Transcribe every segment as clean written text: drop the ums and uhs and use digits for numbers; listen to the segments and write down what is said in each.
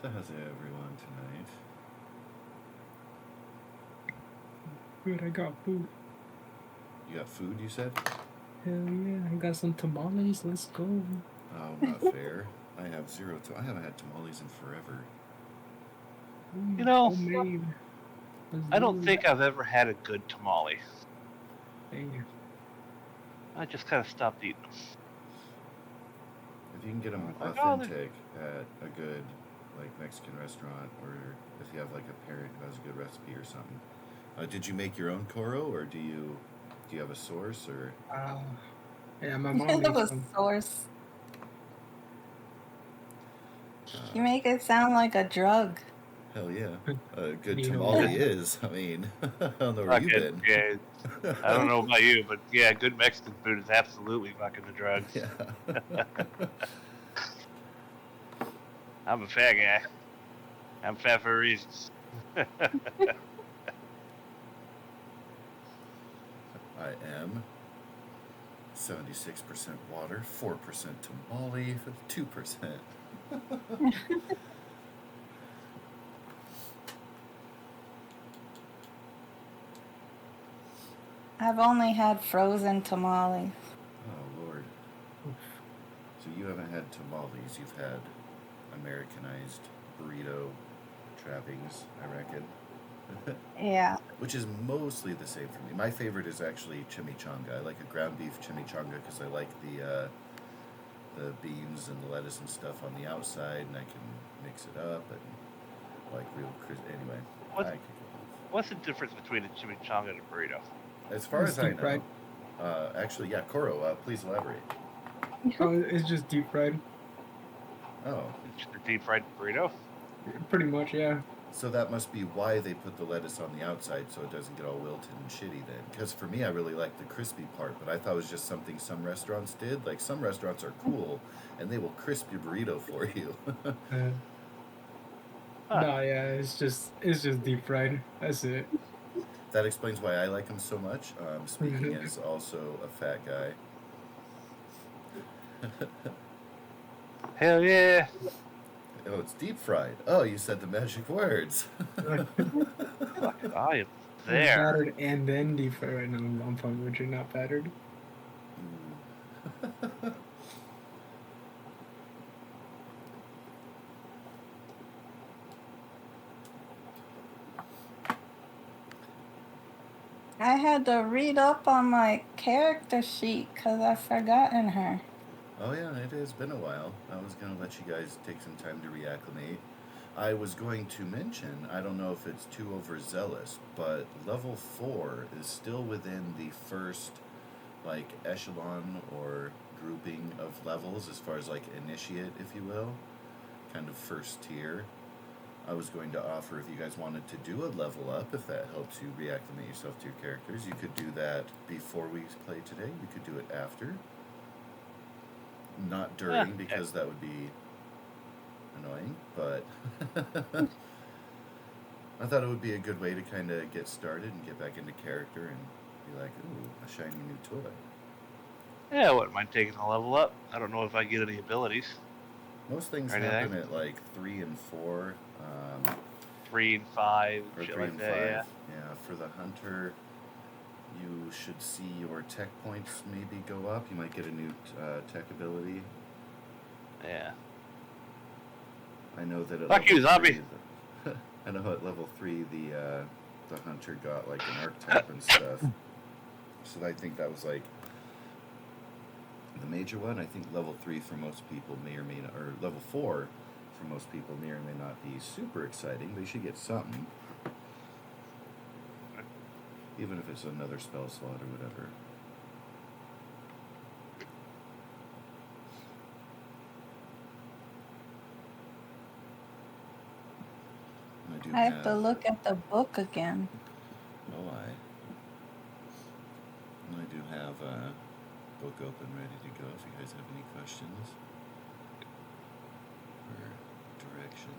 So how's everyone tonight? Good, I got food. You got food, you said? Hell yeah, I got some tamales. Let's go. Oh, not fair. I have zero. I haven't had tamales in forever. You know, Homemade. Let's I do don't it. think I've ever had a good tamale. Hey, I just kind of stopped eating them. If you can get them Like, authentic at a good, like, Mexican restaurant, or if you have like a parent who has a good recipe or something. Did you make your own koro, or do you have a source, or? yeah, my You mom have makes a some. source. You make it sound like a drug. Hell yeah, a good You know, tamale is. I mean, I don't know where you've been. Yeah, I don't know about you, but yeah, good Mexican food is absolutely fucking a drug. Yeah. I'm a fat guy. I'm fat for a reason. I am 76% water, 4% tamale, 2%. I've only had frozen tamales. Oh, Lord. So you haven't had tamales, you've had Americanized burrito trappings, I reckon. Yeah. Which is mostly the same for me. My favorite is actually chimichanga. I like a ground beef chimichanga because I like the beans and the lettuce and stuff on the outside, and I can mix it up and like real crisp. Anyway, I could What's the difference between a chimichanga and a burrito? As far it's as I deep know, fried. actually, yeah, Koro, please elaborate. Oh, it's just deep fried. Oh, It's just a deep fried burrito? Pretty much, yeah. so that must be why they put the lettuce on the outside so it doesn't get all wilted and shitty then. Because for me, I really like the crispy part, but I thought it was just something some restaurants did. Like some restaurants are cool and they will crisp your burrito for you. No, yeah, it's just deep fried. That's it. That explains why I like them so much. Speaking as also a fat guy. Hell yeah! Oh, it's deep fried. Oh, you said the magic words. Fuck, I am It's there. battered and then deep fried. Right now, I'm fucking with you, not battered. I had to read up on my character sheet because I've forgotten her. Oh yeah, it has been a while. I was going to let you guys take some time to reacclimate. I was going to mention, I don't know if it's too overzealous, but level 4 is still within the first like echelon or grouping of levels as far as like initiate, if you will, kind of first tier. I was going to offer if you guys wanted to do a level up, if that helps you reacclimate yourself to your characters, you could do that before we play today. You could do it after. Not during, because that would be annoying, but I thought it would be a good way to kind of get started and get back into character and be like, ooh, a shiny new toy. Yeah, I wouldn't mind taking a level up. I don't know if I get any abilities. Most things happen at like 3 and 4. 3 and 5, or shit 3 like and that, 5. yeah. Yeah, for the hunter, you should see your tech points maybe go up. You might get a new tech ability. Yeah. I know that at Fuck you, zombie! I know at level 3 the hunter got like an archetype and stuff. So I think that was like the major one. I think level 3 for most people may or may not, or level 4 for most people may or may not be super exciting. They should get something. Even if it's another spell slot or whatever. I have to look at the book again. Oh, I do have a book open ready to go if you guys have any questions or direction.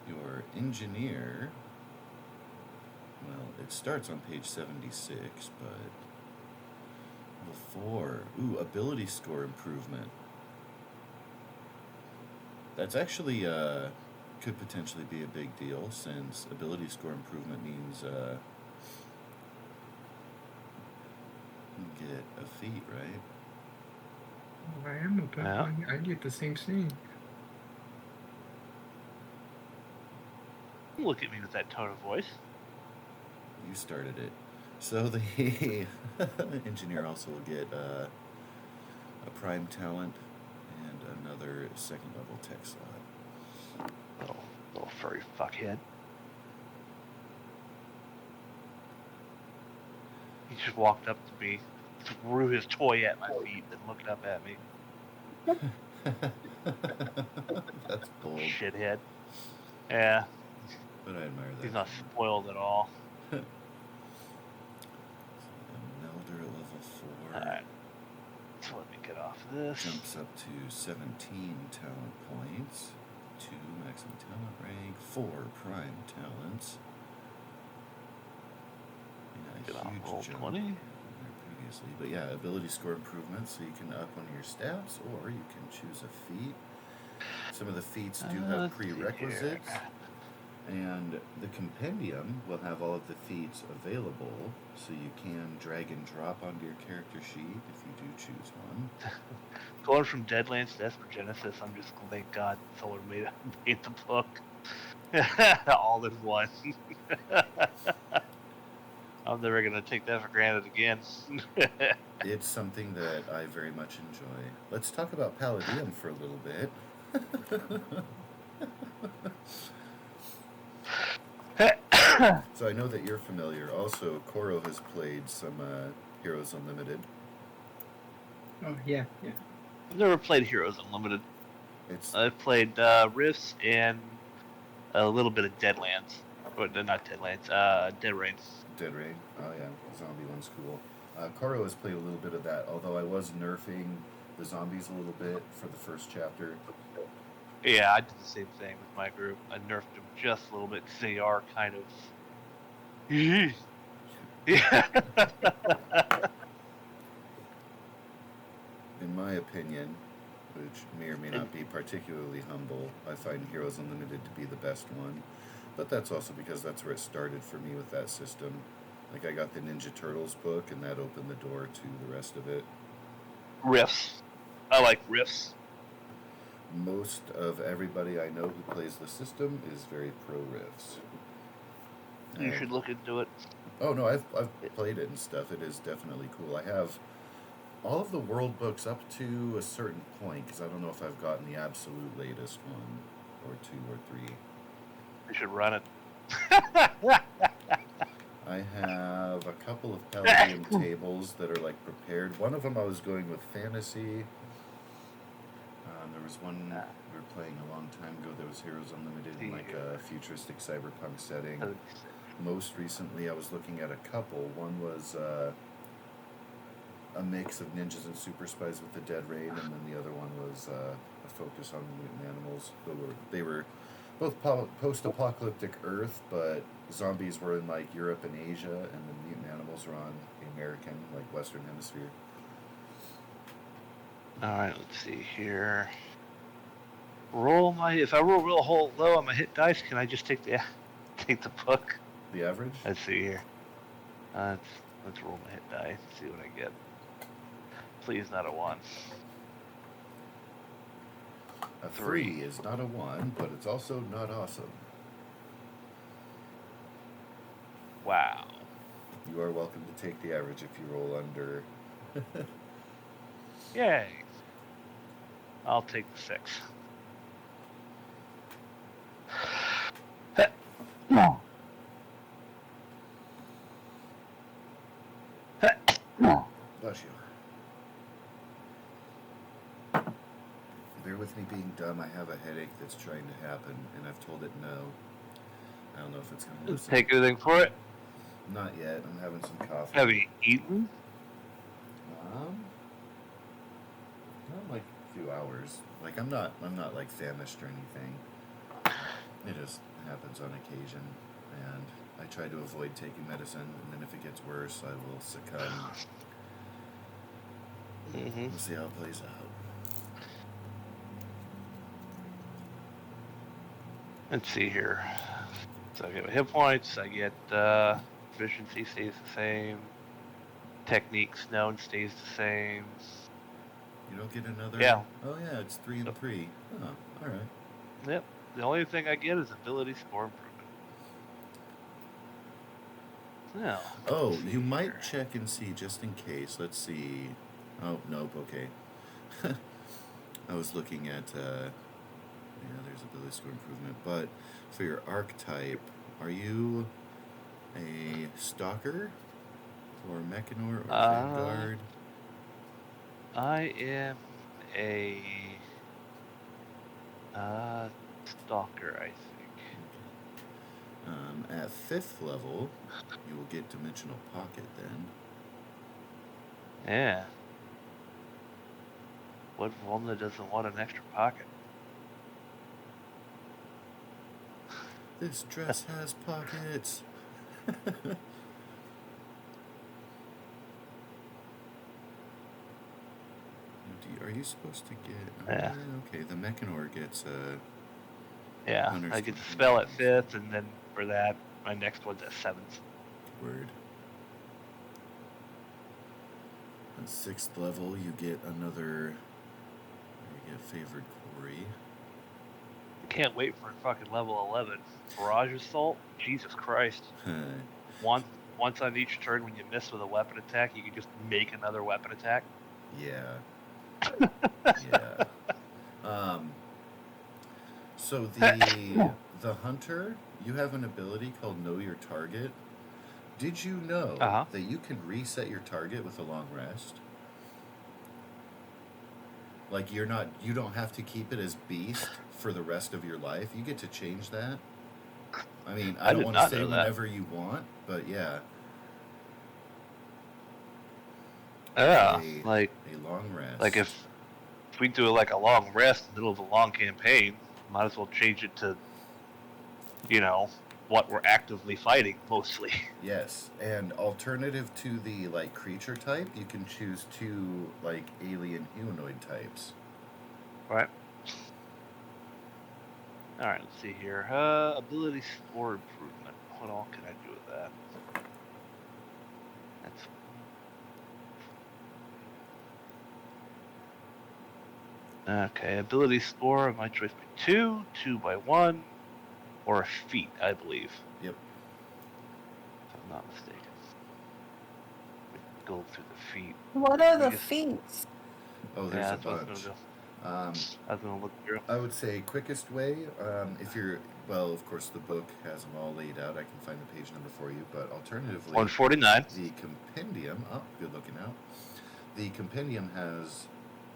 Your engineer, well, it starts on page 76, but level 4. Ooh, ability score improvement. That's actually could potentially be a big deal since ability score improvement means you get a feat, right? Oh, I am a pet. Yeah. I get the same thing. Don't look at me with that tone of voice. You started it. So the engineer also will get a prime talent and another second level tech slot. Little furry fuckhead. He just walked up to me, threw his toy at my feet, then looked up at me. That's bold. Shithead. Yeah. But I admire that. He's not from him. spoiled at all. So, Melder at level 4. Alright. So let me get off this. Jumps up to 17 talent points, 2 maximum talent rank, 4 prime talents. Yeah, Get a off huge roll jump 20. there previously. But yeah, ability score improvements, so you can up one of your stats, or you can choose a feat. Some of the feats do have Let's see prerequisites, here. and the compendium will have all of the feats available, so you can drag and drop onto your character sheet if you do choose one. Going from Deadlands to Esper Genesis, I'm just thank God someone made the book all in one. I'm never gonna take that for granted again. It's something that I very much enjoy. Let's talk about Palladium for a little bit. So I know that you're familiar. Also, Koro has played some Heroes Unlimited. Oh yeah. I've never played Heroes Unlimited. It's I've played Rifts and a little bit of Deadlands. Or not Deadlands, Dead Rains. Dead Rain. Oh yeah, the zombie one's cool. Koro has played a little bit of that, although I was nerfing the zombies a little bit for the first chapter. Yeah, I did the same thing with my group. I nerfed them just a little bit because they are kind of. Yeah. In my opinion, which may or may not be particularly humble, I find Heroes Unlimited to be the best one. But that's also because that's where it started for me with that system. Like, I got the Ninja Turtles book, and that opened the door to the rest of it. Riffs. I like riffs. Most of everybody I know who plays the system is very pro riffs. You should look into it. Oh no, I've played it and stuff. It is definitely cool. I have all of the world books up to a certain point, because I don't know if I've gotten the absolute latest one, or 2 or 3. You should run it. I have a couple of Palladium tables that are like prepared. One of them I was going with fantasy. There was one we were playing a long time ago that was Heroes Unlimited in like a futuristic cyberpunk setting. Most recently I was looking at a couple. One was a mix of ninjas and super spies with the Dead Rain, and then the other one was a focus on mutant animals. They were both post-apocalyptic Earth, but zombies were in like Europe and Asia, and the mutant animals were on the American, like Western Hemisphere. Alright, let's see here. If I roll real low on my hit dice, can I just take the book? The average? Let's see here. Let's roll my hit die and see what I get. Please not a 1. A 3 is not a 1, but it's also not awesome. Wow. You are welcome to take the average if you roll under. Yay. I'll take the 6. Bless you. Bear with me being dumb. I have a headache that's trying to happen, and I've told it no. I don't know if it's going to listen. Take anything for it? Not yet. I'm having some coffee. Have you eaten? Like a few hours. Like I'm not like famished or anything. It just happens on occasion, and I try to avoid taking medicine, and then if it gets worse, I will succumb. We'll see how it plays out. Let's see here. So I get my hit points. I get efficiency stays the same. Techniques known stays the same. You don't get another. Yeah. Oh yeah, it's 3 and Yep. 3. Oh, all right. Yep. The only thing I get is ability score improvement. Now. Oh, let's see you might here. check and see just in case. Let's see. Oh nope. Okay. I was looking at. Yeah, there's ability score improvement, but for your archetype, are you a stalker or mechanor or vanguard? I am a stalker, I think. At 5th level, you will get dimensional pocket then. Yeah. What Volna doesn't want an extra pocket? This dress has pockets. Are you supposed to get? Yeah. Okay, the mechanor gets Yeah, Hunter's I get to Companion. spell at 5th, and then for that, my next one's at 7th. Word. At 6th level, you get another. You get favored quarry. I can't wait for fucking level 11. Barrage Assault? Jesus Christ. Once on each turn, when you miss with a weapon attack, you can just make another weapon attack. Yeah. Yeah. So the hunter, you have an ability called Know Your Target. Did you know that you can reset your target with a long rest? Like you don't have to keep it as beast for the rest of your life. You get to change that. I mean, I don't want to say whenever you want, but yeah. Yeah, a long rest. Like if we do like a long rest in the middle of a long campaign, might as well change it to, what we're actively fighting mostly. Yes, and alternative to the creature type, you can choose 2 alien humanoid types. Right. All right, let's see here. Ability score improvement. What all can I do with that? That's okay. Ability score of my choice by 2, 2 by 1, or a feat, I believe. Yep. If I'm not mistaken. Go through the feat. What are the feats? Oh, there's a bunch. I was gonna look through. I would say quickest way, if you're of course the book has them all laid out. I can find the page number for you, but alternatively, 149. The compendium. Oh, good looking out. The compendium has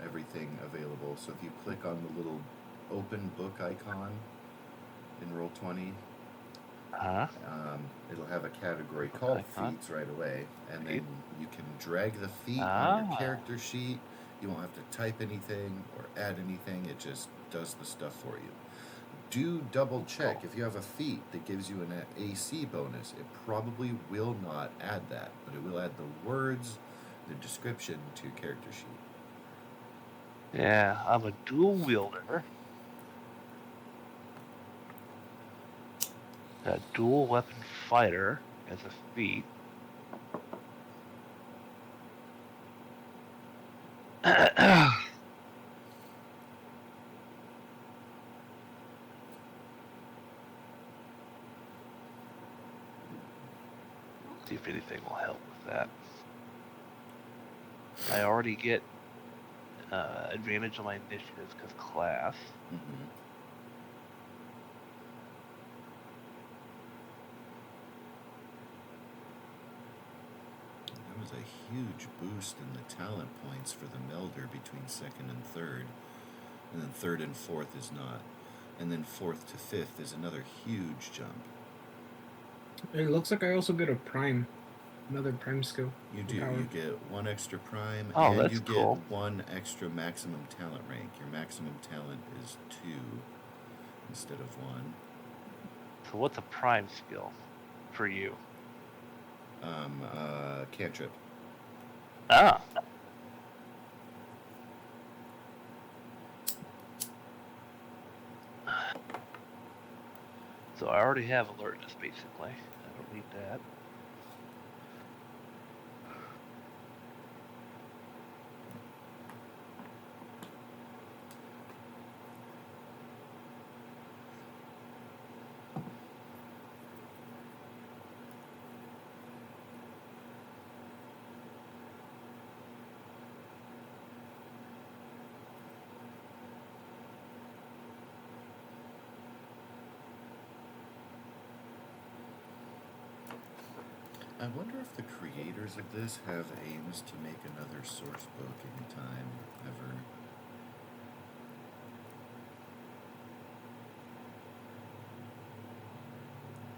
everything available. So if you click on the little open book icon in Roll20, it'll have a category called feats right away, and then you can drag the feat on your character sheet. You won't have to type anything or add anything. It just does the stuff for you. Do double check. If you have a feat that gives you an AC bonus, it probably will not add that, but it will add the words, the description to your character sheet. Yeah, I'm a dual wielder. A dual weapon fighter as a feat. See if anything will help with that. I already get advantage on my initiatives because class. Mm-hmm. That was a huge boost in the talent points for the melder between 2nd and 3rd. And then 3rd and 4th is not. And then 4th to 5th is another huge jump. It looks like I also get a prime. Another prime skill. You do. You get 1 extra prime, Oh, and that's you cool. get 1 extra maximum talent rank. Your maximum talent is 2 instead of 1. So what's a prime skill for you? Cantrip. Ah. So I already have alertness, basically. I don't need that. I wonder if the creators of this have aims to make another source book anytime ever.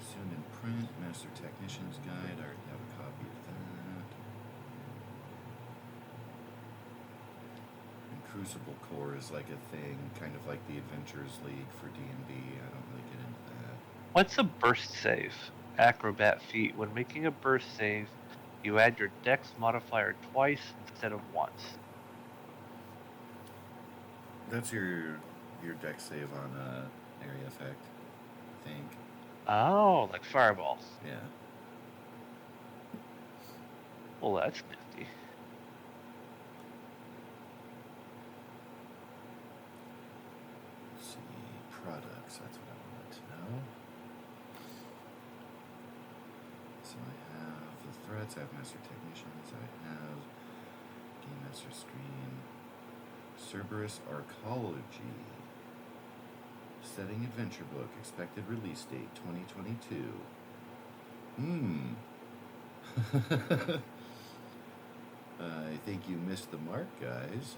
Soon in print, Master Technician's Guide. I already have a copy of that. And Crucible Core is like a thing, kind of like the Adventures League for D&D. I don't really get into that. What's a burst save? Acrobat feat. When making a burst save, you add your dex modifier twice instead of once. That's your deck save on area effect, I think. Oh, like fireball. Yeah. Well, that's nifty. Let's see, products, that's what I wanted to know. So I have the threats, I have Master Technicians, I have Game Master Screen, Cerberus Arcology, Setting Adventure Book, expected release date 2022. I think you missed the mark, guys.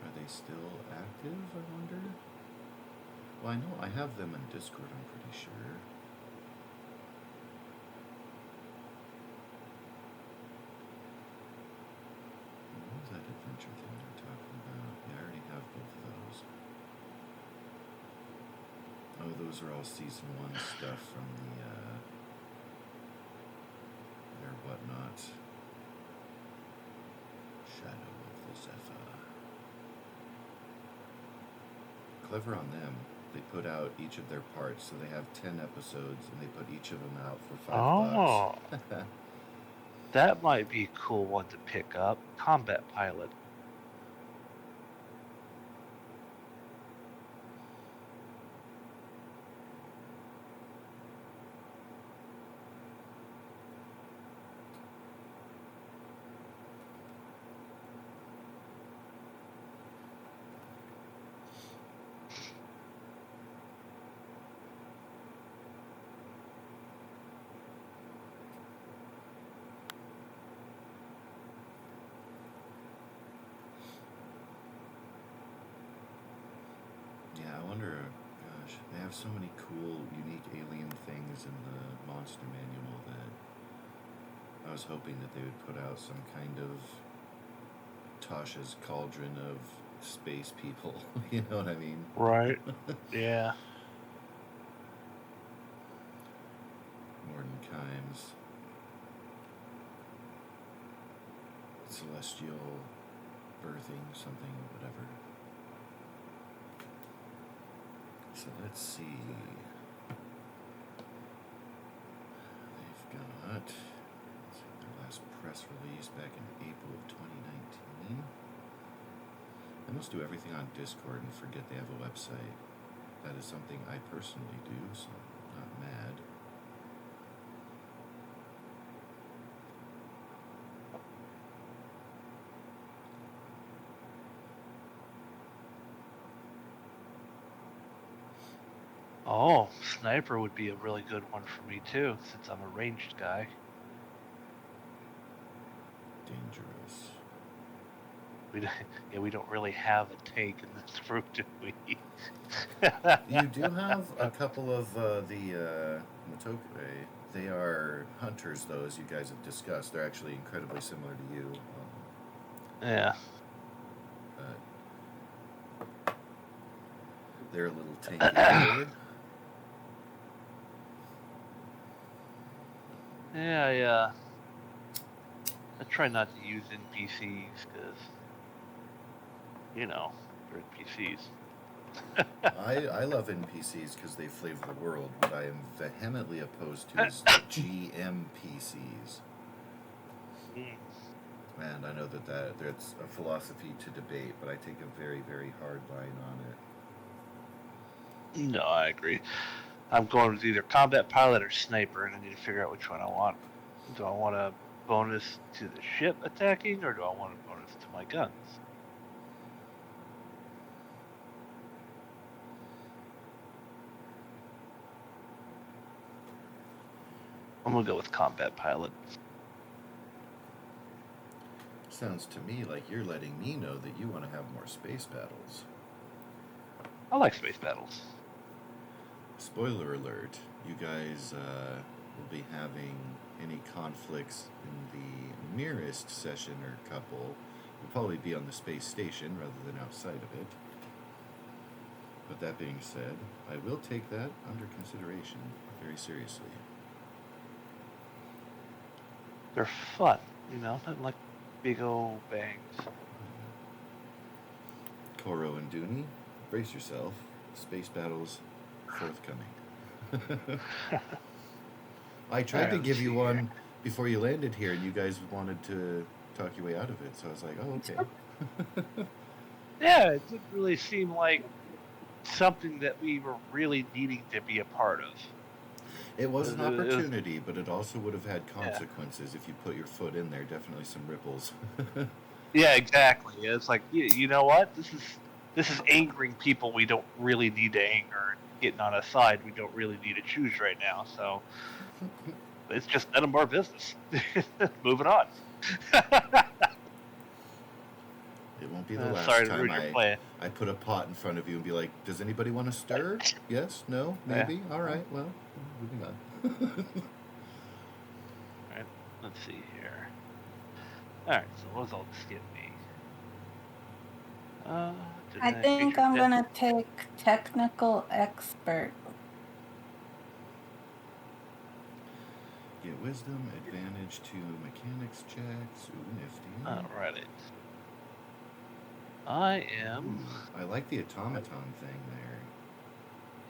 Are they still active, I wonder? Well, I know I have them in Discord, I'm pretty sure. What was that adventure thing they were talking about? Yeah, I already have both of those. Oh, those are all Season 1 stuff from their whatnot. Shadow of the Zephyr. Clever on them. They put out each of their parts, so they have 10 episodes, and they put each of them out for $5. That might be a cool one to pick up. Combat Pilot. Yeah, I wonder, gosh, they have so many cool, unique alien things in the monster manual that I was hoping that they would put out some kind of Tasha's Cauldron of space people. You know what I mean? Right. Yeah. Mordenkaim's celestial birthing, something, whatever. So let's see. They've got their last press release back in April of 2019. They must do everything on Discord and forget they have a website. That is something I personally do, so I'm not mad. Oh, Sniper would be a really good one for me too, since I'm a ranged guy. Dangerous. We don't really have a tank in this group, do we? You do have a couple of the Motoke. They are hunters, though, as you guys have discussed. They're actually incredibly similar to you. Yeah. But they're a little tankier. Yeah, I try not to use NPCs because you know, they're NPCs. I love NPCs because they flavor the world. What I am vehemently opposed to is GMPCs. And I know that's a philosophy to debate, but I take a very, very hard line on it. No, I agree. I'm going with either combat pilot or sniper, and I need to figure out which one I want. Do I want a bonus to the ship attacking, or do I want a bonus to my guns? I'm gonna go with combat pilot. Sounds to me like you're letting me know that you want to have more space battles. I like space battles. Spoiler alert, you guys will be having any conflicts in the nearest session or couple. Will probably be on the space station rather than outside of it. But that being said, I will take that under consideration very seriously. They're fun, not like big old bangs. Koro and Dooney, brace yourself. Space battles forthcoming. I tried to give you one before you landed here, and you guys wanted to talk your way out of it, so I was like, oh, okay. Yeah, it didn't really seem like something that we were really needing to be a part of. It was an opportunity, but it also would have had consequences if you put your foot in there. Definitely some ripples. Yeah, exactly. It's like, you know what? This is angering people we don't really need to anger, and getting on a side we don't really need to choose right now. So it's just none of our business. Moving on. It won't be the last sorry time to ruin your plan. I put a pot in front of you and be like, does anybody want to stir? Yes? No? Maybe? Yeah. All right, well, moving on. Alright, let's see here. Alright, so what does all this give me? I think I'm going to take technical expert. Get wisdom, advantage to mechanics checks. Ooh, nifty. Alrighty. I am... I like the automaton thing there.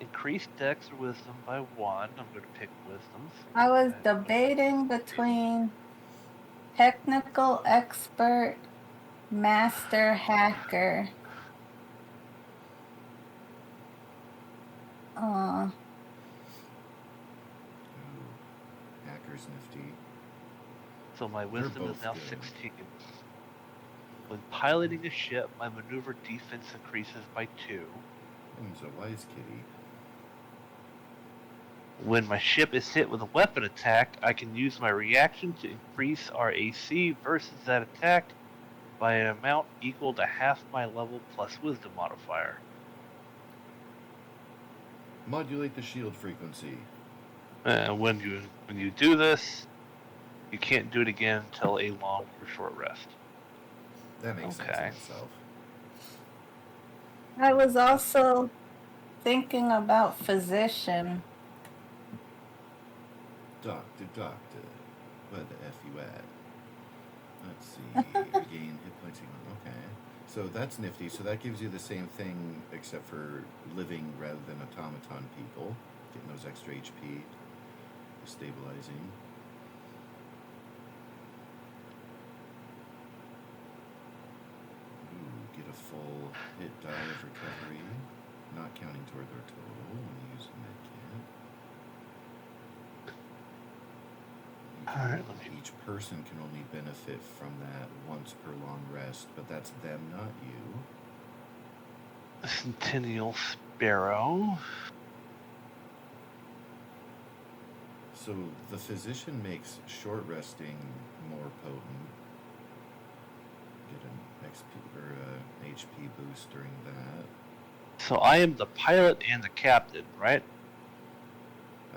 Increase dex or wisdom by 1. I'm going to pick wisdom. I was debating between technical expert, master hacker. Ooh, hacker's nifty. So my wisdom is now 16. When piloting a ship, my maneuver defense increases by 2. He's a wise kitty. When my ship is hit with a weapon attack, I can use my reaction to increase our AC versus that attack by an amount equal to half my level plus wisdom modifier. Modulate the shield frequency. When you do this, you can't do it again until a long or short rest. That makes sense in itself. I was also thinking about physician. Doctor, where the F you at? Let's see, gain hit points. Okay, so that's nifty. So that gives you the same thing, except for living rather than automaton people. Getting those extra HP, stabilizing. Ooh, get a full hit die of recovery, not counting toward their total when you use a med kit. Alright, each person can only benefit from that once per long rest, but that's them, not you. Centennial Sparrow. So the physician makes short resting more potent. Get an XP or a HP boost during that. So I am the pilot and the captain, right?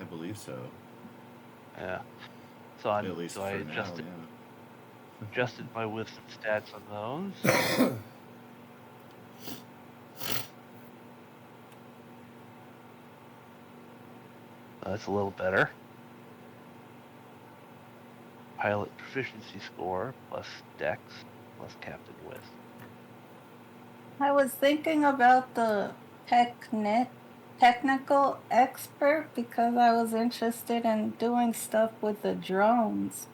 I believe so. Yeah. So I At least for adjusted, now, yeah. adjusted my wisdom stats on those. That's a little better. Pilot proficiency score plus dex plus captain wisdom. I was thinking about the technical expert because I was interested in doing stuff with the drones.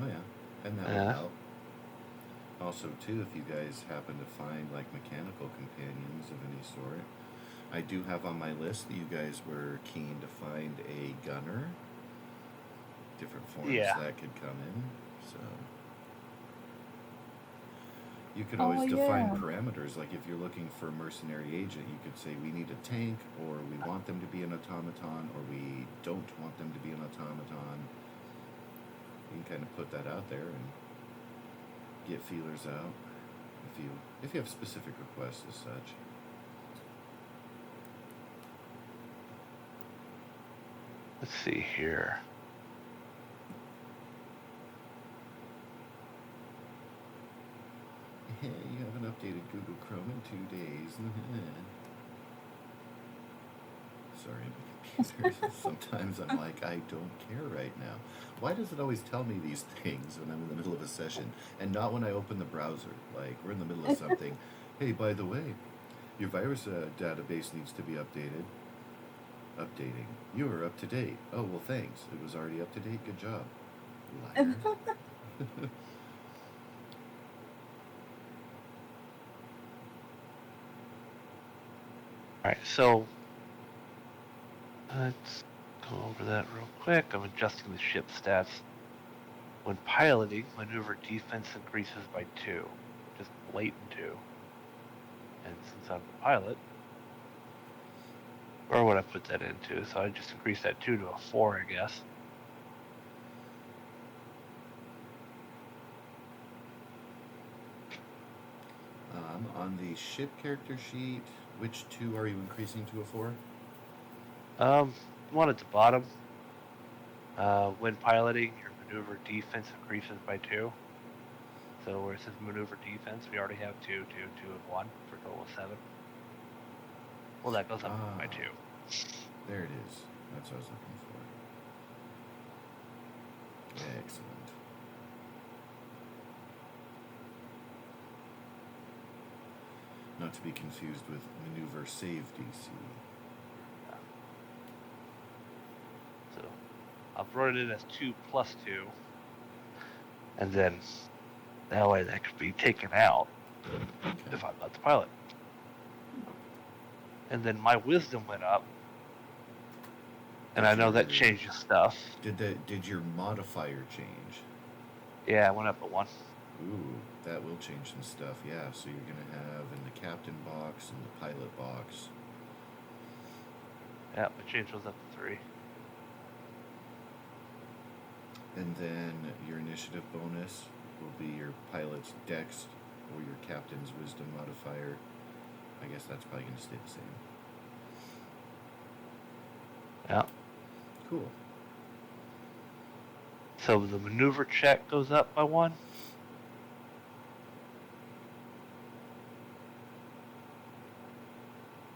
Oh yeah, and that would Yeah. help. Also, too, if you guys happen to find like mechanical companions of any sort, I do have on my list that you guys were keen to find a gunner. Different forms Yeah. that could come in, so you could Oh always define yeah. parameters. Like if you're looking for a mercenary agent, you could say we need a tank, or we want them to be an automaton, or we don't want them to be an automaton. You can kind of put that out there and get feelers out if you have specific requests as such. Let's see here. Hey, you haven't updated Google Chrome in 2 days. Sorry, my computer. Sometimes I'm like, I don't care right now. Why does it always tell me these things when I'm in the middle of a session and not when I open the browser? Like, we're in the middle of something. Hey, by the way, your virus database needs to be updated. Updating. You are up to date. Oh, well, thanks. It was already up to date. Good job. Liar. Alright, so let's go over that real quick. I'm adjusting the ship stats. When piloting, maneuver defense increases by 2. Just blatant 2. And since I'm the pilot, or what I put that into, so I just increased that 2 to a 4, I guess. On the ship character sheet, which 2 are you increasing to a 4? One at the bottom. When piloting, your maneuver defense increases by 2. So where it says maneuver defense, we already have 2, 2, 2, and 1 for a total of 7. Well, that goes up by 2. There it is. That's what I was looking for. Excellent. Not to be confused with maneuver save DC. So I'll run it in as 2 plus 2. And then that way that could be taken out if I'm not the pilot. And then my wisdom went up. And I know that changes stuff. Did your modifier change? Yeah, it went up a 1. Ooh, that will change some stuff, yeah. So you're going to have in the captain box and the pilot box. Yeah, my change was up to 3. And then your initiative bonus will be your pilot's dex or your captain's wisdom modifier. I guess that's probably going to stay the same. Yeah. Cool. So the maneuver check goes up by 1.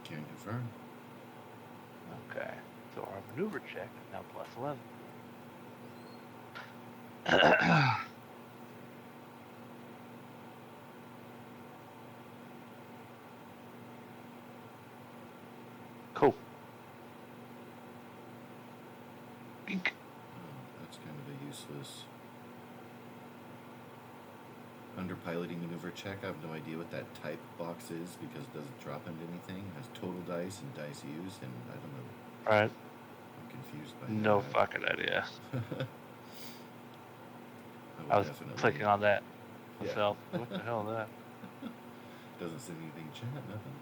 Can confirm. Okay. So our maneuver check is now plus 11. Cool. Bink. That's kind of a useless. Under piloting maneuver check, I have no idea what that type box is because it doesn't drop into anything. It has total dice and dice used, and I don't know. Alright. I'm confused by No that. fucking idea. I was clicking on that myself. Yeah. What the hell is that? Doesn't say anything, chat, nothing.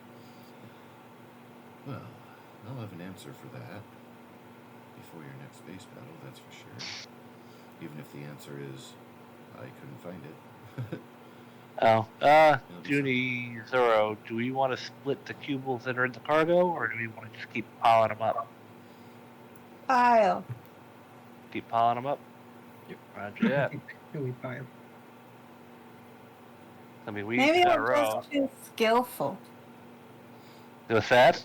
Well, I'll have an answer for that before your next space battle, that's for sure. Even if the answer is, I couldn't find it. Junie Zero, do we want to split the cubles that are in the cargo, or do we want to just keep piling them up? Pile. Keep piling them up? Yep. Roger that. Really pile. I mean, we Maybe each got a I'm row. just too skillful. What's that?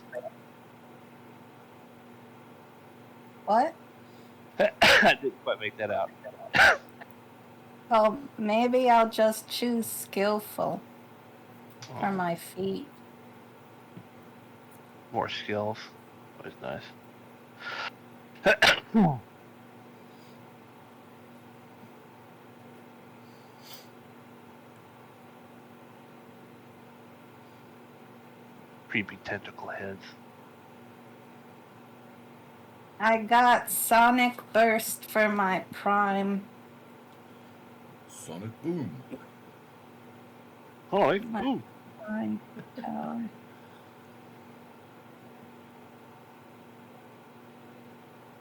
What? I didn't quite make that out. Oh, maybe I'll just choose skillful. for my feet. More skills. Always nice. Creepy tentacle heads. I got Sonic Burst for my prime. Sonic Boom. Oh, My- ooh. Prime power.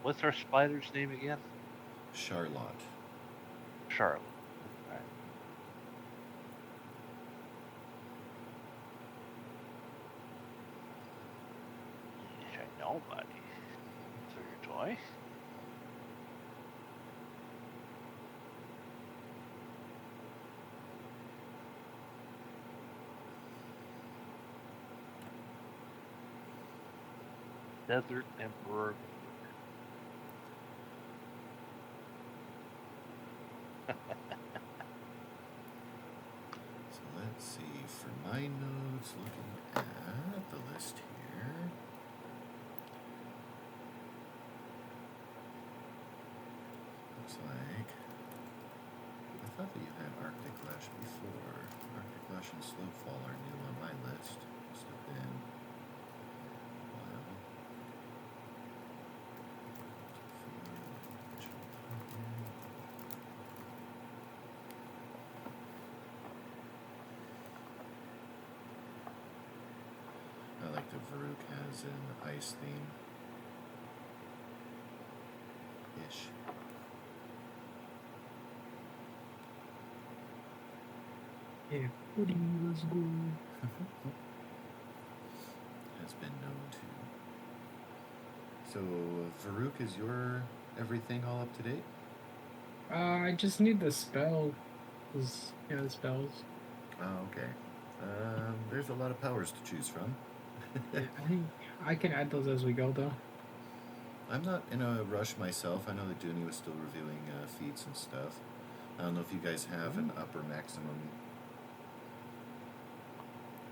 What's our spider's name again? Charlotte. Charlotte. All right. Yes, I know, buddy. So your toy. Desert Emperor. So let's see, for my notes, looking at the list here. Looks like I thought that you had Arctic Lash before. Arctic Lash and Slopefall are new on my list. Must have been a while. I like that Varuk has an ice theme. Ish. Yeah, buddy, let's go. Has been known to. So, Varuk, is your everything all up to date? I just need the spell. Yeah, the spells. Oh, okay. There's a lot of powers to choose from. Yeah, I think I can add those as we go, though. I'm not in a rush myself. I know that Dooney was still reviewing feats and stuff. I don't know if you guys have an upper maximum,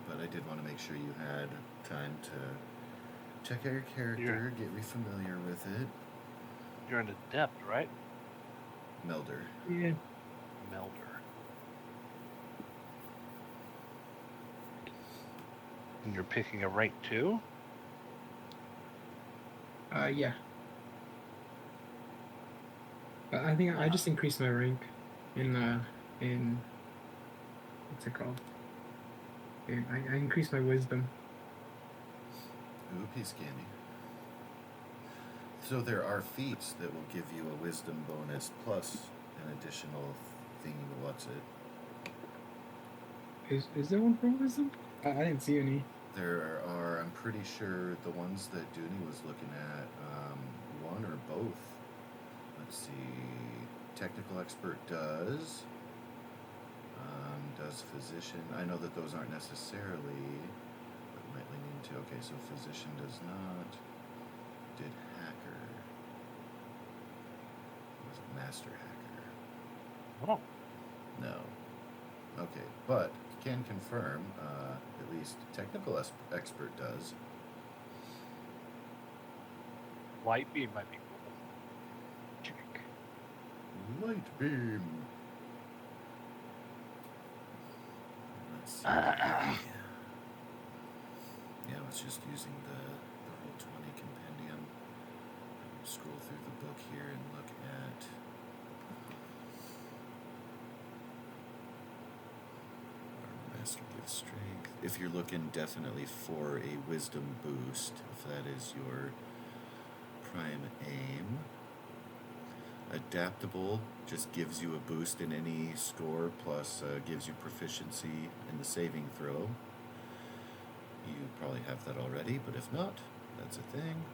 but I did want to make sure you had time to check out your character, get re-familiar with it. You're an adept, right? Melder. Yeah. Melder. And you're picking a rank 2? Yeah. But I think I just increased my rank in what's it called? I increased my wisdom. Ooh, piece candy. So there are feats that will give you a wisdom bonus plus an additional thingy. What's it? Is there one for wisdom? I didn't see any. There are, I'm pretty sure, the ones that Dooney was looking at, one or both. Let's see, Technical Expert does Physician. I know that those aren't necessarily, but might lean into, okay, so Physician does not. Did Hacker. Was it Master Hacker? Oh. No. Okay, but can confirm, at least Technical Expert does. Light beam might be cool. Check. Light beam. Let's see. Yeah, I was just using the Roll20 compendium. Scroll through the book here and look at Master Gift Strength. If you're looking definitely for a wisdom boost, if that is your prime aim. Adaptable just gives you a boost in any score, plus gives you proficiency in the saving throw. You probably have that already, but if not, that's a thing.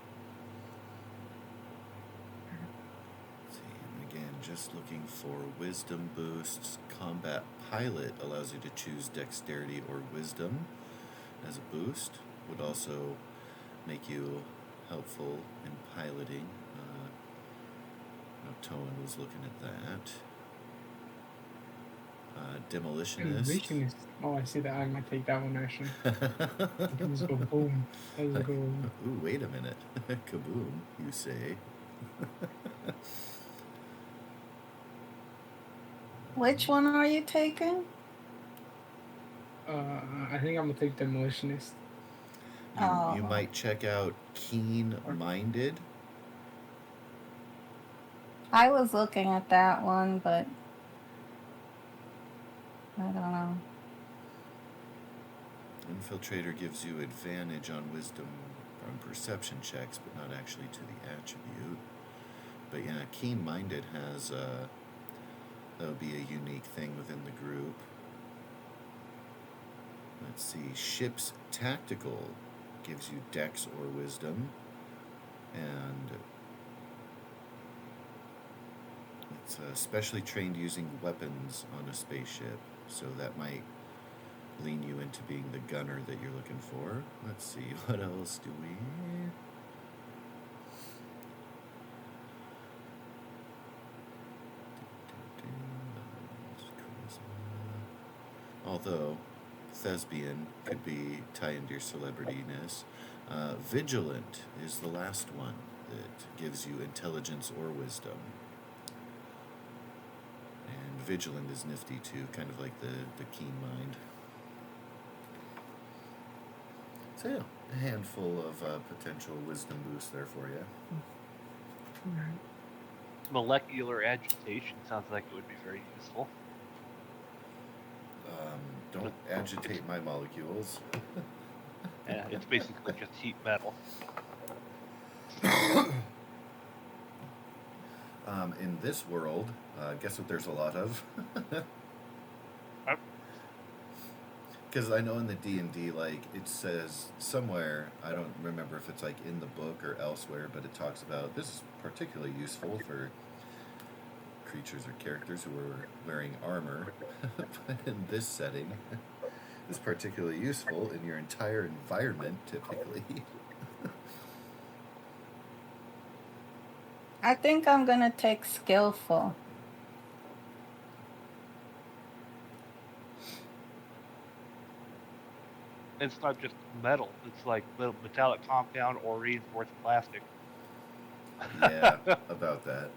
Let's see, and again, just looking for wisdom boosts. Combat Pilot allows you to choose dexterity or wisdom as a boost. Would also make you helpful in piloting. Toan was looking at that. Demolitionist. Demolitionist. Oh, I see that. I might take that one actually. I can just go boom. Let's go. Ooh, wait a minute. Kaboom, you say. Which one are you taking? I think I'm gonna take Demolitionist. You might check out Keen-Minded. I was looking at that one, but I don't know. Infiltrator gives you advantage on wisdom from perception checks, but not actually to the attribute. But yeah, Keen-Minded has, that would be a unique thing within the group. Let's see, Ship's Tactical gives you Dex or Wisdom, and it's specially trained using weapons on a spaceship, so that might lean you into being the gunner that you're looking for. Let's see, what else do we... Although Thespian could be tie into your celebrityness. Vigilant is the last one that gives you intelligence or wisdom. And Vigilant is nifty too, kind of like the keen mind. So yeah, a handful of potential wisdom boosts there for you. Alright. Molecular agitation sounds like it would be very useful. Don't agitate my molecules. Yeah, it's basically just heat metal. In this world, guess what there's a lot of? Because I know in the D&D, like, it says somewhere, I don't remember if it's like in the book or elsewhere, but it talks about this is particularly useful for creatures or characters who are wearing armor. But in this setting, it's particularly useful in your entire environment, typically. I think I'm gonna take skillful. It's not just metal; it's like little metallic compound or reinforced plastic. Yeah, about that.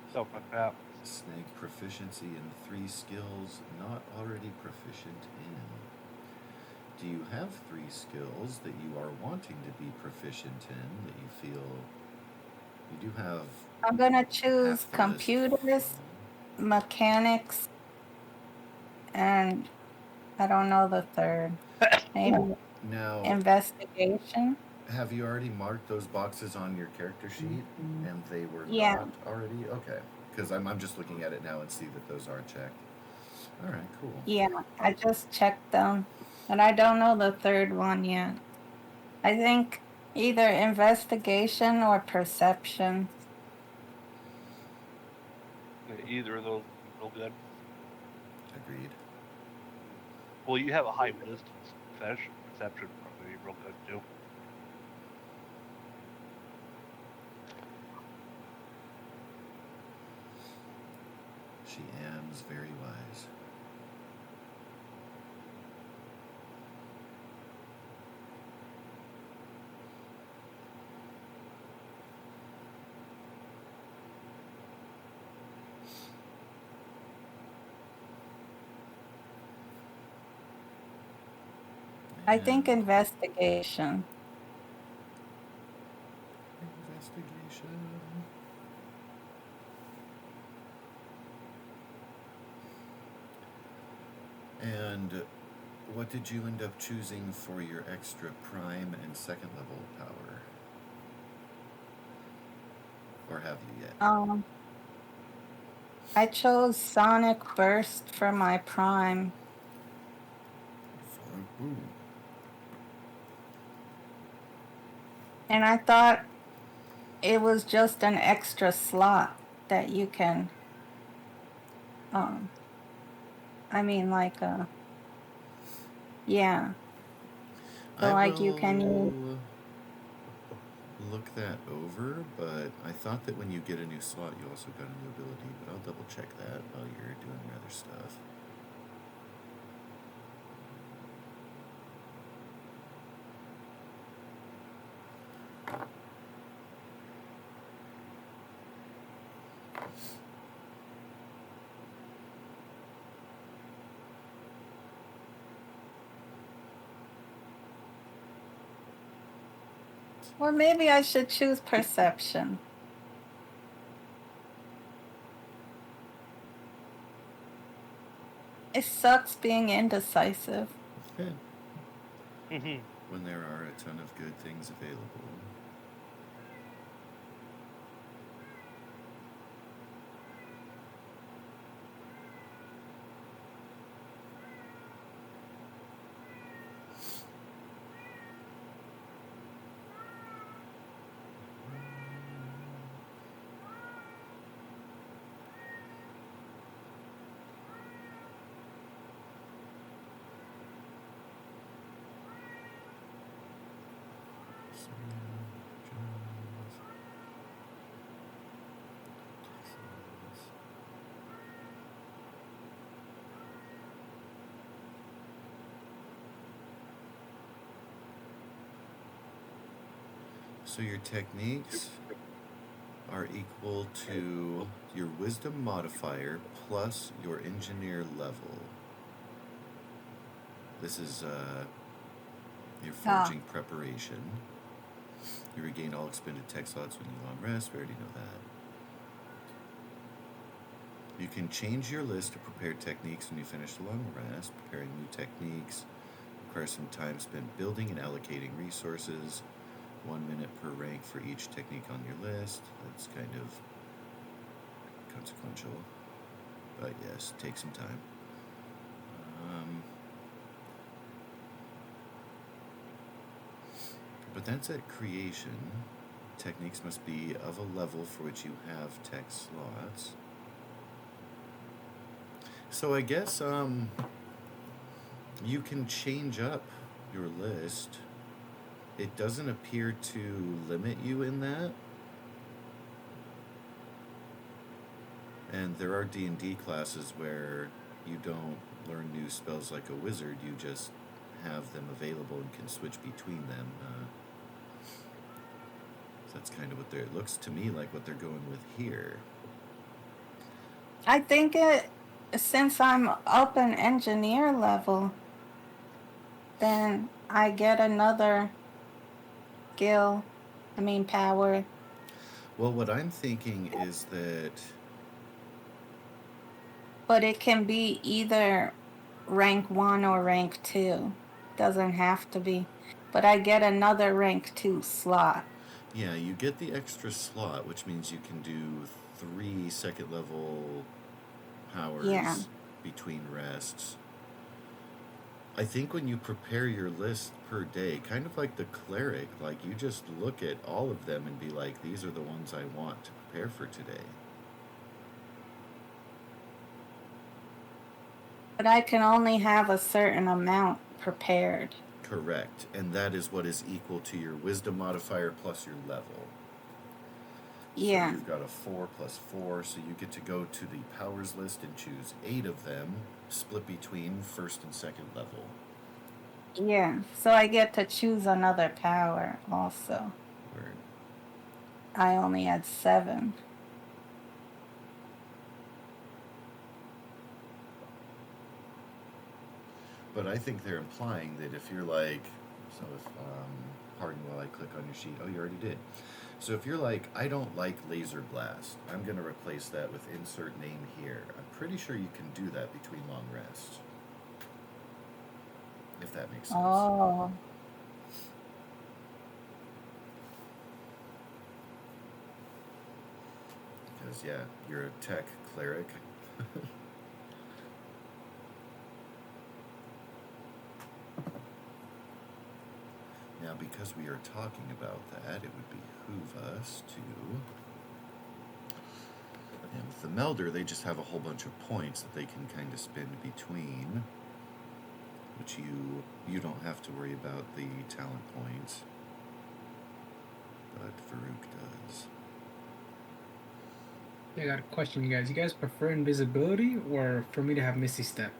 Stuff like that. Snake proficiency in 3 skills not already proficient in. Do you have 3 skills that you are wanting to be proficient in that you feel you do have? I'm gonna choose half the computers, list. mechanics, and I don't know the third. Maybe Now, investigation. have you already marked those boxes on your character sheet, and they were Yeah. not already? Okay, because I'm just looking at it now and see that those are checked. All right, cool. Yeah, I just checked them, and I don't know the third one yet. I think either investigation or perception. Either of those would be real good. Agreed. Well, you have a high wisdom, so perception would probably be real good too. She am's very wise. I think And investigation. investigation. And what did you end up choosing for your extra prime and second level power? Or have you yet? I chose sonic burst for my prime. Sonic boom. And I thought it was just an extra slot that you can, I mean, like, yeah. So, like, you can use. look that over, but I thought that when you get a new slot, you also got a new ability, but I'll double check that while you're doing your other stuff. Or maybe I should choose perception. It sucks being indecisive. When there are a ton of good things available. So your techniques are equal to your wisdom modifier plus your engineer level. This is your forging preparation. You regain all expended tech slots when you long rest. We already know that. You can change your list to prepared techniques when you finish the long rest. Preparing new techniques requires some time spent building and allocating resources. 1 minute per rank for each technique on your list. That's kind of consequential. But yes, take some time. But that's at creation. Techniques must be of a level for which you have tech slots. So I guess you can change up your list. It doesn't appear to limit you in that. And there are D&D classes where you don't learn new spells like a wizard. You just have them available and can switch between them. So that's kind of what it looks to me like what they're going with here. I think since I'm up in engineer level, then I get another power. Well, what I'm thinking is that... But it can be either rank 1 or rank 2. Doesn't have to be. But I get another rank 2 slot. Yeah, you get the extra slot, which means you can do 3 second level powers between rests. I think when you prepare your list per day, kind of like the cleric, like you just look at all of them and be like, these are the ones I want to prepare for today. But I can only have a certain amount prepared. Correct. And that is what is equal to your wisdom modifier plus your level. Yeah. So you've got a 4 plus 4, so you get to go to the powers list and choose 8 of them, split between first and second level. Yeah, so I get to choose another power also. Word. I only had 7. But I think they're implying that if you're like, so if, pardon while I click on your sheet. Oh, you already did. So if you're like, I don't like laser blast, I'm going to replace that with insert name here. I'm pretty sure you can do that between long rests. If that makes sense. Oh. Because, yeah, you're a tech cleric. Now, because we are talking about that, it would behoove us to... And with the Melder, they just have a whole bunch of points that they can kind of spend between, which you don't have to worry about the talent points. what Farouk does. I got a question, you guys. You guys prefer invisibility or for me to have Misty Step?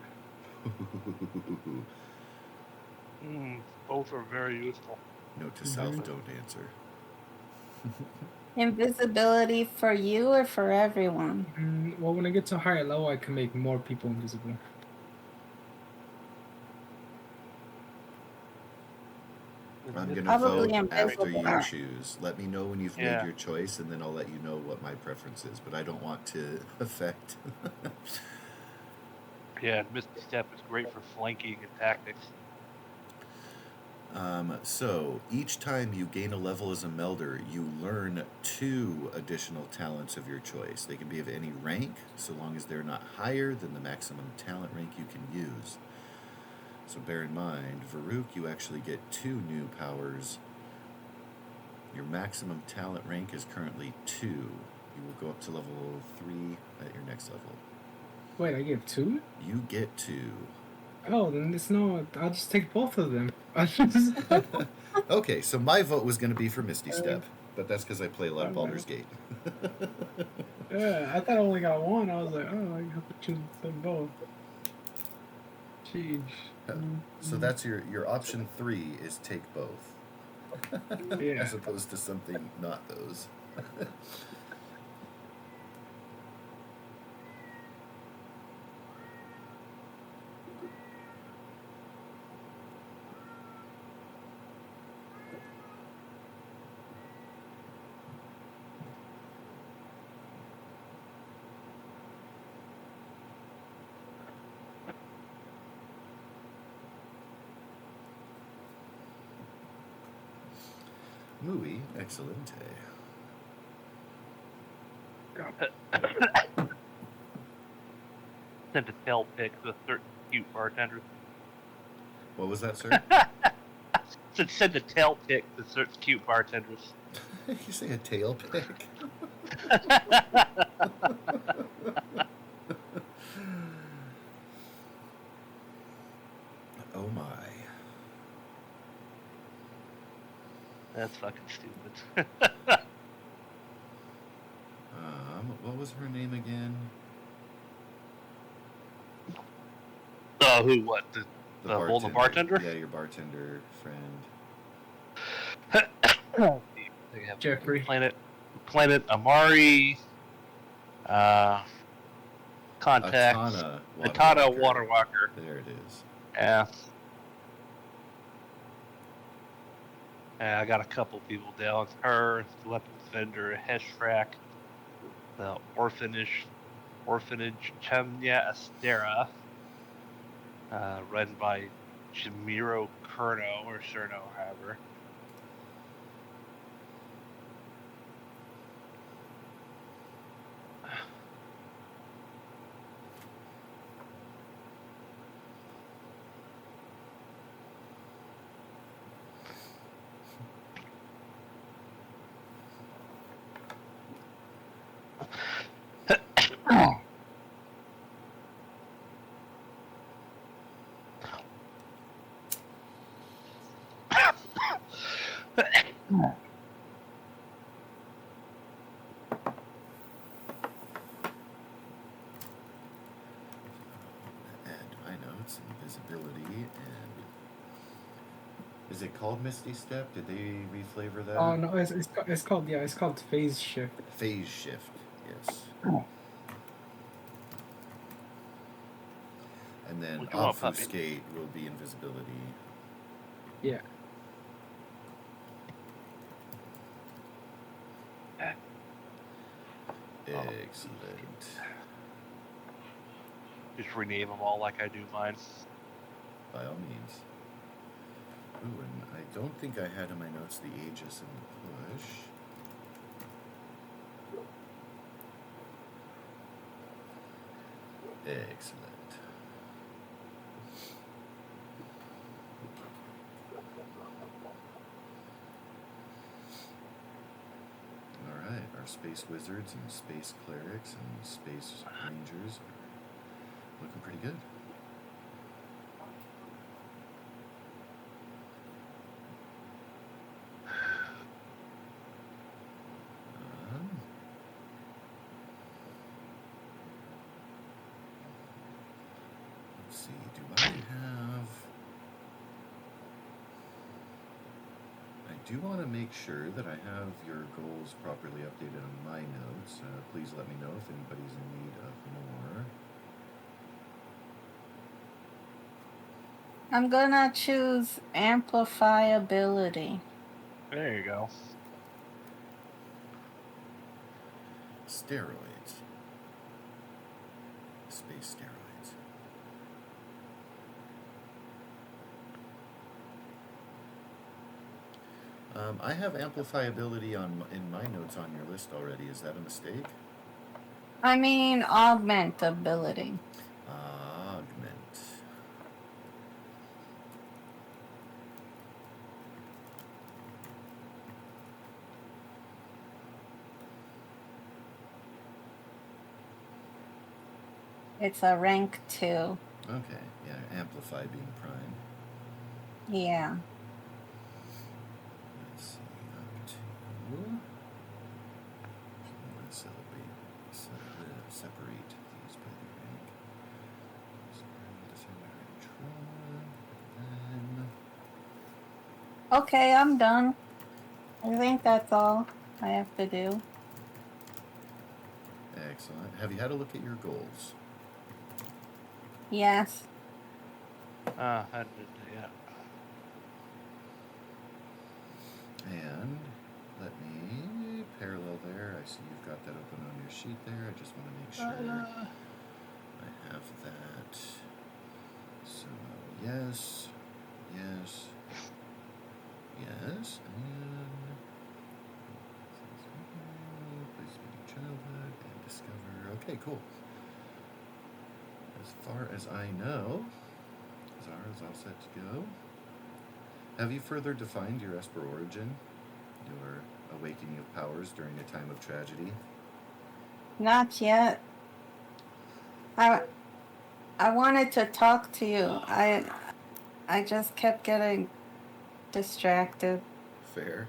Both are very useful. Note to self, don't answer. Invisibility for you or for everyone? Well, when I get to a higher level, I can make more people invisible. I'm going to Probably vote after invisible. you choose. Let me know when you've made your choice, and then I'll let you know what my preference is. But I don't want to affect. Yeah, Misty Step is great for flanking and tactics. So, each time you gain a level as a melder, you learn 2 additional talents of your choice. They can be of any rank, so long as they're not higher than the maximum talent rank you can use. So bear in mind, Varuk, you actually get 2 new powers. Your maximum talent rank is currently 2. You will go up to level 3 at your next level. Wait, I get 2? You get 2. Oh, then it's no. I'll just take both of them. Okay, so my vote was going to be for Misty Step, but that's because I play a lot of Baldur's Gate. Yeah, I thought I only got one. I was like, oh, I have to choose them both. Jeez. So that's your option 3 is take both. Yeah. As opposed to something not those. Muy excelente. Send a tail pick to a certain cute bartender. What was that, sir? Send a tail pick to certain cute bartenders. You say a tail pick? Oh my. That's fucking stupid. What was her name again? Who? What? The bartender? Yeah, your bartender friend. Jeffrey. Planet Amari. Contact. Atana Waterwalker. There it is. Yeah. I got a couple people down. Her, the weapon defender, Heshfrak, the orphanage Chemnia Astera, run by Jamiro Kurno or Cerno, however. Add my notes, invisibility, and is it called Misty Step? Did they reflavor that? Oh no, it's called phase shift. Phase shift, yes. And then obfuscate will be invisibility. Yeah. Excellent. Just rename them all like I do mine. By all means. Ooh, and I don't think I had in my notes the Aegis and the push. Excellent. Alright, our space wizards and space clerics and space rangers are looking pretty good. see. Do I have... I do want to make sure that I have your goals properly updated on my notes. Please let me know if anybody's in need of more. I'm gonna choose amplifiability. There you go. Steroids. Space steroids. I have amplifiability in my notes on your list already. Is that a mistake? I mean augmentability. Augment. It's a rank 2. Okay, yeah, amplify being prime. Yeah. Let's see, up to... So I'm going to separate these by the rank. Okay, I'm done. I think that's all I have to do. Excellent. Have you had a look at your goals? Yes. I didn't do that. And let me parallel there. I see you've got that open on your sheet there. I just want to make sure I have that. So, yes, yes, yes, and please meet childhood and discover. Okay, cool. As far as I know, Zara's all set to go. Have you further defined your Esper origin, your awakening of powers during a time of tragedy? Not yet. I wanted to talk to you. I just kept getting distracted. Fair.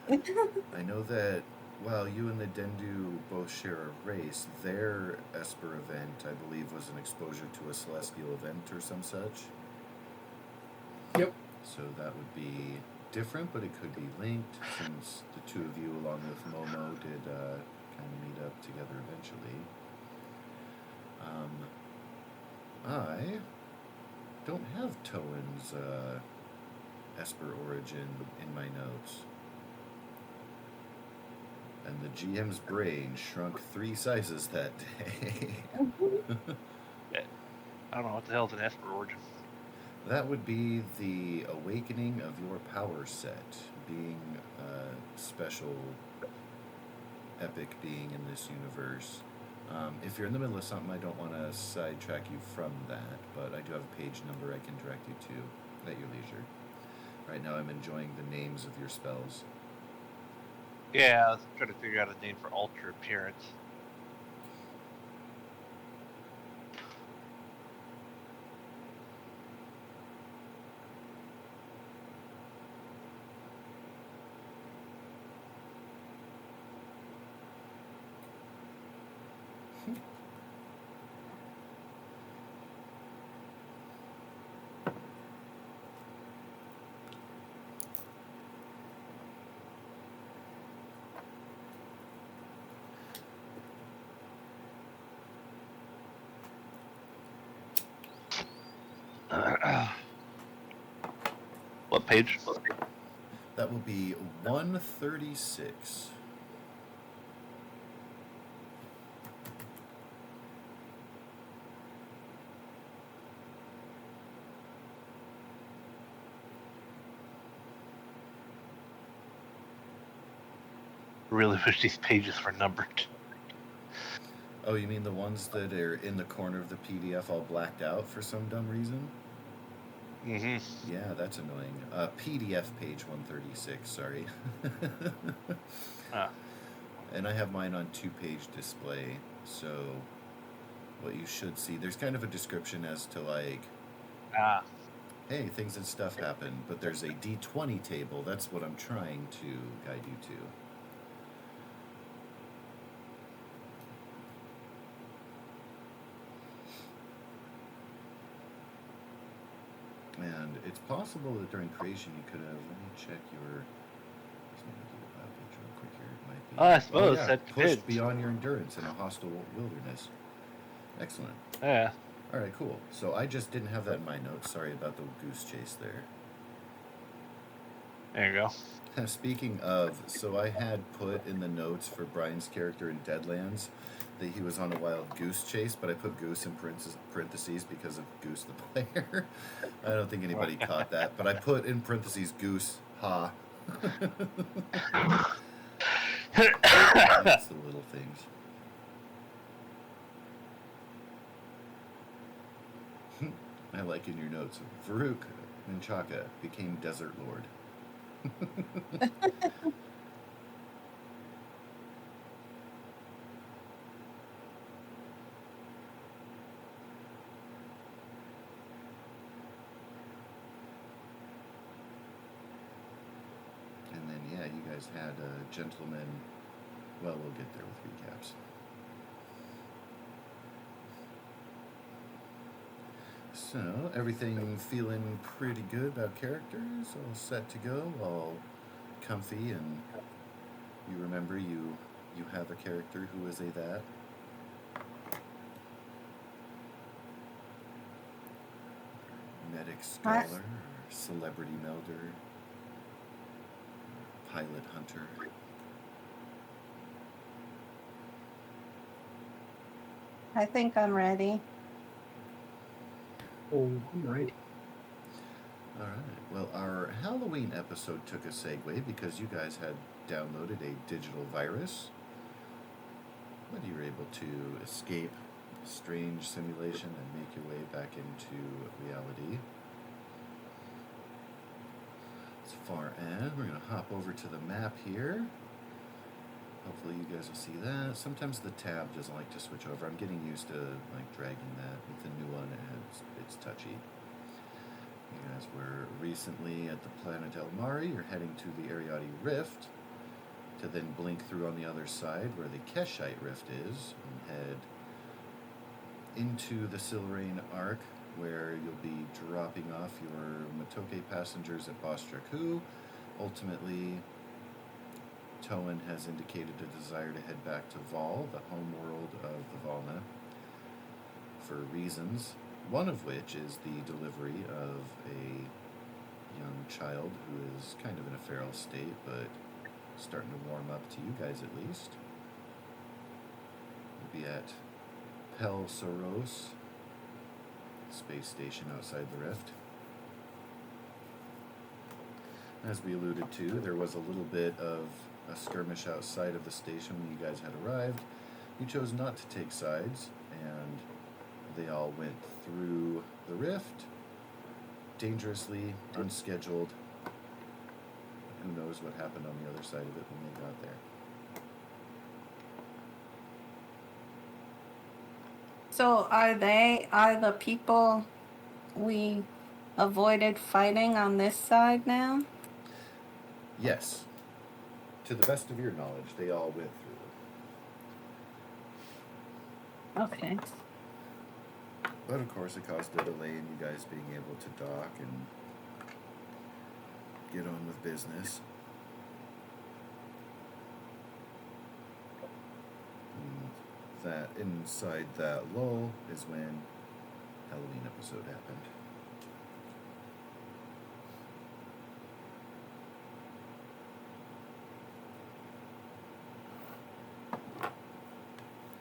I know that while you and the Dendu both share a race, their Esper event, I believe, was an exposure to a celestial event or some such. Yep. So that would be different, but it could be linked, since the two of you, along with Momo, did kind of meet up together eventually. I don't have Towen's Esper origin in my notes. And the GM's brain shrunk 3 sizes that day. I don't know what the hell's an Esper origin. That would be the awakening of your power set, being a special epic being in this universe. If you're in the middle of something, I don't want to sidetrack you from that, but I do have a page number I can direct you to at your leisure. Right now I'm enjoying the names of your spells. Yeah, I was trying to figure out a name for Ultra Appearance. What page? That will be 136. Really wish these pages were numbered. Oh, you mean the ones that are in the corner of the PDF all blacked out for some dumb reason? Mm-hmm. Yeah, that's annoying. PDF page 136, sorry. And I have mine on 2-page display, so what you should see, there's kind of a description as to like, hey, things and stuff happen, but there's a D20 table. That's what I'm trying to guide you to. And it's possible that during creation you could have. Let me check your. Just let me do a page real quick here. It might be. I suppose yeah, that pushed depends. beyond your endurance in a hostile wilderness. Excellent. Yeah. All right, cool. So I just didn't have that in my notes. Sorry about the goose chase there. There you go. Speaking of, so I had put in the notes for Brian's character in Deadlands that he was on a wild goose chase, but I put goose in parentheses because of Goose the player. I don't think anybody caught that, but I put in parentheses goose, ha. It's the little things. I like in your notes, Farouk Menchaca became Desert Lord. And then, yeah, you guys had a gentleman. Well, we'll get there with recaps. So, everything feeling pretty good about characters, all set to go, all comfy, and you remember you have a character who is a that. Medic scholar, celebrity melder, pilot hunter. I think I'm ready. Oh, I'm ready. All right. Well, our Halloween episode took a segue because you guys had downloaded a digital virus, but you were able to escape a strange simulation and make your way back into reality. As far as we're going to hop over to the map here. Hopefully you guys will see that. Sometimes the tab doesn't like to switch over. I'm getting used to like dragging that. With the new one, it's touchy. You guys were recently at the planet El Mari. You're heading to the Ariati Rift to then blink through on the other side where the Keshite Rift is and head into the Silrain Arc where you'll be dropping off your Matoke passengers at Bostraku. Ultimately, Toan has indicated a desire to head back to Vol, the homeworld of the Valna, for reasons, one of which is the delivery of a young child who is kind of in a feral state, but starting to warm up to you guys at least. We'll be at Pel Soros, space station outside the Rift. As we alluded to, there was a little bit of a skirmish outside of the station when you guys had arrived. You chose not to take sides, and they all went through the rift, dangerously, unscheduled. Who knows what happened on the other side of it when they got there. So are the people we avoided fighting on this side now? Yes. To the best of your knowledge, they all went through. Okay. But of course, it caused a delay in you guys being able to dock and get on with business. And that inside that lull is when Halloween episode happened.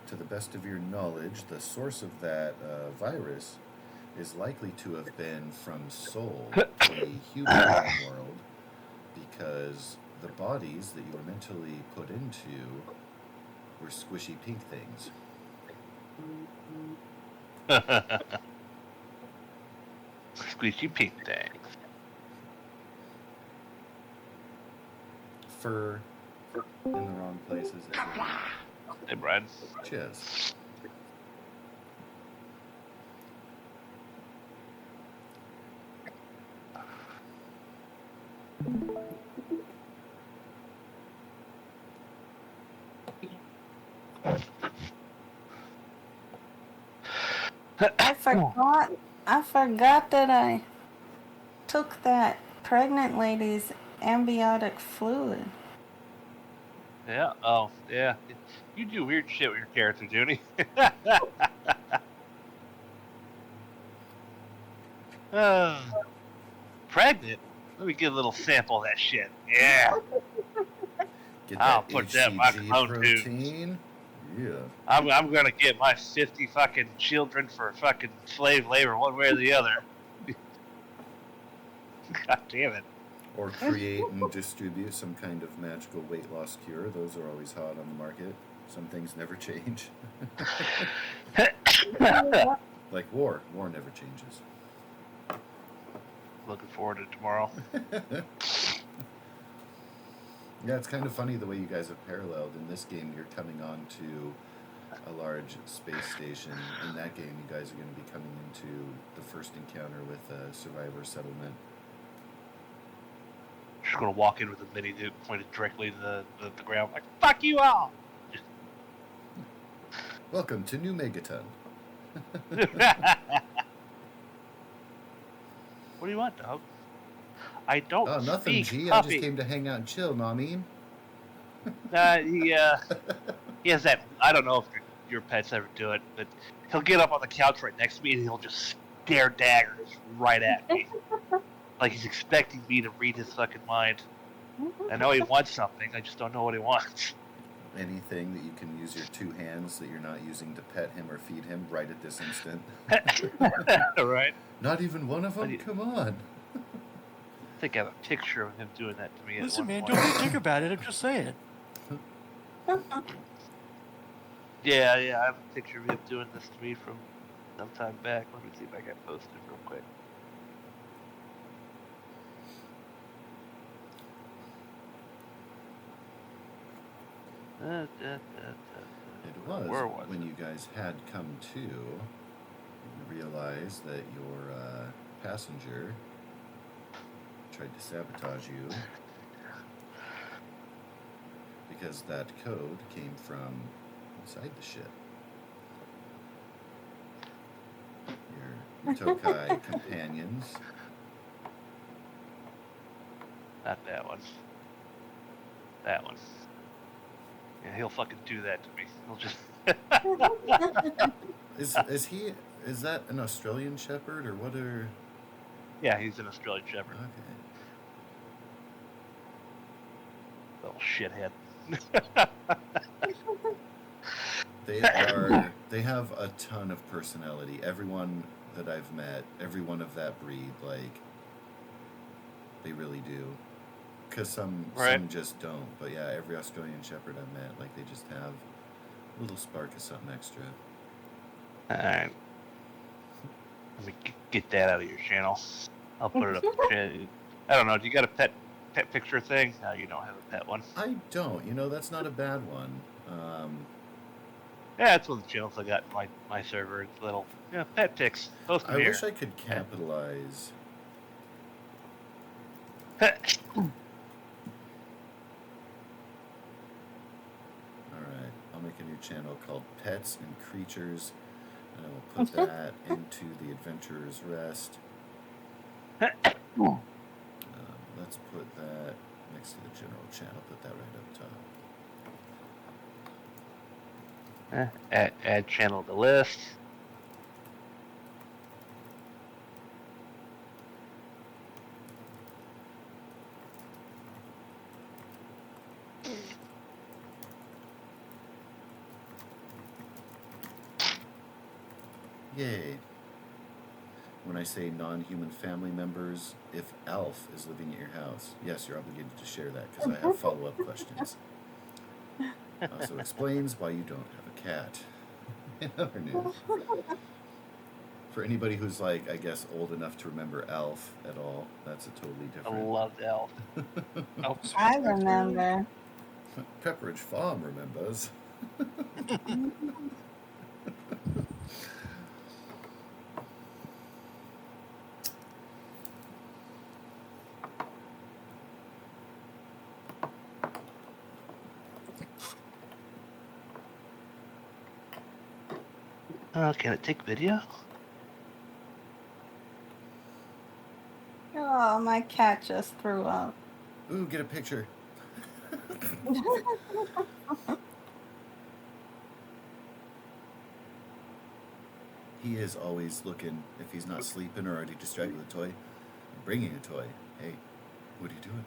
To the best of your knowledge, the source of that virus is likely to have been from Sol, a human world, because the bodies that you were mentally put into were squishy pink things. Squishy pink things. Fur in the wrong places. Hey, Brad. Cheers. I forgot that I took that pregnant lady's amniotic fluid? Yeah. Oh, yeah. You do weird shit with your character, Junie. Pregnant? Let me get a little sample of that shit. Yeah. Get I'll that put that in my HCG clone tubes. protein. Yeah. I'm gonna get my 50 fucking children for fucking slave labor, one way or the other. God damn it. Or create and distribute some kind of magical weight loss cure. Those are always hot on the market. Some things never change. Like war. War never changes. Looking forward to tomorrow. Yeah, it's kind of funny the way you guys have paralleled. In this game, you're coming on to a large space station. In that game, you guys are going to be coming into the first encounter with a survivor settlement. Just gonna walk in with a mini nuke pointed directly to the ground, like, fuck you all! Welcome to New Megaton. What do you want, dog? I don't Oh, nothing, speak G. puppy. I just came to hang out and chill, know what I mean? He has that. I don't know if your pets ever do it, but he'll get up on the couch right next to me and he'll just stare daggers right at me, like he's expecting me to read his fucking mind. I know he wants something. I just don't know what he wants. Anything that you can use your two hands that you're not using to pet him or feed him right at this instant. Right? Not even one of them? Come on. I think I have a picture of him doing that to me. Listen, at man, one don't point. be a dick about it. I'm just saying. Yeah, I have a picture of him doing this to me from some time back. Let me see if I can post it real quick. It was, Where was when it? you guys had come to, you realized that your passenger tried to sabotage you because that code came from inside the ship. Your Tokai companions. Not that one. That one. Yeah, he'll fucking do that to me. He'll just. Is that an Australian Shepherd or what are? Yeah, he's an Australian Shepherd. Okay. Little shithead. They have a ton of personality. Everyone that I've met, everyone of that breed, like, they really do. Because some just don't. But yeah, every Australian Shepherd I've met, like, they just have a little spark of something extra. Alright. Let me get that out of your channel. I'll put it up. I don't know. Do you got a pet picture thing? No, you don't have a pet one. I don't. You know, that's not a bad one. Yeah, that's one of the channels I got in my server. It's little pet pics. Post them I here. wish I could capitalize. Alright, I'll make a new channel called Pets and Creatures, and I will put that into the Adventurer's Rest. Let's put that next to the general channel, put that right up top. Add channel to list. Yay. When I say non-human family members, if Alf is living at your house, yes, you're obligated to share that because I have follow-up questions. Also explains why you don't have a cat. In other news. For anybody who's, like, I guess, old enough to remember Alf at all, that's a totally I different... loved Elf. I remember. Pepperidge Farm remembers. Can it take video? Oh, my cat just threw up. Ooh, get a picture. He is always looking, if he's not sleeping or already distracted with a toy, bringing a toy. Hey, what are you doing?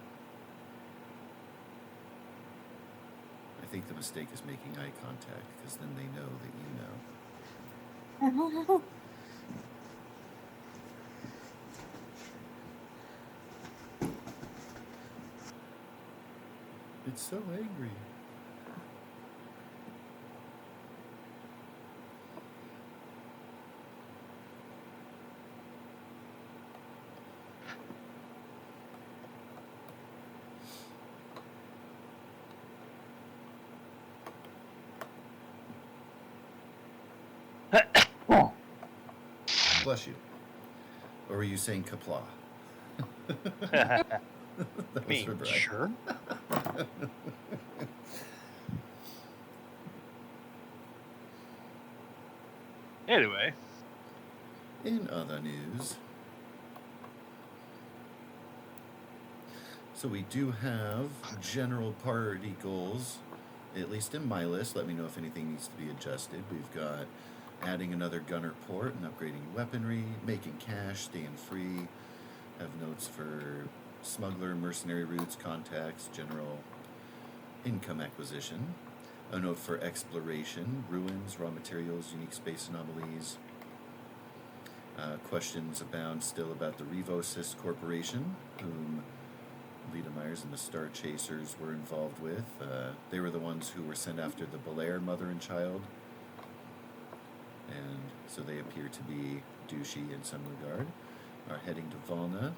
I think the mistake is making eye contact, because then they know that you know. It's so angry. Bless you. Or were you saying kapla? That was for Brian. Sure. Anyway. In other news, so we do have general party goals, at least in my list. Let me know if anything needs to be adjusted. We've got adding another gunner port and upgrading weaponry, making cash, staying free, have notes for smuggler, mercenary routes, contacts, general income acquisition, a note for exploration, ruins, raw materials, unique space anomalies. Questions abound still about the Revosys Corporation, whom Lita Myers and the Star Chasers were involved with. They were the ones who were sent after the Belair mother and child, and so they appear to be douchey in some regard. Are heading to Volna.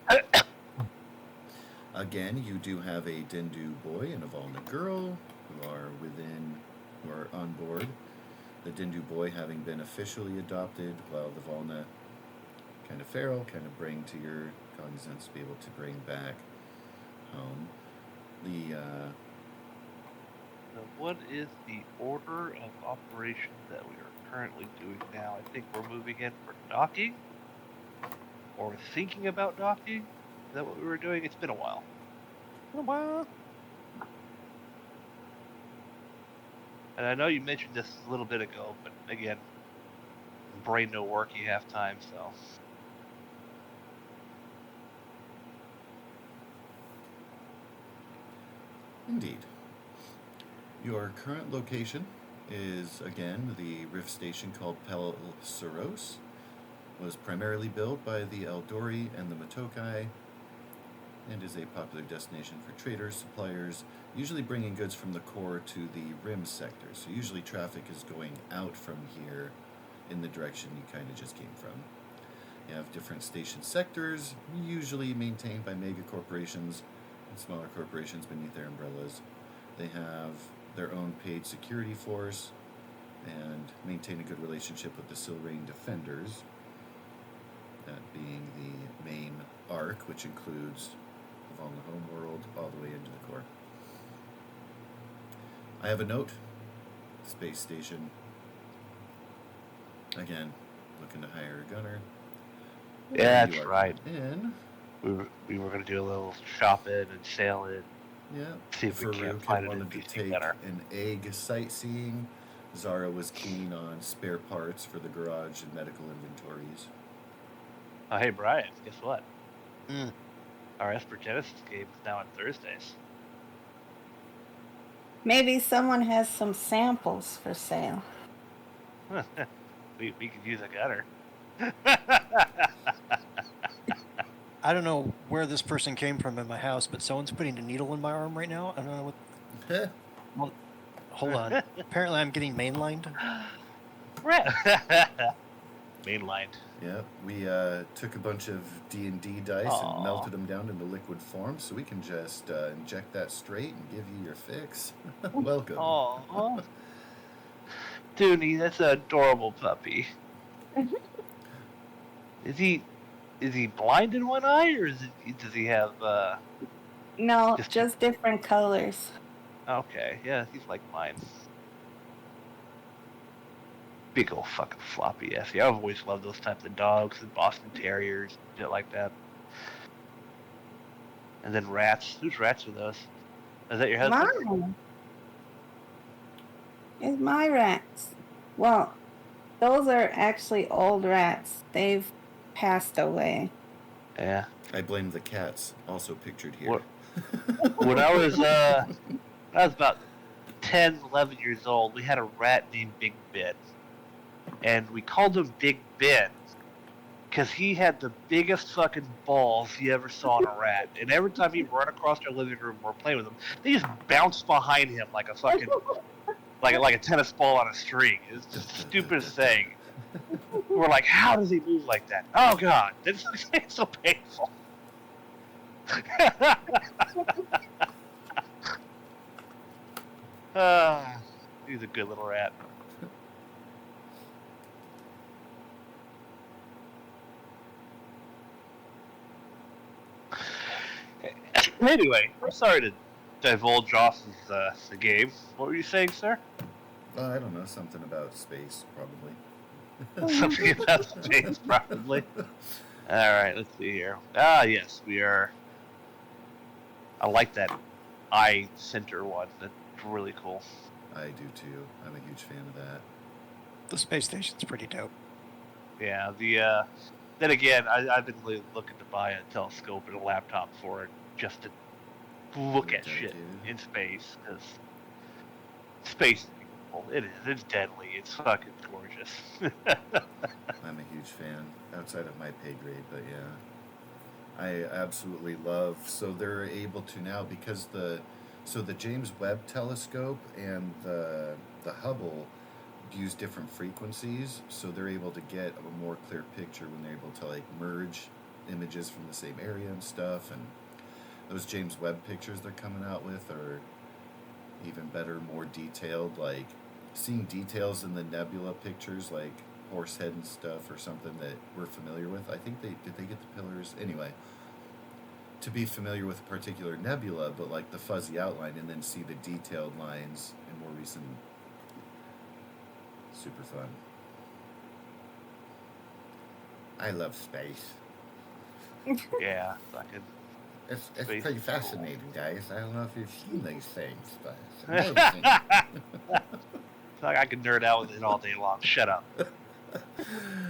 Again, you do have a Dindu boy and a Volna girl who are on board. The Dindu boy having been officially adopted, while the Volna kind of feral, kind of bring to your cognizance to be able to bring back home. So what is the order of operations that we are currently doing now? I think we're moving in for docking, or thinking about docking. Is that what we were doing? It's been a while. And I know you mentioned this a little bit ago, but again, brain no worky half time, so. Indeed. Your current location is, again, the rift station called Pelsaros. Was primarily built by the Eldori and the Matokai, and is a popular destination for traders, suppliers, usually bringing goods from the core to the rim sector. So usually traffic is going out from here in the direction you kind of just came from. You have different station sectors, usually maintained by mega corporations and smaller corporations beneath their umbrellas. They have their own paid security force and maintain a good relationship with the Silrain Defenders, that being the main arc, which includes the Volna homeworld all the way into the core. I have a note. Space station. Again, looking to hire a gunner. Yeah, You that's are right. In. We were going to do a little shopping and sailing. Yeah. See if we can't Farouk find had an wanted to interesting take gunner. an egg sightseeing. Zara was keen on spare parts for the garage and medical inventories. Oh, hey, Brian, guess what? Our Esper Genesis game is now on Thursdays. Maybe someone has some samples for sale. we could use a gunner. I don't know where this person came from in my house, but someone's putting a needle in my arm right now. I don't know what. Well, hold on. Apparently, I'm getting mainlined. Mainlined. Yeah, we took a bunch of D&D dice and melted them down into liquid form, so we can just inject that straight and give you your fix. Welcome. Aww. Dooney, that's an adorable puppy. Is he blind in one eye, or does he have? No, just different colors. Okay, yeah, he's like mine. Big old fucking floppy ass. Yeah, I've always loved those types of dogs, and Boston Terriers, shit like that. And then rats. Whose rats are those? Is that your husband? Mine. It's my rats. Well, those are actually old rats. They've passed away. Yeah. I blame the cats, also pictured here. What- When I was about 10, 11 years old, we had a rat named Big Ben. And we called him Big Ben because he had the biggest fucking balls you ever saw in a rat. And every time he'd run across our living room or play with him, they just bounced behind him like a fucking like a tennis ball on a string. It's just the stupidest thing. We're like, how does he move like that? Oh god, it's so painful. He's a good little rat. Anyway, I'm sorry to divulge off of the game. What were you saying, sir? I don't know, something about space, probably. Something about space, probably. Alright, let's see here. Ah, yes, we are. I like that eye center one. That's really cool. I do too. I'm a huge fan of that. The space station's pretty dope. Yeah, then again, I've been really looking to buy a telescope and a laptop for it just to look at shit in space, because space is beautiful. It is. It's deadly. It's fucking gorgeous. I'm a huge fan, outside of my pay grade, but yeah. I absolutely love, so they're able to now, because the James Webb telescope and the Hubble use different frequencies, so they're able to get a more clear picture when they're able to like merge images from the same area and stuff. And those James Webb pictures they're coming out with are even better, more detailed, like seeing details in the nebula pictures, like Horsehead and stuff, or something that we're familiar with. I think did they get the pillars anyway, to be familiar with a particular nebula, but like the fuzzy outline, and then see the detailed lines in more recent. Super fun. I love space. Yeah, fucking. It's Space pretty is cool. fascinating, guys. I don't know if you've seen these things, but it's amazing. I could nerd out with it all day long. Shut up.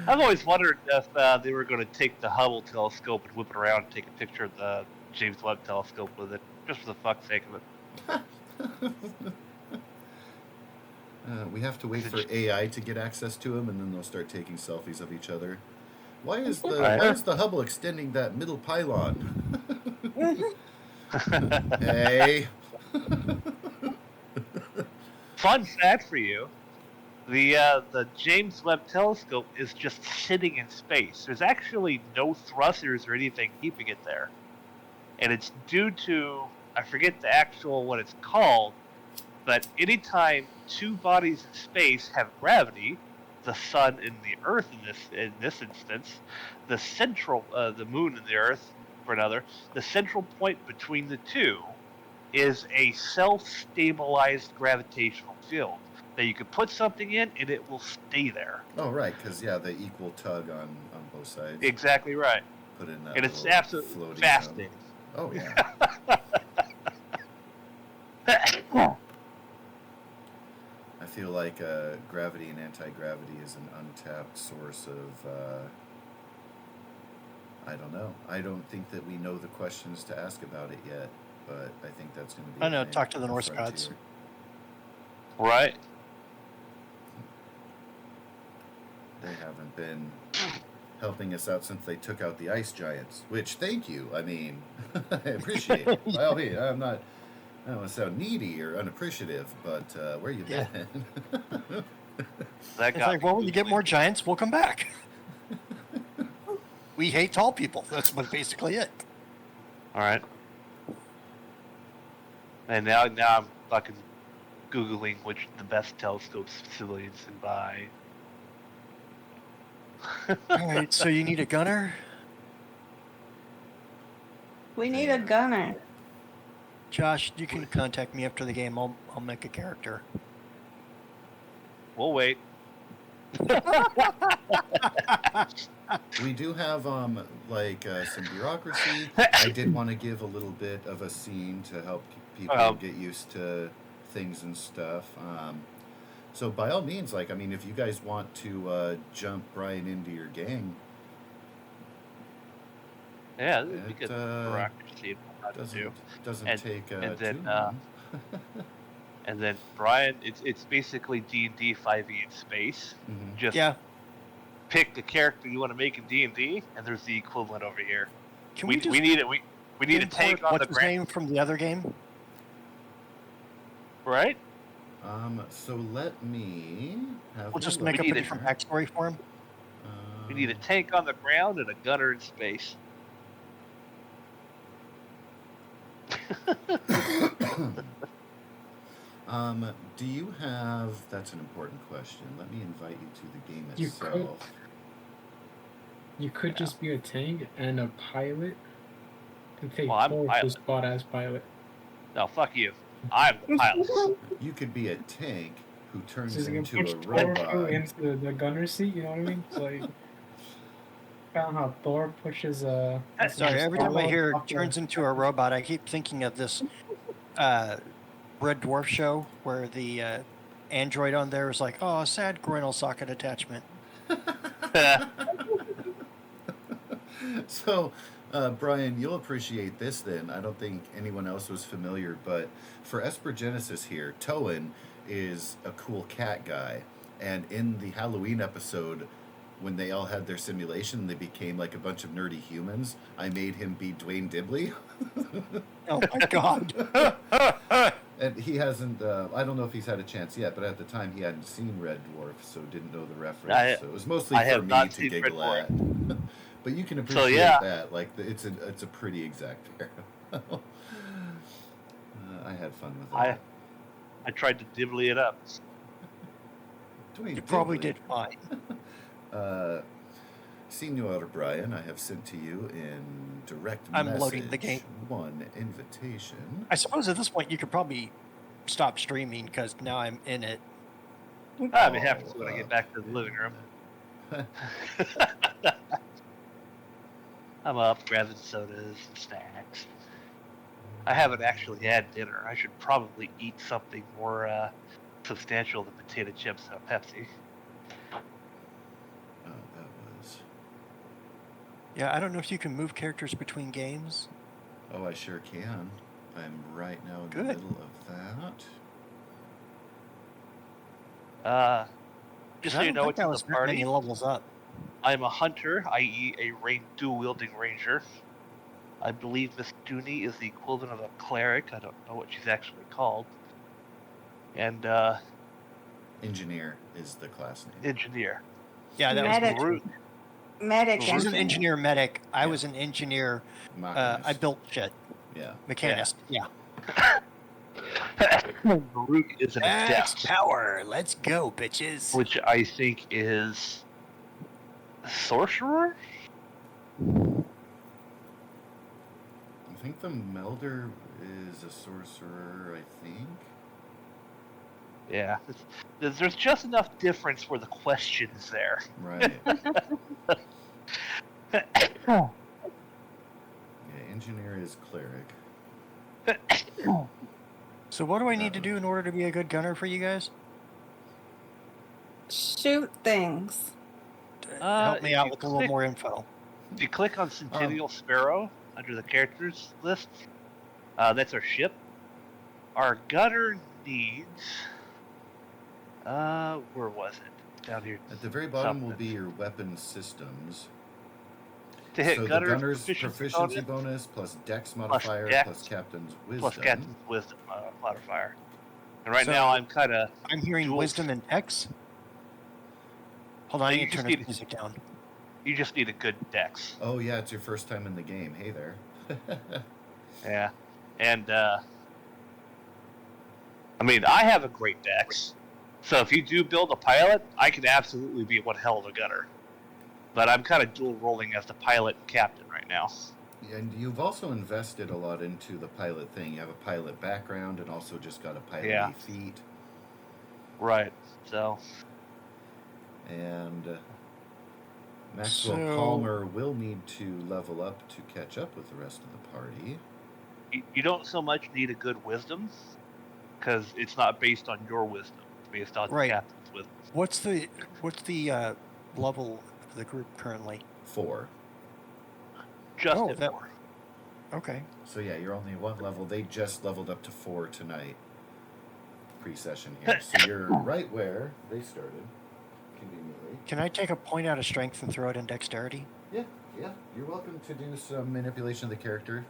I've always wondered if they were going to take the Hubble telescope and whip it around and take a picture of the James Webb telescope with it, just for the fuck's sake of it. We have to wait for AI to get access to them, and then they'll start taking selfies of each other. Why is the Hubble extending that middle pylon? Hey. Fun fact for you: the James Webb telescope is just sitting in space. There's actually no thrusters or anything keeping it there, and it's due to, I forget the actual what it's called, but anytime two bodies in space have gravity, the sun and the Earth in this instance, the central the moon and the Earth for another, the central point between the two is a self-stabilized gravitational field that you can put something in and it will stay there. Oh, right, because they equal tug on both sides. Exactly right. Put in that And it's little absolutely floating fascinating. zone. Oh yeah. I feel like gravity and anti-gravity is an untapped source of. I don't know. I don't think that we know the questions to ask about it yet, but I think that's going to be. I know. Talk to the Norse gods. Right. They haven't been helping us out since they took out the ice giants. Which, thank you. I mean, I appreciate it. By all means, I don't want to sound needy or unappreciative, but where you been? That It's like, well, when you get more giants, we'll come back. We hate tall people. That's basically it. All right. And now I'm fucking Googling which the best telescopes civilians can buy. All right, so you need a gunner? We need a gunner. Josh, you can contact me after the game. I'll make a character. We'll wait. We do have some bureaucracy. I did want to give a little bit of a scene to help people get used to things and stuff. So by all means, if you guys want to jump Brian into your gang, Yeah, this would be good bureaucracy. Doesn't take and too then long. and then Brian, it's basically D&D 5e in space. Mhm. Just pick the character you want to make in D&D, and there's the equivalent over here. Can we need it. We need a tank on the what's his name from the other game? Right? So let me have. We'll just a make look up a here. different backstory for him. We need a tank on the ground and a gunner in space. Do you have? That's an important question. Let me invite you to the game You itself. You could just be a tank and a pilot to take Well, I'm a Thor's pilot. spot as pilot. No, fuck you. I'm the pilot. You could be a tank who turns So you can into push a Thor robot. through into the gunner seat, you know what I mean? It's like found how Thor pushes Sorry, every time I hear off the- turns into a robot, I keep thinking of this Red Dwarf show where the android on there is like, oh, sad groinal socket attachment. So, Brian, you'll appreciate this then. I don't think anyone else was familiar, but for Esper Genesis here, Toan is a cool cat guy. And in the Halloween episode, when they all had their simulation, they became like a bunch of nerdy humans. I made him be Dwayne Dibley. Oh my god. And he hasn't, I don't know if he's had a chance yet, but at the time he hadn't seen Red Dwarf, so didn't know the reference. So it was mostly for me to giggle at. But you can appreciate that. Like, it's a pretty exact parallel. I had fun with that. I tried to dibbly it up. Dwayne You probably Dibley. did fine. Senor Brian, I have sent to you in direct I'm message loading the game. one invitation. I suppose at this point you could probably stop streaming because now I'm in it. I may have to when I get back to the living room. I'm up grabbing sodas and snacks. I haven't actually had dinner. I should probably eat something more substantial than potato chips and a Pepsi. Oh, that was. Yeah, I don't know if you can move characters between games. Oh, I sure can. I'm right now in Good. the middle of that. Just I so you don't know, think it's I in was the that party. many levels up. I'm a hunter, i.e. a dual-wielding ranger. I believe Miss Dooney is the equivalent of a cleric. I don't know what she's actually called. And Engineer is the class name. engineer. Yeah, that Medic. was Root. Medic. She's an engineer. engineer medic. I Yeah. was an engineer. I Machinist. built shit. Yeah. Mechanist. Yeah. Rook is an adept, power. Let's go, bitches. which I think is a sorcerer. I think the Melder is a sorcerer, I think. Yeah, there's just enough difference where the question is there. Right. Yeah, engineer is cleric. So what do I need to do in order to be a good gunner for you guys? Shoot things. Help me if out you with a little click- more info. If you click on Centennial Sparrow under the characters list, that's our ship. Our gunner needs. Where was it? Down here. At the very bottom will Something. be your weapon systems. To hit So the gunner's gunner's proficiency bonus plus dex modifier dex plus captain's wisdom. plus Captain's Wisdom modifier. And right So- now I'm kind of. I'm hearing Dual- wisdom and X. Hold on, I You need to just turn this need- music down. You just need a good dex. Oh yeah, it's your first time in the game. Hey there. Yeah. And, I mean, I have a great dex. So if you do build a pilot, I can absolutely be one hell of a gunner. But I'm kind of dual rolling as the pilot and captain right now. And you've also invested a lot into the pilot thing. You have a pilot background and also just got a pilot Yeah. feat. Right. So, And Maxwell So- Palmer will need to level up to catch up with the rest of the party. You don't so much need a good wisdom, because it's not based on your wisdom. It's based on Right. the captain's wisdom. What's the level of the group currently? 4. Just Oh, at that- 4. Okay. So yeah, you're only 1 level. They just leveled up to 4 tonight. Pre-session here. So you're right where they started. Conveniently. Can I take a point out of strength and throw it in dexterity? Yeah. You're welcome to do some manipulation of the character.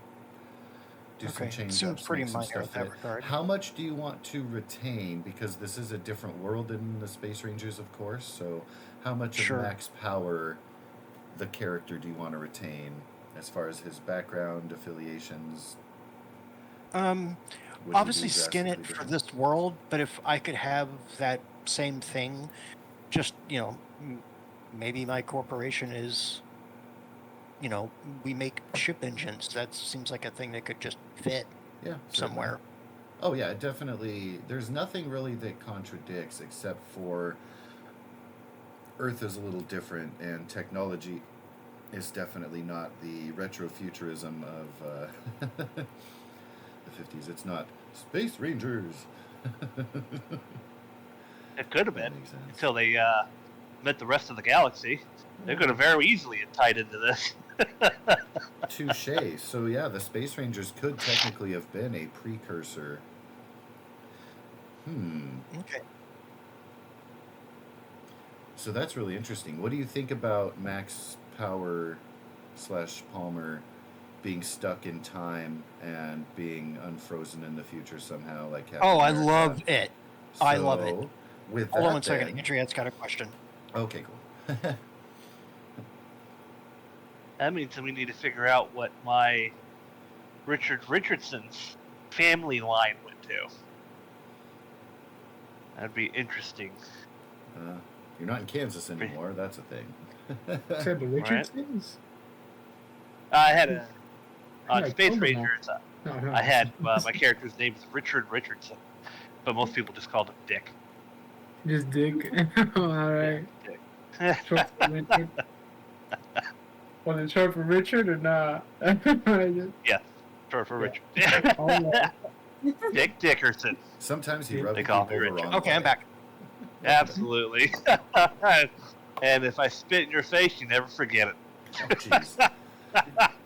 Do some Okay. change Seems ups, pretty make some minor stuff in that in it. regard. How much do you want to retain? Because this is a different world than the Space Rangers, of course. So how much Sure. of max power the character do you want to retain as far as his background, affiliations? Would you Obviously be skin it drastically for different? this world, but if I could have that same thing, just, maybe my corporation is, we make ship engines. That seems like a thing that could just fit Yeah, certainly. somewhere. Oh yeah, definitely. There's nothing really that contradicts except for Earth is a little different, and technology is definitely not the retrofuturism of the 50s. It's not Space Rangers. It could have That been makes sense. until they met the rest of the galaxy. They could have very easily tied into this. Touche. So yeah, the Space Rangers could technically have been a precursor. Okay. So that's really interesting. What do you think about Max Power / Palmer being stuck in time and being unfrozen in the future somehow, like Captain Oh, I America? love it. I love it. So, With Hold that, on one second. then- Andrea's got a question. Okay, cool. That means we need to figure out what my Richard Richardson's family line went to. That'd be interesting. You're not in Kansas anymore. That's a thing. Said the Richardsons? I had a on Yeah, Space Cobra. Rangers. No, no. I had my character's name is Richard Richardson, but most people just called him Dick. Just Dick. Alright. Yeah, Short for Richard. Was it short for Richard or not? Dick. Yeah, short for Richard. Alright. Dick Dickerson. Sometimes he They rubbed call people me the Richard. wrong Okay, I'm way. back. Absolutely. And if I spit in your face, you never forget it. Oh, jeez.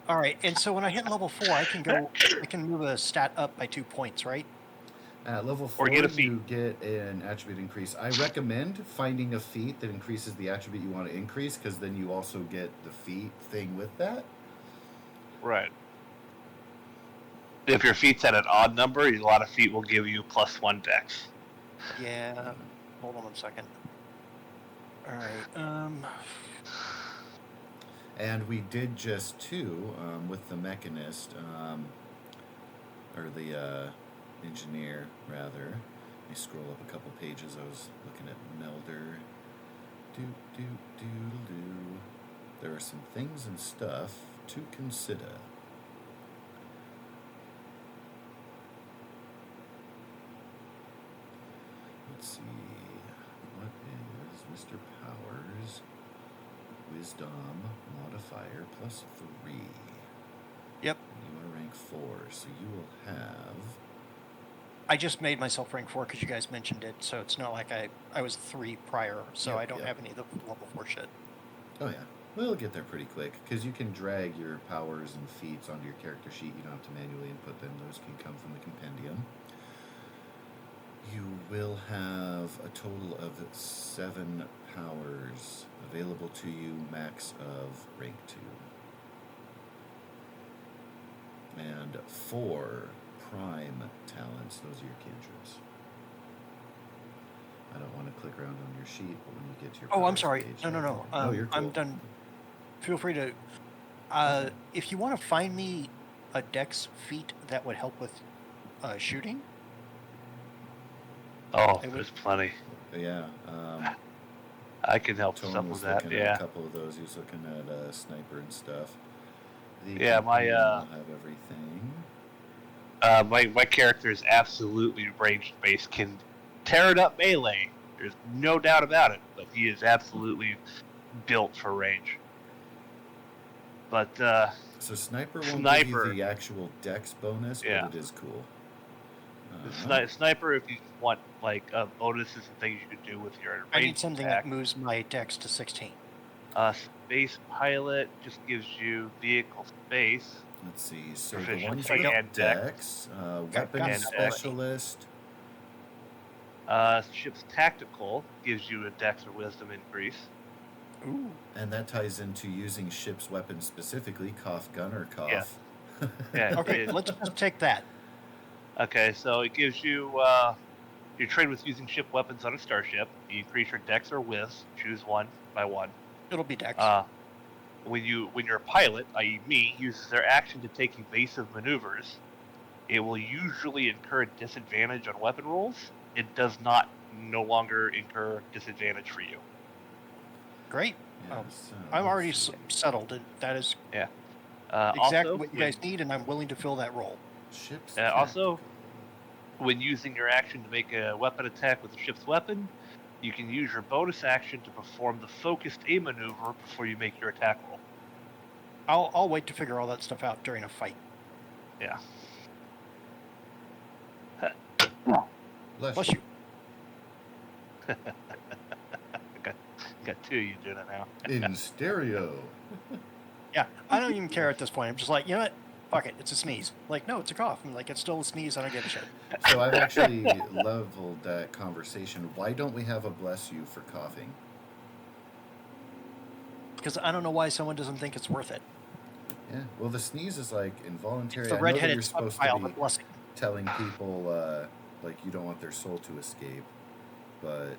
All right, and so when I hit level 4, I can move a stat up by 2 points, right? At level 4, Or get a feat. you get an attribute increase. I recommend finding a feat that increases the attribute you want to increase, because then you also get the feat thing with that. Right. If your feet's at an odd number, a lot of feet will give you +1 dex. Yeah. Hold on one second. All right. And we did just too with the mechanist, or the engineer rather. Let me scroll up a couple pages. I was looking at Melder. Do. There are some things and stuff to consider. Let's see. What is Mr. Powers' wisdom modifier +3? Yep. You are rank 4, so you will have. I just made myself rank 4 because you guys mentioned it, so it's not like I was 3 prior, so Yep, I don't yep. have any of the level 4 shit. Oh yeah, we'll get there pretty quick because you can drag your powers and feats onto your character sheet. You don't have to manually input them; those can come from the compendium. You will have a total of 7 powers available to you, max of rank 2, and 4 prime talents. Those are your cantrips. I don't want to click around on your sheet, but when you get to your Oh, I'm powers sorry. page, No. oh, you're cool. I'm done. Feel free to. If you want to find me a dex feat that would help with shooting. Oh, I would- there's plenty. Yeah. I can help Tone stuff was with that. looking at a Yeah. couple of those. He was looking at sniper and stuff. The Yeah, my, company will have everything. My character is absolutely range based. Can tear it up melee. There's no doubt about it. But he is absolutely built for range. But So sniper won't give Sniper. you the actual dex bonus, Yeah. but it is cool. Sniper, if you want like bonuses and things you could do with your range I need something attack. that moves my dex to 16. Space pilot just gives you vehicle space. Let's see. So the Proficiency ones I don't- with dex, weapons and specialist. Ship's tactical gives you a dex or wisdom increase. Ooh. And that ties into using ship's weapons specifically, cough, gun, or cough. Yeah. Okay, let's just take that. Okay, so it gives you you're trained with using ship weapons on a starship. You increase your dex or whiz. Choose one by one. It'll be dex. When your pilot, i.e. me, uses their action to take evasive maneuvers, it will usually incur disadvantage on weapon rolls. It does not no longer incur disadvantage for you. Great. Yeah, so I'm already let's see. settled. And that is exactly Also, what you guys need, and I'm willing to fill that role. Ship's also, tactical. when using your action to make a weapon attack with the ship's weapon, you can use your bonus action to perform the focused aim maneuver before you make your attack roll. I'll wait to figure all that stuff out during a fight. Yeah. Bless you. Got two of you doing it now. In stereo. Yeah, I don't even care at this point. I'm just like, you know what? Fuck it. It's a sneeze. Like, no, it's a cough. I'm like, it's still a sneeze. I don't give a shit. So I've actually leveled that conversation. Why don't we have a bless you for coughing? Because I don't know why someone doesn't think it's worth it. Yeah. Well, the sneeze is like involuntary. It's the I know that you're redheaded supposed pile to of be blessing. telling people like you don't want their soul to escape, but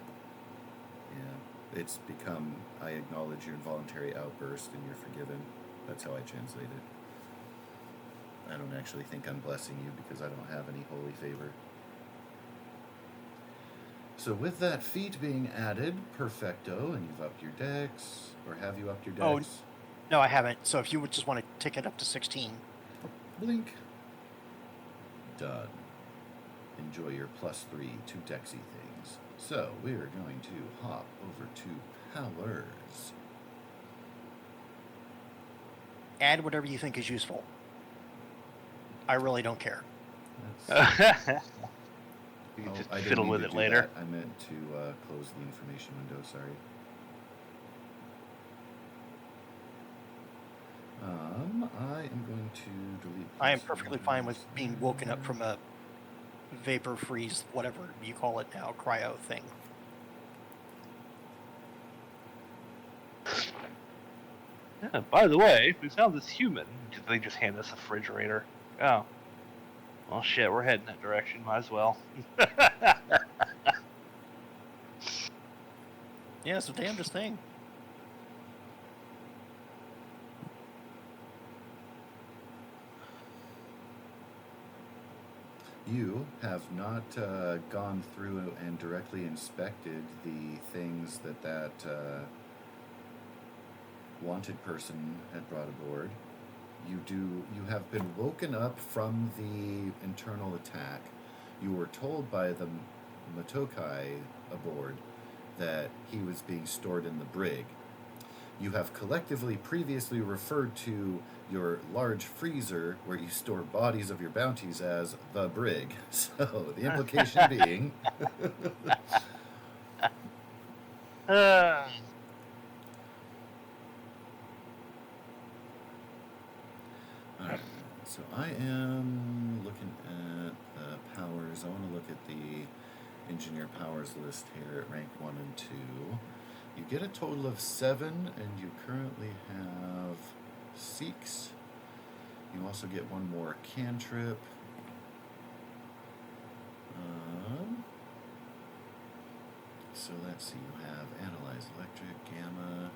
yeah, it's become I acknowledge your involuntary outburst and you're forgiven. That's how I translate it. I don't actually think I'm blessing you because I don't have any holy favor. So with that feat being added, perfecto, and you've upped your dex, or have you upped your dex? Oh, no, I haven't. So if you would just want to tick it up to 16. Blink. Done. Enjoy your +3 to Dexy things. So we are going to hop over to powers. Add whatever you think is useful. I really don't care. You can just I didn't fiddle mean with to it do later. that. I meant to close the information window, sorry. I am going to delete. I am perfectly fine with being woken up from a vapor freeze, whatever you call it now, cryo thing. Yeah, by the way, we found this human. They just hand us a refrigerator. Oh. Well, shit, we're heading that direction. Might as well. Yeah, it's the damnedest thing. You have not gone through and directly inspected the things that wanted person had brought aboard. You have been woken up from the internal attack. You were told by the Matokai aboard that he was being stored in the brig. You have collectively previously referred to your large freezer where you store bodies of your bounties as the brig. So the implication being... Alright, so I am looking at powers. I want to look at the engineer powers list here at rank 1 and 2. You get a total of 7, and you currently have 6. You also get one more cantrip. So let's see, you have Analyze Electric, Gamma.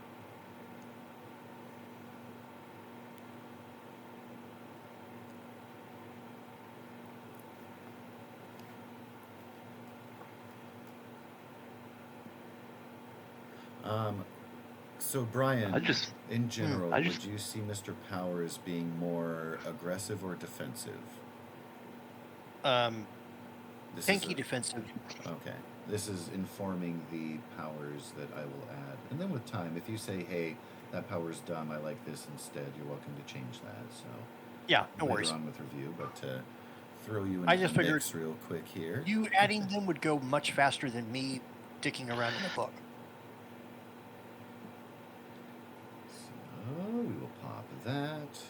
So Brian, in general, would you see Mr. Powers being more aggressive or defensive? Tanky defensive. Okay. This is informing the powers that I will add. And then with time, if you say, hey, that power's dumb, I like this instead, you're welcome to change that. So Yeah, no later worries. on with review, but to throw you I into just the figured mix real quick here. You adding them would go much faster than me dicking around in a book. So we will pop that.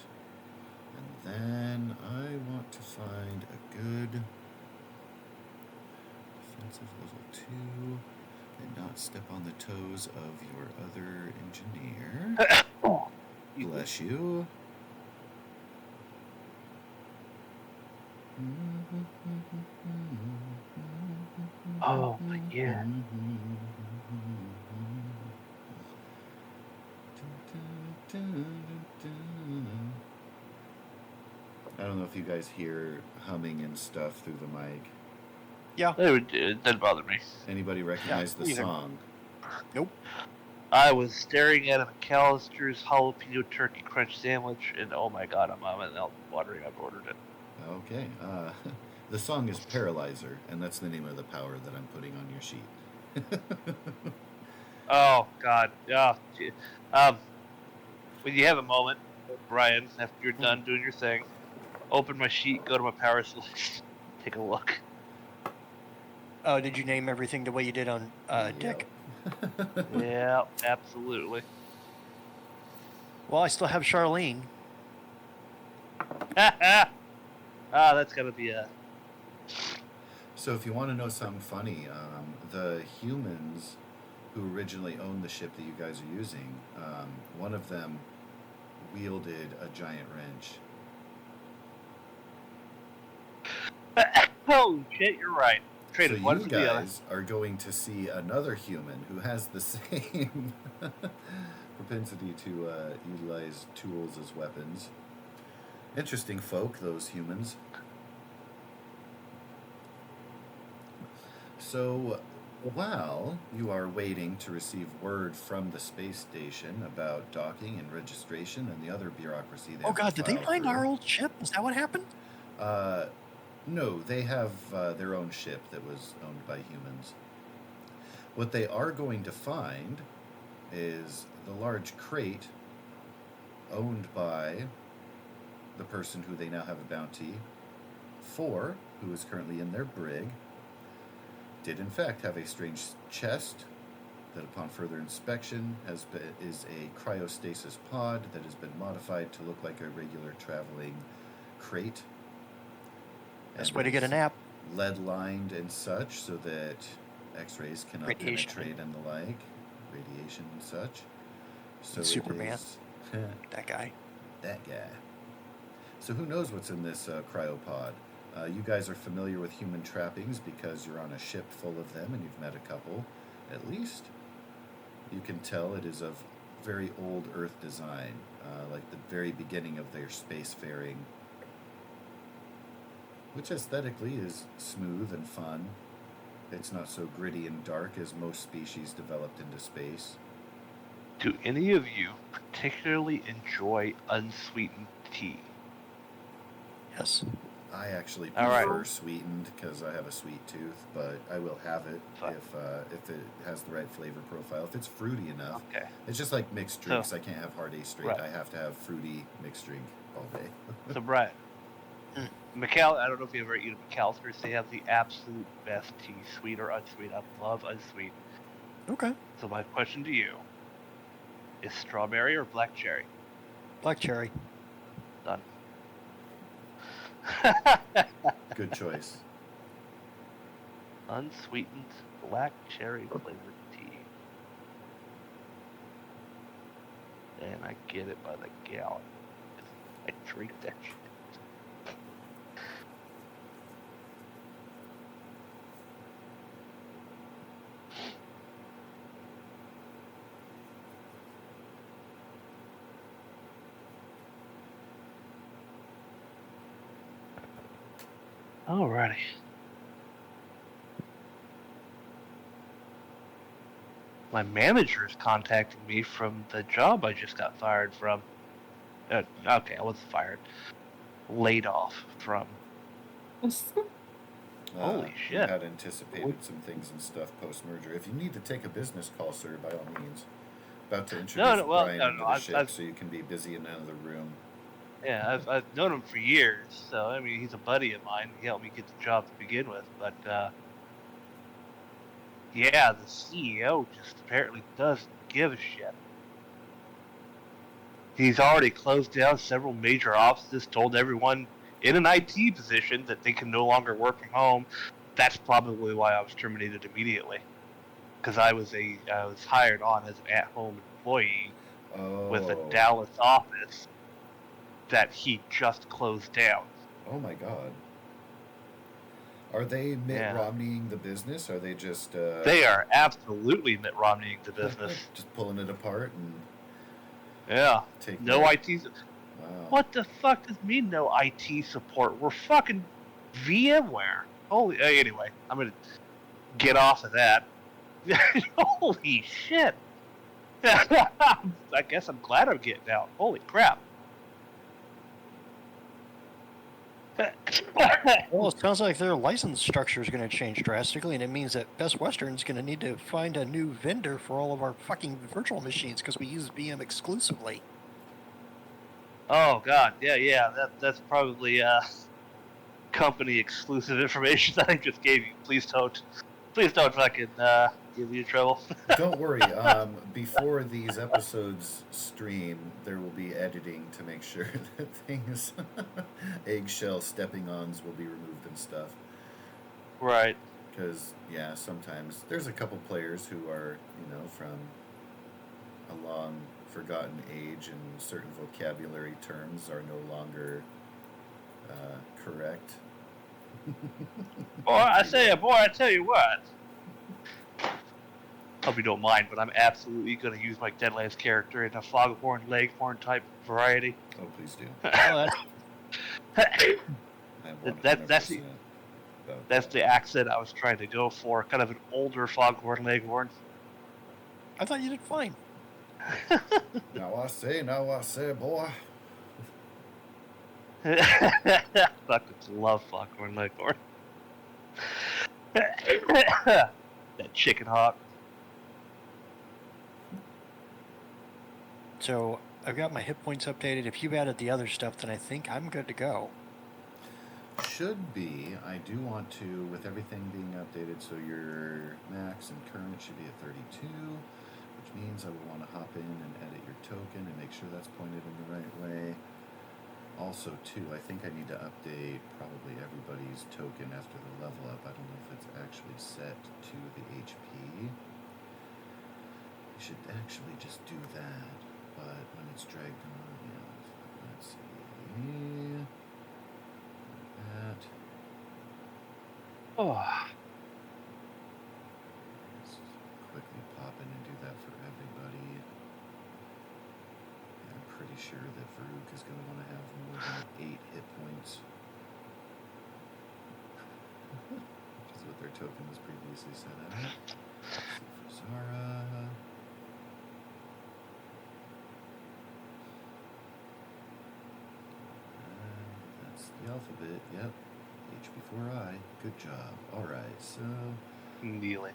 And then I want to find a good defensive level 2 and not step on the toes of your other engineer. Bless you. Oh, yeah. I don't know if you guys hear humming and stuff through the mic. Yeah. It didn't bother me. Anybody recognize the neither. song? Nope. I was staring at a McAllister's jalapeno turkey crunch sandwich, and oh my god, I'm out of mouth watering. I've ordered it. Okay. The song is Paralyzer, and that's the name of the power that I'm putting on your sheet. Oh god, yeah. When you have a moment, Brian, after you're done doing your thing, open my sheet, go to my power selection, take a look. Oh, did you name everything the way you did on Dick? Yeah, absolutely. Well, I still have Charlene. That's gotta be a. So if you want to know something funny, the humans who originally owned the ship that you guys are using, one of them wielded a giant wrench. Oh shit, you're right. Traded So one you for the other. guys are going to see another human who has the same propensity to utilize tools as weapons. Interesting folk, those humans. So, while you are waiting to receive word from the space station about docking and registration and the other bureaucracy, Oh god, did they find our old ship? Is that what happened? No, they have their own ship that was owned by humans. What they are going to find is the large crate owned by the person who they now have a bounty for, who is currently in their brig, did in fact have a strange chest that upon further inspection is a cryostasis pod that has been modified to look like a regular traveling crate. Best way to get a nap. Lead lined and such so that x-rays cannot Radiation. penetrate and the like. Radiation and such. So Superman. it is That guy. that guy. So who knows what's in this cryopod? You guys are familiar with human trappings because you're on a ship full of them and you've met a couple, at least. You can tell it is of very old Earth design, like the very beginning of their spacefaring, which aesthetically is smooth and fun. It's not so gritty and dark as most species developed into space. Do any of you particularly enjoy unsweetened tea? Yes. I actually All right. prefer sweetened because I have a sweet tooth, but I will have it Fine. if it has the right flavor profile. If it's fruity enough, Okay. it's just like mixed drinks. I can't have hard A straight. Right. I have to have fruity mixed drink all day. So, Brian, I don't know if you ever eaten McAllister's. They have the absolute best tea, sweet or unsweet. I love unsweet. Okay. So my question to you is strawberry or black cherry? Black cherry. Done. Good choice. Unsweetened black cherry flavored tea. And I get it by the gallon. I drink that shit. Alrighty. My manager is contacting me from the job I just got fired from. Okay, I wasn't fired. Laid off from. Holy We shit. had anticipated some things and stuff post-merger. If you need to take a business call, sir, by all means. About to introduce Brian into the ship so you can be busy in another room. Yeah, I've known him for years, so I mean he's a buddy of mine. He helped me get the job to begin with, but yeah, the CEO just apparently doesn't give a shit. He's already closed down several major offices, told everyone in an IT position that they can no longer work from home. That's probably why I was terminated immediately, because I was hired on as an at-home employee with a Oh. Dallas office that he just closed down. Oh my God. Are they Mitt Romneying the business? Are they just? They are absolutely Mitt Romneying the business. Just pulling it apart and. Yeah. No it. IT. Wow. What the fuck does mean no IT support? We're fucking VMware. Holy. Anyway, I'm gonna get off of that. Holy shit. I guess I'm glad I'm getting out. Holy crap. Well, it sounds like their license structure is going to change drastically, and it means that Best Western's going to need to find a new vendor for all of our fucking virtual machines because we use VM exclusively. Oh god, yeah. That's probably company exclusive information that I just gave you. Please don't fucking give me in trouble. Don't worry. Before these episodes stream, there will be editing to make sure that things, eggshell stepping-ons will be removed and stuff. Right. Because, yeah, sometimes there's a couple players who are, from a long forgotten age and certain vocabulary terms are no longer correct. Boy, I tell you what. Hope you don't mind, but I'm absolutely going to use my Deadlands character in a Foghorn Leghorn type variety. Oh, please do. That's the accent I was trying to go for. Kind of an older Foghorn Leghorn. I thought you did fine. Now I say, boy. Fucking love Foghorn Leghorn. That chicken hawk. So I've got my hit points updated. If you've added the other stuff, then I think I'm good to go. Should be. I do want to, with everything being updated, so your max and current should be at 32, which means I will want to hop in and edit your token and make sure that's pointed in the right way. Also, too, I think I need to update probably everybody's token after the level up. I don't know if it's actually set to the HP. You should actually just do that, but when it's dragged on, let's see. That. Oh. Let's quickly pop in and do that for everybody. I'm pretty sure that Farouk is going to want to have more than 8 hit points. Which is what their token was previously set at. Let's see for Zara. That's the alphabet, yep. H before I. Good job. Alright, so... Neelix.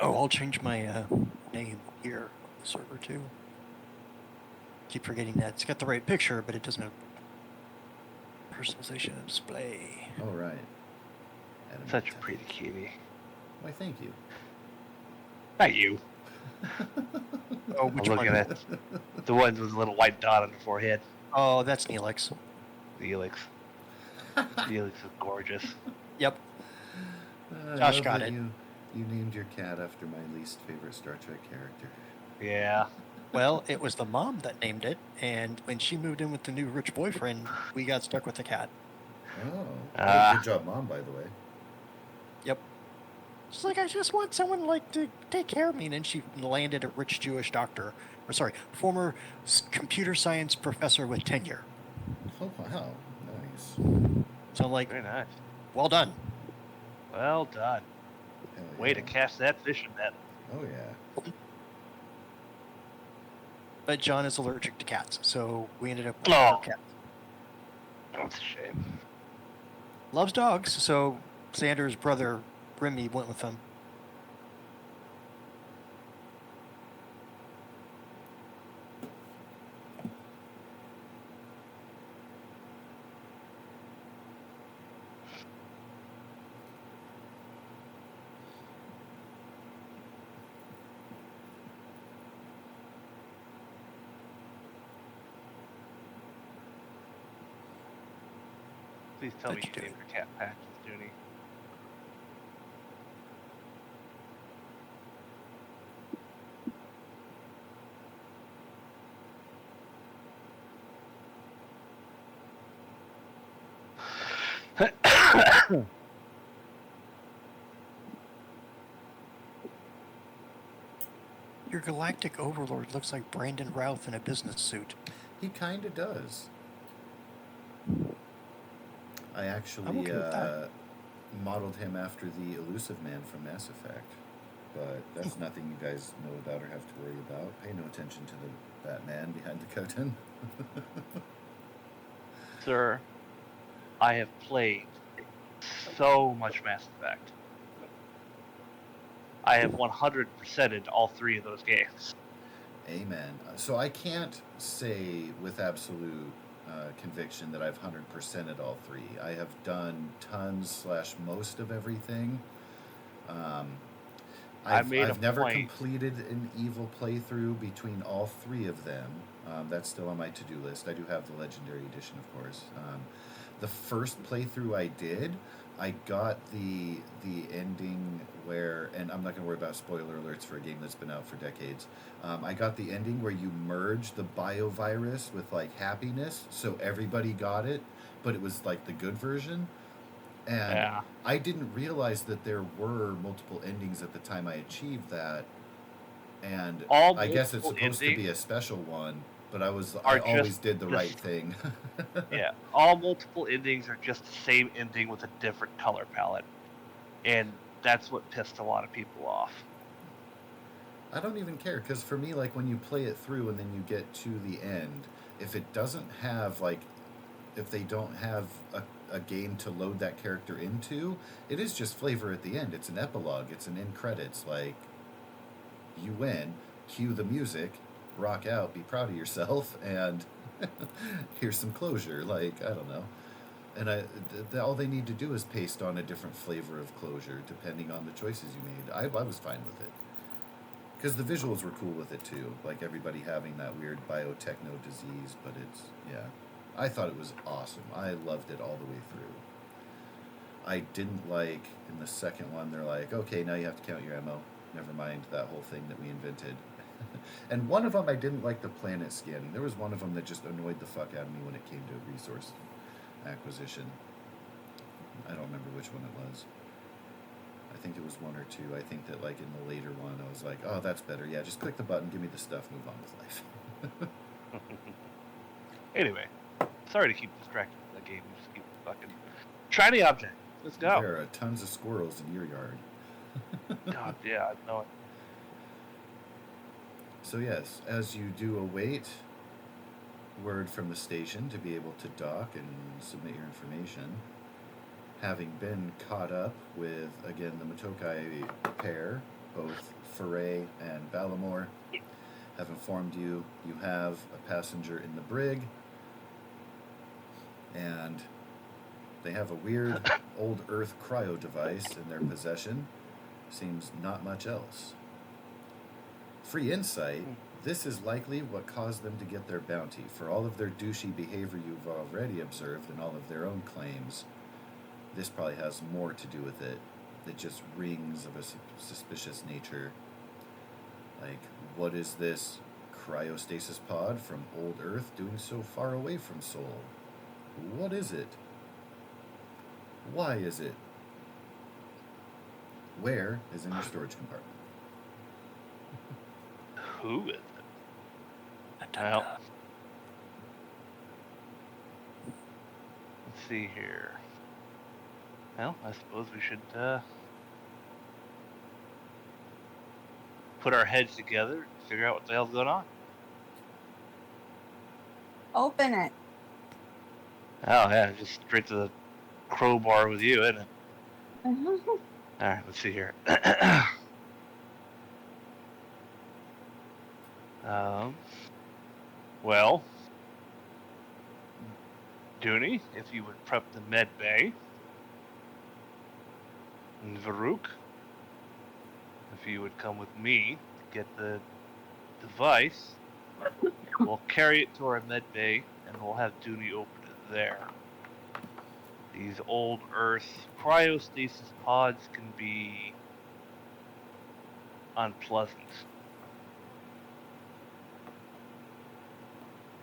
Oh, I'll change my name here on the server too. Keep forgetting that. It's got the right picture, but it doesn't have personalization and display. Alright. Such a pretty kitty. Why, thank you. Not you. Oh, which I'm one? looking at the one with a little white dot on the forehead. Oh, that's Neelix. Neelix. Neelix is gorgeous. Yep. Josh got it. You named your cat after my least favorite Star Trek character. Yeah. Well, it was the mom that named it, and when she moved in with the new rich boyfriend, we got stuck with the cat. Oh. Good job, Mom, by the way. Yep. She's like, I just want someone like to take care of me. And then she landed a rich Jewish doctor, or sorry, former computer science professor with tenure. Oh, wow. Nice. So I'm like, Very nice. well done. Well done. Hell yeah. Way to cast that fishing net. Oh, yeah. But John is allergic to cats, so we ended up with Oh. cats. That's a shame. Loves dogs, so Xander's brother, Remy, went with him. Please tell me That's you named your cat Patches, Junie. Your galactic overlord looks like Brandon Routh in a business suit. He kind of does. I actually I'm okay with that. modeled him after the elusive man from Mass Effect, but that's nothing you guys know about or have to worry about. Pay no attention to that man behind the curtain. Sir, I have played so much Mass Effect. I have 100%ed all 3 of those games. Amen. So I can't say with absolute conviction that I've 100%ed all 3. I have done tons / most of everything. I've never completed an evil playthrough between all 3 of them. That's still on my to-do list. I do have the Legendary Edition, of course. The first playthrough I did, I got the ending where, and I'm not going to worry about spoiler alerts for a game that's been out for decades. I got the ending where you merge the biovirus with like happiness, so everybody got it, but it was like the good version. And Yeah. I didn't realize that there were multiple endings at the time I achieved that. And I guess it's supposed to be a special one, but I always did the right thing. Yeah, all multiple endings are just the same ending with a different color palette. And that's what pissed a lot of people off. I don't even care, because for me, like, when you play it through and then you get to the end, if it doesn't have, like, if they don't have a game to load that character into, it is just flavor at the end. It's an epilogue. It's an end credits. Like, you win, cue the music, rock out, be proud of yourself, and here's some closure. Like, I don't know. And all they need to do is paste on a different flavor of closure depending on the choices you made. I was fine with it. Because the visuals were cool with it too. Like everybody having that weird biotechno disease, but yeah. I thought it was awesome. I loved it all the way through. I didn't like, in the second one, they're like, okay, now you have to count your ammo. Never mind that whole thing that we invented. And one of them, I didn't like the planet scanning. There was one of them that just annoyed the fuck out of me when it came to resource acquisition. I don't remember which one it was. I think it was 1 or 2. I think that, like, in the later one, I was like, oh, that's better. Yeah, just click the button, give me the stuff, move on with life. Anyway, sorry to keep distracting from the game. We just keep fucking shiny object. Let's go. There are tons of squirrels in your yard. God, yeah, I know it. So yes, as you do await word from the station to be able to dock and submit your information, having been caught up with, again, the Matokai pair, both Foray and Ballamore, have informed you have a passenger in the brig, and they have a weird old Earth cryo device in their possession. Seems not much else. Free insight, this is likely what caused them to get their bounty. For all of their douchey behavior you've already observed and all of their own claims, this probably has more to do with it. It just rings of a suspicious nature. Like, what is this cryostasis pod from old Earth doing so far away from Sol? What is it? Why is it? Where is in your storage compartment? Who is it? Well, let's see here. Well, I suppose we should put our heads together and figure out what the hell's going on. Open it. Oh yeah, just straight to the crowbar with you, isn't it? All right, let's see here. Well, Dooney, if you would prep the med bay, and Varuk, if you would come with me to get the device, we'll carry it to our med bay, and we'll have Dooney open it there. These old Earth cryostasis pods can be unpleasant.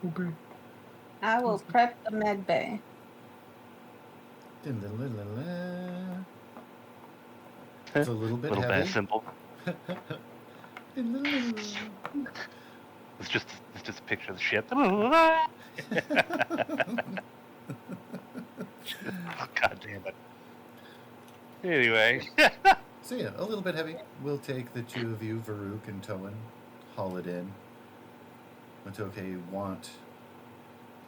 Okay. I will prep the med bay. It's a little bit Little bit heavy. simple. It's just a picture of the ship. Oh, God damn it. Anyway. So yeah, a little bit heavy. We'll take the two of you, Varuk and Towan, haul it in. Matoke want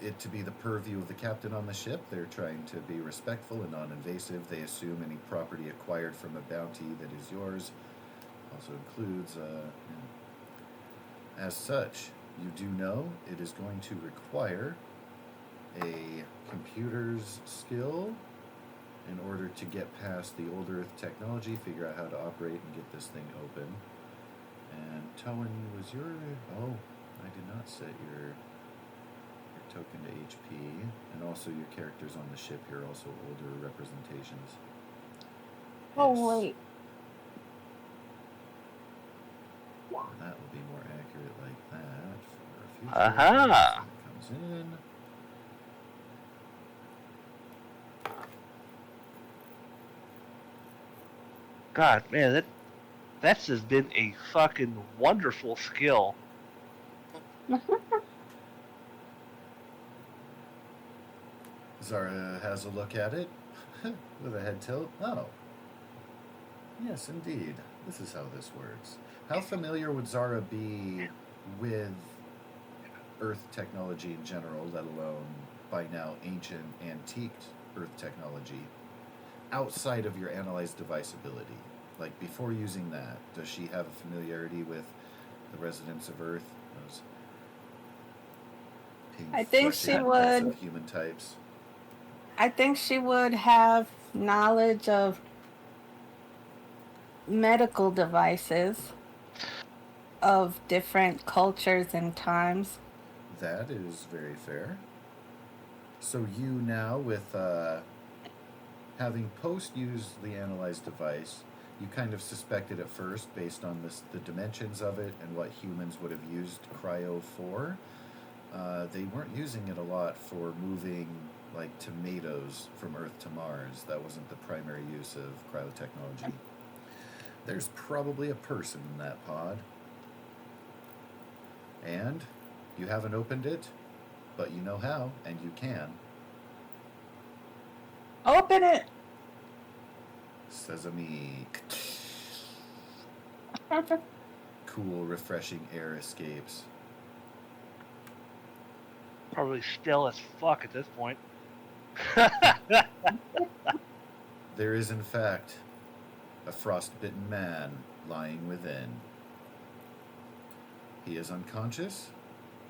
it to be the purview of the captain on the ship. They're trying to be respectful and non-invasive. They assume any property acquired from a bounty that is yours also includes, as such, you do know it is going to require a computer's skill in order to get past the old Earth technology, figure out how to operate and get this thing open. And Towan, was your... Oh, I did not set your token to HP. And also your characters on the ship here are also older representations. Oh, Yes. wait. That will be more accurate like that for future Aha. reference when it comes in. God, man, that's just been a fucking wonderful skill. Zara has a look at it with a head tilt. Oh. Yes, indeed. This is how this works. How familiar would Zara be with Earth technology in general, let alone by now ancient, antiqued Earth technology, outside of your analyzed device ability? Like, before using that, does she have a familiarity with the residents of Earth? Those pink, I think fleshy she massive would. human types? I think she would have knowledge of medical devices of different cultures and times. That is very fair. So you now, with having post-used the analyzed device, you kind of suspected at first, based on the dimensions of it and what humans would have used cryo for. They weren't using it a lot for moving, like, tomatoes from Earth to Mars. That wasn't the primary use of cryotechnology. There's probably a person in that pod. And you haven't opened it, but you know how, and you can. Open it! Sesame. Cool, refreshing air escapes. Probably still as fuck at this point. There is, in fact, a frostbitten man lying within. He is unconscious.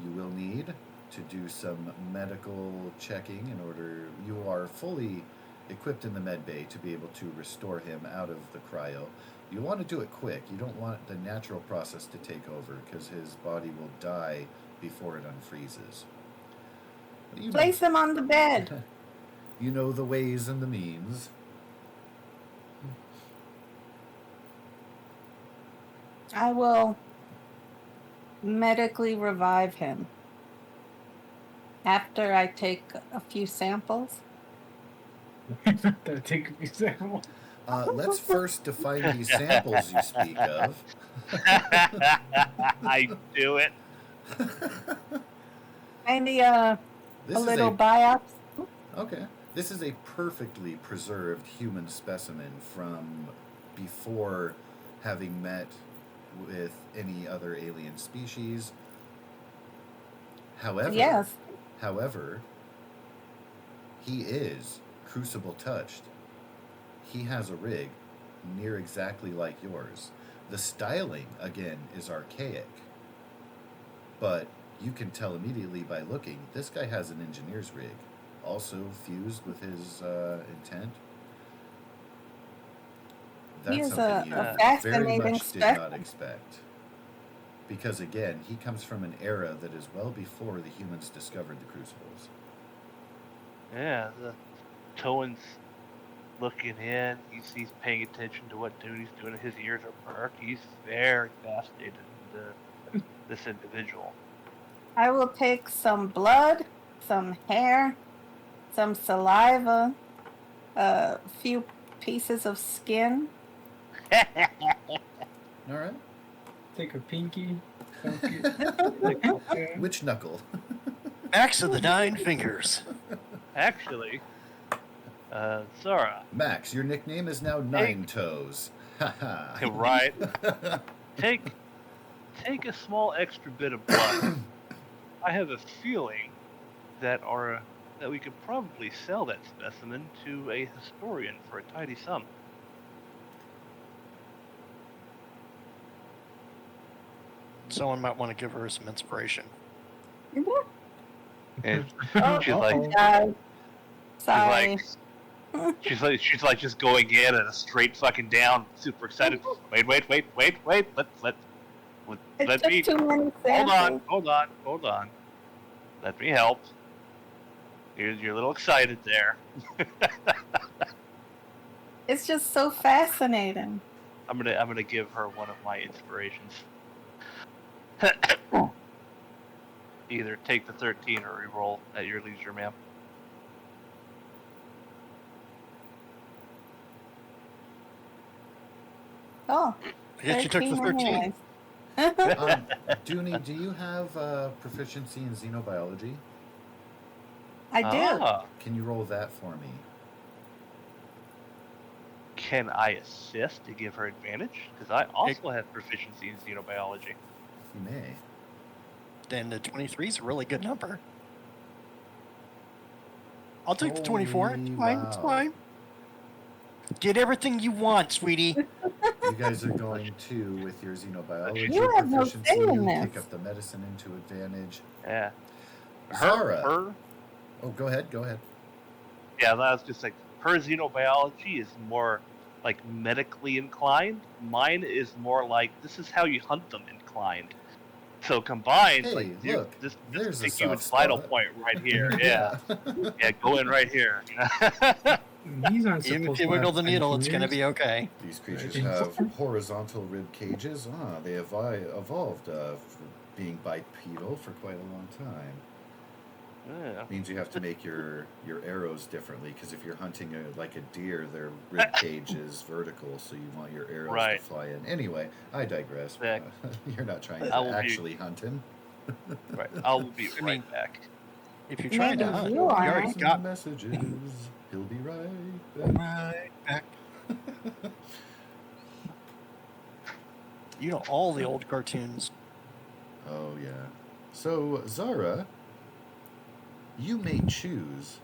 You will need to do some medical checking in order... You are fully equipped in the med bay to be able to restore him out of the cryo. You want to do it quick. You don't want the natural process to take over, because his body will die before it unfreezes. You know, Place him on the bed. you know the ways and the means. I will medically revive him after I take a few samples. Take an example. Let's first define these samples you speak of. I do it. Maybe This a is little biopsy. Okay. This is a perfectly preserved human specimen from before having met with any other alien species. Yes. However, he is crucible touched. he has a rig near exactly like yours. The styling, again, is archaic, but you can tell immediately by looking, this guy has an engineer's rig, also fused with his intent. He That's is something you a very fascinating much did not spectrum. expect. Because again, he comes from an era that is well before the humans discovered the crucibles. Yeah, the Toan's looking in. He's paying attention to what Dooney's doing. His ears are perked. He's very fascinated in this individual. I will take some blood, some hair, some saliva, a few pieces of skin. All right. Take a pinky. Yeah. Which knuckle? Max of the 9 fingers. Actually, Zara, Max, your nickname is now Nine Toes. Ha right? Take a small extra bit of blood. I have a feeling that we could probably sell that specimen to a historian for a tidy sum. Someone might want to give her some inspiration. And Oh, she's like, God. Sorry. she's like just going in and a straight fucking down, super excited. Wait. It Let took me. too many samples. Hold on. Let me help. You're a little excited there. It's just so fascinating. I'm gonna give her one of my inspirations. Either take the 13 or re-roll at your leisure, ma'am. Oh, I guess you took the 13. anyways. Dooney, do you have proficiency in xenobiology? I do. Ah, Can you roll that for me? can I assist to give her advantage? Because I also have proficiency in xenobiology. You may. Then the 23 is a really good number. I'll take the 24. It's Holy fine. It's wow. fine. Get everything you want, sweetie. You guys are going to, with your xenobiology You have no proficiency, say in this. kick up the medicine into advantage. Yeah. Zara. Her. Oh, go ahead. Yeah, that was just like her xenobiology is more like medically inclined. Mine is more like this is how you hunt them inclined. So combined, Hey, like look, this there's a big human soft vital spot. point right here. Yeah, yeah, go in right here. He's not Even supposed if you to wiggle have the needle, it's going to ears. be okay. These creatures have horizontal rib cages. They have evolved being bipedal for quite a long time. Yeah. Means you have to make your arrows differently, because if you're hunting like a deer, their rib cage is vertical, so you want your arrows Right. to fly in. Anyway, I digress. Exactly. You're not trying I to will be- actually hunt him. Right. I'll be I right mean- back. If you're trying to Maybe hunt, you you are. already got messages. He'll be right back. back. You know all the old cartoons. Oh yeah. So Zara, you may choose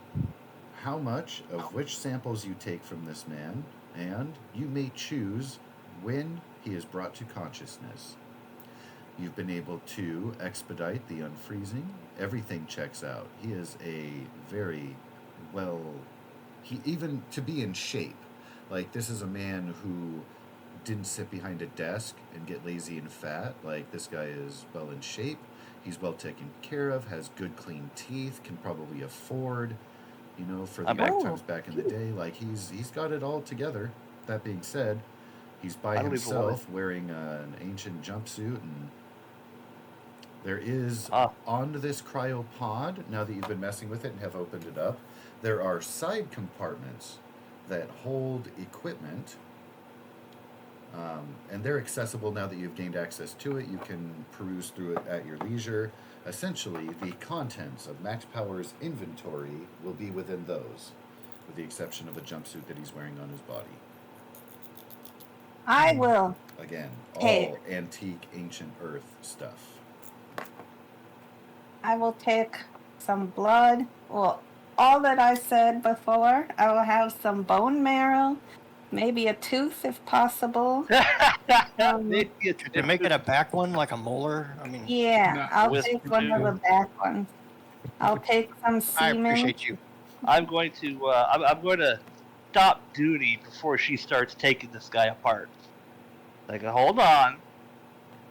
how much of which samples you take from this man, and you may choose when he is brought to consciousness. You've been able to expedite the unfreezing. Everything checks out. He is a very even to be in shape. Like, this is a man who didn't sit behind a desk and get lazy and fat. Like, this guy is well in shape. He's well taken care of, has good clean teeth, can probably afford, for the bet. times back in the day. Like, he's got it all together. That being said, he's by I don't even wanna- himself wearing an ancient jumpsuit, and there is Ah. on this cryopod, now that you've been messing with it and have opened it up, there are side compartments that hold equipment, and they're accessible now that you've gained access to it. You can peruse through it at your leisure. Essentially, the contents of Max Power's inventory will be within those, with the exception of a jumpsuit that he's wearing on his body. I will. Again, all Hey. antique, ancient Earth stuff. I will take some blood. Well, all that I said before. I will have some bone marrow, maybe a tooth if possible. Maybe it's Could you make it a back one, like a molar? I mean, Yeah, No, I'll with take one of two. the back ones. I'll take some I semen. appreciate you. I'm going to I'm going to stop duty before she starts taking this guy apart. Like, hold on.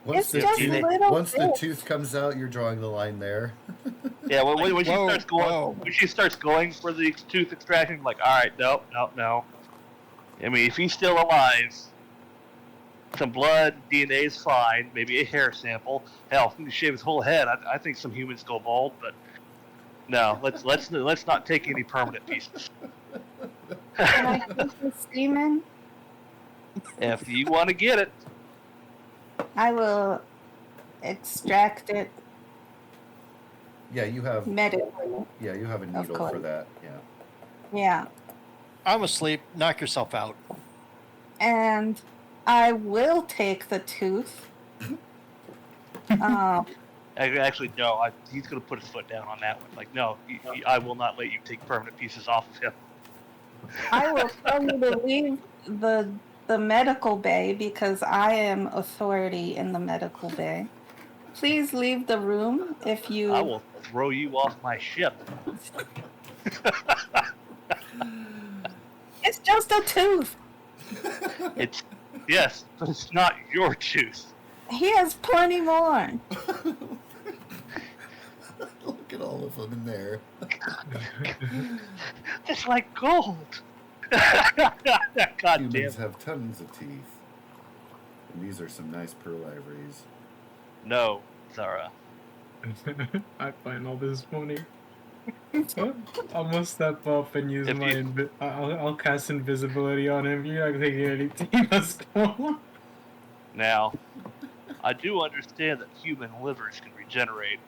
It's just tooth- little once the bits. tooth comes out, you're drawing the line there. Yeah, when Like, she whoa, starts going, whoa. when she starts going for the tooth extraction, I'm like, all right, no. I mean, if he's still alive, some blood, DNA is fine. Maybe a hair sample. Hell, if you shave his whole head, I think some humans go bald, but no, let's not take any permanent pieces. Can I take the semen? If you want to get it, I will extract it Yeah, you have medically. a needle for course. that. Yeah. Yeah. I'm asleep. Knock yourself out. And I will take the tooth. actually no, he's gonna put his foot down on that one. Like, no, I will not let you take permanent pieces off of him. I will tell you to leave the medical bay because I am authority in the medical bay. Please leave the room if you. I will throw you off my ship. It's just a tooth. It's yes, but it's not your tooth. He has plenty more. Look at all of them in there. It's like gold. God damn. Humans have tons of teeth. And these are some nice pearl ivories. No, Zara. I find all this funny. I'm gonna step up and use If my. you- I'll cast invisibility on him. You're not taking anything. Let's go. Now, I do understand that human livers can regenerate.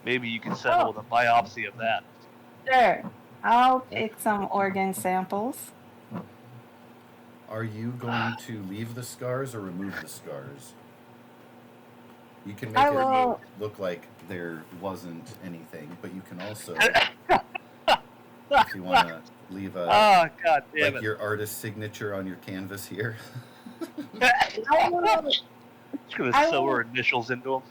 Maybe you can settle with a biopsy of that. Sure. I'll take some organ samples. Are you going to leave the scars or remove the scars? You can make I it will. look like there wasn't anything, but you can also, if you want to leave a Oh, God damn like it. your artist signature on your canvas here. I will. Just gonna I sew will- her initials into him.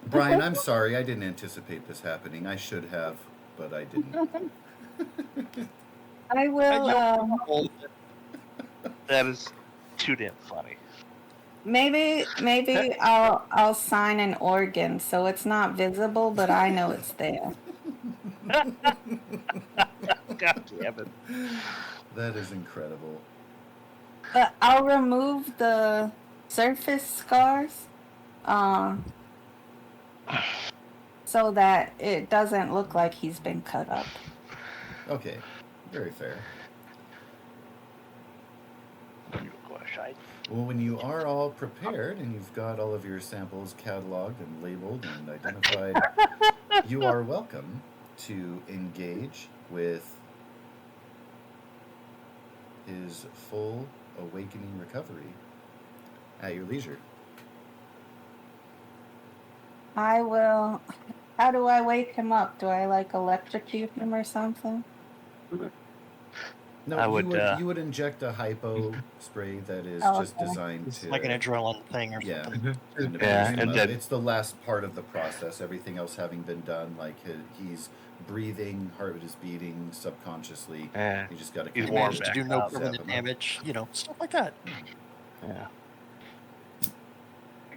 Brian, I'm sorry, I didn't anticipate this happening. I should have, but I didn't. I will. That is too damn funny. Maybe I'll sign an organ so it's not visible, but I know it's there. God damn it. That is incredible. But I'll remove the surface scars, so that it doesn't look like he's been cut up. Okay, very fair. Well, when you are all prepared and you've got all of your samples cataloged and labeled and identified, you are welcome to engage with his full awakening recovery at your leisure. I will. How do I wake him up? Do I like electrocute him or something? No, I would, you would inject a hypo spray that is Oh, just okay. designed It's to like an adrenaline thing or yeah. something. kind of Yeah, boost him and up. then- It's the last part of the process. Everything else having been done, like he's breathing, heart is beating subconsciously. Yeah. You just got to He's You warm managed to back do no up. permanent damage, stuff like that. Yeah.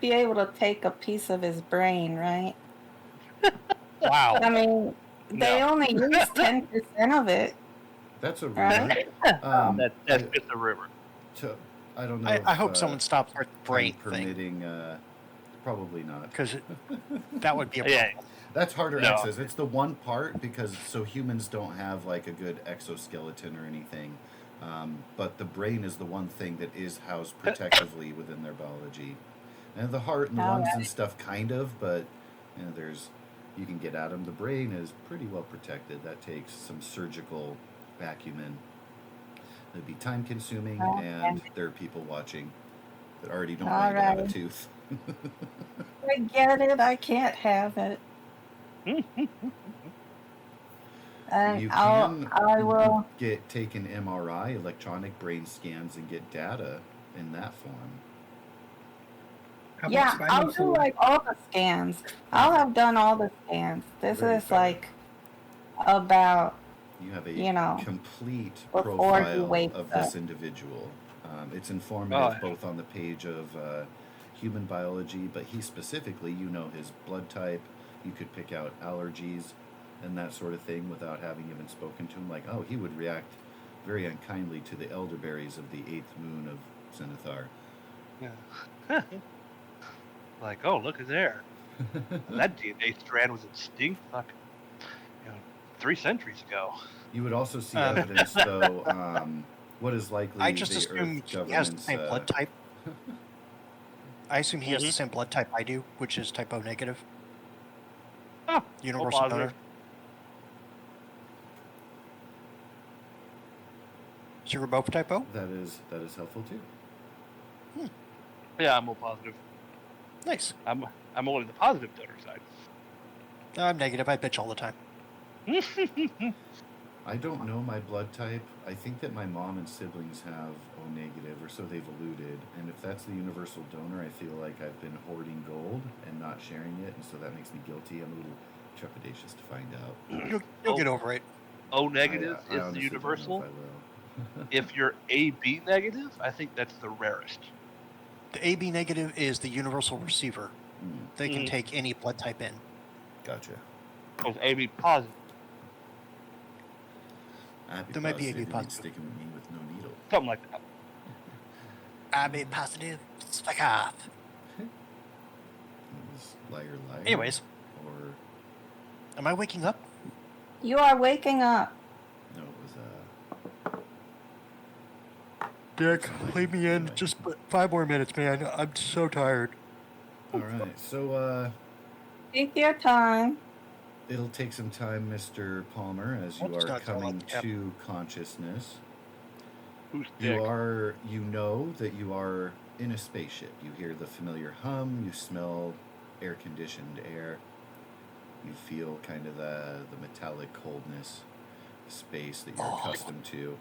Be able to take a piece of his brain, right? Wow. I mean, they No. only use 10% of it. That's a rumor. Right. That's I- just a rumor. I don't know. I if, hope someone stops our brain time thing, permitting. Probably not. because that would be a Yeah. problem. That's harder No. access. It's the one part because so humans don't have like a good exoskeleton or anything. But the brain is the one thing that is housed protectively within their biology. And the heart and the lungs and stuff kind of, but you can get at them. The brain is pretty well protected. That takes some surgical acumen. It'd be time consuming and there are people watching that already don't want you to have a Alright. tooth. I get it. I can't have it. And You I will. get taken MRI, electronic brain scans, and get data in that form. How about Yeah, spinal I'll do fluid? like all the scans. I'll have done all the scans. This Very is fair. like about, You have a you know, complete before he profile wakes of up. this individual. It's informative both on the page of human biology, but he specifically, you know his blood type. You could pick out allergies and that sort of thing without having even spoken to him. Like, oh, he would react very unkindly to the elderberries of the 8th moon of Zenithar. Yeah. Like, oh, look at there. That DNA strand was extinct, fucking, 3 centuries ago. You would also see evidence, though, what is likely I just the assume Earth he has the government's... same blood type. I assume he has the Mhm. same blood type I do, which is type O negative. Oh, Universal donor. positive. So you're both type O? That is helpful, too. Yeah, I'm O positive. Nice. I'm only the positive donor side. I'm negative. I bitch all the time. I don't know my blood type. I think that my mom and siblings have O negative, or so they've alluded. And if that's the universal donor, I feel like I've been hoarding gold and not sharing it, and so that makes me guilty. I'm a little trepidatious to find out. You'll get over it. O negative I is honestly the don't know universal. if I will. If you're AB negative, I think that's the rarest. The AB negative is the universal receiver. They can Mhm. take any blood type in. Gotcha. Because AB positive, There might be AB you'd positive. sticking with me with no needle. something like that. AB positive. Fuck off. It was liar. Anyways, Or am I waking up? You are waking up. no, it was Dick, leave me in. Anyway. Just 5 more minutes, man. I'm so tired. all right. So Take your time. it'll take some time, Mr. Palmer, as you Oops, are not so coming much, yep. to consciousness. Who's dick? You know that you are in a spaceship. You hear the familiar hum, you smell air-conditioned air. You feel kind of the metallic coldness, space that you're accustomed to.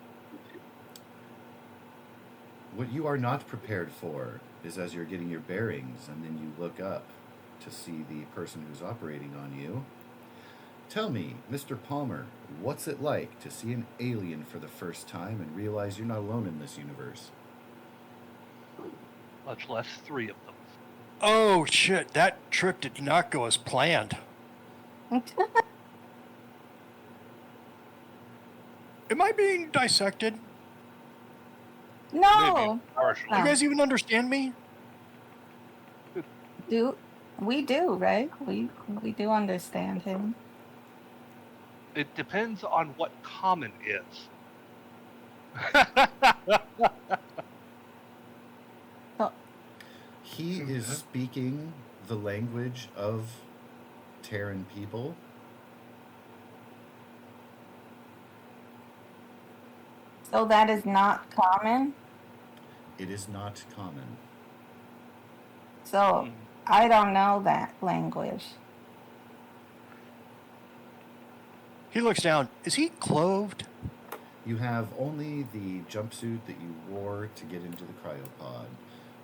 What you are not prepared for is as you're getting your bearings and then you look up to see the person who's operating on you. Tell me, Mr. Palmer, what's it like to see an alien for the first time and realize you're not alone in this universe? Much less 3 of them. Oh, shit. That trip did not go as planned. Am I being dissected? No. Maybe partially. Do you guys even understand me? We do, right? We do understand him. It depends on what common is. He is speaking the language of Terran people. So that is not common. It is not common. So I don't know that language. He looks down. Is he clothed? You have only the jumpsuit that you wore to get into the cryopod.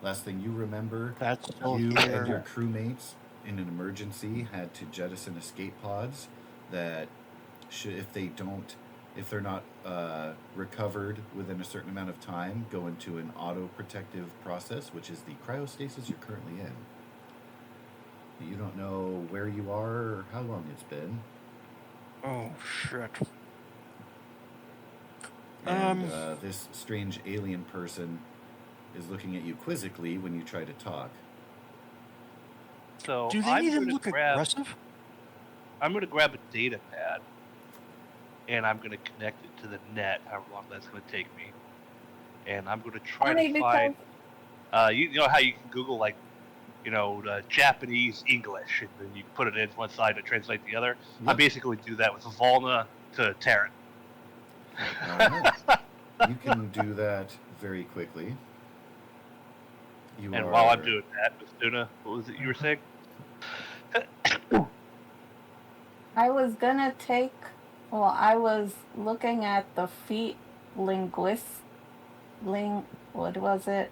Last thing you remember, That's still you here. and your crewmates in an emergency had to jettison escape pods that should, if they're not recovered within a certain amount of time, go into an auto-protective process, which is the cryostasis you're currently in. You don't know where you are or how long it's been. Oh, shit. And this strange alien person is looking at you quizzically when you try to talk. So Do they I'm even gonna look grab, aggressive? I'm going to grab a data pad, and I'm going to connect it to the net, however long that's going to take me. And I'm going to try Only to find... you know how you can Google, like, the Japanese English, and then you put it in one side to translate the other? I Yep. basically do that with Volna to Terran. Alright. You can do that very quickly. And while I'm doing that, Miss Tuna, what was it you were saying? I was gonna take Well, I was looking at the feet what was it?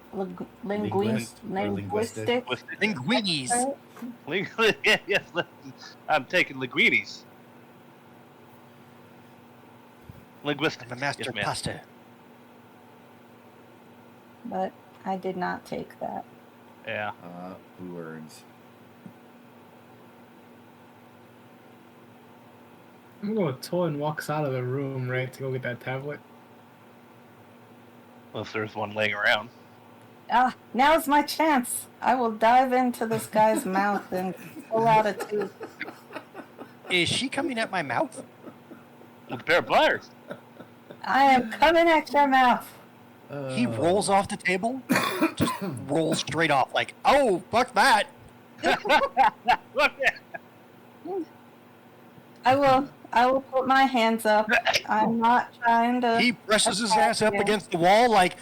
Linguist or linguistic? Linguistic Linguinis. expert. Yes, I'm taking linguinis. Linguistics. I'm a master Yes, ma'am. pasta. But I did not take that. Yeah. Who earns? I'm gonna go with Toy and walks out of the room, right, to go get that tablet. Unless there's one laying around. Ah, now's my chance. I will dive into this guy's mouth and pull out a tooth. Is she coming at my mouth? With a pair of pliers. I am coming at your mouth. He rolls off the table, just rolls straight off, like, oh, fuck that. I will put my hands up. I'm not trying to. He presses his attack ass up you. against the wall, like,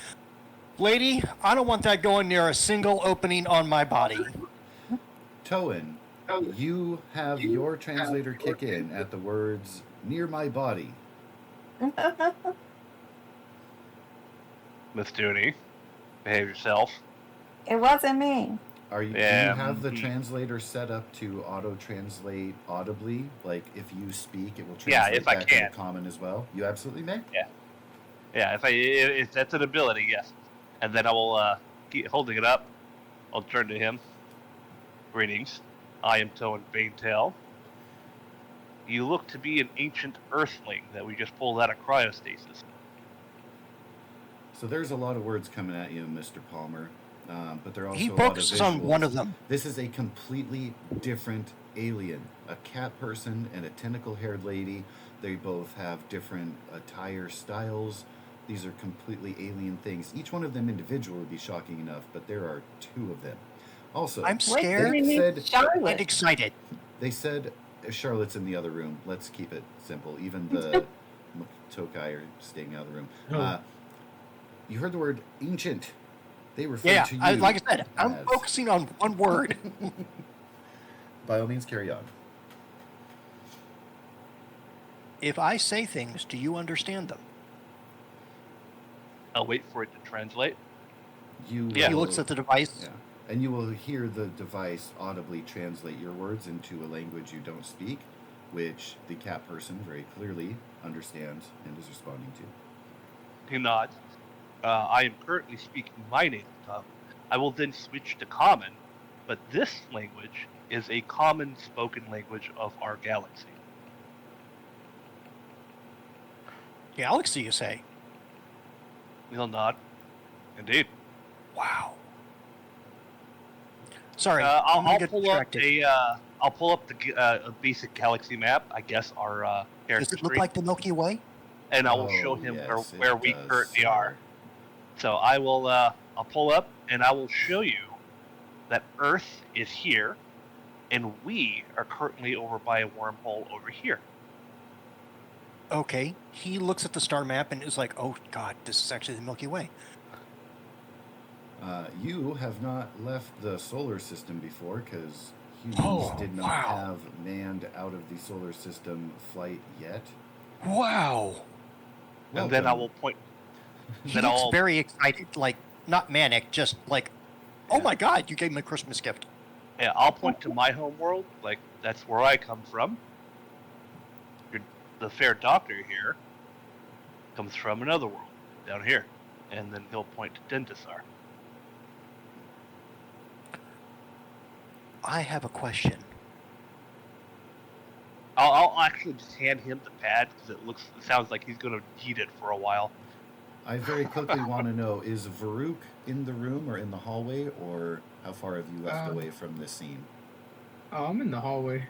lady, I don't want that going near a single opening on my body. Toen, you have your translator kick in at the words "near my body." Miss Dooney, behave yourself. It wasn't me. Do you Yeah, have the mhm. translator set up to auto-translate audibly? Like, if you speak, it will Yeah, translate if I back can. into common as well? You absolutely may. Yeah, if that's an ability, yes. And then I will keep holding it up. I'll turn to him. Greetings. I am Toen Baintel. You look to be an ancient Earthling that we just pulled out of cryostasis. So there's a lot of words coming at you, Mr. Palmer, but there are also He a lot of focuses on one visuals. of them. This is a completely different alien. A cat person and a tentacle-haired lady. They both have different attire styles. These are completely alien things. Each one of them individually would be shocking enough, but there are two of them. Also, I'm Wait, scared we need said- and Charlotte. excited. they said Charlotte's in the other room. Let's keep it simple. Even the Tokai are staying out of the room. Oh. You heard the word ancient. They refer Yeah, to you. like I said, I'm as- focusing on one word. By all means, carry on. If I say things, do you understand them? I'll wait for it to translate. You Yeah. He will- looks at the device. Yeah. And you will hear the device audibly translate your words into a language you don't speak, which the cat person very clearly understands and is responding to. He nods. I am currently speaking my native tongue. I will then switch to common, but this language is a common spoken language of our galaxy. Galaxy, you say? He'll nod. Indeed. Wow. Sorry, I'll I'm gonna get pull distracted. up I'll pull up a basic galaxy map. I guess our Does character it look screen, like the Milky Way? and I will Oh, show him yes, it where we does, currently sir. are. So I will I'll pull up and I will show you that Earth is here, and we are currently over by a wormhole over here. Okay. He looks at the star map and is like, oh, God, this is actually the Milky Way. You have not left the solar system before because humans Oh, did not wow. have manned out of the solar system flight yet. Wow. And then I Welcome. will point. He Then looks I'll very excited, like, not manic, just like, oh Yeah. my God, you gave him a Christmas gift. Yeah, I'll point to my home world, like that's where I come from. The fair doctor here comes from another world, down here. And then he'll point to Dentisar. I have a question. I'll actually just hand him the pad because it sounds like he's gonna need it for a while. I very quickly want to know, is Varuk in the room or in the hallway, or how far have you left away from this scene? Oh, I'm in the hallway.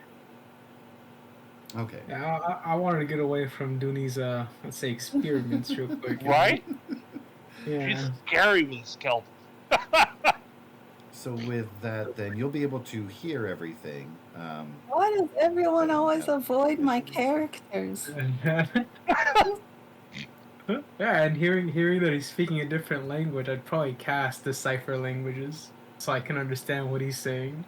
Okay. Yeah, I wanted to get away from Dooney's, let's say, experiments real quick. you know? Right? Yeah. She's scary with a scalpel. So with that, then you'll be able to hear everything. Why does everyone Yeah, always yeah. avoid my characters? Yeah, and hearing that he's speaking a different language, I'd probably cast decipher languages so I can understand what he's saying.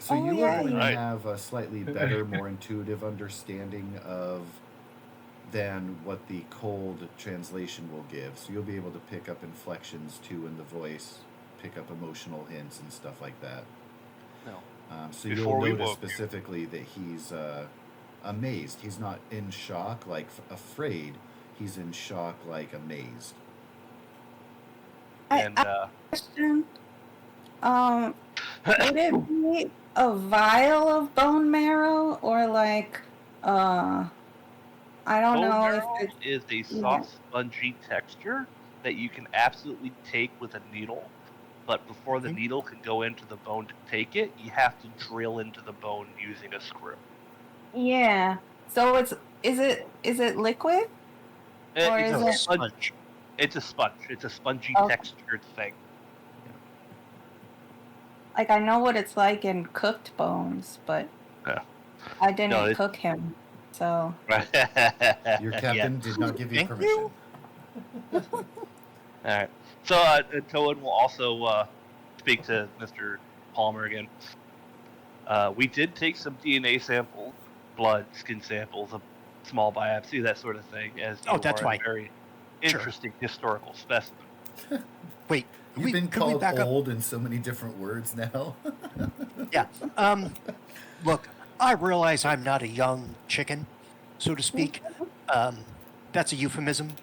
So Oh, you are going to Right. have a slightly better, more intuitive understanding of than what the cold translation will give. So you'll be able to pick up inflections too in the voice, pick up emotional hints and stuff like that. No. So Before you'll we notice woke you. specifically that he's amazed. He's not in shock like afraid. He's in shock like amazed. And Question. Would it be a vial of bone marrow or like I don't bone know if marrow it's is a yeah. soft, spongy texture that you can absolutely take with a needle. But before the needle can go into the bone to take it, you have to drill into the bone using a screw. Yeah. So is it liquid or It's is a it sponge. It's a sponge. It's a spongy okay. textured thing. Like I know what it's like in cooked bones, but Yeah. I No, didn't it's cook him. So Your yeah. captain did not give you Thank permission. you. All right. So Toad will also speak to Mr. Palmer again. We did take some DNA samples, blood, skin samples, a small biopsy, that sort of thing, as you Oh, that's are a fine. very Sure. interesting historical specimen. Wait, You've been could we called back up? old in so many different words now. Yeah. Look, I realize I'm not a young chicken, so to speak. That's a euphemism.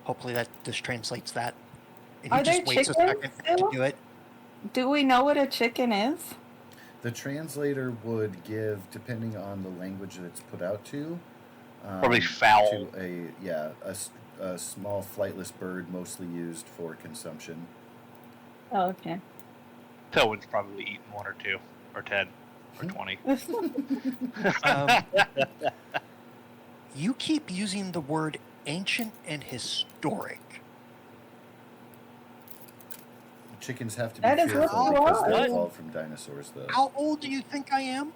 Hopefully that just translates that. And he are there just waits a chickens second to still? do it. Do we know what a chicken is? The translator would give, depending on the language that it's put out to, Probably fowl. to a small flightless bird, mostly used for consumption. Oh, okay. Toad's probably eaten 1 or 2 or 10 or 20. You keep using the word ancient and historic. Chickens have to be That is what fearful you because they are. evolved from dinosaurs, though. How old do you think I am?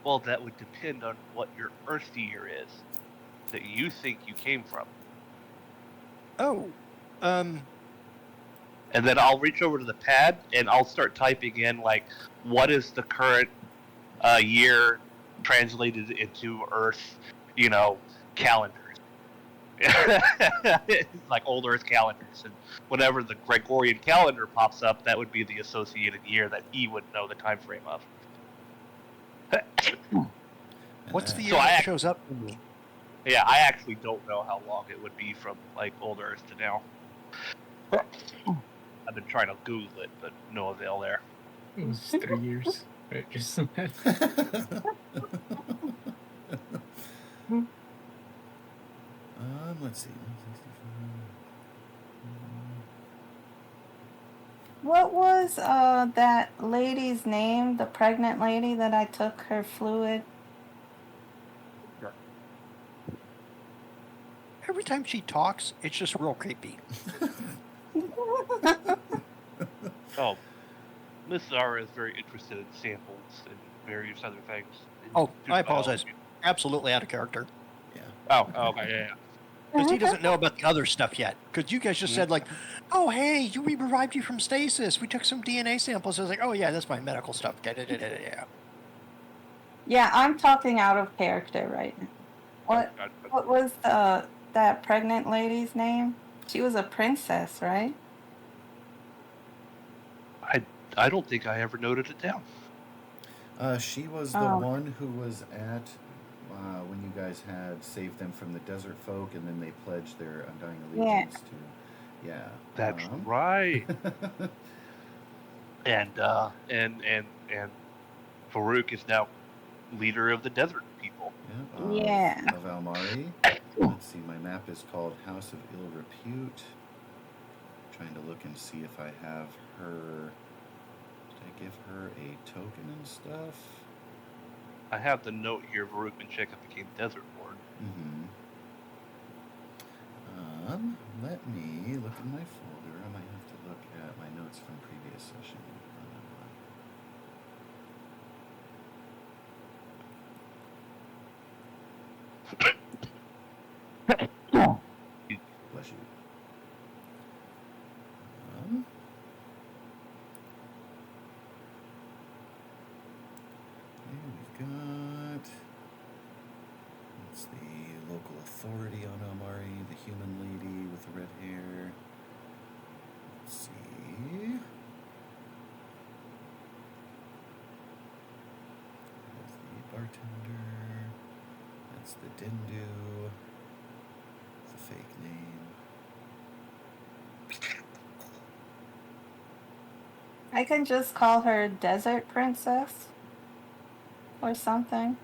Well, that would depend on what your Earth year is that you think you came from. Oh, And then I'll reach over to the pad and I'll start typing in, like, what is the current year translated into Earth, calendars. Like old Earth calendars. And whenever the Gregorian calendar pops up, that would be the associated year that he would know the time frame of. what's the And year So that shows up for me? Yeah, I actually don't know how long it would be from, like, old Earth to now. I've been trying to Google it, but no avail there. It was 3 years. Right, just let's see. What was that lady's name? The pregnant lady that I took her fluid. Every time she talks, it's just real creepy. Oh, Miss Zara is very interested in samples and various other things. Oh, Do I apologize. biology. Absolutely out of character. Yeah. Oh, okay, yeah. Because he doesn't know about the other stuff yet. Because you guys just said, like, oh, hey, we revived you from stasis. We took some DNA samples. I was like, oh, yeah, that's my medical stuff. Yeah. Yeah, I'm talking out of character right now. What was that pregnant lady's name? She was a princess, right? I don't think I ever noted it down. She was the one who was at when you guys had saved them from the desert folk, and then they pledged their undying allegiance to. Yeah. That's right. And Farouk is now leader of the desert people. Yeah. Of Almari. Let's see. My map is called House of Ill Repute. Trying to look and see if I have her. Did I give her a token and stuff? I have the note here. Farouk and Jacob became desert lord. Let me look in my folder. I might have to look at my notes from previous session. Bless you. local authority on Amari, the human lady with the red hair. Let's see. That's the bartender. That's the Dindu. It's a fake name. I can just call her Desert Princess or something.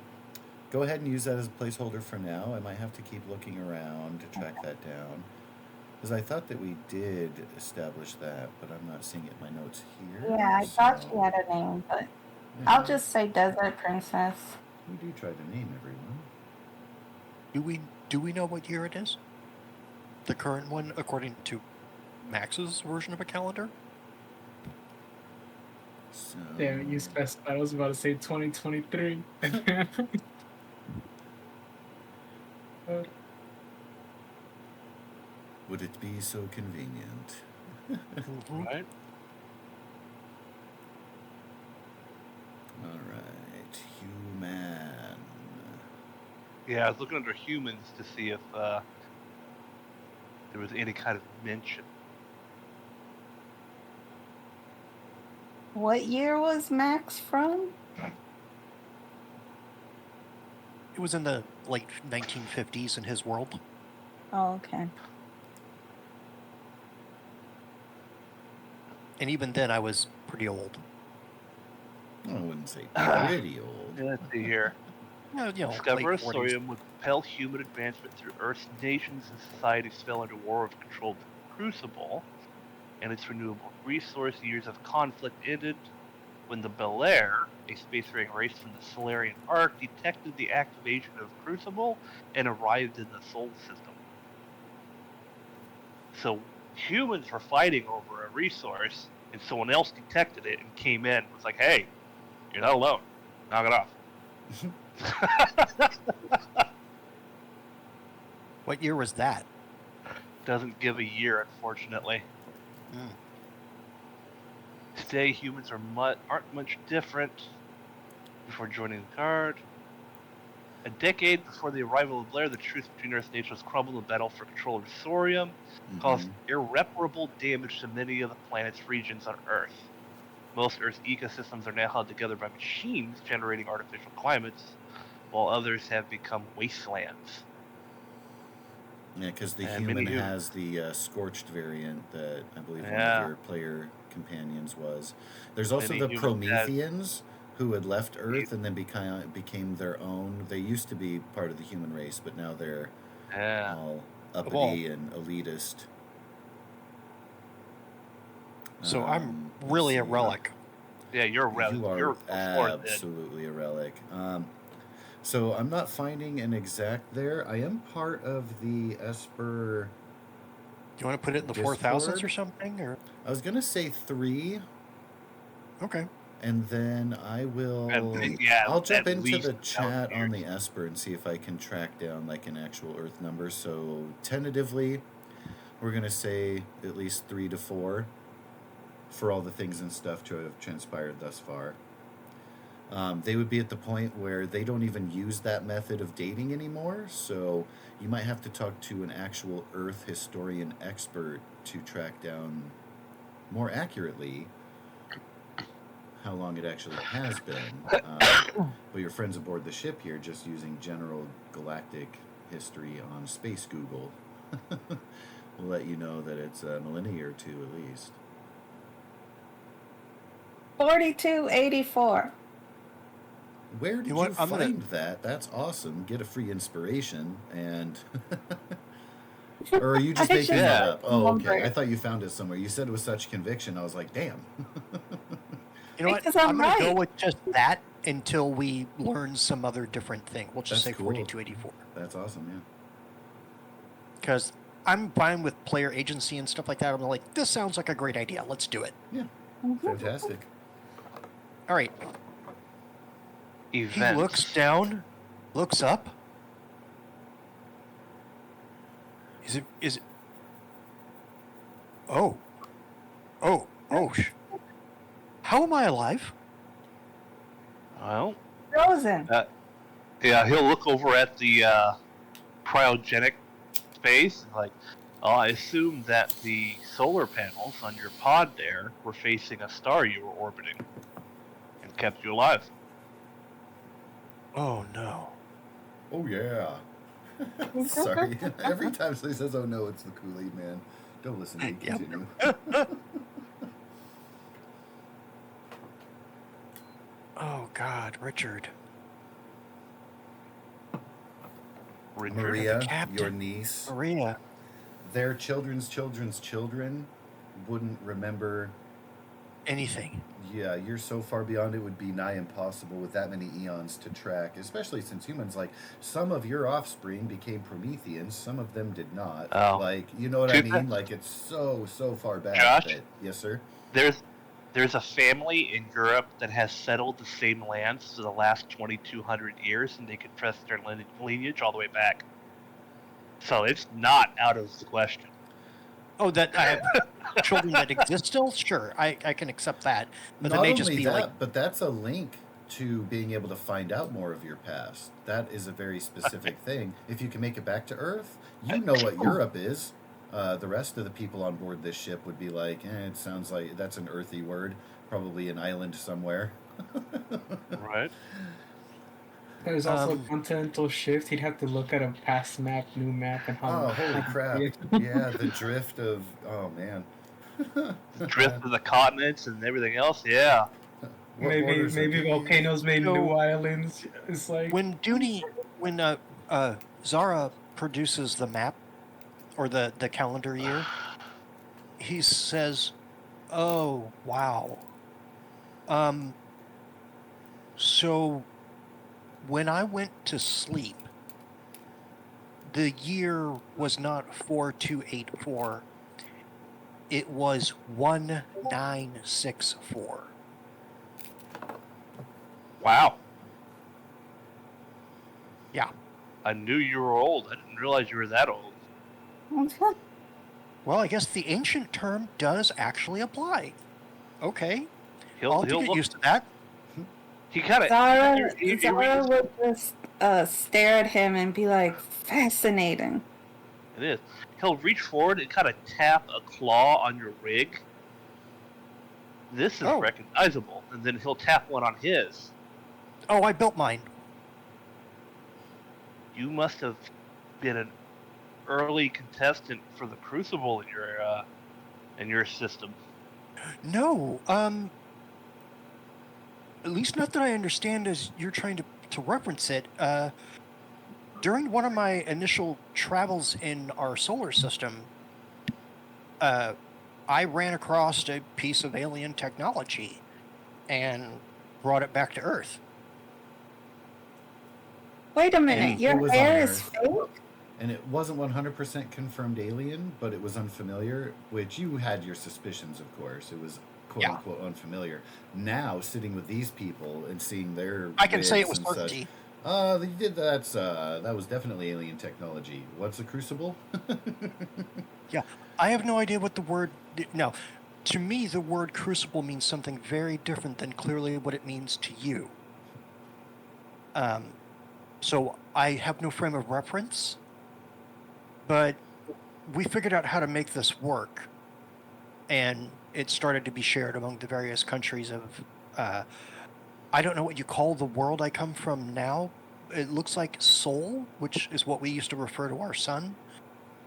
Go ahead and use that as a placeholder for now. I might have to keep looking around to track that down. Because I thought that we did establish that, but I'm not seeing it in my notes here. Yeah, I thought she had a name, but I'll just say Desert Princess. We do try to name everyone. Do we know what year it is? The current one, according to Max's version of a calendar? So, Yeah, you specified. I was about to say 2023. would it be so convenient? Right? All right, human. Yeah, I was looking under humans to see if there was any kind of mention. What year was Max from? It was in the late 1950s in his world. Oh, okay. And even then, I was pretty old. I wouldn't say pretty old. Let's see here. Discover a late 40s. thorium would propel human advancement through Earth's nations and societies fell into war of controlled crucible, and its renewable resource years of conflict ended when the Bel Air, a space-faring race from the Solarian Arc, detected the activation of Crucible and arrived in the Sol system. So humans were fighting over a resource, and someone else detected it and came in and was like, hey, you're not alone. Knock it off. What year was that? Doesn't give a year, unfortunately. Mm. Today, humans aren't much different before joining the Guard. A decade before the arrival of Blair, the truce between Earth and nations crumbled in the battle for control of Sorium, caused irreparable damage to many of the planet's regions on Earth. Most Earth's ecosystems are now held together by machines generating artificial climates, while others have become wastelands. Yeah, because the And human many has the scorched variant that I believe one Yeah. of your player companions was. There's also Many the humans had- Prometheans who had left Earth and then became their own. They used to be part of the human race, but now they're Yeah. all uppity and elitist. So I'm let's really a see. relic. Yeah, you're a relic. You are You're before then. absolutely a relic. So I'm not finding an exact there. I am part of the Esper. Do you want to put it in the Discord? 4000s or something? Or I was gonna say 3, okay. and then I will. Yeah, I'll jump at into least the chat 1,000 on the years. Esper and see if I can track down like an actual Earth number. So tentatively, we're gonna say at least 3 to 4 for all the things and stuff to have transpired thus far. They would be at the point where they don't even use that method of dating anymore, so you might have to talk to an actual Earth historian expert to track down more accurately how long it actually has been. But your friends aboard the ship here just using general galactic history on Space Google will let you know that it's a millennia or 2 at least. 4284. Where did You know you what? I'm find gonna- that? That's awesome. Get a free inspiration and... Or are you just I making just that up? Oh, okay. remembered. I thought you found it somewhere. You said it with such conviction. I was like, damn. You know what? Because I'm going to go right. with just that until we learn some other different thing. We'll just That's say cool. 4284. That's awesome, yeah. Because I'm fine with player agency and stuff like that. I'm like, this sounds like a great idea. Let's do it. Yeah. Fantastic. All right. Events. He looks down, looks up. Is it? Oh. How am I alive? Well, Frozen. yeah, he'll look over at the cryogenic space. Like, oh, I assume that the solar panels on your pod there were facing a star you were orbiting and kept you alive. Oh no. Oh yeah. Sorry. Every time somebody says, "Oh no," it's the Kool-Aid Man. Don't listen to me. Yep. Continue. Oh God, Richard. Richard. Maria, Captain. your niece, Maria. their children's children wouldn't remember. Anything. Yeah, you're so far beyond it would be nigh impossible with that many eons to track, especially since humans, like, some of your offspring became Prometheans, some of them did not. Oh. Like, you know what I mean? Like, it's so far back. Josh? That, yes, sir? There's a family in Europe that has settled the same lands for the last 2,200 years, and they can trace their lineage all the way back. So it's not out of the question. Oh, that I have children that exist still? Sure, I can accept that. But Not that may only just be that, like, but that's a link to being able to find out more of your past. That is a very specific thing. If you can make it back to Earth, you know what Europe is. The rest of the people on board this ship would be like, it sounds like that's an earthy word, probably an island somewhere. Right? There's also a continental shift. He'd have to look at a past map, new map, and how. Oh, holy crap. Yeah, the drift of, oh man. The drift of the continents and everything else, yeah. What maybe borders are these? volcanoes made So- new islands. It's like when Zara produces the map or the calendar year, he says, "Oh wow." So when I went to sleep, the year was not 4284. It was 1964. Wow. Yeah. I knew you were old. I didn't realize you were that old. Well, I guess the ancient term does actually apply. Okay. I'll have to get look. used to that. He kind of. Zara would just stare at him and be like, fascinating. It is. He'll reach forward and kind of tap a claw on your rig. This is recognizable. And then he'll tap one on his. Oh, I built mine. You must have been an early contestant for the Crucible in your system. No, at least not that I understand as you're trying to reference it. During one of my initial travels in our solar system, I ran across a piece of alien technology and brought it back to Earth. Wait a And minute, it your was on hair is Earth. fake? And it wasn't 100% confirmed alien, but it was unfamiliar, which you had your suspicions, of course. It was quote-unquote unfamiliar. Now, sitting with these people and seeing their I can say it rigs was and such, certainty. that was definitely alien technology. What's a crucible? I have no idea what the word... No, to me, the word crucible means something very different than clearly what it means to you. So I have no frame of reference, but we figured out how to make this work, and it started to be shared among the various countries of... I don't know what you call the world I come from now. It looks like Sol, which is what we used to refer to our sun,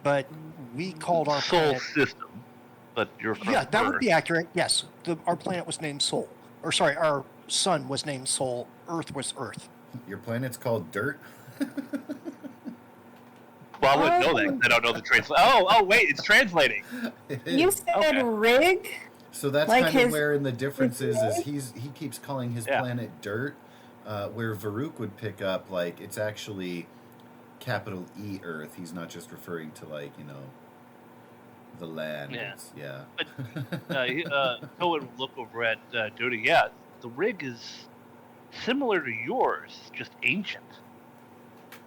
but we called our Soul planet... system. But you're from Yeah, that would Earth. be accurate. Yes, our planet was named Sol. Or sorry, our sun was named Sol. Earth was Earth. Your planet's called Dirt? Well, I wouldn't know that. I don't know the translation. Oh, wait, it's translating. It You is. said Okay. rig? So that's Like kind of his- wherein the difference is he keeps calling his Yeah. planet Dirt, where Varuk would pick up, like, it's actually capital E Earth. He's not just referring to, like, the land. Yeah. Yeah. Go and look over at Duty. Yeah, the rig is similar to yours, just ancient.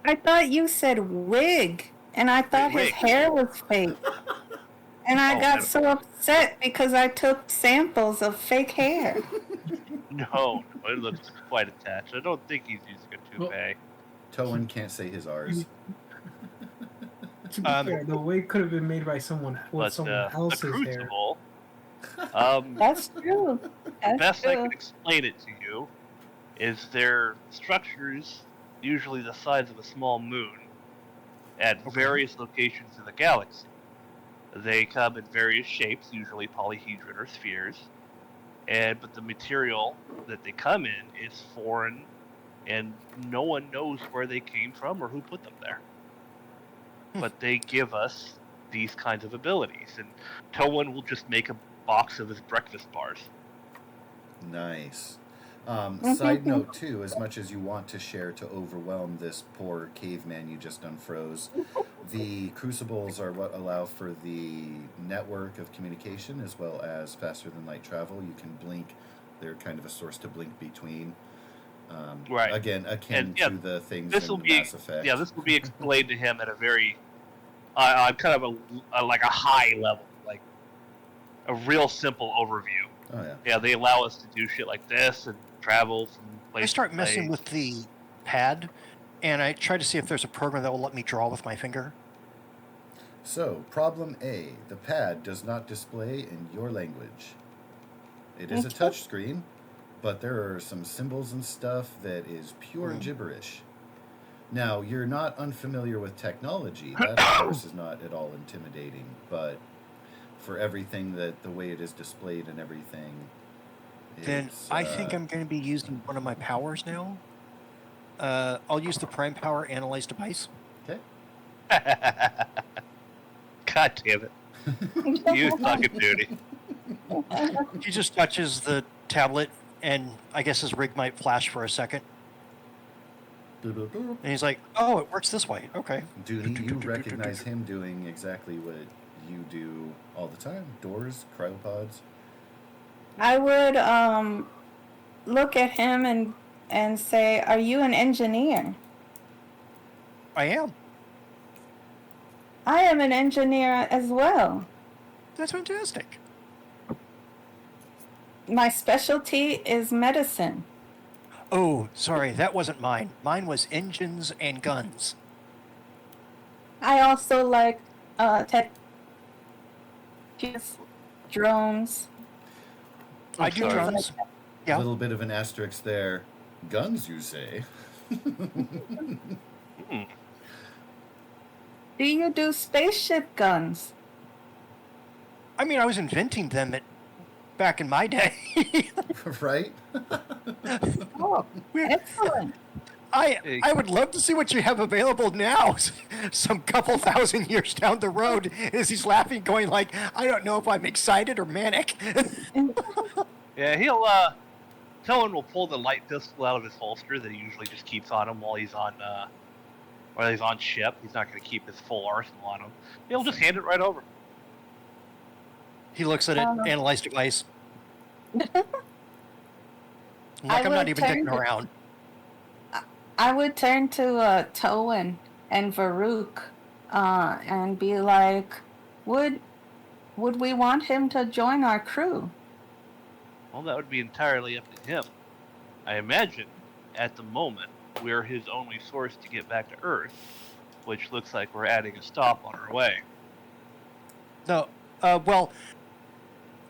I thought you said wig, and I thought his Wig. hair was fake. And I Oh, got no. so upset because I took samples of fake hair. No, it looks quite attached. I don't think he's using a toupee. Towan can't say his R's. To be fair, the wig could have been made by someone with But someone the else's hair. crucible, That's true. the That's best I true. can explain it to you is they're structures usually the size of a small moon at various locations in the galaxy. They come in various shapes, usually polyhedron or spheres, but the material that they come in is foreign, and no one knows where they came from or who put them there. But they give us these kinds of abilities, and Towan will just make a box of his breakfast bars. Nice. Side note too, as much as you want to share to overwhelm this poor caveman you just unfroze, the crucibles are what allow for the network of communication as well as faster than light travel. You can blink. They're kind of a source to blink between. Right. Again, akin to the things This will in be Mass Effect. yeah. This will be explained to him at a very kind of like a high level, like a real simple overview. Oh yeah. Yeah, they allow us to do shit like this and travel from place I start to messing place. with the pad, and I try to see if there's a program that will let me draw with my finger. So, problem A. The pad does not display in your language. It is a touch screen, but there are some symbols and stuff that is pure gibberish. Now, you're not unfamiliar with technology. That, of course, is not at all intimidating, but for everything that the way it is displayed and everything, Then I think I'm going to be using one of my powers now. I'll use the Prime Power Analyze Device. Okay. God damn it. You fucking duty. He just touches the tablet, and I guess his rig might flash for a second. And he's like, oh, it works this way. Okay. Do you recognize him doing exactly what you do all the time? Doors, cryopods? I would look at him and say, "Are you an engineer?" I am. I am an engineer as well. That's fantastic. My specialty is medicine. Oh, sorry, that wasn't mine. Mine was engines and guns. I also like tech, drones. I do sorry. drums. Yeah. A little bit of an asterisk there. Guns, you say? Do you do spaceship guns? I mean, I was inventing them back in my day. Right? Oh, excellent. I would love to see what you have available now. Some couple thousand years down the road, as he's laughing, going like, I don't know if I'm excited or manic. Yeah, Towan will pull the light pistol out of his holster that he usually just keeps on him while he's on ship. He's not going to keep his full arsenal on him. He'll just hand it right over. He looks at it, analyze device. I I'm not would even turn dicking to- around. I would turn to Towan and Varuk and be like, would we want him to join our crew? Well, that would be entirely up to him. I imagine, at the moment, we're his only source to get back to Earth, which looks like we're adding a stop on our way. No, well,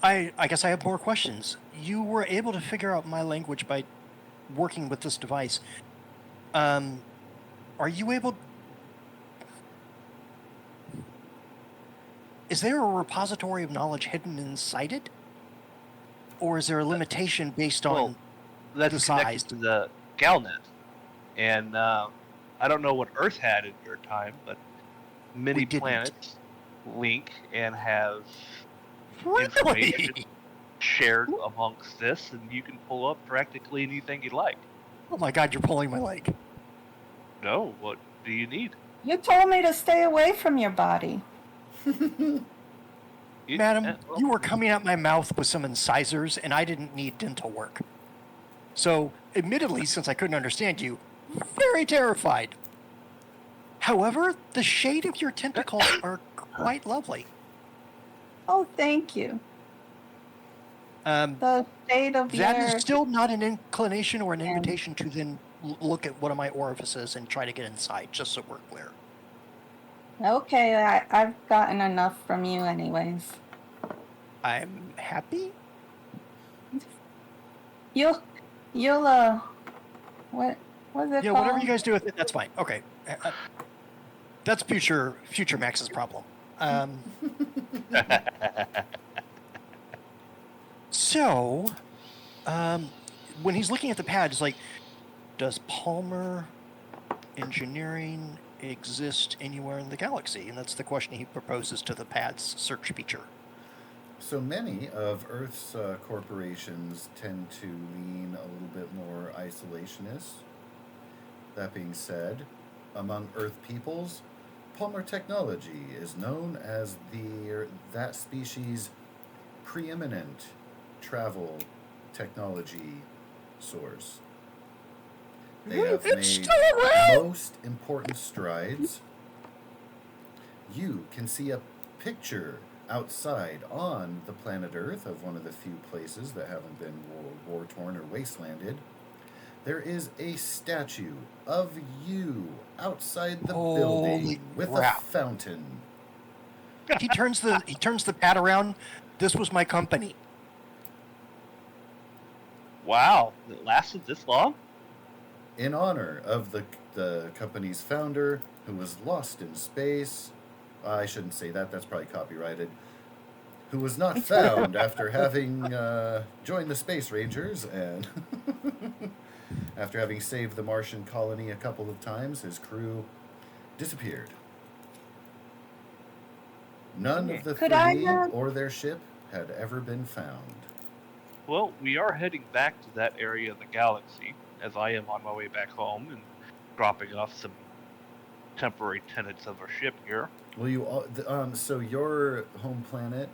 I guess I have more questions. You were able to figure out my language by working with this device. Are you able... Is there a repository of knowledge hidden inside it? Or is there a limitation based on That's the connected size? to the Galnet. And I don't know what Earth had in your time, but many We didn't. planets link and have Really? information shared amongst this, and you can pull up practically anything you like. Oh my god, you're pulling my leg. No, what do you need? You told me to stay away from your body. Madam, you were coming out my mouth with some incisors, and I didn't need dental work. So, admittedly, since I couldn't understand you, very terrified. However, the shade of your tentacles are quite lovely. Oh, thank you. The shade of That your... is still not an inclination or an invitation to then look at one of my orifices and try to get inside, just so we're clear. Okay, I've gotten enough from you, anyways. I'm happy. You'll, what was it Yeah, whatever you called? guys do with it, that's fine. Okay, that's future Max's problem. So, when he's looking at the pad, it's like, does Palmer engineering exist anywhere in the galaxy? And that's the question he proposes to the pad's search feature. So many of Earth's corporations tend to lean a little bit more isolationist. That being said, among Earth peoples, Palmer technology is known as that species' preeminent travel technology source. They have made most important strides. You can see a picture outside on the planet Earth of one of the few places that haven't been war torn or wastelanded. There is a statue of you outside the Holy building with a crap. fountain. He turns the pad around. This was my company. Wow, it lasted this long? In honor of the company's founder, who was lost in space. I shouldn't say that, that's probably copyrighted. Who was not found after having joined the Space Rangers and after having saved the Martian colony a couple of times, his crew disappeared. None of the Could I, three or their ship had ever been found. Well, we are heading back to that area of the galaxy, as I am on my way back home and dropping off some temporary tenants of our ship here. Well, so your home planet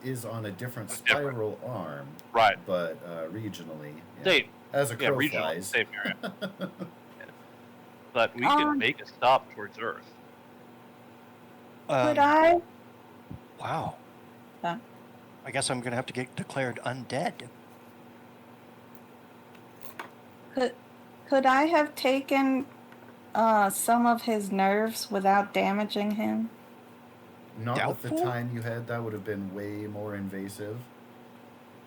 is on a different spiral arm, Right. but regionally, Same. as a crow regional, flies. same area. But we can make a stop towards Earth. could I? Wow. Huh? I guess I'm gonna have to get declared undead. Could I have taken some of his nerves without damaging him? Not with the Doubtful? time you had, that would have been way more invasive.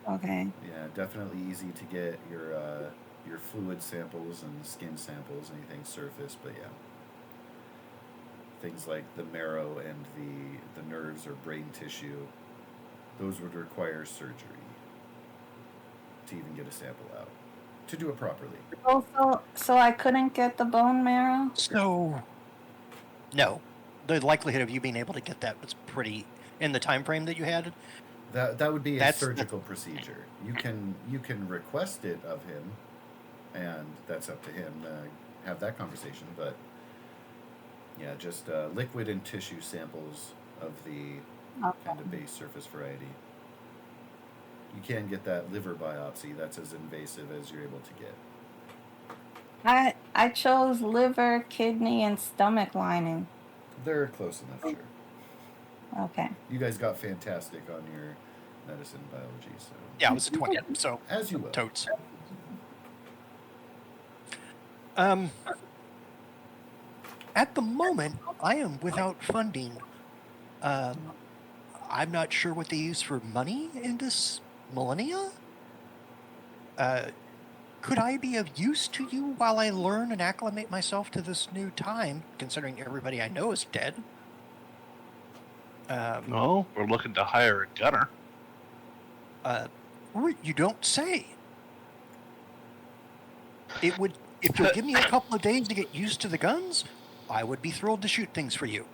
Okay. Yeah, definitely easy to get your fluid samples and skin samples, anything surface, but yeah. Things like the marrow and the nerves or brain tissue, those would require surgery to even get a sample out. To do it properly. So I couldn't get the bone marrow? So, no. The likelihood of you being able to get that was pretty in the time frame that you had. That would be a surgical procedure. You can request it of him, and that's up to him to have that conversation. But yeah, just liquid and tissue samples of the kind of base surface variety. You can get that liver biopsy. That's as invasive as you're able to get. I chose liver, kidney, and stomach lining. They're close enough, sure. Okay. You guys got fantastic on your medicine biology, so Yeah, it was a 20. So as you will. totes. At the moment, I am without funding. I'm not sure what they use for money in this millennia. Could I be of use to you while I learn and acclimate myself to this new time, considering everybody I know is dead? No, we're looking to hire a gunner. You don't say. It would, if you'll give me a couple of days to get used to the guns, I would be thrilled to shoot things for you.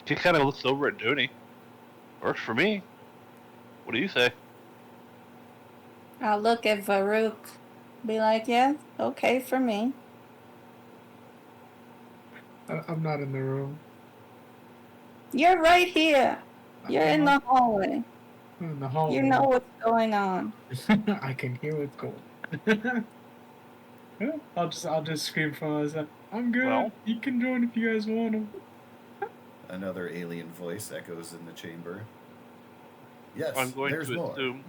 He kind of looks over at Dooney. Works for me. What do you say? I'll look at Varuk. Be like, yeah, okay for me. I'm not in the room. You're right here. You're in the hallway. In the hallway. You know what's going on. I can hear what's going. Yeah, I'll just scream from us. I'm good. Well, you can join if you guys want to. Another alien voice echoes in the chamber. Yes, I'm going there's to more. assume.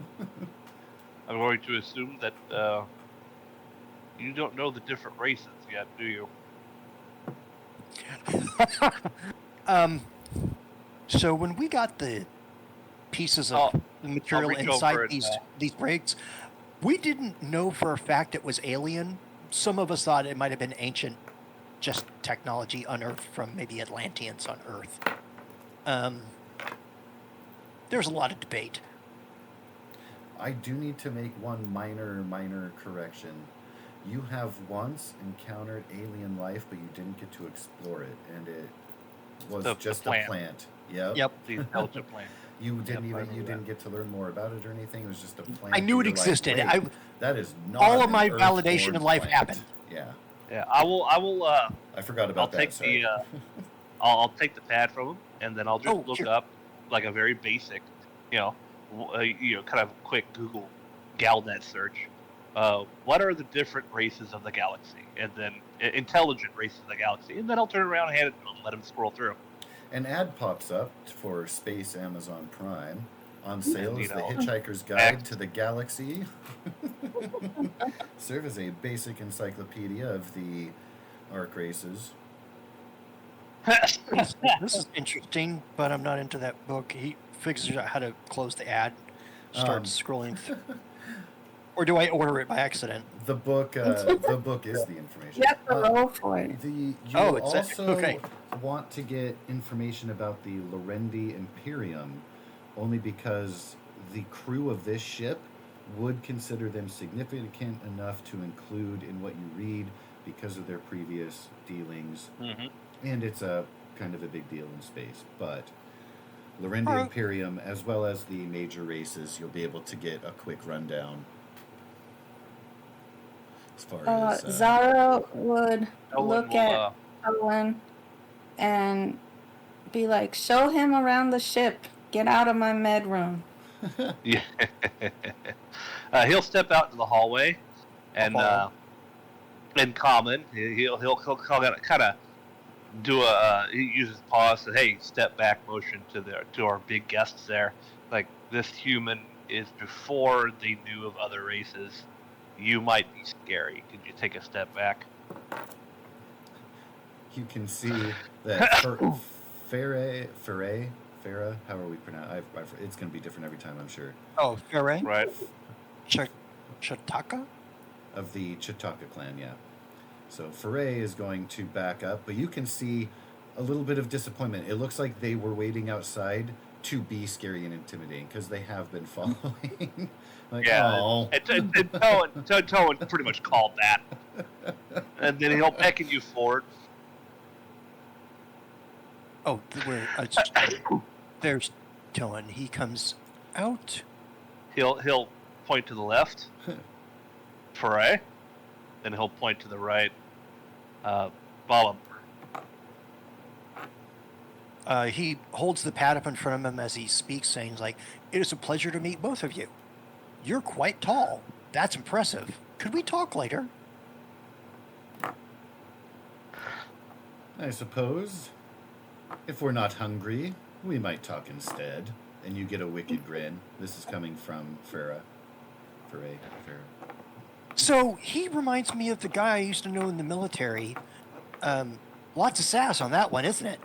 I'm going to assume that you don't know the different races yet, do you? So when we got the pieces of the material reach inside over and, these rigs, we didn't know for a fact it was alien. Some of us thought it might have been ancient, just technology unearthed from maybe Atlanteans on Earth. There's a lot of debate. I do need to make one minor correction. You have once encountered alien life, but you didn't get to explore it, and it was The just plant. a plant. Yep. Yep. The intelligent plant. You didn't Yep, I even you remember didn't get to learn more about it or anything. It was just a plant. I knew it You were like, existed. "Wait, that is not all of an my Earth-born validation in life plant." happened. Yeah, Yeah, I will. I forgot I'll about that. take Sorry. the. I'll take the pad from him, and then I'll just Oh, look sure. up like a very basic, kind of quick Google Galnet search. What are the different races of the galaxy, and then intelligent races of the galaxy, and then I'll turn around and hand it to him, and let him scroll through. An ad pops up for Space Amazon Prime. On sale is you the know, Hitchhiker's Guide to the Galaxy. Serve as a basic encyclopedia of the arc races. This is interesting, but I'm not into that book. He figures out how to close the ad, starts scrolling. Or do I order it by accident? The book is the information. You have to roll for it. You Oh, it's also okay. want to get information about the Lorendi Imperium, only because the crew of this ship would consider them significant enough to include in what you read because of their previous dealings, and it's a kind of a big deal in space. But Lorendi Imperium, as well as the major races, you'll be able to get a quick rundown. As far as Zara would Owen look at Owen and be like, "Show him around the ship. Get out of my med room." Yeah. He'll step out into the hallway, and in common, he'll kind of do he uses pause and hey, step back motion to our big guests there. Like, this human is before they knew of other races. You might be scary. Could you take a step back? You can see that Farah, how are we pronounce? It's going to be different every time, I'm sure. Oh, Faray? Right. Chataka? Of the Chitaka clan, yeah. So Foray is going to back up, but you can see a little bit of disappointment. It looks like they were waiting outside to be scary and intimidating because they have been following. Like, Yeah. oh. And Towan pretty much called that. And then he'll beckon you forward. Oh, there's Towan. He comes out. He'll point to the left, Foray. Then he'll point to the right, Bala. He holds the pad up in front of him as he speaks, saying, like, "It is a pleasure to meet both of you. You're quite tall. That's impressive. Could we talk later?" I suppose. If we're not hungry, we might talk instead. And you get a wicked grin. This is coming from Farah. Farah. So he reminds me of the guy I used to know in the military. Lots of sass on that one, isn't it?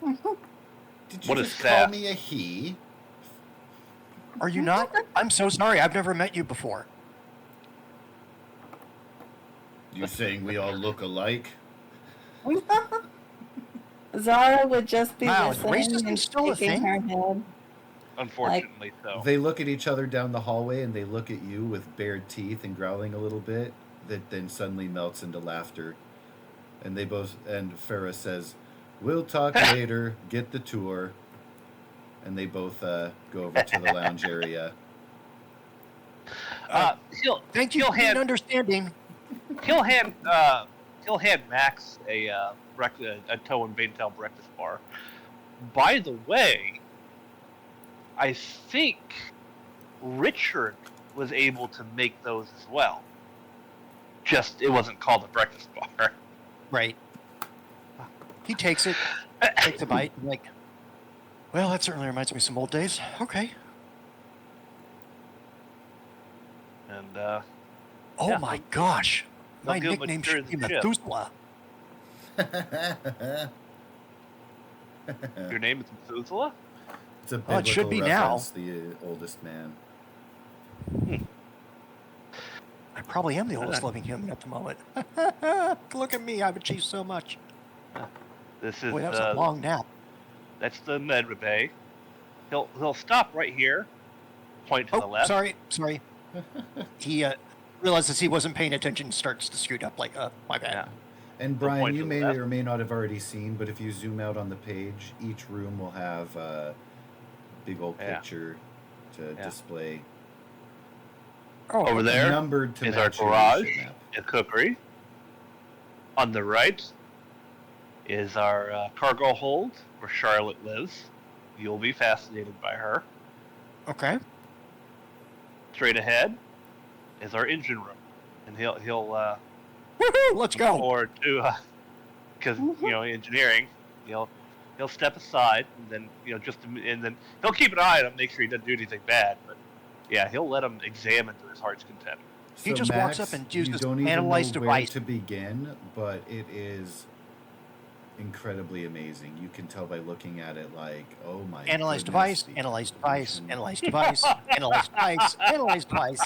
Did you What is just call sass? me a he? Are you not? I'm so sorry. I've never met you before. You saying we all look alike? Zara would just be Wow, is listening racism and still a shaking thing? her head. Unfortunately, so. They look at each other down the hallway and they look at you with bared teeth and growling a little bit. That then suddenly melts into laughter. And Farah says, "We'll talk later. Get the tour." And they both go over to the lounge area. Thank you he'll for being hand- understanding. He'll hand Max a toe and Baintown breakfast bar. By the way, I think Richard was able to make those as well. Just it wasn't called a breakfast bar. Right. He takes it, takes a bite, and like, well, that certainly reminds me of some old days. Okay. And Oh yeah, my gosh. they'll My give him a nickname tour should of be the ship. Methuselah. Your name is Methuselah? It's a Well, it should biblical be now. reference, the oldest man. I probably am the oldest living human at the moment. Look at me, I've achieved so much. This is Boy, that was a long nap. that's the med bay. He'll stop right here, point to the Oh, left. sorry. He realizes he wasn't paying attention, starts to scoot up like, my bad. Yeah. And We'll Brian, point you to the may left. or may not have already seen, but if you zoom out on the page, each room will have a big old Yeah. picture to Yeah. display. Oh, Over there Numbered to is our match your garage, leadership map. a cookery. On the right is our cargo hold where Charlotte lives. You'll be fascinated by her. okay. Straight ahead is our engine room, and he'll Woohoo! Let's look go. forward to because engineering. He'll step aside and then and then he'll keep an eye on him, make sure he doesn't do anything bad. But yeah, he'll let him examine to his heart's content. He just walks up and uses you don't even analyze know device. where to begin, but it is incredibly amazing. You can tell by looking at it, like, oh my! Analyze goodness, device, the analyze device, resolution. analyze device, analyze device, analyze device,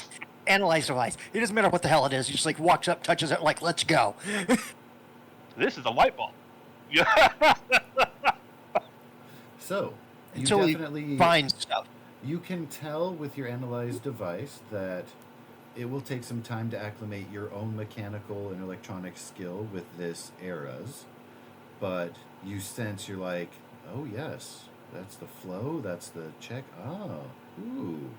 analyze device. It doesn't matter what the hell it is. He just like walks up, touches it, like, let's go. This is a light bulb. So you Until he definitely finds stuff. You can tell with your analyzed device that it will take some time to acclimate your own mechanical and electronic skill with this eras, but you sense you're like, oh yes, that's the flow, that's the check. Oh, ooh,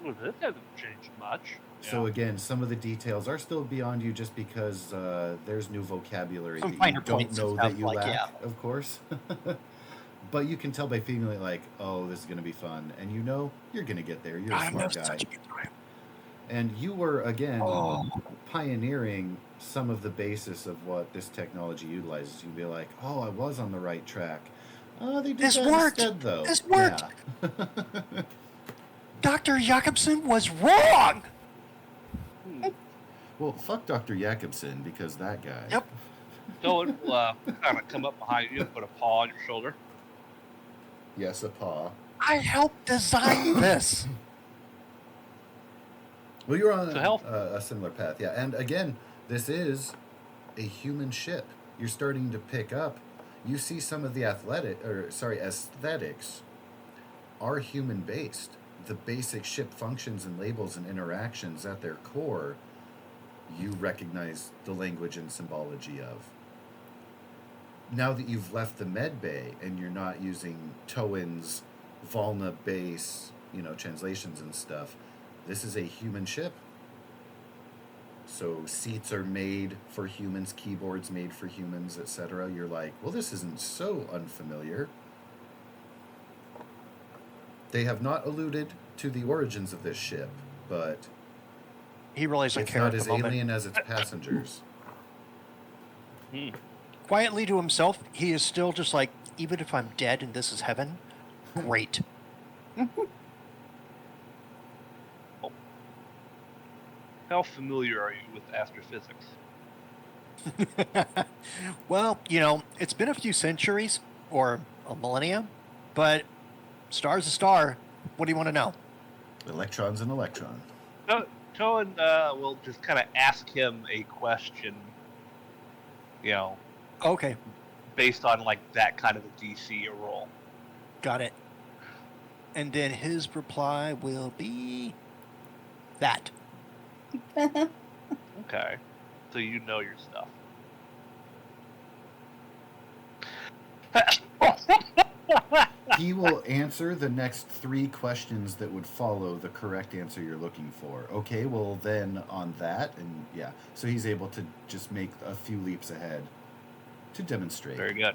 Well, that hasn't changed much. So again, some of the details are still beyond you just because there's new vocabulary Some that you finer don't points know and that stuff, you like, lack, yeah. of course. But you can tell by feeling like, oh, this is going to be fun. And you know you're going to get there. You're a I'm smart having guy. such a good time. And you were, again, Oh, pioneering some of the basis of what this technology utilizes. You'd be like, oh, I was on the right track. Oh, they did This that worked! instead, though. This worked! Yeah. Dr. Jakobson was wrong! Well, fuck Dr. Jakobson, because that guy. Yep. So it will kind of come up behind you and put a paw on your shoulder. Yes, a paw. I helped design this. Well, you're on So health. a similar path, yeah. And again, this is a human ship. You're starting to pick up. You see some of the aesthetics are human based. The basic ship functions and labels and interactions at their core, you recognize the language and symbology of. Now that you've left the med bay and you're not using Toan's Volna base, translations and stuff, this is a human ship. So seats are made for humans, keyboards made for humans, etc. You're like, well, this isn't so unfamiliar. They have not alluded to the origins of this ship, but He really doesn't it's care not at the as moment. alien as its passengers. Quietly to himself, he is still just like, even if I'm dead and this is heaven, great. How familiar are you with astrophysics? Well, it's been a few centuries, or a millennia, but star's a star. What do you want to know? Electron's an electron. Toan will just kind of ask him a question, Okay, based on like that kind of a DC roll. got it. And then his reply will be that. Okay, so you know your stuff. He will answer the next 3 questions that would follow the correct answer you're looking for. Okay, well then on that, and yeah, so he's able to just make a few leaps ahead to demonstrate. Very good.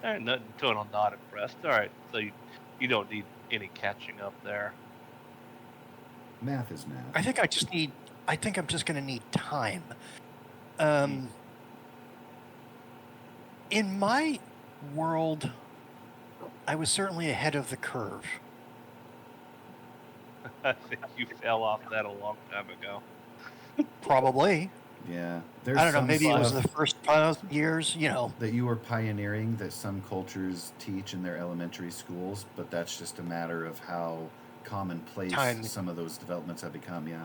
All right, Toan will not impressed. All right, so you don't need any catching up there. Math is math. I think I'm just going to need time. In my world, I was certainly ahead of the curve. I think you fell off that a long time ago. Probably. Yeah, there's I don't know. some Maybe it was stuff the first 1,000 years. that you were pioneering that some cultures teach in their elementary schools, but that's just a matter of how commonplace Time. some of those developments have become. Yeah.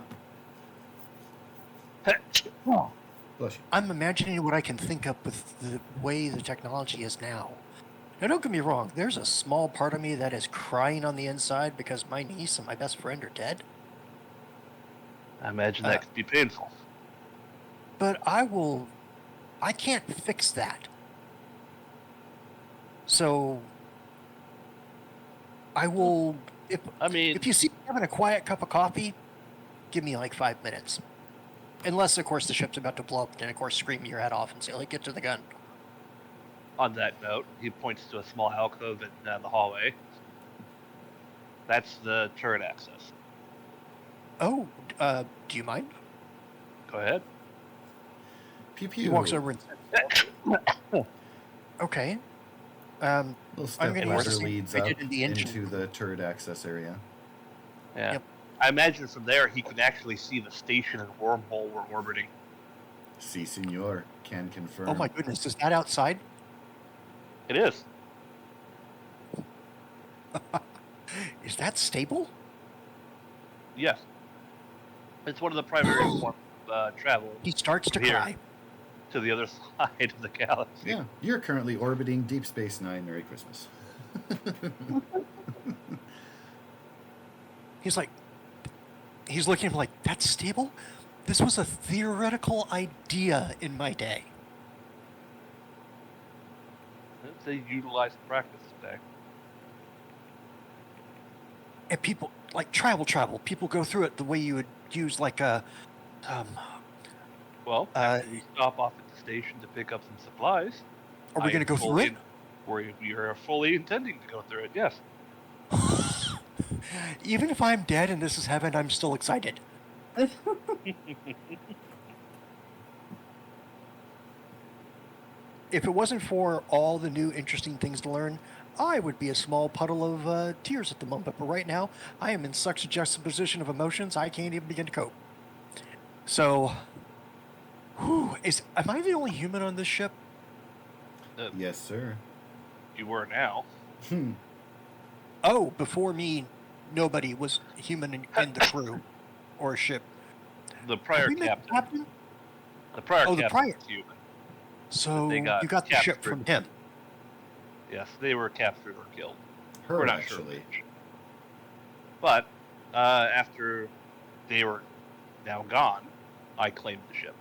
Well, Bless you. I'm imagining what I can think up with the way the technology is now. Now, don't get me wrong. There's a small part of me that is crying on the inside because my niece and my best friend are dead. I imagine that could be painful. But I can't fix that. So I will, if you see me having a quiet cup of coffee, give me like 5 minutes. Unless, of course, the ship's about to blow up, then, of course, scream your head off and say, like, get to the gun. On that note, he points to a small alcove in the hallway. That's the turret access. Oh, do you mind? Go ahead. Pew pew. He walks over and says, okay. Little I'm step going to ladder use the leads I up did in the engine. into the turret access area. Yeah. Yep. I imagine from there he can actually see the station and wormhole we're orbiting. Si, senor. Can confirm. Oh my goodness, is that outside? It is. Is that stable? Yes. It's one of the primary forms of travel He starts to Here. cry. to the other side of the galaxy. Yeah, you're currently orbiting Deep Space Nine. Merry Christmas. He's looking at him like, that's stable? This was a theoretical idea in my day. They utilize practice today. And people, like travel, people go through it the way you would use like a, Well, after you stop off at the station to pick up some supplies. are we going to go through it? You're fully intending to go through it, yes. Even if I'm dead and this is heaven, I'm still excited. If it wasn't for all the new interesting things to learn, I would be a small puddle of tears at the moment. But right now, I am in such a juxtaposition of emotions, I can't even begin to cope. So, am I the only human on this ship? Yes, sir. You were now. Oh, before me, nobody was human in the crew or ship. The prior Have we met captain. the captain? The prior Oh, the captain prior. was human. So They got you got the ship captured. from him. Yes, they were captured or killed. Her, We're not actually. sure which. But after they were now gone, I claimed the ship.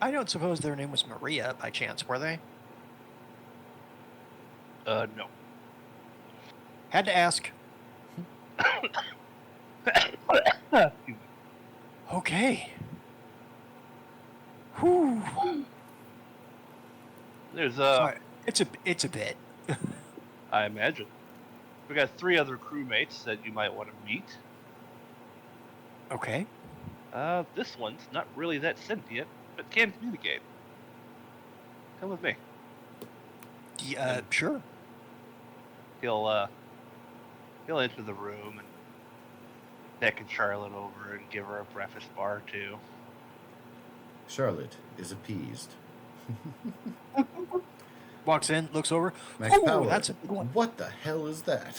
I don't suppose their name was Maria by chance, were they? No. Had to ask. Okay. Whew. There's Sorry. It's a bit. I imagine. We got 3 other crewmates that you might want to meet. Okay. This one's not really that sentient, but can communicate. Come with me. Sure. He'll enter the room and beckon Charlotte over and give her a breakfast bar or two. Charlotte is appeased. Walks in, looks over. Max Oh, Power. that's a big one. What the hell is that?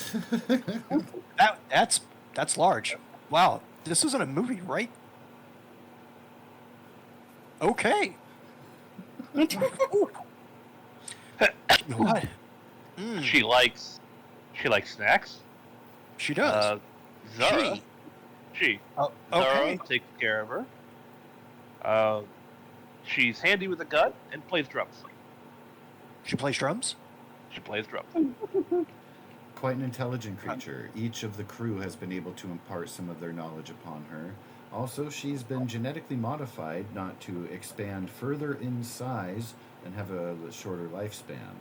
That's large. Wow, this isn't a movie, right? Okay. What? She likes snacks. She does. Zara. She. Oh, Zara okay. takes care of her. She's handy with a gun and plays drums. She plays drums? She plays drums. Quite an intelligent creature. Each of the crew has been able to impart some of their knowledge upon her. Also, she's been genetically modified not to expand further in size and have a shorter lifespan.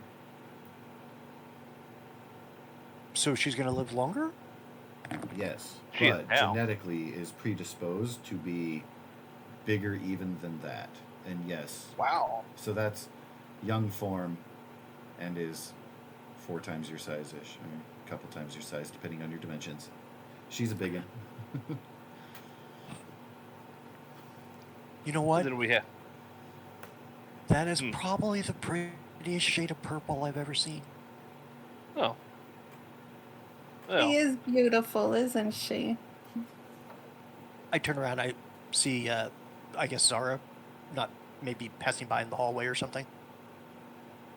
So she's going to live longer? Yes, She is but now. genetically is predisposed to be bigger even than that. And yes, Wow. so that's young form and is 4 times your size-ish, or a couple times your size, depending on your dimensions. She's a big one. You know And what? then we have. That is Hmm. probably the prettiest shade of purple I've ever seen. Oh. She Well, is beautiful, isn't she? I turn around, I see, I guess Zara, not maybe passing by in the hallway or something.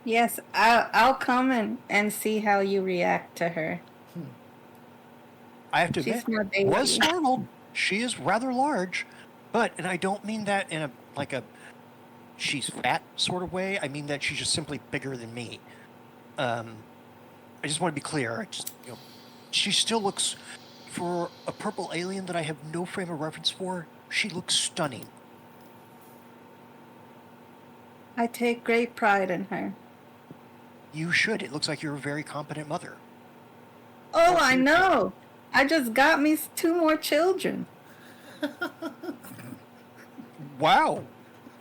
Yes, I'll come and see how you react to her. I have to She's admit, my baby. was startled. She is rather large, and I don't mean that in a she's fat sort of way. I mean that she's just simply bigger than me. I just want to be clear. She still looks, for a purple alien that I have no frame of reference for, she looks stunning. I take great pride in her. You should. It looks like you're a very competent mother. Oh, I know. I just got me 2 more children. Wow.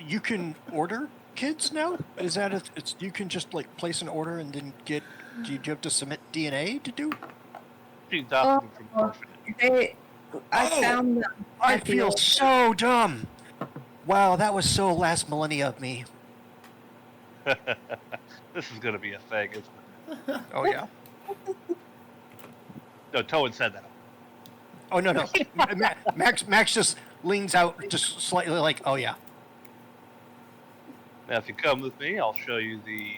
You can order kids now? Is that you can just like place an order and then do you have to submit DNA to do? she adopted them from orphanage. I Oh, found them. I at the feel old- so dumb. Wow, that was so last millennia of me. This is gonna be a thing, isn't it? Oh yeah. No, Toad said that. Oh no. Max just leans out just slightly like, oh yeah. Now, if you come with me, I'll show you the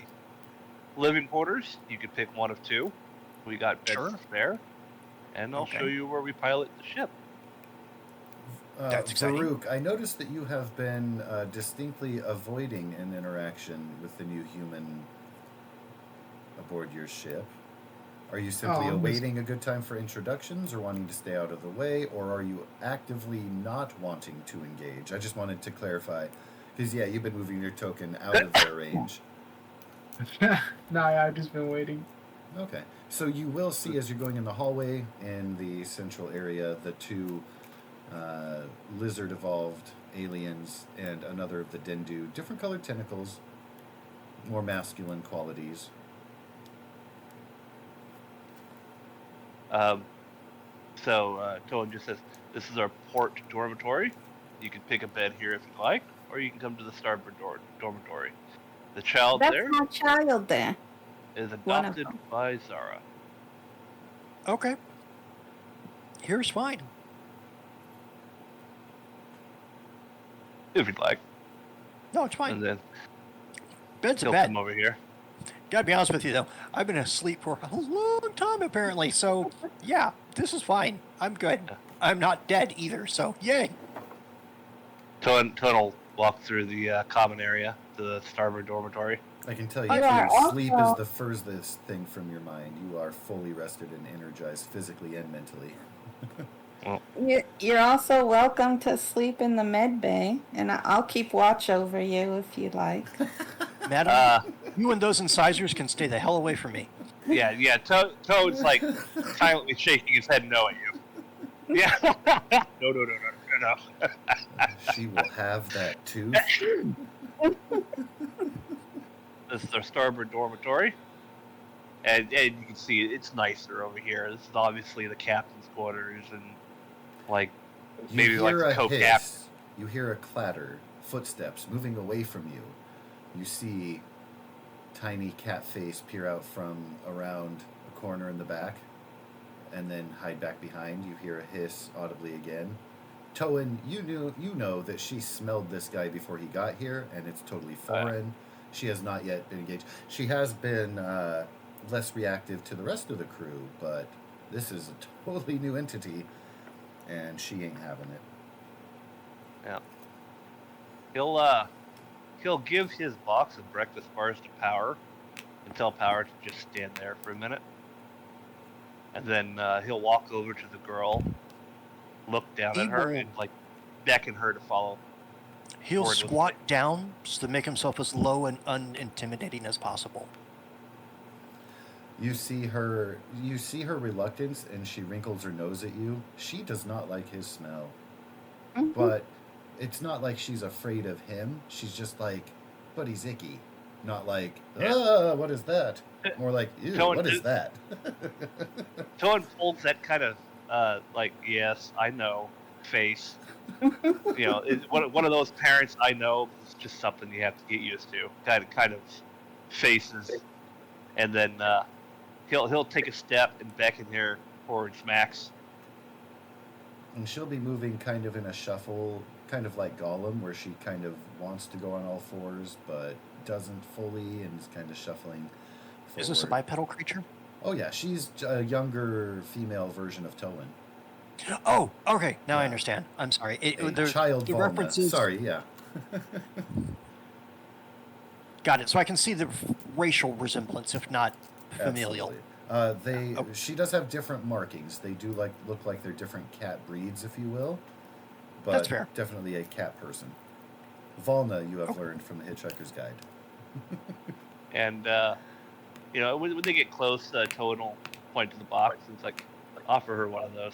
living quarters. You can pick one of 2. We got beds Sure. to spare, and I'll Okay. show you where we pilot the ship. That's exciting. Farouk, I noticed that you have been distinctly avoiding an interaction with the new human aboard your ship. Are you simply I'm awaiting a good time for introductions or wanting to stay out of the way, or are you actively not wanting to engage? I just wanted to clarify, because, yeah, you've been moving your token out of their range. Nah, yeah, I've just been waiting. Okay. So you will see as you're going in the hallway in the central area the 2 lizard evolved aliens and another of the Dendu, different colored tentacles, more masculine qualities. Toad just says, this is our port dormitory. You can pick a bed here if you like, or you can come to the starboard dormitory. The child That's there my child there. is One of adopted them. by Zara. Okay. Here's fine. If you'd like. No, it's fine. And then Bed's a he'll bed. come over here. Gotta be honest with you though, I've been asleep for a long time apparently, so yeah, this is fine. I'm good. Yeah. I'm not dead either, so yay. Toad will walk through the common area to the starboard dormitory. I can tell you, You too, are sleep also- is the furthest thing from your mind. You are fully rested and energized physically and mentally. You're also welcome to sleep in the med bay, and I'll keep watch over you if you like. Madam, you and those incisors can stay the hell away from me. Yeah. Toad's like silently shaking his head no at you. Yeah. No. She will have that too. This is our starboard dormitory, and you can see it's nicer over here. This is obviously the captain's quarters, and like You maybe like hear the a co-captain. hiss. You hear a clatter, footsteps moving away from you. You see tiny cat face peer out from around a corner in the back, and then hide back behind. You hear a hiss audibly again. Toan, you know that she smelled this guy before he got here, and it's totally foreign. She has not yet been engaged. She has been less reactive to the rest of the crew, but this is a totally new entity, and she ain't having it. Yeah. He'll give his box of breakfast bars to Power, and tell Power to just stand there for a minute, and then he'll walk over to the girl, look down at her, and like beckon her to follow. He'll Forward with squat down to make himself as low and unintimidating as possible. You see her reluctance, and she wrinkles her nose at you. She does not like his smell, but it's not like she's afraid of him. She's just like, but he's icky. Not like, what is that? More like, ew, what is that? Toad folds that kind of like, yes, I know face. One of those parents I know. It's just something you have to get used to. Kind of faces, and then he'll take a step and beckon her towards Max. And she'll be moving kind of in a shuffle, kind of like Gollum, where she kind of wants to go on all fours, but doesn't fully, and is kind of shuffling forward. Is this a bipedal creature? Oh, yeah. She's a younger female version of Towan. Oh, okay. Now I Yeah. understand. I'm sorry. Child the Volna. references. Sorry, yeah. Got it. So I can see the racial resemblance, if not familial. Absolutely. She does have different markings. They do look like they're different cat breeds, if you will. But That's fair. Definitely a cat person. Volna, you have learned from the Hitchhiker's Guide. And when they get close, Toad will point to the box and it's like, offer her one of those.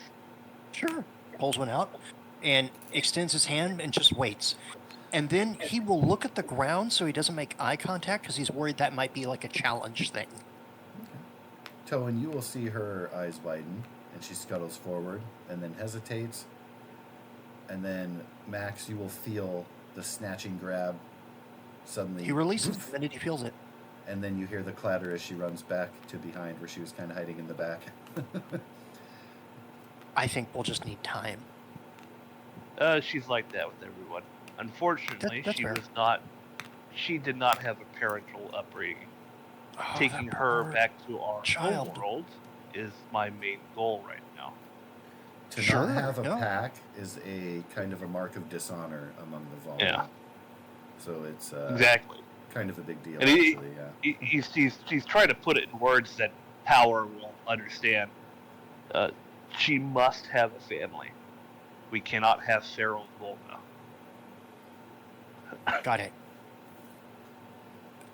Sure. Pulls one out and extends his hand and just waits. And then he will look at the ground so he doesn't make eye contact because he's worried that might be like a challenge thing. Towan, you will see her eyes widen, and she scuttles forward, and then hesitates. And then, Max, you will feel the snatching grab suddenly. He releases woof, the minute he feels it. and then you hear the clatter as she runs back to behind where she was kind of hiding in the back. I think we'll just need time. She's like that with everyone. Unfortunately, That's fair. She did not have a parental upbringing. Oh, Taking that her poor back to our child. home world is my main goal right now. To Sure, not have a no. pack is a kind of a mark of dishonor among the Volna. Yeah. So it's Exactly. kind of a big deal, And he- actually, yeah. He's trying to put it in words that Power will understand. She must have a family. We cannot have feral Volna. Got it.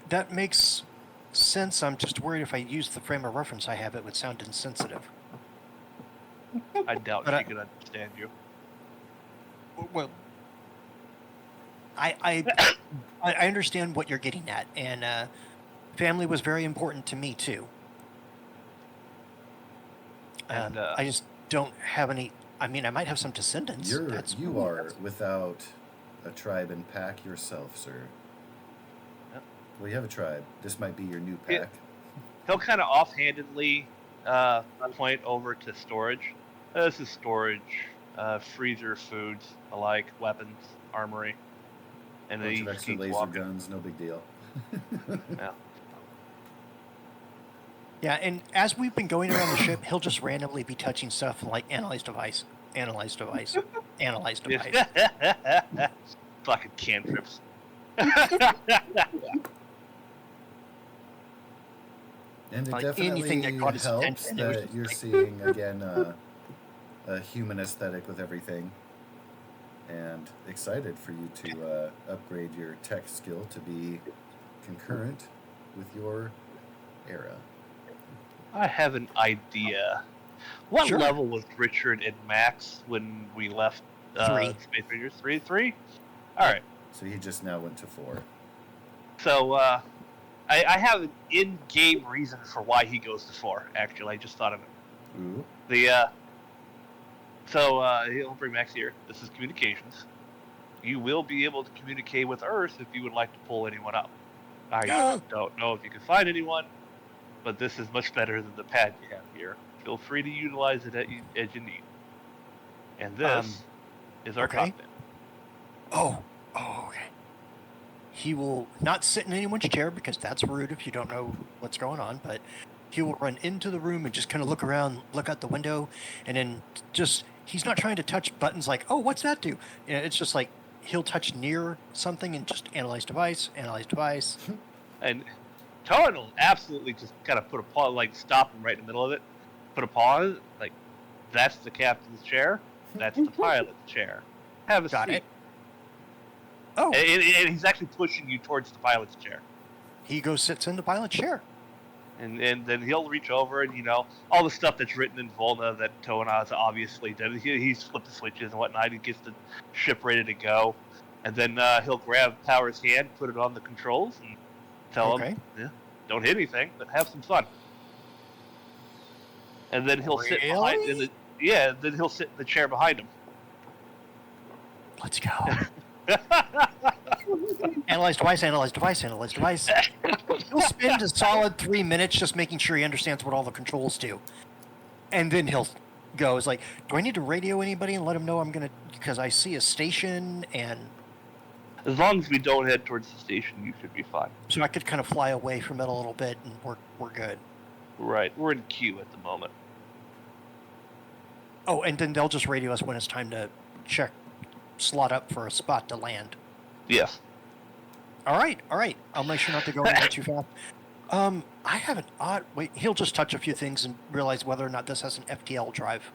That makes sense. I'm just worried if I use the frame of reference I have, it would sound insensitive. I doubt But she can understand you. Well, I understand what you're getting at, and family was very important to me too. And, I just don't have any. I mean, I might have some descendants. You are without a tribe and pack yourself, sir. Yep. Well, you have a tribe. This might be your new Yeah. pack. He'll kind of offhandedly point over to storage. This is storage, freezer, foods alike, weapons, armory, and then Bunch he of extra keeps laser walking. guns, no big deal. Yeah. Yeah, and as we've been going around the ship, he'll just randomly be touching stuff like analyze device, analyze device, analyze device. Fucking cantrips. And it Like definitely anything that caught his helps attention, it was that just you're like- seeing, again, a human aesthetic with everything. And excited for you to upgrade your tech skill to be concurrent with your era. I have an idea. What Sure. level was Richard and Max when we left 3. Space Rangers? 3? All right. So he just now went to 4. So I have an in-game reason for why he goes to 4. Actually, I just thought of it. Ooh. He'll bring Max here. This is communications. You will be able to communicate with Earth if you would like to pull anyone up. I don't know if you can find anyone, but this is much better than the pad you have here. Feel free to utilize it as you need. And this is our okay. cockpit. Oh, okay. He will not sit in anyone's chair because that's rude if you don't know what's going on, but he will run into the room and just kind of look around, look out the window, and then he's not trying to touch buttons like, oh, what's that do? You know, it's just like he'll touch near something and just analyze device. And Towan will absolutely just kind of put a paw, like stop him right in the middle of it, put a paw on it, like, that's the captain's chair, that's the pilot's chair. Have a Got seat. it. Oh, And he's actually pushing you towards the pilot's chair. he goes sits in the pilot's chair. And then he'll reach over and, all the stuff that's written in Volna that Towan has obviously done. He's flipped the switches and whatnot. He gets the ship ready to go. And then he'll grab Power's hand, put it on the controls, and tell him, don't hit anything, but have some fun. And then he'll sit behind. Really? Then he'll sit in the chair behind him. Let's go. Analyze device, analyze device, analyze device. He'll spend a solid 3 minutes just making sure he understands what all the controls do. And then he'll go, it's like, do I need to radio anybody and let them know I'm going to, because I see a station, and As long as we don't head towards the station, you should be fine. so I could kind of fly away from it a little bit, and we're good. Right, we're in queue at the moment. Oh, and then they'll just radio us when it's time to slot up for a spot to land. Yes. All right. I'll make sure not to go anywhere too fast. I have an odd. Wait, he'll just touch a few things and realize whether or not this has an FTL drive.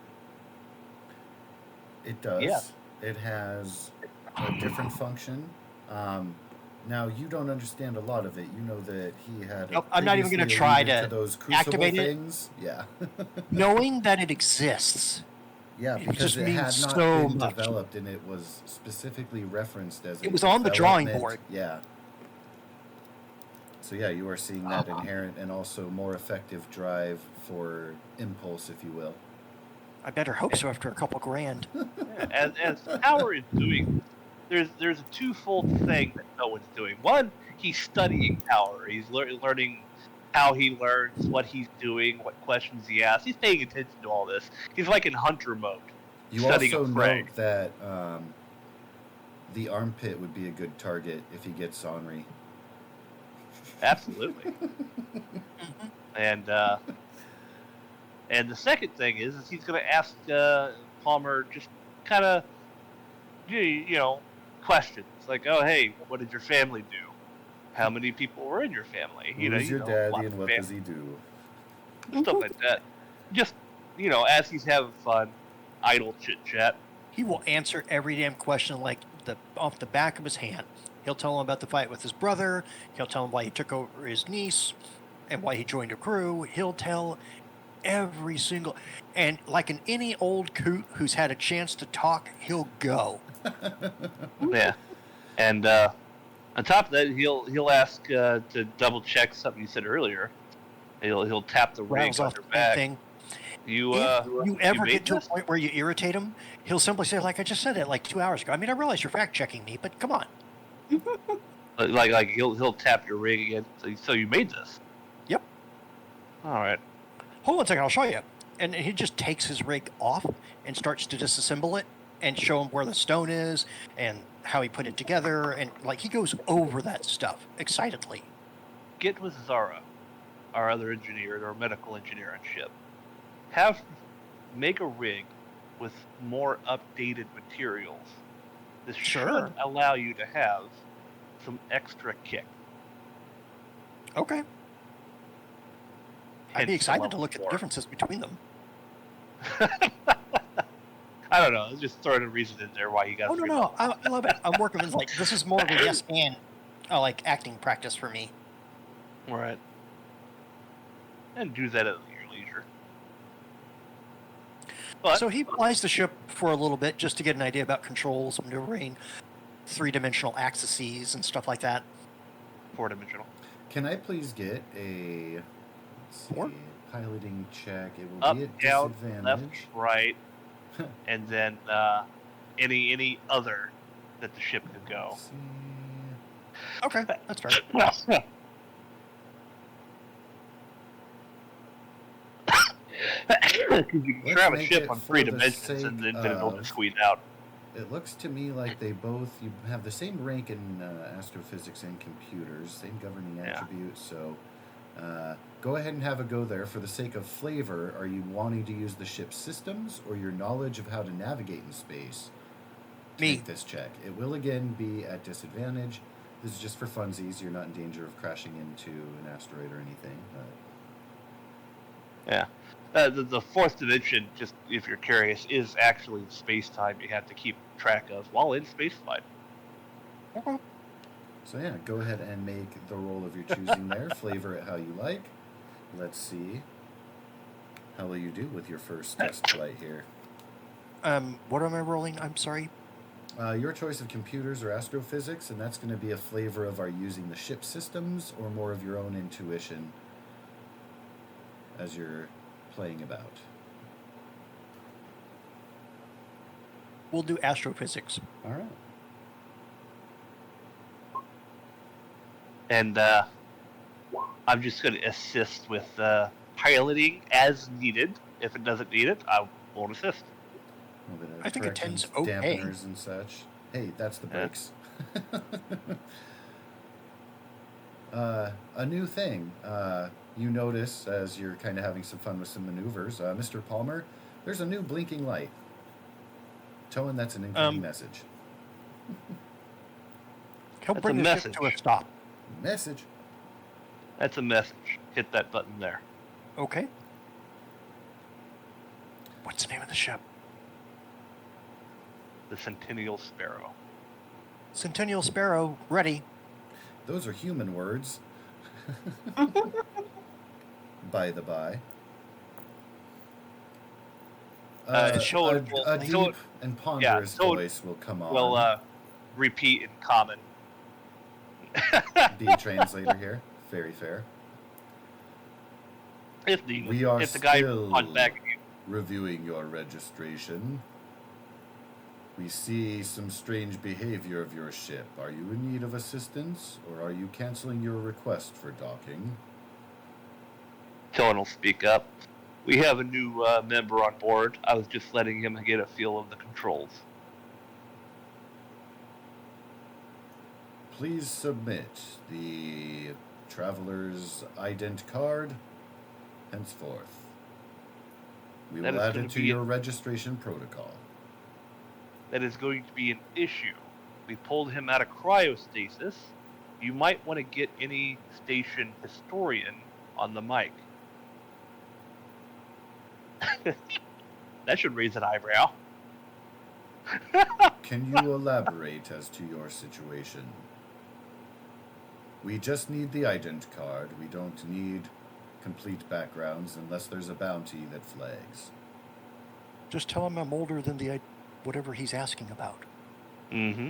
It does. Yeah. It has a different function. Now, you don't understand a lot of it. You know that he had. Nope, I'm not even going to try to those crucible activate things. it. Yeah. Knowing that it exists. Yeah, It because just it had means not so been much. developed, and it was specifically referenced as. It was on the drawing development. board. Yeah. So yeah, you are seeing that inherent and also more effective drive for impulse, if you will. I better hope so after a couple grand. Yeah, as Power is doing, there's a twofold thing that no one's doing. One, he's studying Power. He's learning how he learns, what he's doing, what questions he asks. He's paying attention to all this. He's like in hunter mode. You studying also a prey. note that the armpit would be a good target if he gets ornery. Absolutely. And the second thing is he's going to ask Palmer just kind of, questions like, "Oh, hey, what did your family do? How many people were in your family? Who's your lots daddy of and what family." does he do? Stuff like that. Just as he's having fun, idle chit chat. He will answer every damn question like off the back of his hand. He'll tell him about the fight with his brother. He'll tell him why he took over his niece and why he joined a crew. He'll tell every single, and like in any old coot who's had a chance to talk, he'll go. Yeah, and on top of that, he'll ask to double check something you said earlier. He'll tap the ring Rattles on off your the back. thing. You If you ever made get to a this? point where you irritate him, he'll simply say, like I just said it like 2 hours ago. I mean, I realize you're fact checking me, but come on. Like he'll tap your ring again. So you made this? Yep. All right. Hold on a second, I'll show you. And he just takes his rig off and starts to disassemble it and show him where the stone is and how he put it together. And like he goes over that stuff excitedly. Get with Zara, our other engineer, our medical engineer on ship. Make a rig with more updated materials. This Sure. should allow you to have some extra kick. Okay. I'd Hence be the excited to level look at the 4. differences between them. I don't know. Just throwing a reason in there why you got. Oh, no. I love it. I'm working with, like, this is more of a yes and, like, acting practice for me. Right. And do that at your leisure. But So he flies the ship for a little bit just to get an idea about controls, maneuvering, three-dimensional axes, and stuff like that. 4-dimensional. Can I please get a Four? piloting check? It will Up, be at down, disadvantage. left, right, and then any other that the ship could go. Let's see. Okay, that's fair. Because you can Let's grab a make ship it on for 3 the dimensions sake and then it'll of- just squeeze out. It looks to me like you have the same rank in astrophysics and computers, same governing Yeah. attributes. So, go ahead and have a go there. For the sake of flavor, are you wanting to use the ship's systems or your knowledge of how to navigate in space? To Me. make this check. It will again be at disadvantage. This is just for funsies. You're not in danger of crashing into an asteroid or anything. Yeah. The 4th dimension, just if you're curious, is actually space-time you have to keep track of while in spaceflight. Okay. So yeah, go ahead and make the roll of your choosing there. Flavor it how you like. Let's see. How will you do with your first test flight here? What am I rolling? I'm sorry. Your choice of computers or astrophysics, and that's going to be a flavor of are using the ship systems or more of your own intuition as you're playing about. We'll do astrophysics. All right. And I'm just going to assist with piloting as needed. If it doesn't need it, I won't assist. A little bit of I think it tends corrections, okay. dampeners and such. Hey, that's the Yeah. brakes. A new thing. You notice as you're kind of having some fun with some maneuvers, Mr. Palmer, there's a new blinking light. Towing, that's an incoming message. He'll That's bring a the ship message. to a stop. Message. That's a message. Hit that button there. Okay. What's the name of the ship? The Centennial Sparrow. Centennial Sparrow, ready. Those are human words. By the by. So a it will- a so deep it- and ponderous so it voice will come on. We'll repeat in common. Be a translator here. Very fair. If the We are if the guy still on back at you, reviewing your registration. We see some strange behavior of your ship. Are you in need of assistance, or are you canceling your request for docking? Tillin will speak up. We have a new member on board. I was just letting him get a feel of the controls. Please submit the traveler's ident card henceforth. We That will is add gonna it to be- your registration protocol. That is going to be an issue. We pulled him out of cryostasis. You might want to get any station historian on the mic. That should raise an eyebrow. Can you elaborate as to your situation? We just need the ident card. We don't need complete backgrounds unless there's a bounty that flags. Just tell him I'm older than the whatever he's asking about. Mm-hmm.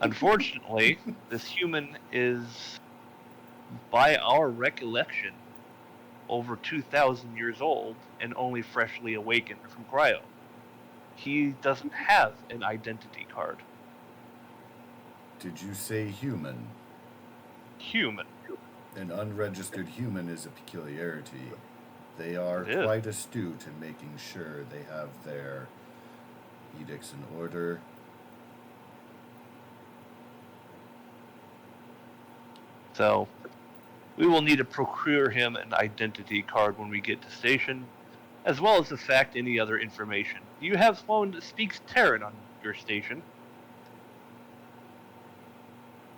Unfortunately, this human is, by our recollection, over 2,000 years old and only freshly awakened from cryo. He doesn't have an identity card. Did you say human? Human. An unregistered human is a peculiarity. They are It is. quite astute in making sure they have their edicts in order. So, we will need to procure him an identity card when we get to station, as well as, in fact, any other information. Do you have someone that speaks Terran on your station?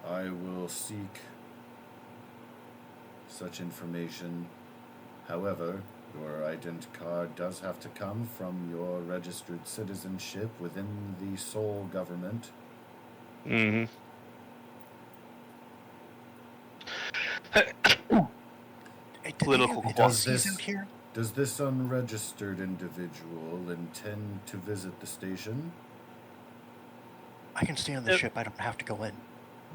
I will seek such information. However, your ident card does have to come from your registered citizenship within the sole government. Mm-hmm. Hey, did Political they have Does NPCs this- out here? Does this unregistered individual intend to visit the station? I can stay on the Yep. ship. I don't have to go in.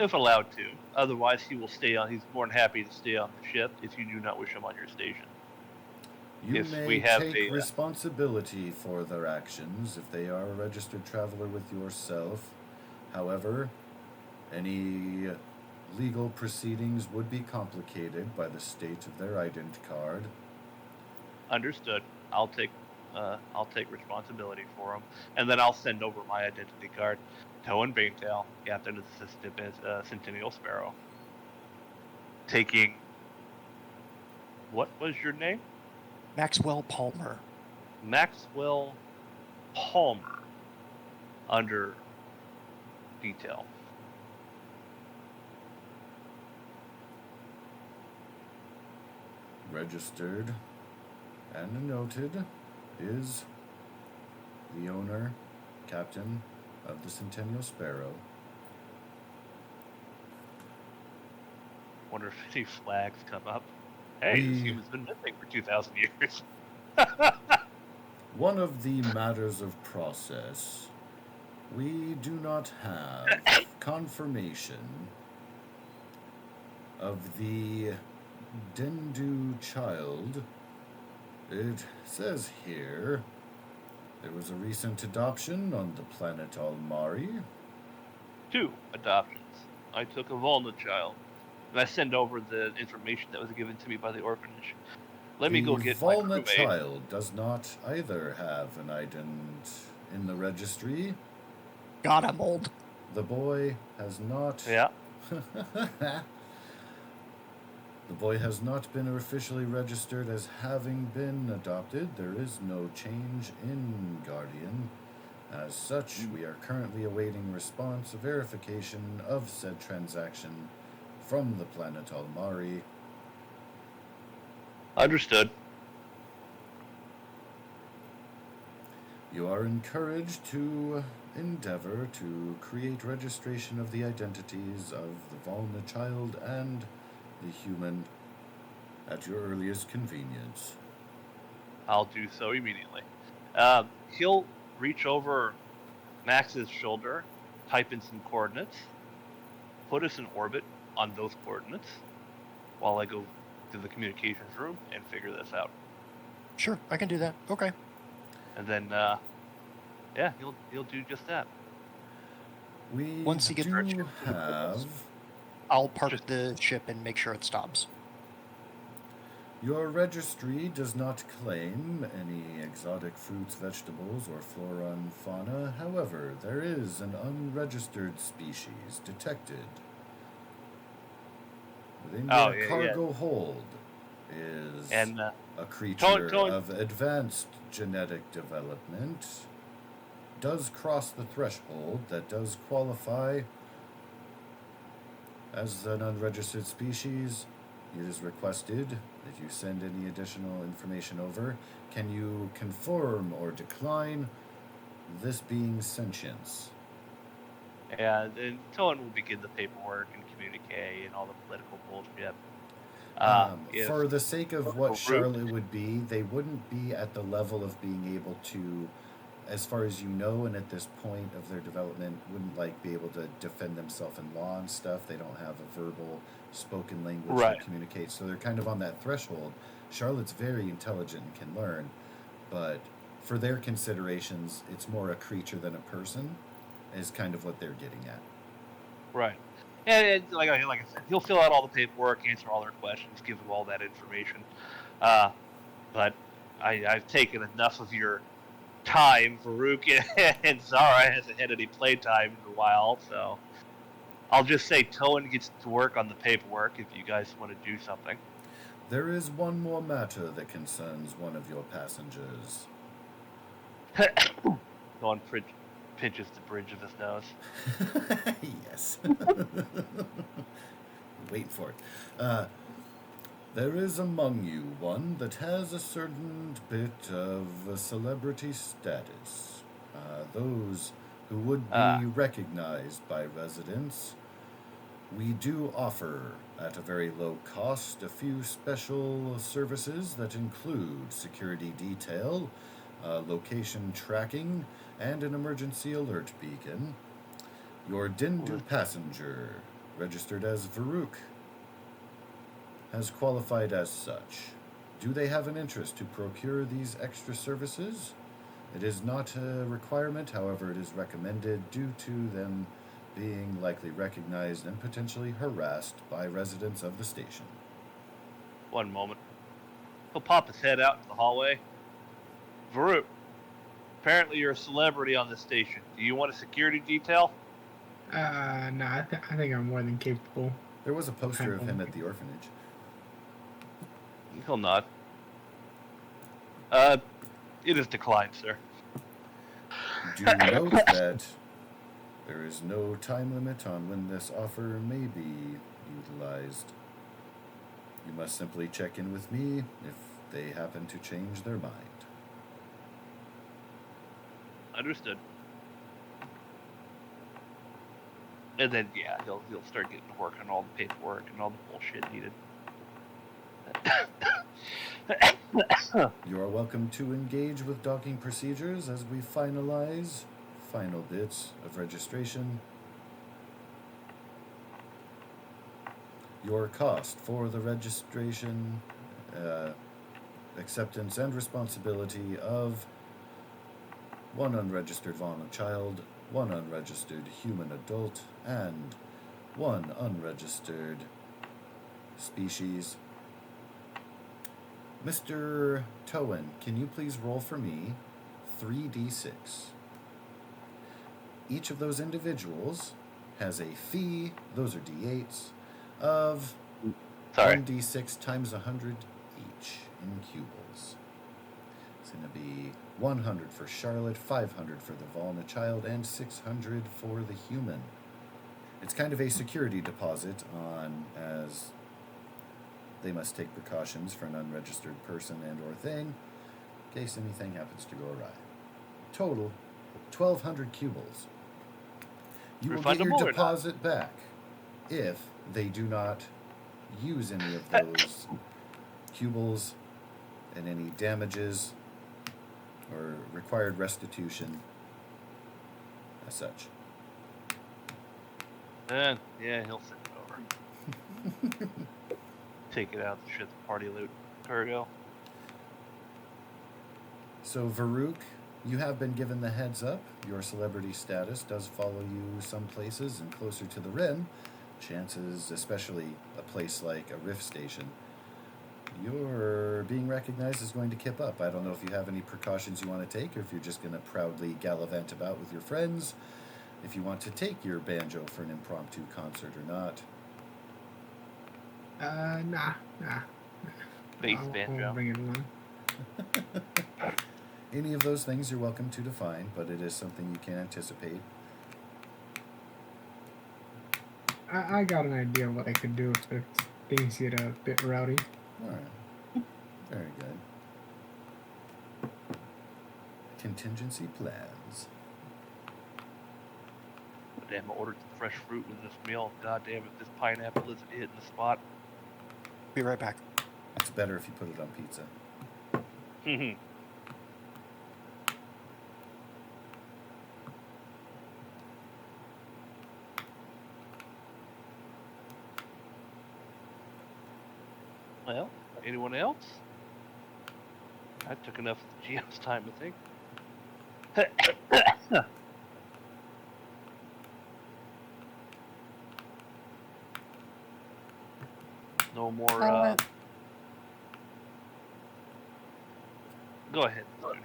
If allowed to. Otherwise, he will stay on. He's more than happy to stay on the ship if you do not wish him on your station. You If may we have take a, responsibility for their actions if they are a registered traveler with yourself. However, any legal proceedings would be complicated by the state of their ident card. Understood. I'll take responsibility for him, and then I'll send over my identity card. Towan Baintail, captain of the Centennial Sparrow. Taking. What was your name? Maxwell Palmer. Maxwell Palmer. Under detail. Registered and noted is the owner, captain of the Centennial Sparrow. Wonder if any flags come up. Hey, this We- human's been missing for 2,000 years. One of the matters of process, we do not have confirmation of the Dendu child. It says here There was a recent adoption on the planet Almari. 2 adoptions. I took a Volna child. And I send over the information that was given to me by the orphanage. Let me go The get my Volna crewmate. child does not either have an ident in the registry. God, I'm old. The boy has not. Yeah. The boy has not been officially registered as having been adopted. There is no change in guardian. As such, we are currently awaiting response verification of said transaction from the planet Almari. Understood. You are encouraged to endeavor to create registration of the identities of the Volna child and the human at your earliest convenience. I'll do so immediately. He'll reach over Max's shoulder, type in some coordinates, put us in orbit on those coordinates while I go to the communications room and figure this out. Sure, I can do that. Okay. And then, yeah, he'll do just that. We Once he gets our do chip, have I'll park the ship and make sure it stops. your registry does not claim any exotic fruits, vegetables, or flora and fauna. However, there is an unregistered species detected within your cargo hold. Is And a creature Tone- of advanced genetic development. Does cross the threshold that does qualify as an unregistered species. It is requested that you send any additional information over. Can you confirm or decline this being sentience? and Toan will begin the paperwork and communique and all the political bullshit. For the sake of what Root. Charlotte would be, they wouldn't be at the level of being able to, as far as you know, and at this point of their development, wouldn't be able to defend themselves in law and stuff. They don't have a verbal, spoken language Right. to communicate, so they're kind of on that threshold. Charlotte's very intelligent and can learn, but for their considerations, it's more a creature than a person, is kind of what they're getting at. Right. And like I said, he'll fill out all the paperwork, answer all their questions, give them all that information. But I've taken enough of your time. Farouk and Zara hasn't had any playtime in a while, so I'll just say Toan gets to work on the paperwork if you guys want to do something. There is one more matter that concerns one of your passengers. Toan pinches the bridge of his nose. Yes. Wait for it. There is among you one that has a certain bit of a celebrity status. Those who would be recognized by residents. We do offer, at a very low cost, a few special services that include security detail, location tracking, and an emergency alert beacon. Your Dindu passenger, registered as Varuk, has qualified as such. Do they have an interest to procure these extra services? It is not a requirement, however, it is recommended due to them being likely recognized and potentially harassed by residents of the station. One moment. He'll pop his head out into the hallway. Varuk, apparently you're a celebrity on this station. Do you want a security detail? No, I think I'm more than capable. There was a poster of him at the orphanage. He'll nod. It is declined, sir. Do note that there is no time limit on when this offer may be utilized. You must simply check in with me if they happen to change their mind. Understood. And then, yeah, he'll start getting to work on all the paperwork and all the bullshit needed. You are welcome to engage with docking procedures as we finalize final bits of registration. Your cost for the registration, acceptance and responsibility of 1 unregistered Vana child, 1 unregistered human adult, and 1 unregistered species. Mr. Towen, can you please roll for me 3d6? Each of those individuals has a fee, those are d8s, of Sorry. 1d6 times 100 each in cubles. It's going to be 100 for Charlotte, 500 for the Volna child, and 600 for the human. It's kind of a security deposit on, as they must take precautions for an unregistered person and or thing in case anything happens to go awry. Total 1,200 cubles. You will get your Refundable or not? deposit back if they do not use any of those cubles, and any damages or required restitution as such. Yeah, he'll send it over. Take it out, shit the party loot. Cargo. So Varuk, you have been given the heads up. Your celebrity status does follow you some places, and closer to the rim, chances, especially a place like a Rift Station, your being recognized is going to kip up. I don't know if you have any precautions you want to take, or if you're just going to proudly gallivant about with your friends, if you want to take your banjo for an impromptu concert or not. Nah. Bass I'll banjo. bring it along. Any of those things you're welcome to define, but it is something you can anticipate. I got an idea of what I could do if things get a bit rowdy. All right. Very good. Contingency plans. Damn, I ordered some fresh fruit with this meal. God damn it, this pineapple isn't hitting the spot. Be right back. It's better if you put it on pizza. Well, anyone else? I took enough of the GM's time to think. No more, Go ahead, Tony.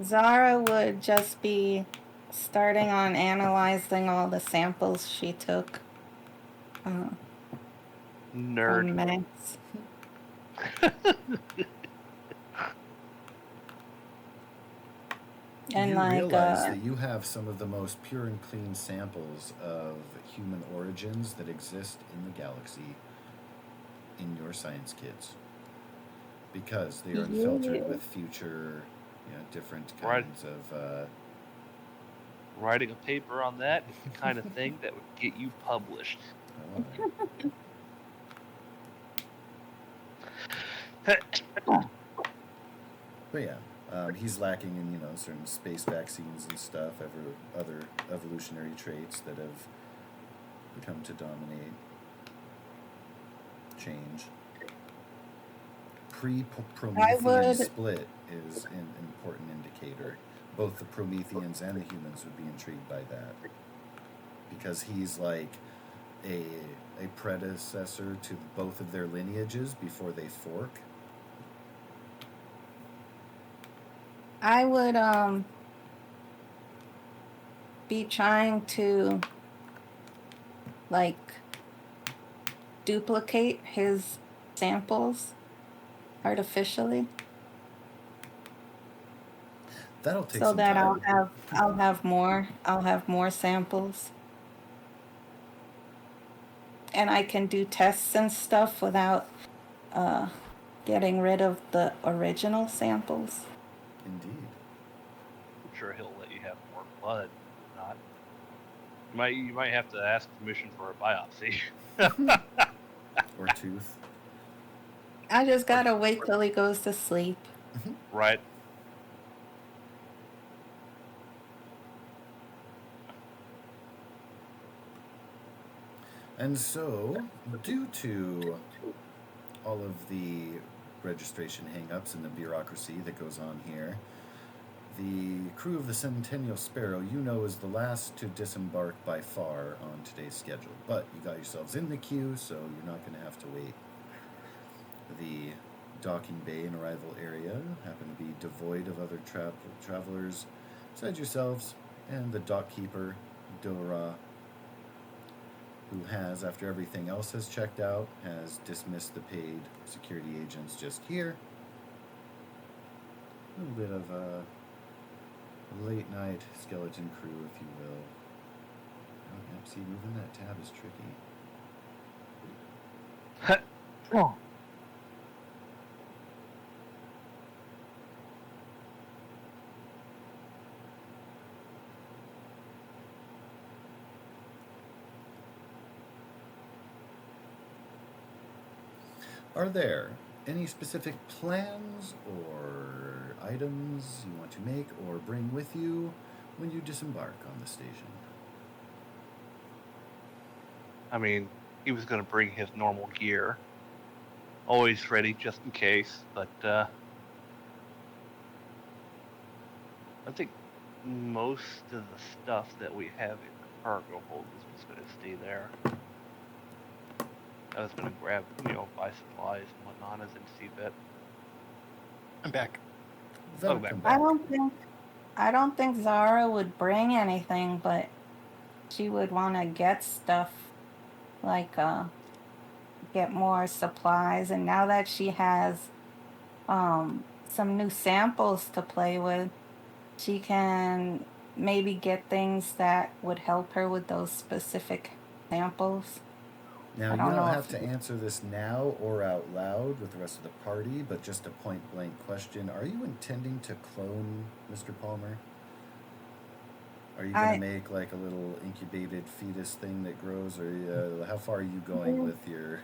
Zara would just be starting on analyzing all the samples she took Nerd. from Max. And you like, realize that you have some of the most pure and clean samples of human origins that exist in the galaxy in your science kits, because they are unfiltered with future, different kinds of. Writing a paper on that is the kind of thing that would get you published. But yeah, he's lacking in certain space vaccines and stuff, other evolutionary traits that have come to dominate change. Pre-Promethean split is an important indicator. Both the Prometheans and the humans would be intrigued by that, because he's like a predecessor to both of their lineages before they fork. I would be trying to like duplicate his samples artificially. That'll take so some that time. I'll have more samples. And I can do tests and stuff without getting rid of the original samples. Indeed. I'm sure he'll let you have more blood. Not. You might have to ask permission for a biopsy. Or tooth. I just gotta wait till he goes to sleep. Right. And so, due to all of the registration hang-ups and the bureaucracy that goes on here, The crew of the Centennial Sparrow, you know, is the last to disembark by far on today's schedule. But you got yourselves in the queue, so you're not going to have to wait. The docking bay and arrival area happen to be devoid of other travelers besides yourselves and the dockkeeper, Dora, who has, after everything else has checked out, has dismissed the paid security agents just here. A little bit of a late night skeleton crew, if you will. Oh, yep, see, moving that tab is tricky. Oh. Are there any specific plans or items you want to make or bring with you when you disembark on the station? I mean, he was going to bring his normal gear. Always ready just in case, but I think most of the stuff that we have in the cargo hold is just going to stay there. I was going to grab, buy supplies and whatnot as I see fit. I'm back. That'll back. come I don't think Zara would bring anything, but she would want to get stuff like get more supplies. And now that she has some new samples to play with, she can maybe get things that would help her with those specific samples. Now, I you don't don't know have if- to answer this now or out loud with the rest of the party, but just a point-blank question. Are you intending to clone Mr. Palmer? Are you going to make like a little incubated fetus thing that grows, or how far are you going with your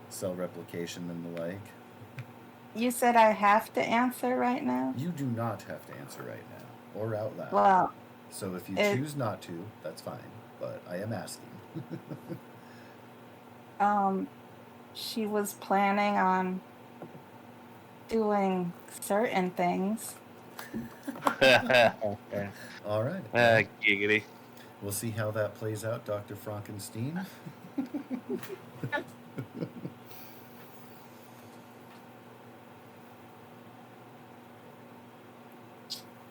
cell replication and the like? You said I have to answer right now? You do not have to answer right now or out loud. Well, So if you it- choose not to, that's fine, but I am asking. she was planning on doing certain things. All right. Giggity. We'll see how that plays out, Dr. Frankenstein.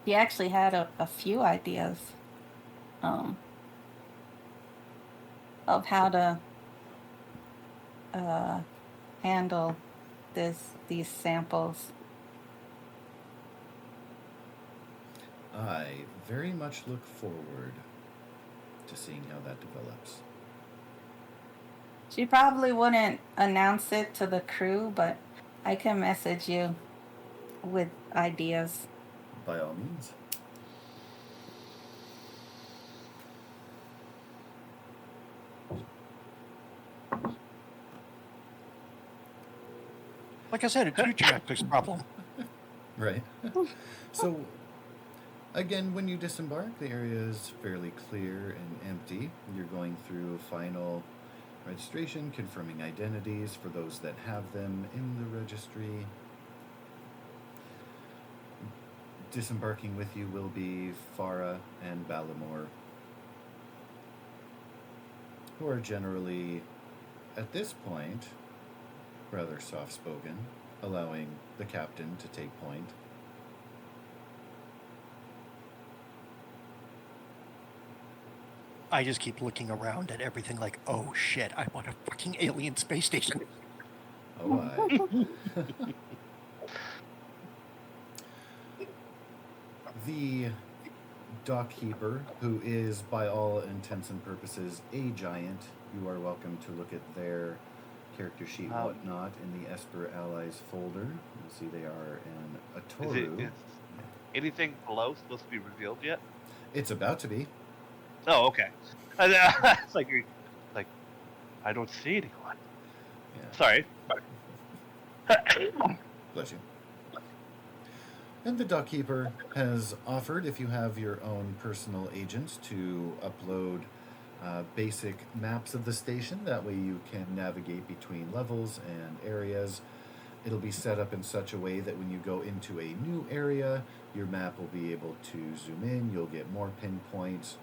She actually had a few ideas of how to handle these samples. I very much look forward to seeing how that develops. She probably wouldn't announce it to the crew, but I can message you with ideas. By all means. Like I said, it's you, Chapter's problem. Right. So, again, when you disembark, the area is fairly clear and empty. You're going through final registration, confirming identities for those that have them in the registry. Disembarking with you will be Farah and Balamor, who are generally, at this point, rather soft-spoken, allowing the captain to take point. I just keep looking around at everything like, oh shit, I want a fucking alien space station. Oh, aye. The dockkeeper, who is, by all intents and purposes, a giant, you are welcome to look at their character sheet and whatnot in the Esper Allies folder. You'll see they are in Atoru. Is anything below supposed to be revealed yet? It's about to be. Oh, okay. It's like you're like, I don't see anyone. Yeah. Sorry. Bless you. And the dockkeeper has offered, if you have your own personal agents, to upload basic maps of the station. That way you can navigate between levels and areas It'll be set up in such a way that when you go into a new area, your map will be able to zoom in. You'll get more pinpoints.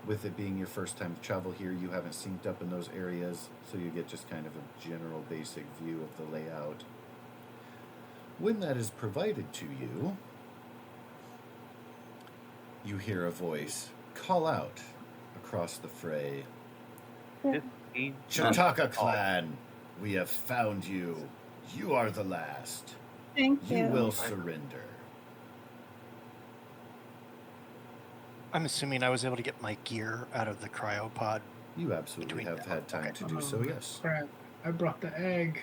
With it being your first time to travel here, you haven't synced up in those areas, so you get just kind of a general basic view of the layout. When that is provided to you, you hear a voice call out across the fray. 15. Chitaka clan, we have found you. You are the last. Thank you. You will surrender. I'm assuming I was able to get my gear out of the cryopod. You absolutely Between have them. had time Okay. to do so, yes. Crap. I brought the egg.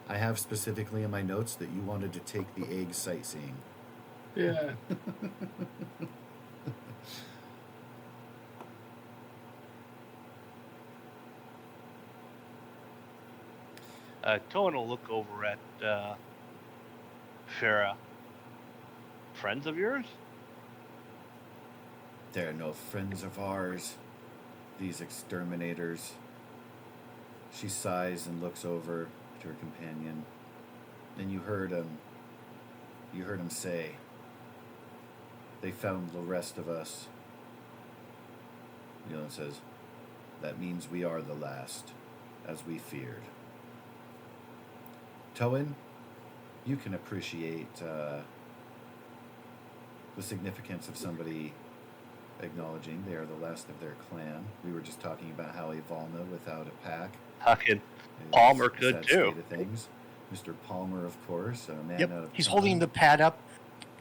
I have specifically in my notes that you wanted to take the egg sightseeing. Yeah. Toan will look over at Farah. Friends of yours? They're no friends of ours, these exterminators. She sighs and looks over to her companion. And you heard him say, they found the rest of us. Nealon says, that means we are the last, as we feared. Toan, you can appreciate the significance of somebody acknowledging they are the last of their clan. We were just talking about how Ivalna without a pack Fucking is Palmer a could sad too. state of things. Mr. Palmer, of course, a man Yep. out of He's town. holding the pad up,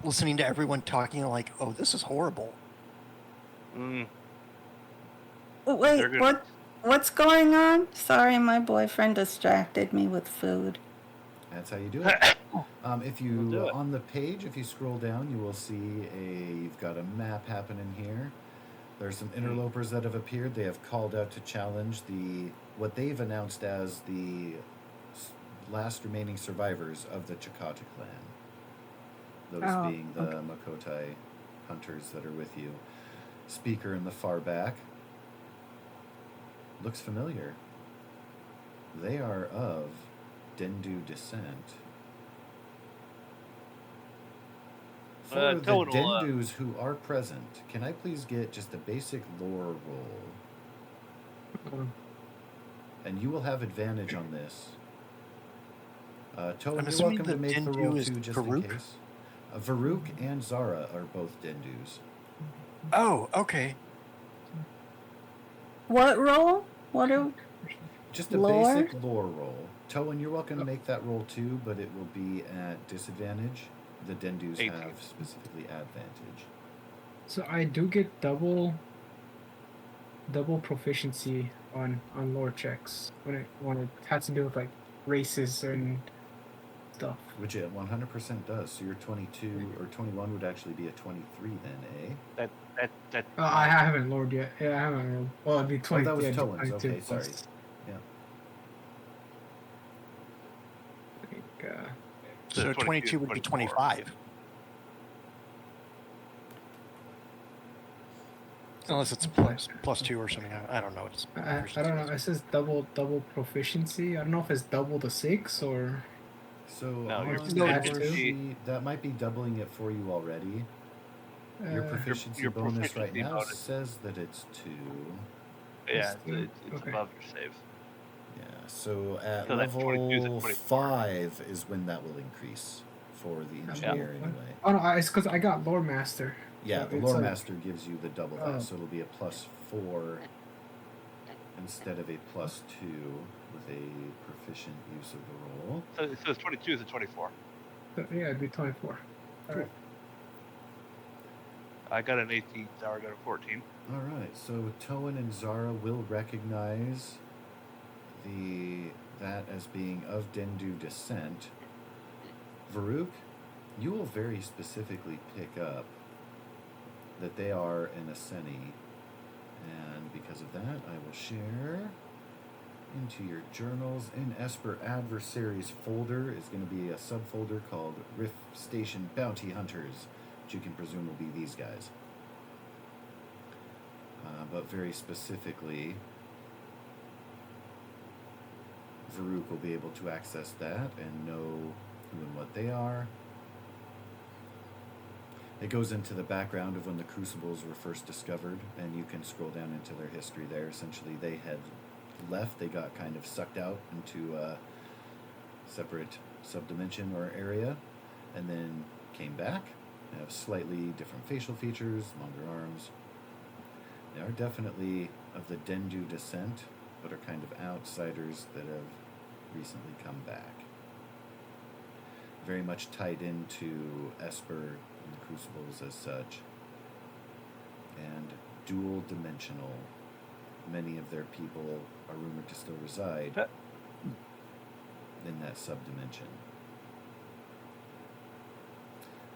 listening to everyone talking like, "Oh, this is horrible." Mm, Wait, They're gonna- what's going on? Sorry, my boyfriend distracted me with food. That's how you do it. If We'll you do it. on the page, if you scroll down, you will see you've got a map happening here. There's some interlopers that have appeared. They have called out to challenge what they've announced as the last remaining survivors of the Chakata clan. Those Oh, being the Makotai hunters that are with you. Speaker in the far back looks familiar. They are of Dendu descent. For the total, Dendus who are present, can I please get just a basic lore roll? And you will have advantage on this. Toan, I'm you're assuming welcome to the make the Dendu roll is too, just in Farouk? case. Farouk and Zara are both Dendus. Oh, okay. What role? What are Just a Lore? basic lore roll. Toan, you're welcome to make that roll too, but it will be at disadvantage. The Dendus 18. have specifically advantage. So I do get double proficiency on lore checks when it has to do with like races and stuff. Which it 100% does. So your 22 or 21 would actually be a 23 then, eh? that I haven't lored yet. Yeah, I haven't rolled. Well, it'd be 20. that was yeah, it'd be Toan's. 22 Okay, sorry. plus, Yeah. I think, So 22 would be 25. Unless it's plus 2 or something. I don't know. It's I don't know. It says double proficiency. I don't know if it's double to 6 or. So No, on your your proficiency- sheet, that might be doubling it for you already. Your proficiency your bonus right proficiency now bonus. says that it's 2. Yeah, It's it's okay. above your save. Yeah, so at So that 22 is at level 24. 5 is when that will increase for the engineer Yeah. anyway. Oh no, it's because I got lore master. Yeah, So the it's lore like- master gives you the double that, Oh. so it'll be a plus 4 instead of a plus 2 with a proficient use of the roll. So it's 22 is a 24. So, yeah, it'd be 24. All right. I got an 18, Zara got a 14. All right, so Toan and Zara will recognize that as being of Dendu descent. Varuk, you will very specifically pick up that they are an Aseni, and because of that, I will share into your journals. In Esper Adversaries folder is going to be a subfolder called Rift Station Bounty Hunters, which you can presume will be these guys. But very specifically, Varuk will be able to access that and know who and what they are. It goes into the background of when the Crucibles were first discovered, and you can scroll down into their history there. Essentially, they had left, they got kind of sucked out into a separate subdimension or area, and then came back. They have slightly different facial features, longer arms. They are definitely of the Dendu descent, but are kind of outsiders that have recently come back. Very much tied into Esper and the Crucibles as such. And dual dimensional. Many of their people are rumored to still reside in that subdimension.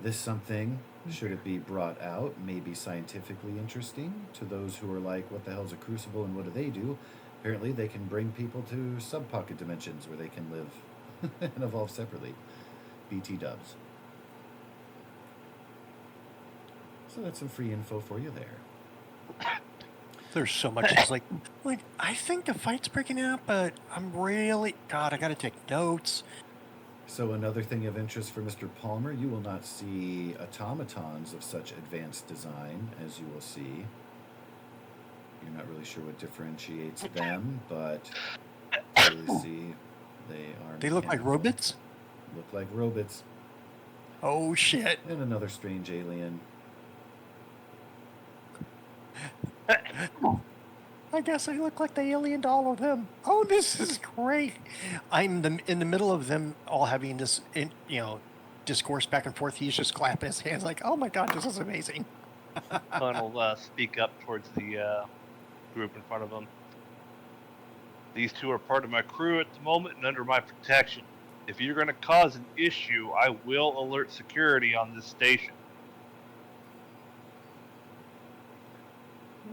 This something, should it be brought out, may be scientifically interesting to those who are like, what the hell's a crucible and what do they do? Apparently they can bring people to sub-pocket dimensions where they can live and evolve separately. BT dubs. So that's some free info for you there. There's so much. It's like, I think the fight's breaking out, but I gotta take notes. So another thing of interest for Mr. Palmer, you will not see automatons of such advanced design as you will see. You're not really sure what differentiates them, but you really see They look like mechanical. robots? Look like robots. Oh, shit. And another strange alien. I guess I look like the alien to all of them. Oh, this is great. I'm in the middle of them all having this, discourse back and forth. He's just clapping his hands like, oh my god, this is amazing. Fun will speak up towards the group in front of him. These two are part of my crew at the moment and under my protection. If you're going to cause an issue, I will alert security on this station.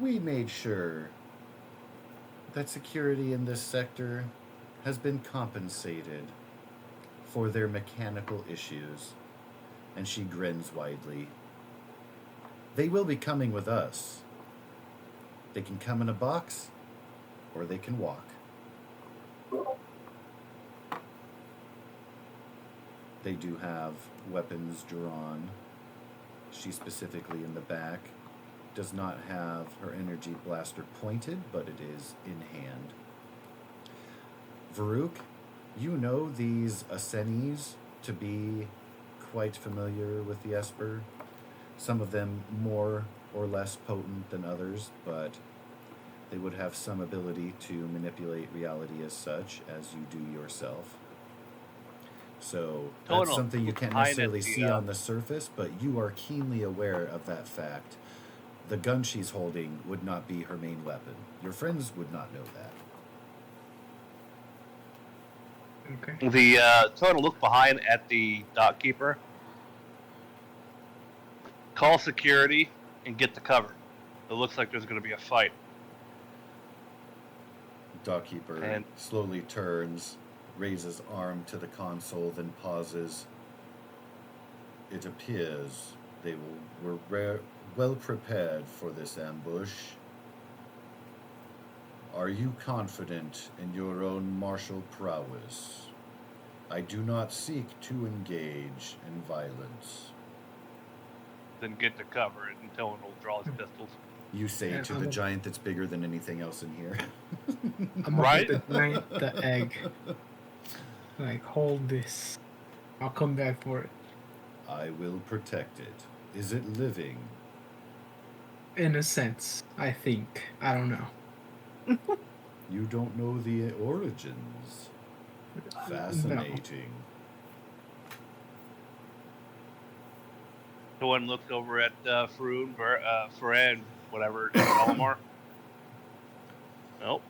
We made sure that security in this sector has been compensated for their mechanical issues. And she grins widely. They will be coming with us. They can come in a box, or they can walk. They do have weapons drawn. She specifically in the back does not have her energy blaster pointed, but it is in hand. Varuk, you know these Asenis to be quite familiar with the Esper. Some of them more or less potent than others, but they would have some ability to manipulate reality as such as you do yourself. So that's something you can't necessarily see on the surface, but you are keenly aware of that fact. The gun she's holding would not be her main weapon. Your friends would not know that. Okay. The Toad will look behind at the dock keeper, call security, and get the cover. It looks like there's going to be a fight. Dockkeeper slowly turns, raises arm to the console, then pauses. It appears they were well prepared for this ambush. Are you confident in your own martial prowess? I do not seek to engage in violence. Then get the cover, and Toad will draw his pistols. You say to the giant that's bigger than anything else in here. I'm Right? gonna put the egg. Like, hold this. I'll come back for it. I will protect it. Is it living? In a sense, I think. I don't know. You don't know the origins. Fascinating. Toad looks over at Farad, whatever, Elmar. Nope.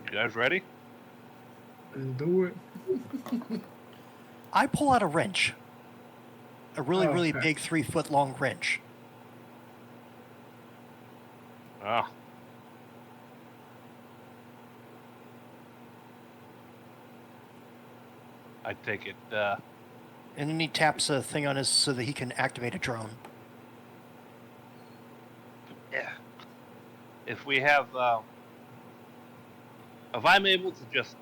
You guys ready? Let's do it. I pull out a wrench. A really Okay. big 3-foot long wrench. Ah. I take it, And then he taps a thing on his so that he can activate a drone. yeah. If we have, if I'm able to just,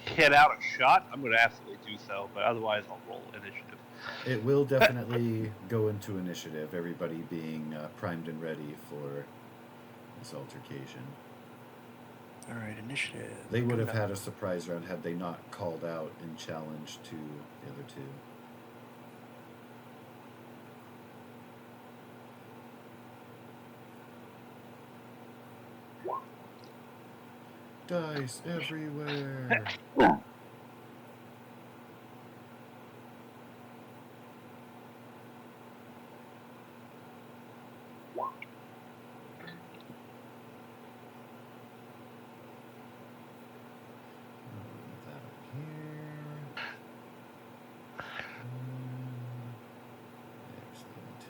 hit out a shot, I'm going to absolutely do so. But otherwise, I'll roll initiative. It will definitely go into initiative, everybody being primed and ready for this altercation. All right, initiative. They would Coming have up. had a surprise round had they not called out and challenged to the other two. Dice everywhere. That up here. Excellent.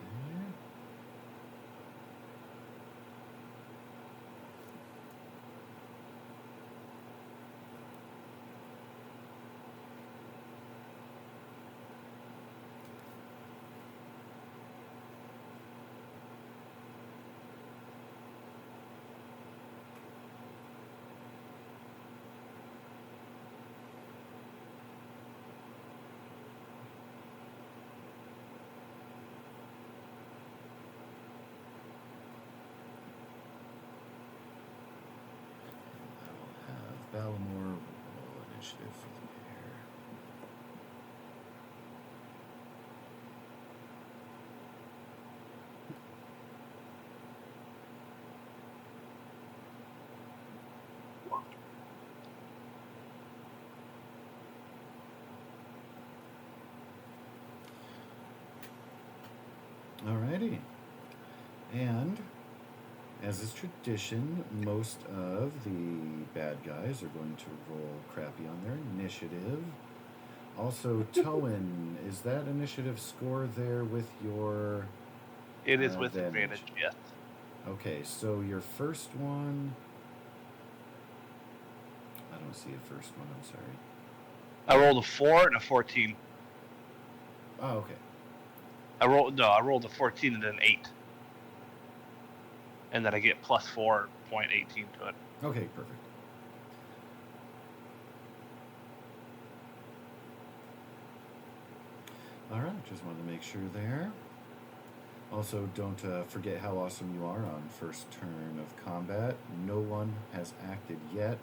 I will have Ballamore roll initiative for the pair. Alrighty. And as is tradition, most of the bad guys are going to roll crappy on their initiative. Also, Towen, is that initiative score there with your... It is with advantage? advantage, yes. Okay, so your first one... I don't see a first one, I'm sorry. I rolled a 4 and a 14. Oh, okay. I rolled a 14 and an 8. And then I get plus 4.18 to it. Okay, perfect. Alright, just wanted to make sure there. Also, don't forget how awesome you are on first turn of combat. No one has acted yet.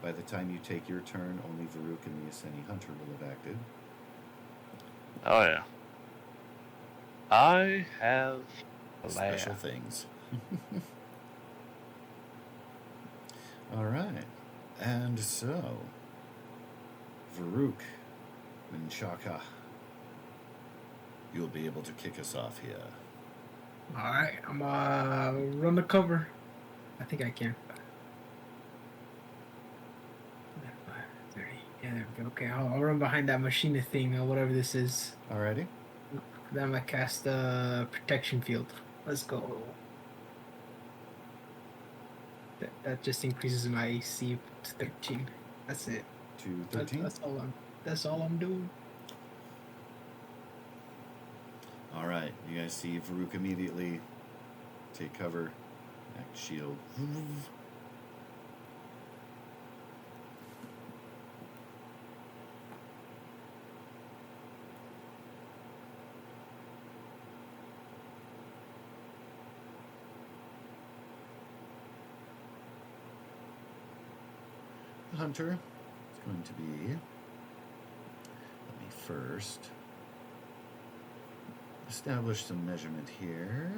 By the time you take your turn, only Varuk and the Asceni Hunter will have acted. Oh, yeah. I have a Special laugh. things. Alright. And so, Varuk and Shaka, you'll be able to kick us off here. Alright, I'm run the cover. I think I can. 30. Yeah, there we go. Okay, I'll run behind that machine thing or whatever this is. Alrighty. Then I'm gonna cast a protection field. Let's go. That just increases my AC to 13. That's it. To 13. That's all I'm doing. Alright, you guys see Varuk immediately take cover, act shield. The hunter is going to be, let me first establish some measurement here.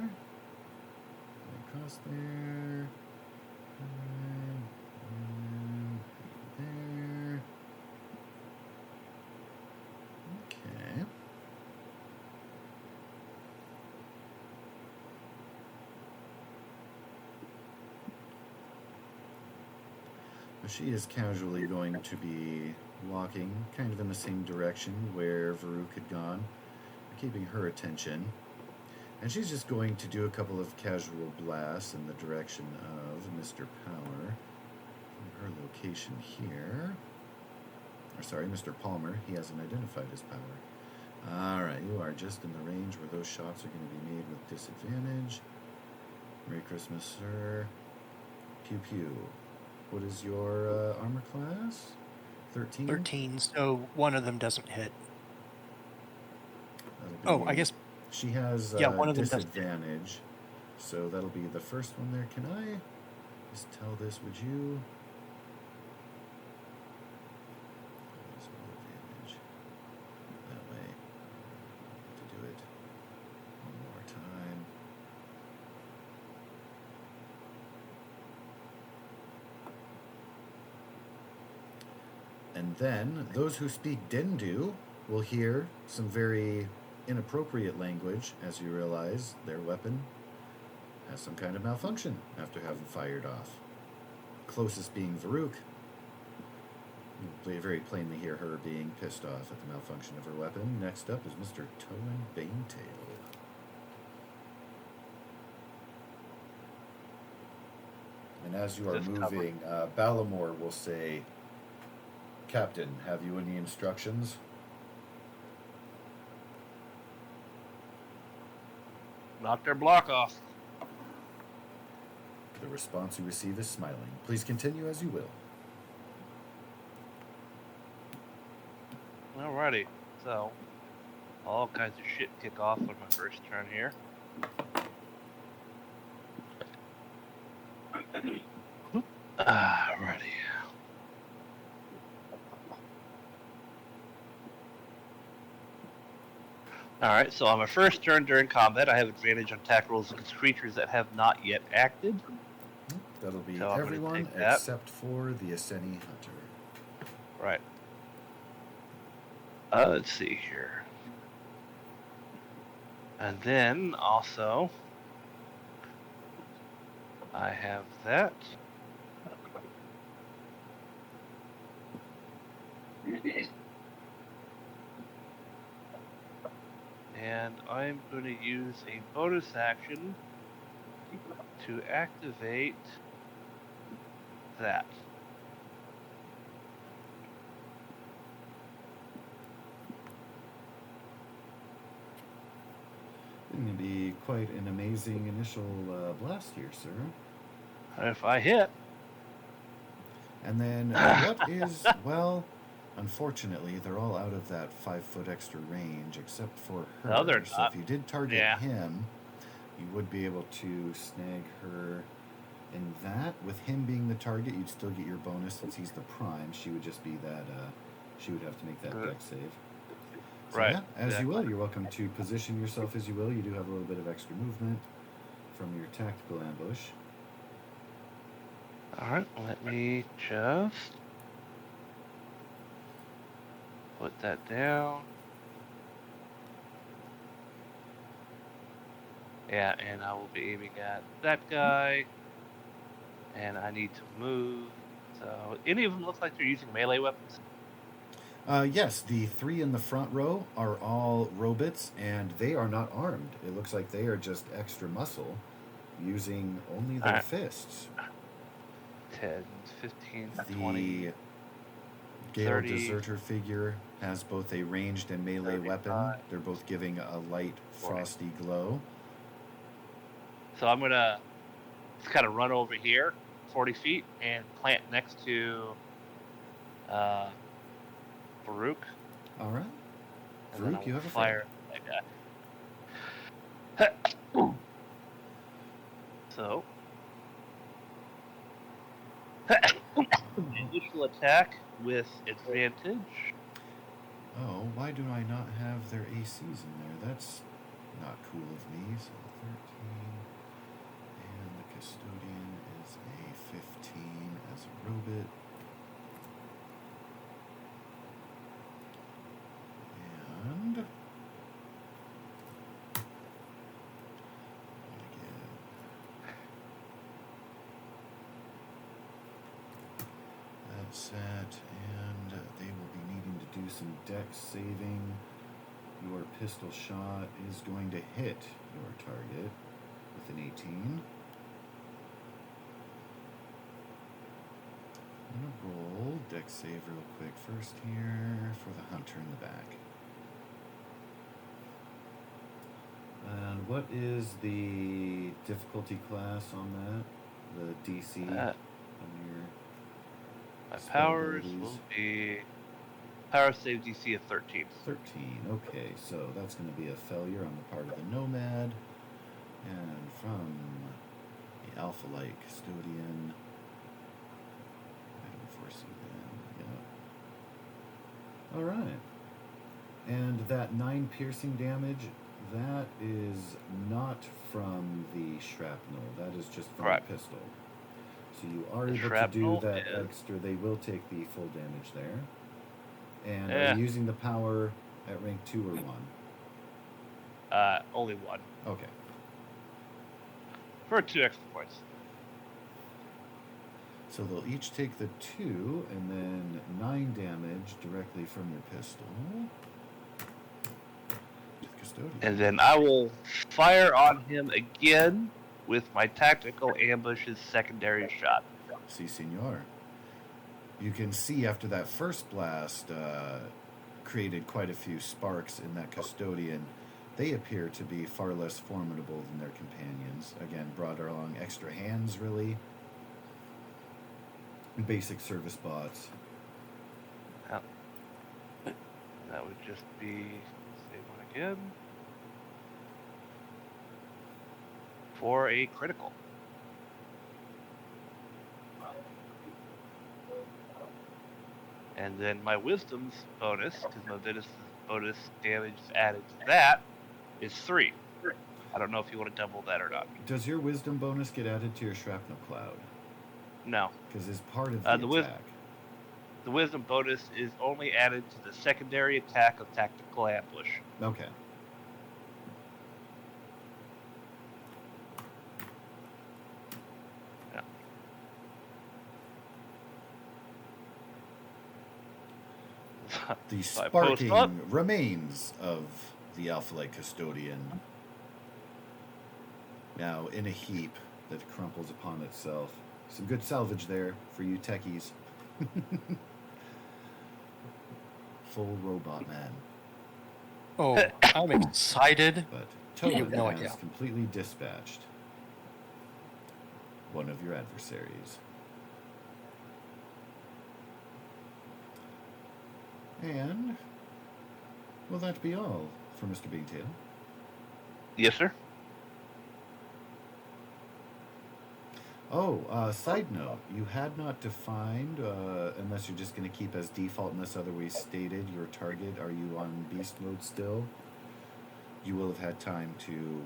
Across there. And there. Okay. She is casually going to be walking kind of in the same direction where Varuk had gone, keeping her attention. And she's just going to do a couple of casual blasts in the direction of Mr. Power from her location here. Or sorry, Mr. Palmer. He hasn't identified his power. Alright, you are just in the range where those shots are going to be made with disadvantage. Merry Christmas, sir. Pew pew. What is your armor class? 13. 13, so one of them doesn't hit. That'll Oh, I be- guess She has yeah, one of them doesn't hit. disadvantage. So that'll be the first one there. Can I just tell this, would you? There's no advantage. That way. To do it one more time. And then those who speak Dendu will hear some very inappropriate language as you realize their weapon has some kind of malfunction after having fired off. Closest being Varuk. You very plainly hear her being pissed off at the malfunction of her weapon. Next up is Mr. Towan Banetail. And as you are Just moving, Balamor will say, Captain, have you any instructions? Knock their block off. The response you receive is smiling. Please continue as you will. Alrighty. So, all kinds of shit kick off on my first turn here. Alrighty. Alright, so on my first turn during combat, I have advantage on attack rolls against creatures that have not yet acted. That'll be So I'm gonna everyone take that. except for the Aseni Hunter. Right. Let's see here. And then also, I have that. And I'm going to use a bonus action to activate that. It's going to be quite an amazing initial blast here, sir. If I hit, And then what is, well, unfortunately, they're all out of that 5-foot extra range except for her. No, they're So not. if you did target Yeah. him, you would be able to snag her in that. With him being the target, you'd still get your bonus since he's the prime. She would just be that, she would have to make that Good. dex save. So Right, yeah, as exactly. you will. You're welcome to position yourself as you will. You do have a little bit of extra movement from your tactical ambush. alright, let me just put that down. Yeah, and I will be aiming at that guy. And I need to move. So, any of them look like they're using melee weapons? Yes, the 3 in the front row are all robots, and they are not armed. It looks like they are just extra muscle, using only their Alright. fists. 10, 15, The 20. Gale 30, Deserter figure has both a ranged and melee weapon. 35, They're both giving a light, 40. frosty glow. So I'm gonna just kind of run over here, 40 feet, and plant next to Farouk. All right. And then Farouk, you I'll have a fire that guy. So, initial attack with advantage. Oh, why do I not have their ACs in there? That's not cool of me. So 13. And the Custodian is a 15 as a robot. And again, that's set, and they will be needing to do some dex saving. Your pistol shot is going to hit your target with an 18. I'm going to roll dex save real quick first here for the hunter in the back. And what is the difficulty class on that? The DC on your... My Spell powers abilities. will be power save DC of 13. 13. Okay, so that's going to be a failure on the part of the Nomad. And from the Alpha Light Custodian. I don't foresee them. Yeah. Alright. And that 9 piercing damage, that is not from the shrapnel. That is just from Correct. the pistol. So you are The able to do shrapnel that is- extra. They will take the full damage there. And Yeah. are you using the power at rank 2 or 1? Only 1. Okay. For 2 extra points. So they'll each take the 2 and then 9 damage directly from your pistol. Custodian. And then I will fire on him again with my tactical ambush's secondary shot. Si, senor. You can see after that first blast created quite a few sparks in that custodian. They appear to be far less formidable than their companions. Again, brought along extra hands, really. Basic service bots. Yep. That would just be, save one again, for a critical. And then my wisdom's bonus, because my bonus damage added to that, is 3. I don't know if you want to double that or not. Does your wisdom bonus get added to your shrapnel cloud? No. Because it's part of the attack. The wisdom bonus is only added to the secondary attack of tactical ambush. Okay. Yeah. The So I post up. sparking remains of the Alpha Light Custodian. Now in a heap that crumples upon itself. Some good salvage there for you techies. Full robot man. Oh, I'm excited. But You Tobin have no has idea. completely dispatched one of your adversaries. And will that be all for Mr. Bigtail? Yes, sir. Oh, side note, you had not defined, unless you're just going to keep as default unless otherwise stated, your target. Are you on beast mode still? You will have had time to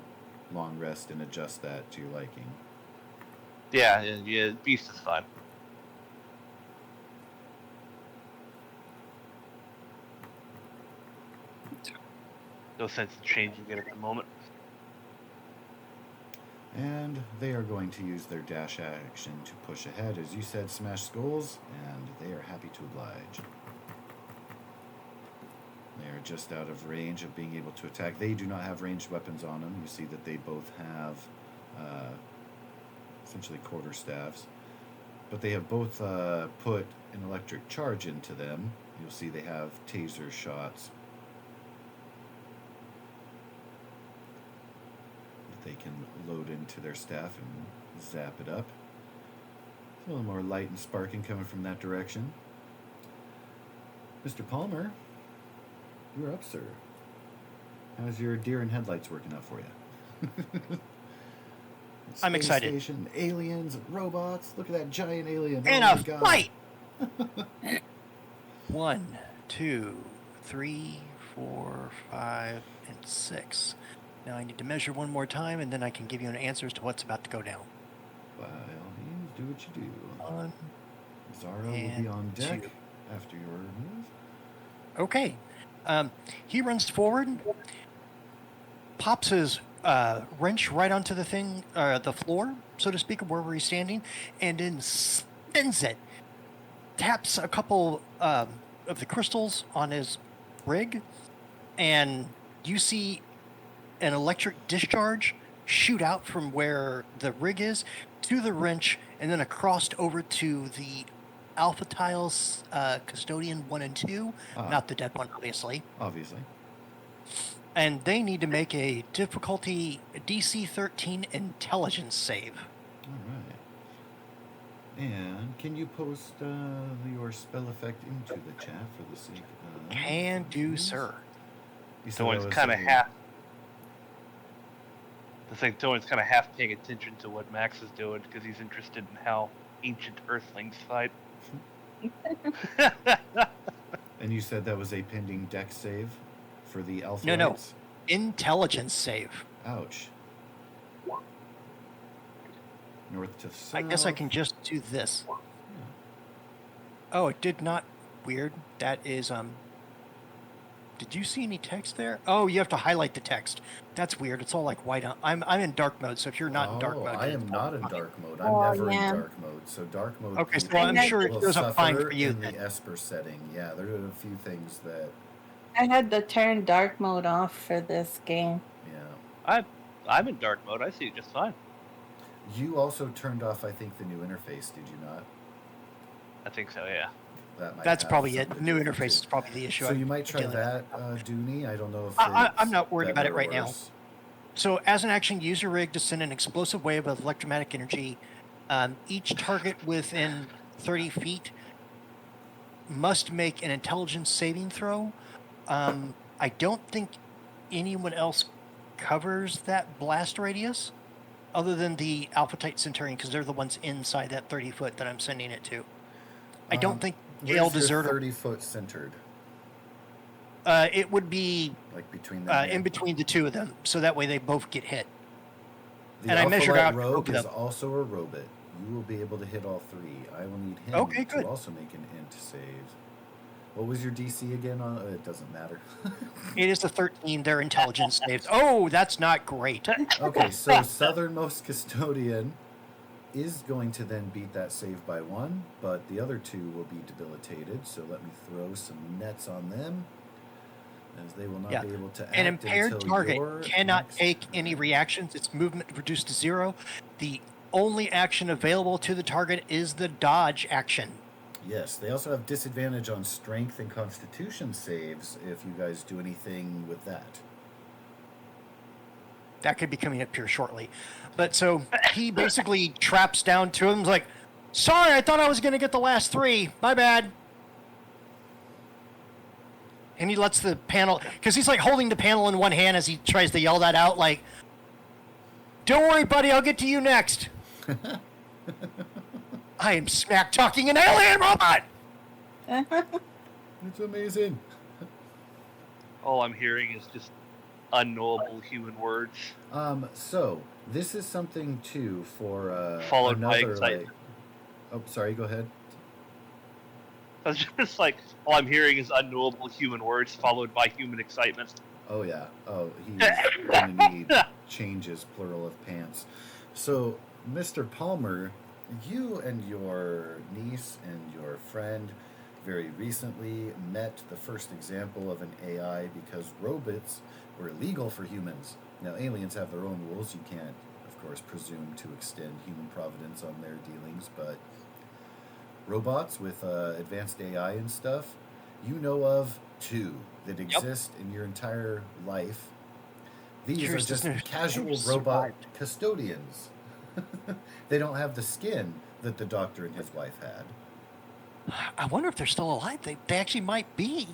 long rest and adjust that to your liking. Yeah, beast is fine. No sense in changing it at the moment. And they are going to use their dash action to push ahead, as you said, smash skulls, and they are happy to oblige. They are just out of range of being able to attack. They do not have ranged weapons on them. You see that they both have essentially quarterstaffs. But they have both put an electric charge into them. You'll see they have taser shots that they can load into their staff and zap it up. A little more light and sparking coming from that direction. Mr. Palmer, you're up, sir. How's your deer in headlights working out for you? I'm Space excited. Station, aliens, robots. Look at that giant alien. And oh a my God. fight! 1, 2, 3, 4, 5, and 6. Now I need to measure one more time, and then I can give you an answer as to what's about to go down. By all means, do what you do. 1, Zara will be and on deck 2. after your move. Okay. He runs forward, pops his wrench right onto the thing, the floor, so to speak, wherever he's standing, and then spins it. Taps a couple of the crystals on his rig, and you see an electric discharge shoot out from where the rig is to the wrench, and then across over to the Alpha Tiles Custodian 1 and 2, not the dead one, obviously. Obviously. And they need to make a difficulty DC 13 intelligence save. All right. And can you post your spell effect into the chat for the sake of... Can do, sir. You said Toin's that was kind of a- half. The thing, Toin's kind of half paying attention to what Max is doing because he's interested in how ancient Earthlings fight. And you said that was a pending dex save for the Alpha No. Lights? Intelligence save. Ouch. North to south. I guess I can just do this. Oh, it did not. Weird. That is, Did you see any text there? Oh, you have to highlight the text. That's weird. It's all like white. I'm in dark mode, so if you're not in dark mode... I then am it's not in fine. dark mode. Oh, I'm never yeah. in dark mode. So dark mode Okay, so people I'm sure it will goes up fine suffer for you in then. the Esper setting. Yeah, there are a few things that... I had to turn dark mode off for this game. Yeah. I'm in dark mode. I see it just fine. You also turned off, I think, the new interface, did you not? I think so. Yeah. That might That's have probably something it. to New do with interface it. is probably the issue. So I'm you might try dealing with. that, Dooney. I don't know if I'm it's not worried about better it right or now. worse. So, as an action, use your rig to send an explosive wave of electromagnetic energy. Each target within 30 feet must make an intelligence saving throw. I don't think anyone else covers that blast radius other than the Alpha Tight Centurion, because they're the ones inside that 30 foot that I'm sending it to. I don't think Gale Where's your Deserter. 30-foot centered? It would be Like between them? in between the two of them, so that way they both get hit. The and I measured Alphalite out Rogue both of is them. also a robot. You will be able to hit all three. I will need him Okay, to good. also make an int save. What was your DC again? It doesn't matter. It is the 13, their intelligence saves. Oh, that's not great. Okay, so Southernmost Custodian is going to then beat that save by 1, but the other 2 will be debilitated. So let me throw some nets on them, as they will not be able to act An impaired until target your cannot next take any turn. reactions. Its movement reduced to 0. The only action available to the target is the dodge action. Yes, they also have disadvantage on strength and constitution saves if you guys do anything with that. That could be coming up here shortly. But so he basically traps down to him, like, sorry, I thought I was going to get the last 3. My bad. And he lets the panel, because he's like holding the panel in one hand as he tries to yell that out, like, don't worry, buddy, I'll get to you next. I am smack talking an alien robot. It's amazing. All I'm hearing is just unknowable human words. So this is something too for Followed by another excitement. like. Oh, sorry. Go ahead. I was just like, all I'm hearing is unknowable human words followed by human excitement. Oh yeah. Oh, he's gonna need changes, plural of pants. So, Mr. Palmer, you and your niece and your friend very recently met the first example of an AI because robots were illegal for humans. Now, aliens have their own rules. You can't, of course, presume to extend human providence on their dealings, but robots with advanced AI and stuff, you know of 2 that exist in your entire life. These Yours are just doesn't- casual yours robot survived. custodians. They don't have the skin that the doctor and his wife had. I wonder if they're still alive. They actually might be.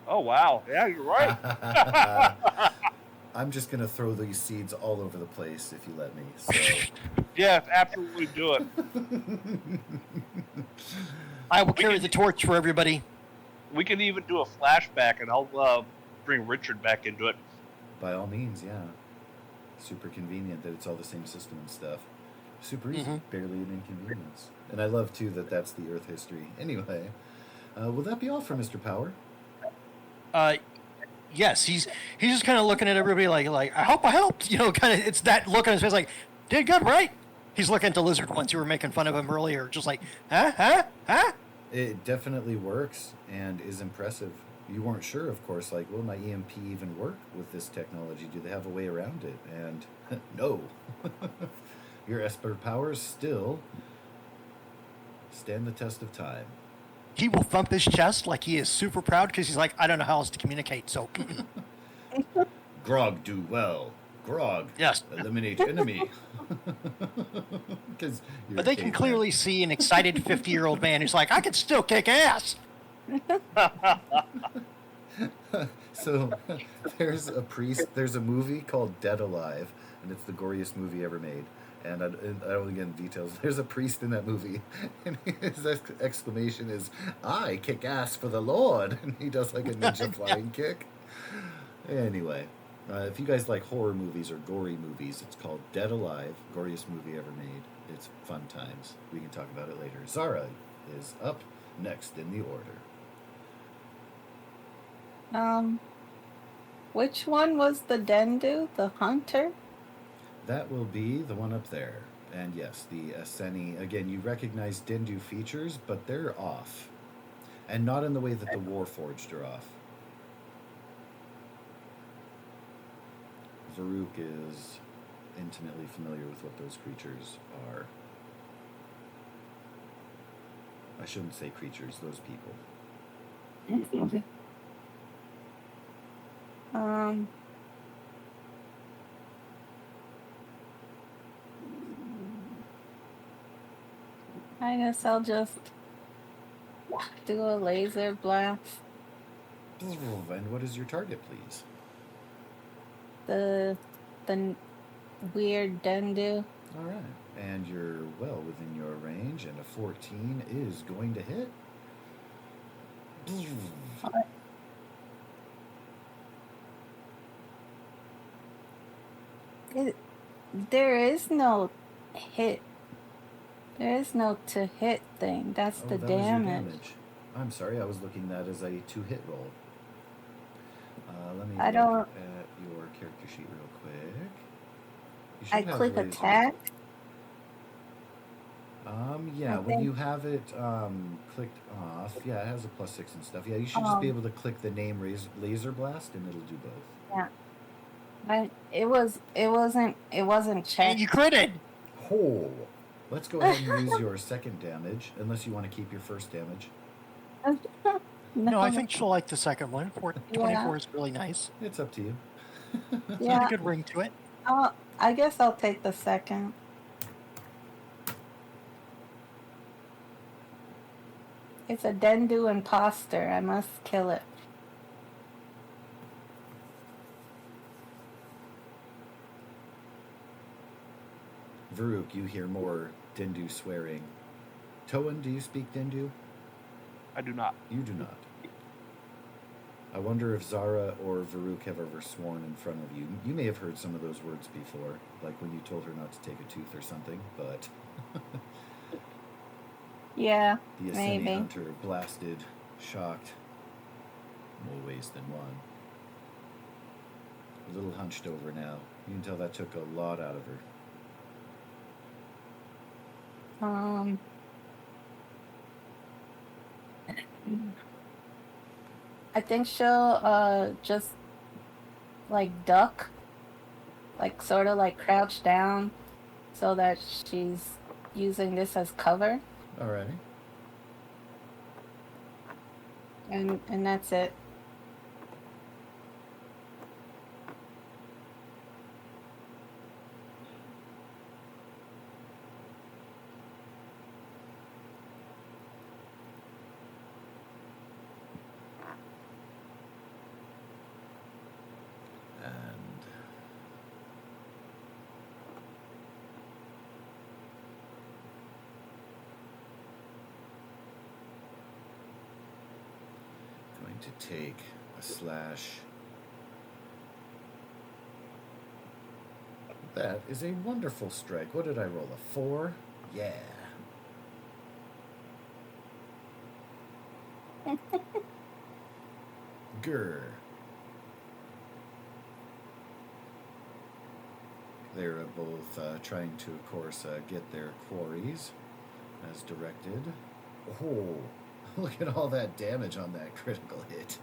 Oh wow, yeah, you're right. I'm just going to throw these seeds all over the place if you let me. So. Yeah, absolutely do it. I will carry the torch for everybody. We can even do a flashback, and I'll bring Richard back into it. By all means, yeah. Super convenient that it's all the same system and stuff. Super easy, barely an inconvenience. And I love, too, that that's the Earth history. Anyway, will that be all for Mr. Power? Yes, he's just kind of looking at everybody like I hope I helped. You know, kind of it's that look on his face like, did good, right? He's looking at the lizard ones who were making fun of him earlier, just like, huh? It definitely works and is impressive. You weren't sure, of course, like, will my EMP even work with this technology? Do they have a way around it? And no. Your Esper powers still stand the test of time. He will thump his chest like he is super proud because he's like, I don't know how else to communicate. So Grog do well. Grog. Yes. Eliminate enemy. Because But they can clearly see an excited 50-year-old man who's like, I can still kick ass. So there's a priest. There's a movie called Dead Alive, and it's the goriest movie ever made. And I don't get into details. There's a priest in that movie, and his exclamation is, "I kick ass for the Lord," and he does like a ninja flying kick. Anyway, if you guys like horror movies or gory movies, it's called Dead Alive, goriest movie ever made. It's fun times. We can talk about it later. Zara is up next in the order. Which one was the Dendu? The hunter? That will be the one up there. And yes, the Aseni, again, you recognize Dindu features, but they're off. And not in the way that the Warforged are off. Varuk is intimately familiar with what those creatures are. I shouldn't say creatures, those people. I guess I'll just do a laser blast. And what is your target, please? The weird Dendu. All right. And you're well within your range, and a 14 is going to hit. There is no hit. There is no to hit thing. That's the that was your damage. I'm sorry, I was looking at that as a 2-hit roll. Let me I look don't- at your character sheet real quick. You I should have click laser. attack. Yeah, I when think- you have it clicked off, yeah, it has a +6 and stuff. Yeah, you should just be able to click the name laser blast, and it'll do both. Yeah. It wasn't And checked. you critted. Oh, let's go ahead and use your second damage, unless you want to keep your first damage. No, I think she'll like the second one. 24 Yeah. is really nice. It's up to you. It's got Yeah. a good ring to it. I guess I'll take the second. It's a Dendu imposter. I must kill it. Varuk, you hear more Dindu swearing. Toan, do you speak Dindu? I do not. You do not. I wonder if Zara or Varuk have ever sworn in front of you. You may have heard some of those words before, like when you told her not to take a tooth or something, but Yeah, the Aseni maybe. hunter blasted, shocked, more ways than one. A little hunched over now. You can tell that took a lot out of her. I think she'll just like duck, like sort of like crouch down, so that she's using this as cover, Alrighty. and that's it. And going to take a slash. That is a wonderful strike. What did I roll? A 4? Yeah. Grr. They're both trying to, of course, get their quarries as directed. Oh, look at all that damage on that critical hit.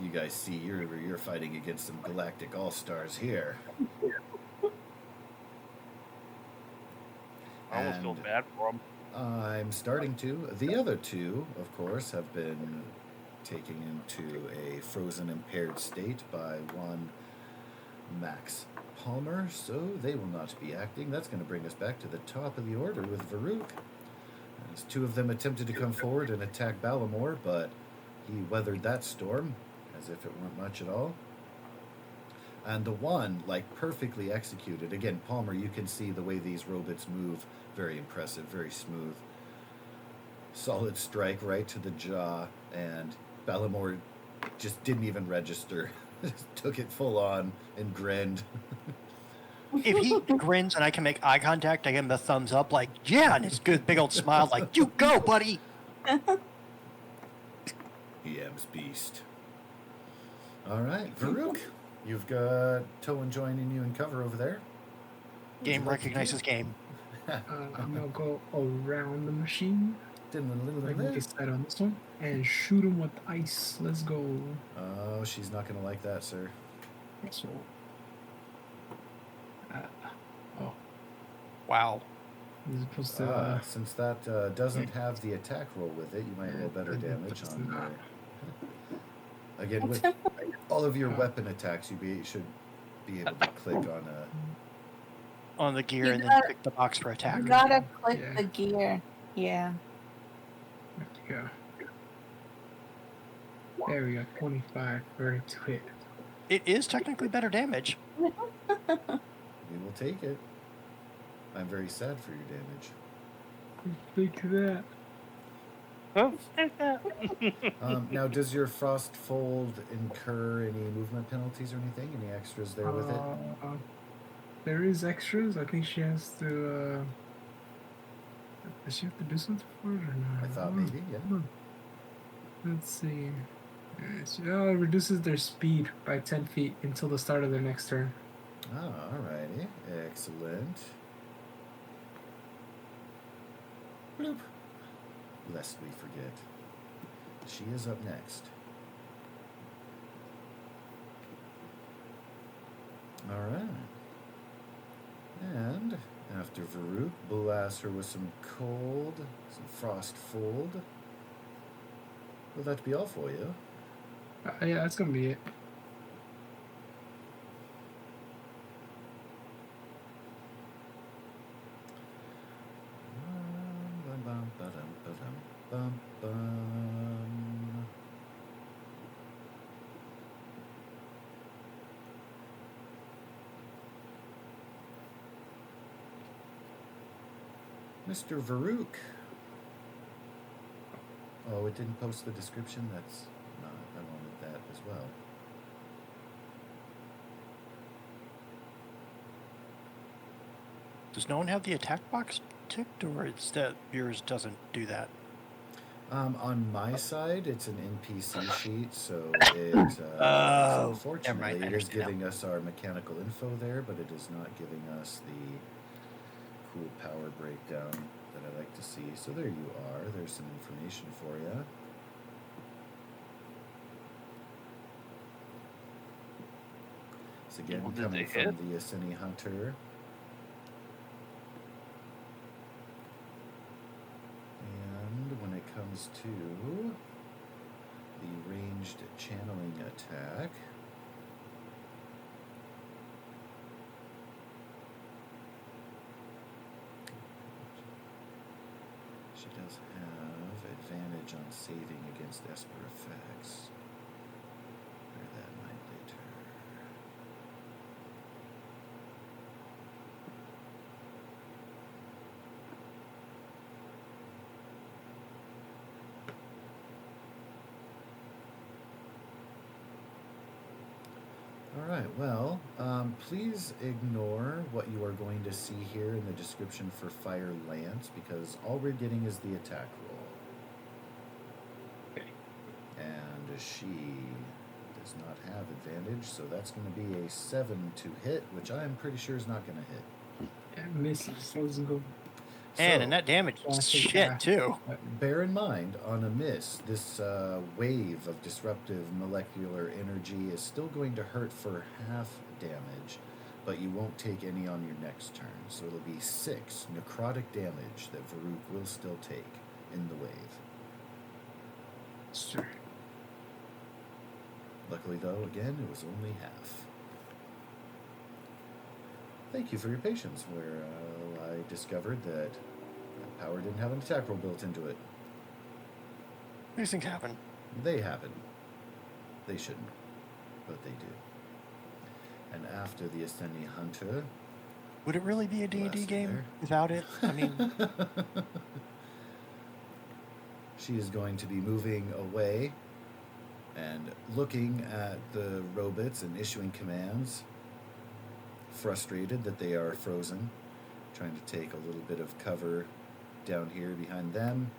You guys see, you're fighting against some galactic all-stars here. I almost feel And bad for him. I'm starting to. The other two, of course, have been taken into a frozen impaired state by one Max Palmer, so they will not be acting. That's going to bring us back to the top of the order with Varuk. As two of them attempted to come forward and attack Balamor, but he weathered that storm as if it weren't much at all. And the one, like, perfectly executed. Again, Palmer, you can see the way these robots move. Very impressive, very smooth. Solid strike right to the jaw, and Balamor just didn't even register. Just took it full on and grinned. If he grins and I can make eye contact, I give him a thumbs up, like, yeah, and his good big old smile, like, you go, buddy. EM's beast. All right, Varuk, you've got Toan joining you in cover over there. Game recognizes game. I'm gonna go around the machine, like we Oh, said on this one, and shoot him with ice. Let's go. she's not going to like that, sir. So, oh, Wow. he's supposed to. Since that doesn't have the attack roll with it, you might roll better damage on not. there. Again, with all of your weapon attacks, you should be able to click on a... On the gear You and then gotta- pick the box for attack. You gotta click Yeah. the gear. Yeah. There we go. There we go. 25 for to hit. It is technically better damage. We will take it. I'm very sad for your damage. Think of that. Oh, Now, does your Frost Fold incur any movement penalties or anything? Any extras there with it? There is extras. I think she has to. Does she have to do something for it or not? I thought don't know. maybe, yeah. Let's see. It reduces their speed by 10 feet until the start of their next turn. Oh, alrighty. Excellent. Bloop. Lest we forget. She is up next. Alright. And after Varuk, blast her with some cold, some Frost Fold. Will that be all for you? Yeah, that's gonna be it. Bum, bum, ba-dum, ba-dum, bum, bum. Mr. Varuk. Oh, it didn't post the description? That's not, I wanted that as well. Does no one have the attack box ticked, or it's that yours doesn't do that? On my side, it's an NPC sheet, so it, Oh, unfortunately, never mind, I it is understand now. giving us our mechanical info there, but it is not giving us the cool power breakdown that I like to see. So there you are. There's some information for you. It's again Well, did coming they from hit? the Asini Hunter. And when it comes to the ranged channeling attack, she does have advantage on saving against Esper effects. Bear that in mind later. Alright, well, please ignore what you are going to see here in the description for Fire Lance, because all we're getting is the attack roll. Okay. And she does not have advantage, so that's going to be a 7 to hit, which I am pretty sure is not going to hit. Yeah, misses. Let's go. And that damage is Classic shit, attack. too. Bear in mind, on a miss, this wave of disruptive molecular energy is still going to hurt for half damage, but you won't take any on your next turn. So it'll be 6 necrotic damage that Varuk will still take in the wave. Sure. Luckily, though, again, it was only half. Thank you for your patience, where I discovered that power didn't have an attack roll built into it. These things happen. They happen. They shouldn't, but they do. And after the Ascendi Hunter... Would it really be a D&D game without it? I mean... She is going to be moving away and looking at the robots and issuing commands, frustrated that they are frozen, trying to take a little bit of cover down here behind them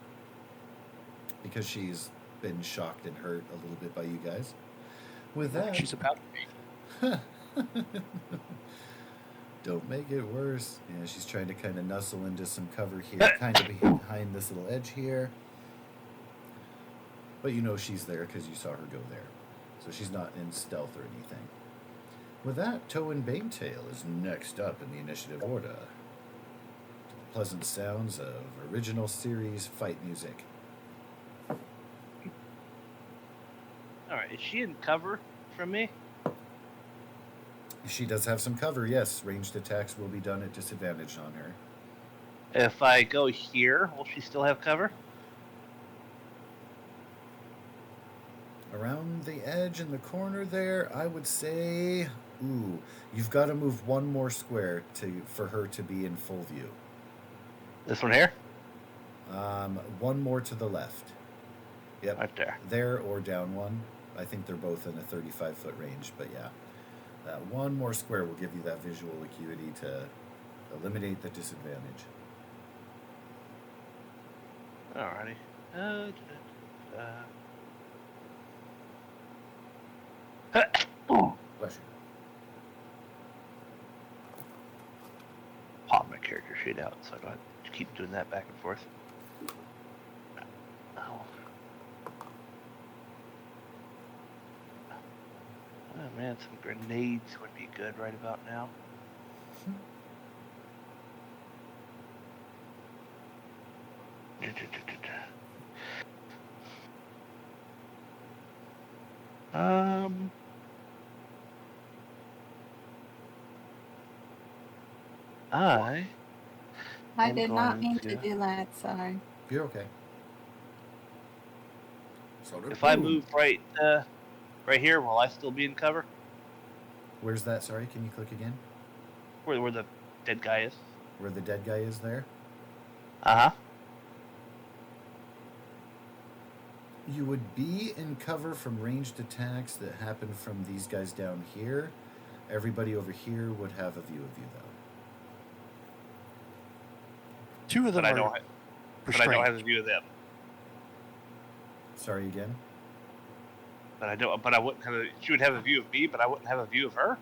because she's been shocked and hurt a little bit by you guys. With that, she's about to be. Don't make it worse. Yeah, she's trying to kind of nuzzle into some cover here, kind of behind this little edge here. But you know she's there because you saw her go there. So she's not in stealth or anything. With that, Toe and Banetail is next up in the initiative order. To the pleasant sounds of original series fight music. Alright, is she in cover from me? She does have some cover, yes. Ranged attacks will be done at disadvantage on her. If I go here, will she still have cover? Around the edge in the corner there, I would say... Ooh, you've got to move one more square for her to be in full view. This one here? One more to the left. Yep. Right there. There or down one. I think they're both in a 35-foot range, but yeah. That one more square will give you that visual acuity to eliminate the disadvantage. Alrighty. Bless you. Pop my character sheet out so I don't have to keep doing that back and forth. Oh. Oh man, some grenades would be good right about now. I am did not going mean to do that, sorry. You're okay. So if I move right here, will I still be in cover? Where's that? Sorry, can you click again? Where the dead guy is? Where the dead guy is there? Uh-huh. You would be in cover from ranged attacks that happen from these guys down here. Everybody over here would have a view of you, though. Two of them But I are don't have a view of them. Sorry again? But I wouldn't have she would have a view of me, but I wouldn't have a view of her? Is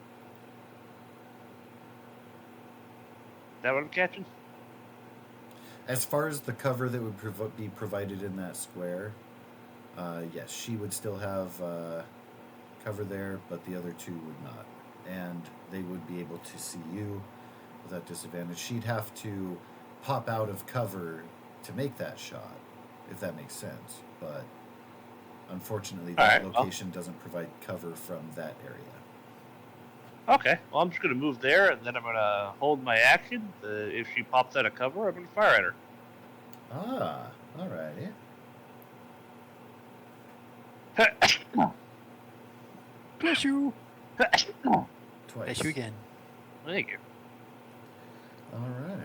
that what I'm catching? As far as the cover that would be provided in that square, yes, she would still have cover there, but the other two would not. And they would be able to see you without disadvantage. She'd have to pop out of cover to make that shot, if that makes sense. But unfortunately, that location doesn't provide cover from that area. Okay, well, I'm just going to move there, and then I'm going to hold my action. If she pops out of cover, I'm going to fire at her. Ah, alrighty. Bless you. Twice. Bless you again. Thank you. Alright.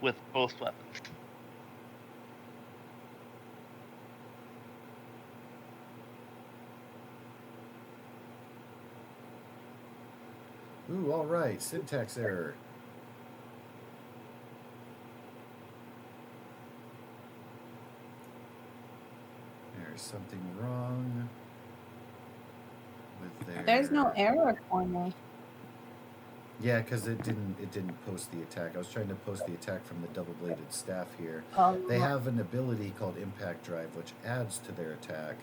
With both weapons. Ooh, alright. Syntax error. There's something wrong with their... There's no error for me. Yeah, because it didn't post the attack. I was trying to post the attack from the double-bladed staff here. They have an ability called Impact Drive, which adds to their attack.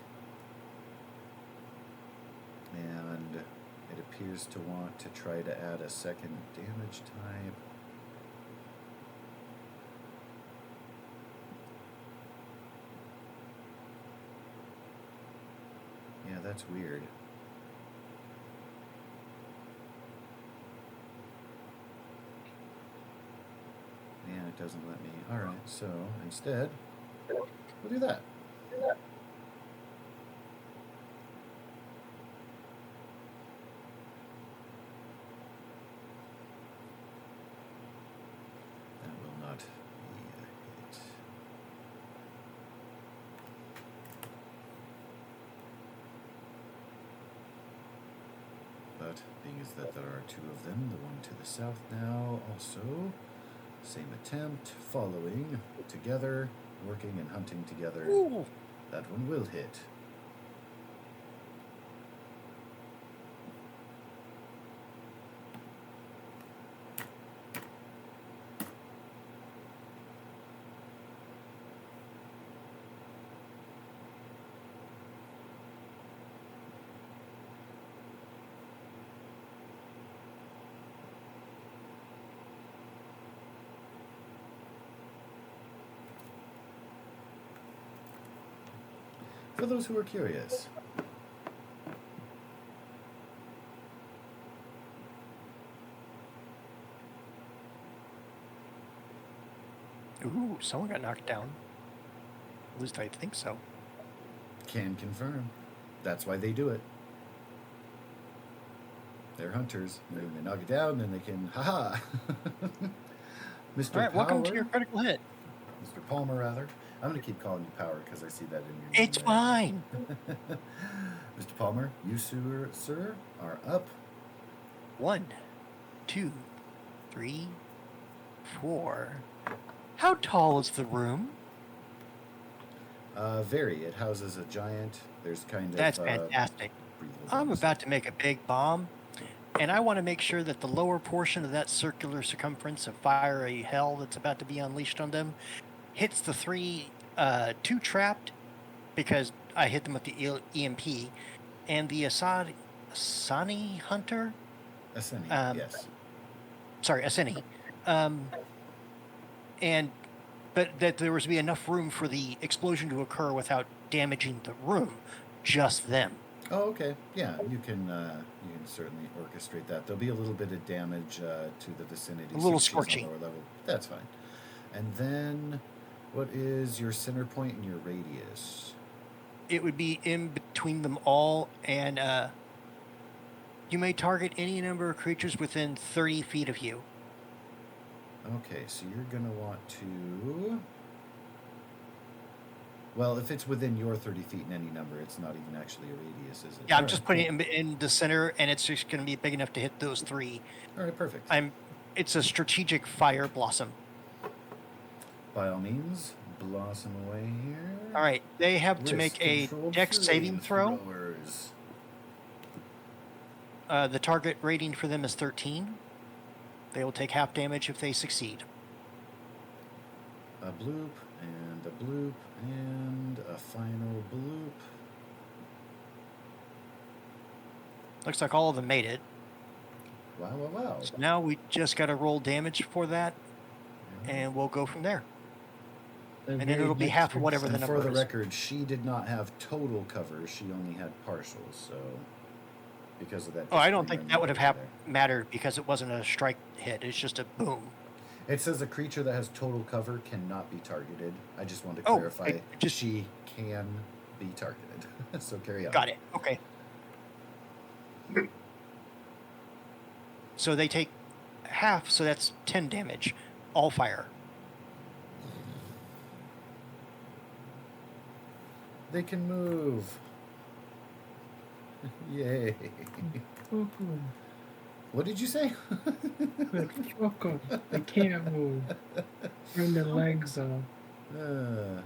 And it appears to want to try to add a second damage type. That's weird. And it doesn't let me. Alright, so instead, we'll do that. That will not be a hit. But being as that there are two of them, the one to the south now also, same attempt, following, together, working and hunting together. Ooh. That one will hit. For those who are curious, Ooh, someone got knocked down. At least I think so. can confirm. That's why they do it. They're hunters. They knock it down, then they can, haha. Mr. All right, welcome to Power- your critical hit. Mr. Palmer, rather. I'm going to keep calling you Power because I see that in your name. It's there. fine. Mr. Palmer, you, sir, are up. 1, 2, 3, 4. How tall is the room? Very. It houses a giant. There's kind of... That's fantastic. breathable I'm things. about to make a big bomb, and I want to make sure that the lower portion of that circular circumference of fiery hell that's about to be unleashed on them hits the two trapped, because I hit them with the EMP, and the Asani hunter, Ascending, yes. sorry, Asani, but that there was to be enough room for the explosion to occur without damaging the room, just them. Oh, okay. Yeah, you can certainly orchestrate that. There'll be a little bit of damage to the vicinity. A little since she's on scorching. lower level. That's fine. And then, what is your center point and your radius? It would be in between them all, and you may target any number of creatures within 30 feet of you. Okay, so you're going to want to... Well, if it's within your 30 feet in any number, it's not even actually a radius, is it? Yeah, I'm All just right, putting cool. it in the center, and it's just going to be big enough to hit those three. All right, perfect. It's a strategic fire blossom. By all means, blossom away here. All right, they have to make a Risk-controlled dex saving throw. flamethrowers. The target rating for them is 13. They will take half damage if they succeed. A bloop, and a bloop, and a final bloop. Looks like all of them made it. Wow, wow, wow. So now we just got to roll damage for that, and we'll go from there. And then it'll be half of whatever the And for number the is. record, she did not have total cover. She only had partials, so because of that. Oh, I don't disclaimer think that would have right there. mattered because it wasn't a strike hit. It's just a boom. It says a creature that has total cover cannot be targeted. I just wanted to Oh, clarify. just- She can be targeted. So carry on. Got it. Okay. So they take half, so that's 10 damage. All fire. They can move. Yay. Fuck 'em. What did you say? But fuck 'em. They can't move. Turn their legs off. Oops.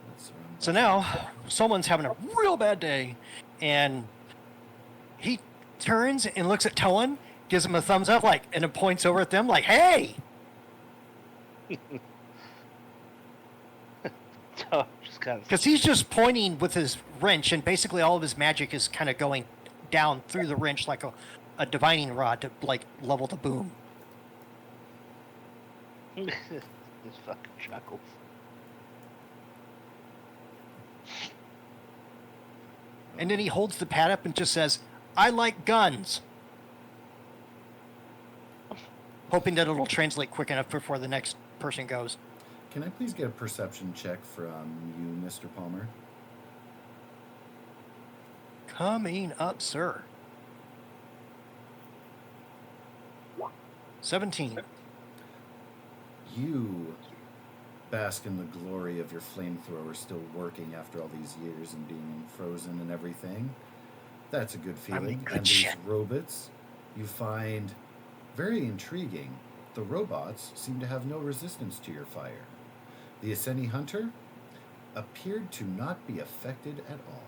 That's wrong. So now, someone's having a real bad day, and he turns and looks at Toan, gives him a thumbs up, and it points over at them, like, "Hey!" So just kind of Because he's just pointing with his wrench, and basically all of his magic is kind of going down through the wrench like a divining rod to level the boom. his fucking chuckles. And then he holds the pad up and just says, "I like guns." Hoping that it'll translate quick enough before the next person goes. Can I please get a perception check from you, Mr. Palmer? Coming up, sir. 17. You bask in the glory of your flamethrower still working after all these years and being frozen and everything. That's a good feeling. good And these shit. robots you find very intriguing. The robots seem to have no resistance to your fire. The Aseni Hunter appeared to not be affected at all.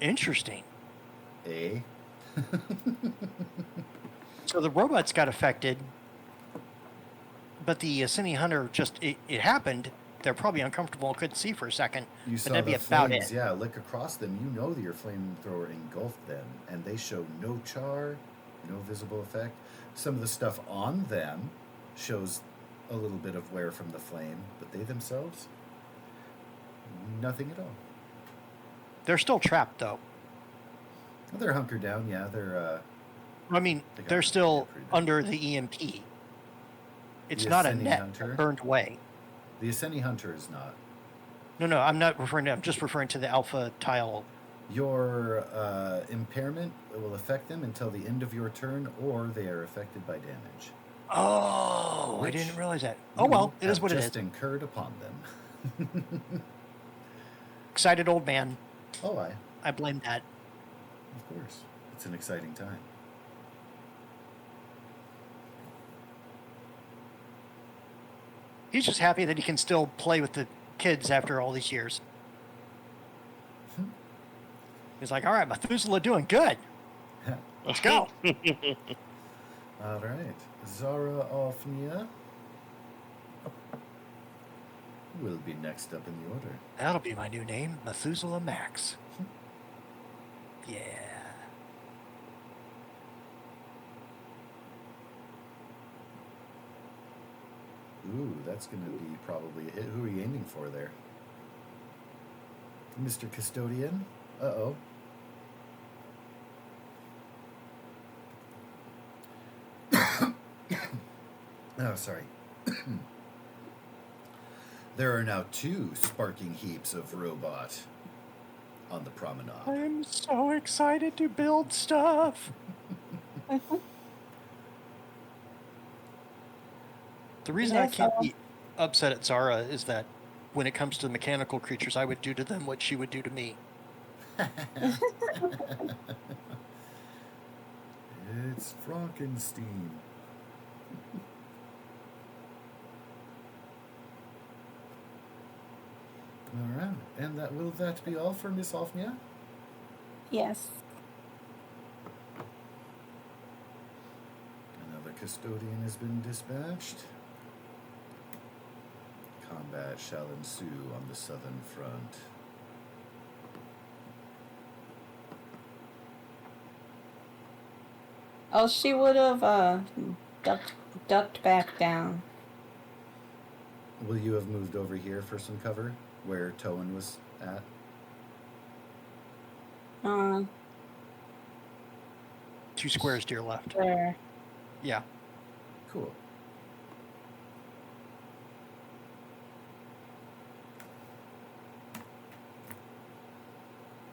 Interesting. Eh? So the robots got affected, but the Cine Hunter just, it happened. They're probably uncomfortable, couldn't see for a second. You But saw that'd the be about flames, it. yeah, lick across them. You know that your flamethrower engulfed them, and they show no char, no visible effect. Some of the stuff on them shows a little bit of wear from the flame, but they themselves, nothing at all. They're still trapped, though. Well, they're hunkered down, yeah. They're I mean, They got they're still pretty bad. under the EMP. It's The not a Ascending net Hunter? burned away. the Ascending Hunter is not. No, I'm not referring to. I'm just referring to the alpha tile. Your impairment will affect them until the end of your turn, or they are affected by damage. Oh, I Which didn't realize that. You Oh well, it is have what it just is. incurred upon them. Excited old man. Oh, I blame that. of course. It's an exciting time. He's just happy that he can still play with the kids after all these years. He's like, all right, Methuselah doing good. Let's go. All right. Zara Alfnia will be next up in the order. That'll be my new name, Methuselah Max. Yeah. Ooh, that's going to be probably a hit. Who are you aiming for there? Mr. Custodian? Uh-oh. Oh, sorry. There are now 2 sparking heaps of robot on the promenade. I'm so excited to build stuff. The reason I Yes, can't be upset at Zara is that when it comes to mechanical creatures, I would do to them what she would do to me. It's Frankenstein. All right, and will that be all for Miss Alfnia? Yes. Another custodian has been dispatched. Combat shall ensue on the southern front. Oh, she would have ducked back down. Will you have moved over here for some cover, where Toan was at? Uh, 2 squares to your left. there. Yeah. Cool.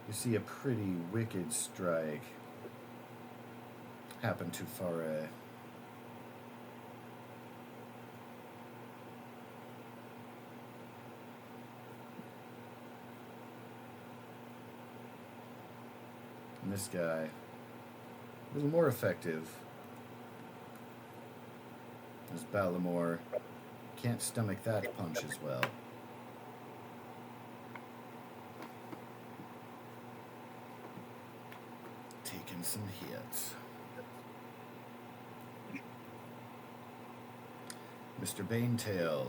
You see a pretty wicked strike happen to Faray. And this guy, a little more effective, as Balamore can't stomach that punch as well. Taking some hits. Mr. Banetail,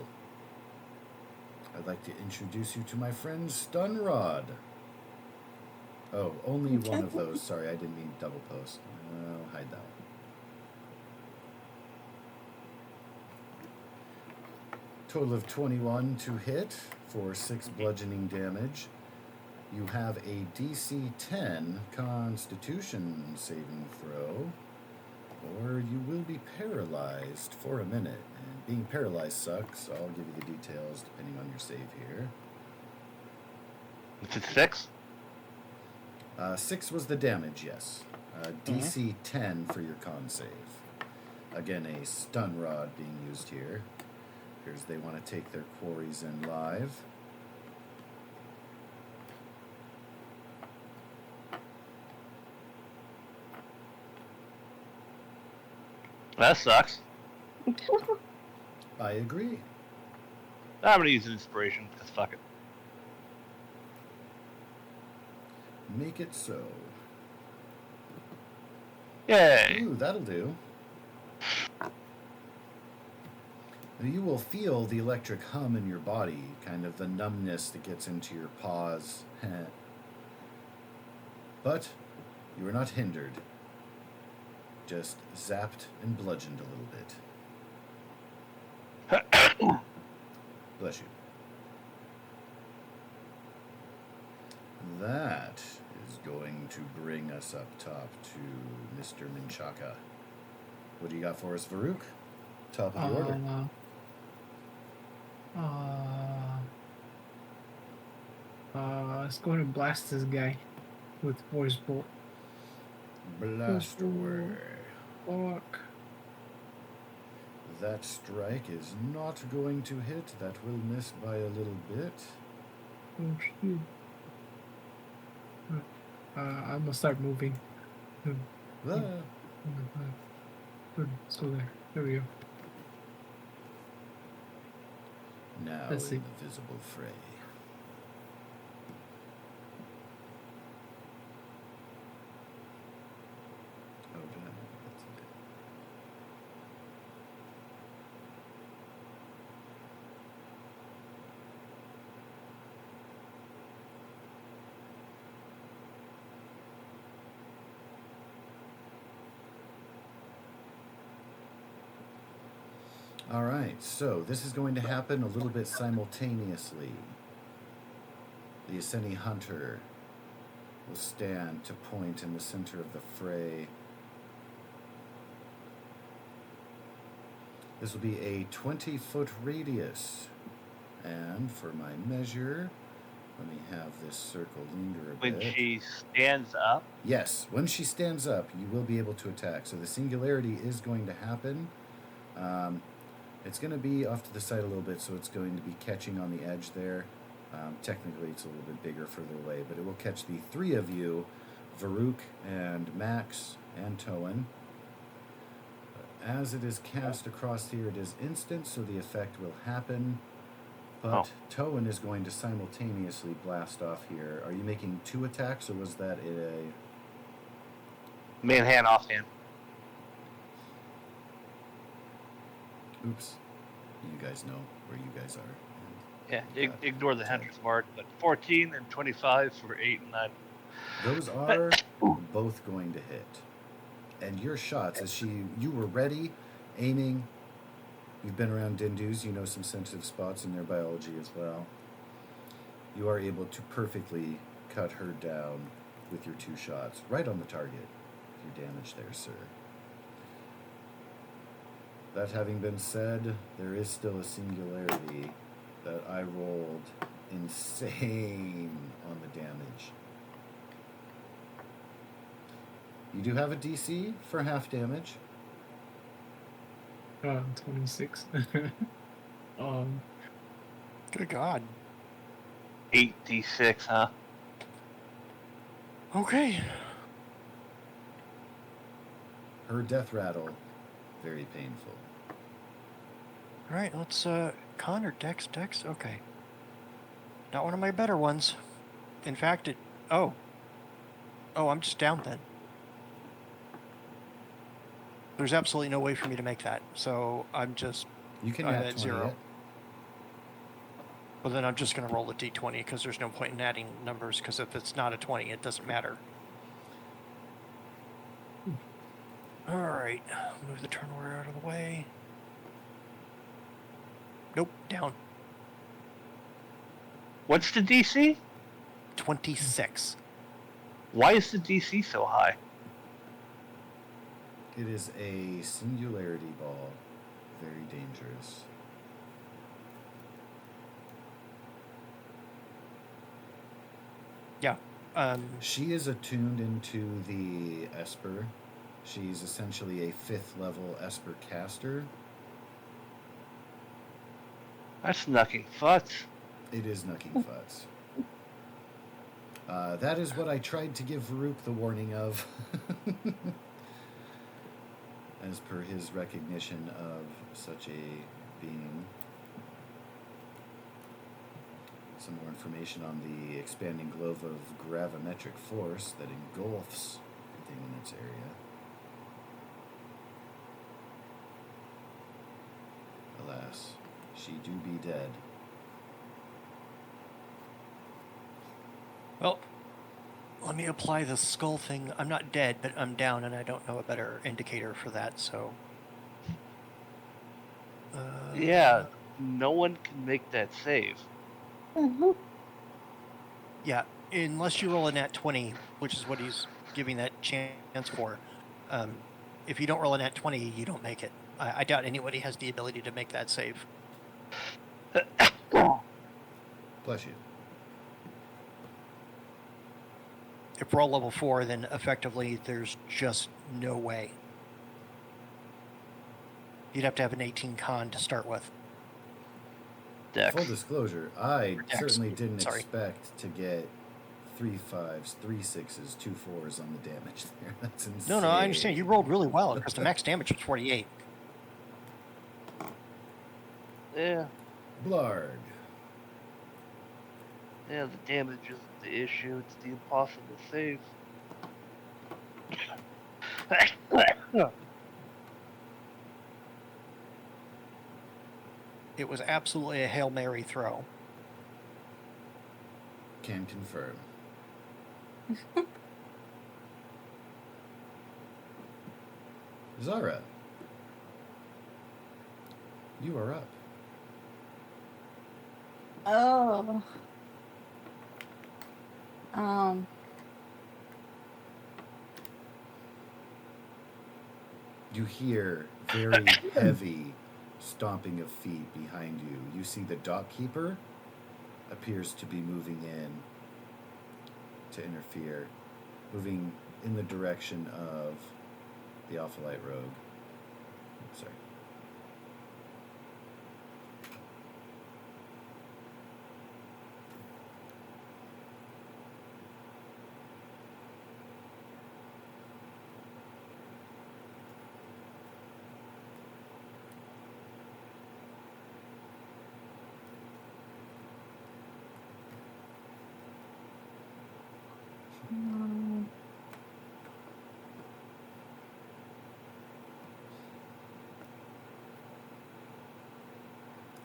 I'd like to introduce you to my friend Stunrod. Oh, only one of those. Sorry, I didn't mean double post. I'll hide that one. Total of 21 to hit for 6 bludgeoning damage. You have a DC 10 Constitution saving throw, or you will be paralyzed for a minute. And being paralyzed sucks. I'll give you the details depending on your save here. Is it 6? 6 was the damage, yes. DC 10 for your con save. Again, a stun rod being used here. Here's they want to take their quarries in live. That sucks. I agree. I'm gonna use an inspiration, because fuck it. Make it so. Yay! Ooh, that'll do. You will feel the electric hum in your body, kind of the numbness that gets into your paws. But you are not hindered. Just zapped and bludgeoned a little bit. Bless you. That is going to bring us up top to Mr. Minchaka. What do you got for us, Varuk? Top of the order. Let's go ahead and blast this guy with voice bolt. Blast away. Fuck. That strike is not going to hit. That will miss by a little bit. Oh shit. I'm gonna start moving. Ah. Let's go there. There we go. Now Let's see. in the visible fray. Oh, damn. That's it. All right, so this is going to happen a little bit simultaneously. The Asceni Hunter will stand to point in the center of the fray. This will be a 20-foot radius. And for my measure, let me have this circle linger a When bit. she stands up, Yes, when she stands up, you will be able to attack. So the singularity is going to happen. It's going to be off to the side a little bit, so it's going to be catching on the edge there. Technically, it's a little bit bigger further away, but it will catch the three of you, Varuk and Max and Toan. As it is cast across here, it is instant, so the effect will happen. But Toan is going to simultaneously blast off here. Are you making 2 attacks, or was that a... main hand, offhand. Oops. You guys know where you guys are. Yeah, Yeah. ignore the Hunter's Mark, but 14 and 25 for 8 and 9. Those are both going to hit. And your shots, as you were ready, aiming. You've been around Dindus, you know some sensitive spots in their biology as well. You are able to perfectly cut her down with your 2 shots, right on the target. Your damage there, sir. That having been said, there is still a singularity that I rolled insane on the damage. You do have a DC for half damage. 26. Good God. 8d6, huh? Okay. Her death rattle, very painful. All right, let's, Connor, Dex, okay. Not one of my better ones. In fact, oh, I'm just down then. There's absolutely no way for me to make that, so I'm just, You can I'm add at 20 0. it. Well, then I'm just going to roll a d20 because there's no point in adding numbers because if it's not a 20, it doesn't matter. All right, move the turn order out of the way. Nope, down. What's the DC? 26. Why is the DC so high? It is a singularity ball. Very dangerous. Yeah. She is attuned into the Esper. She's essentially a 5th level Esper caster. That's knucking futz. It is Nucking Futz. That is what I tried to give Varuk the warning of. As per his recognition of such a being. Some more information on the expanding globe of gravimetric force that engulfs everything in its area. Alas, she do be dead. Well, let me apply the skull thing. I'm not dead, but I'm down, and I don't know a better indicator for that, so... Yeah, no one can make that save. Yeah, unless you roll a nat 20, which is what he's giving that chance for. If you don't roll a nat 20, you don't make it. I doubt anybody has the ability to make that save. Bless you. If we're all level 4, then effectively there's just no way. You'd have to have an 18 con to start with. Dex. Full disclosure, I Dex. certainly didn't Sorry. expect to get 3 5s, 3 6s, 2 4s on the damage there. That's insane. No, I understand. You rolled really well because the max damage was 48. Yeah, Blarg. yeah, the damage isn't the issue, it's the impossible save. It was absolutely a Hail Mary throw. Can confirm. Zara, you are up. Oh. You hear very heavy stomping of feet behind you. You see the dockkeeper appears to be moving in to interfere, moving in the direction of the Alphalite Rogue. Sorry.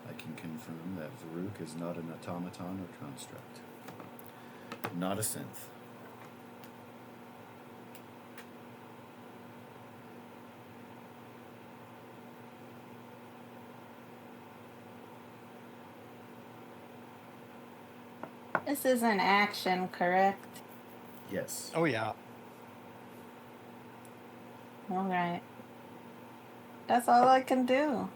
I can confirm that Varuk is not an automaton or construct. Not a synth. This is an action, correct? Yes. Oh, yeah. All right. That's all I can do.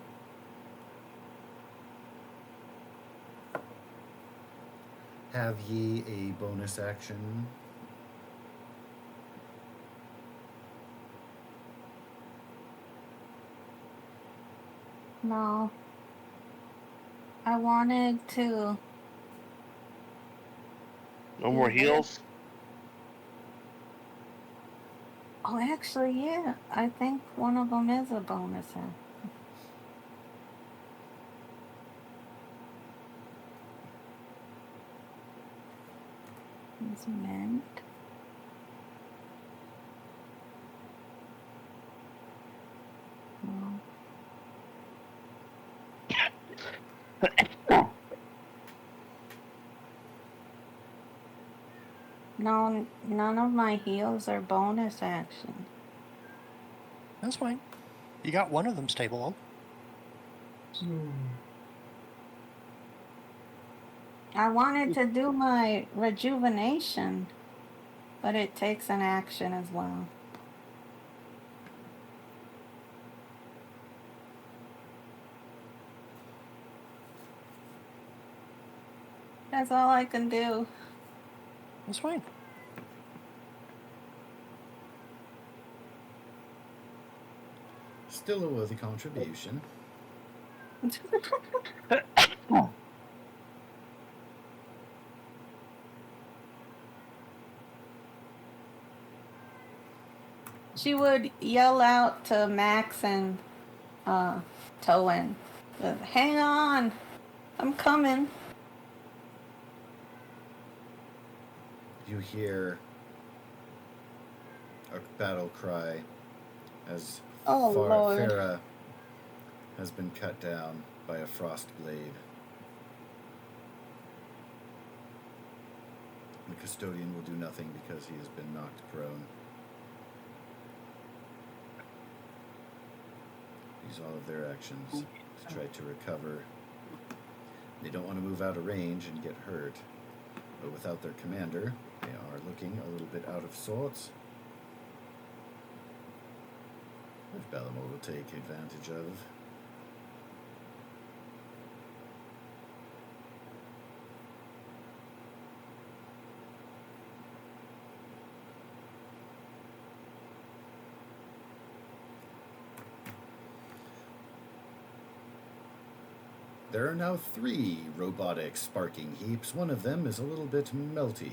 Have ye a bonus action? No. I wanted to. No more heals? Oh, actually, yeah. I think one of them is a bonus action. It's meant. No. No, none of my heals are bonus action. That's fine. You got one of them stable. So, I wanted to do my rejuvenation, but it takes an action as well. That's all I can do. That's fine. Still a worthy contribution. She would yell out to Max and Towen, "Hang on, I'm coming." You hear a battle cry as Oh, Lord. Farah has been cut down by a frost blade. The custodian will do nothing because he has been knocked prone. Use all of their actions to try to recover. They don't want to move out of range and get hurt, but without their commander, they are looking a little bit out of sorts, which Bellamore will take advantage of. There are now 3 robotic sparking heaps. One of them is a little bit melty.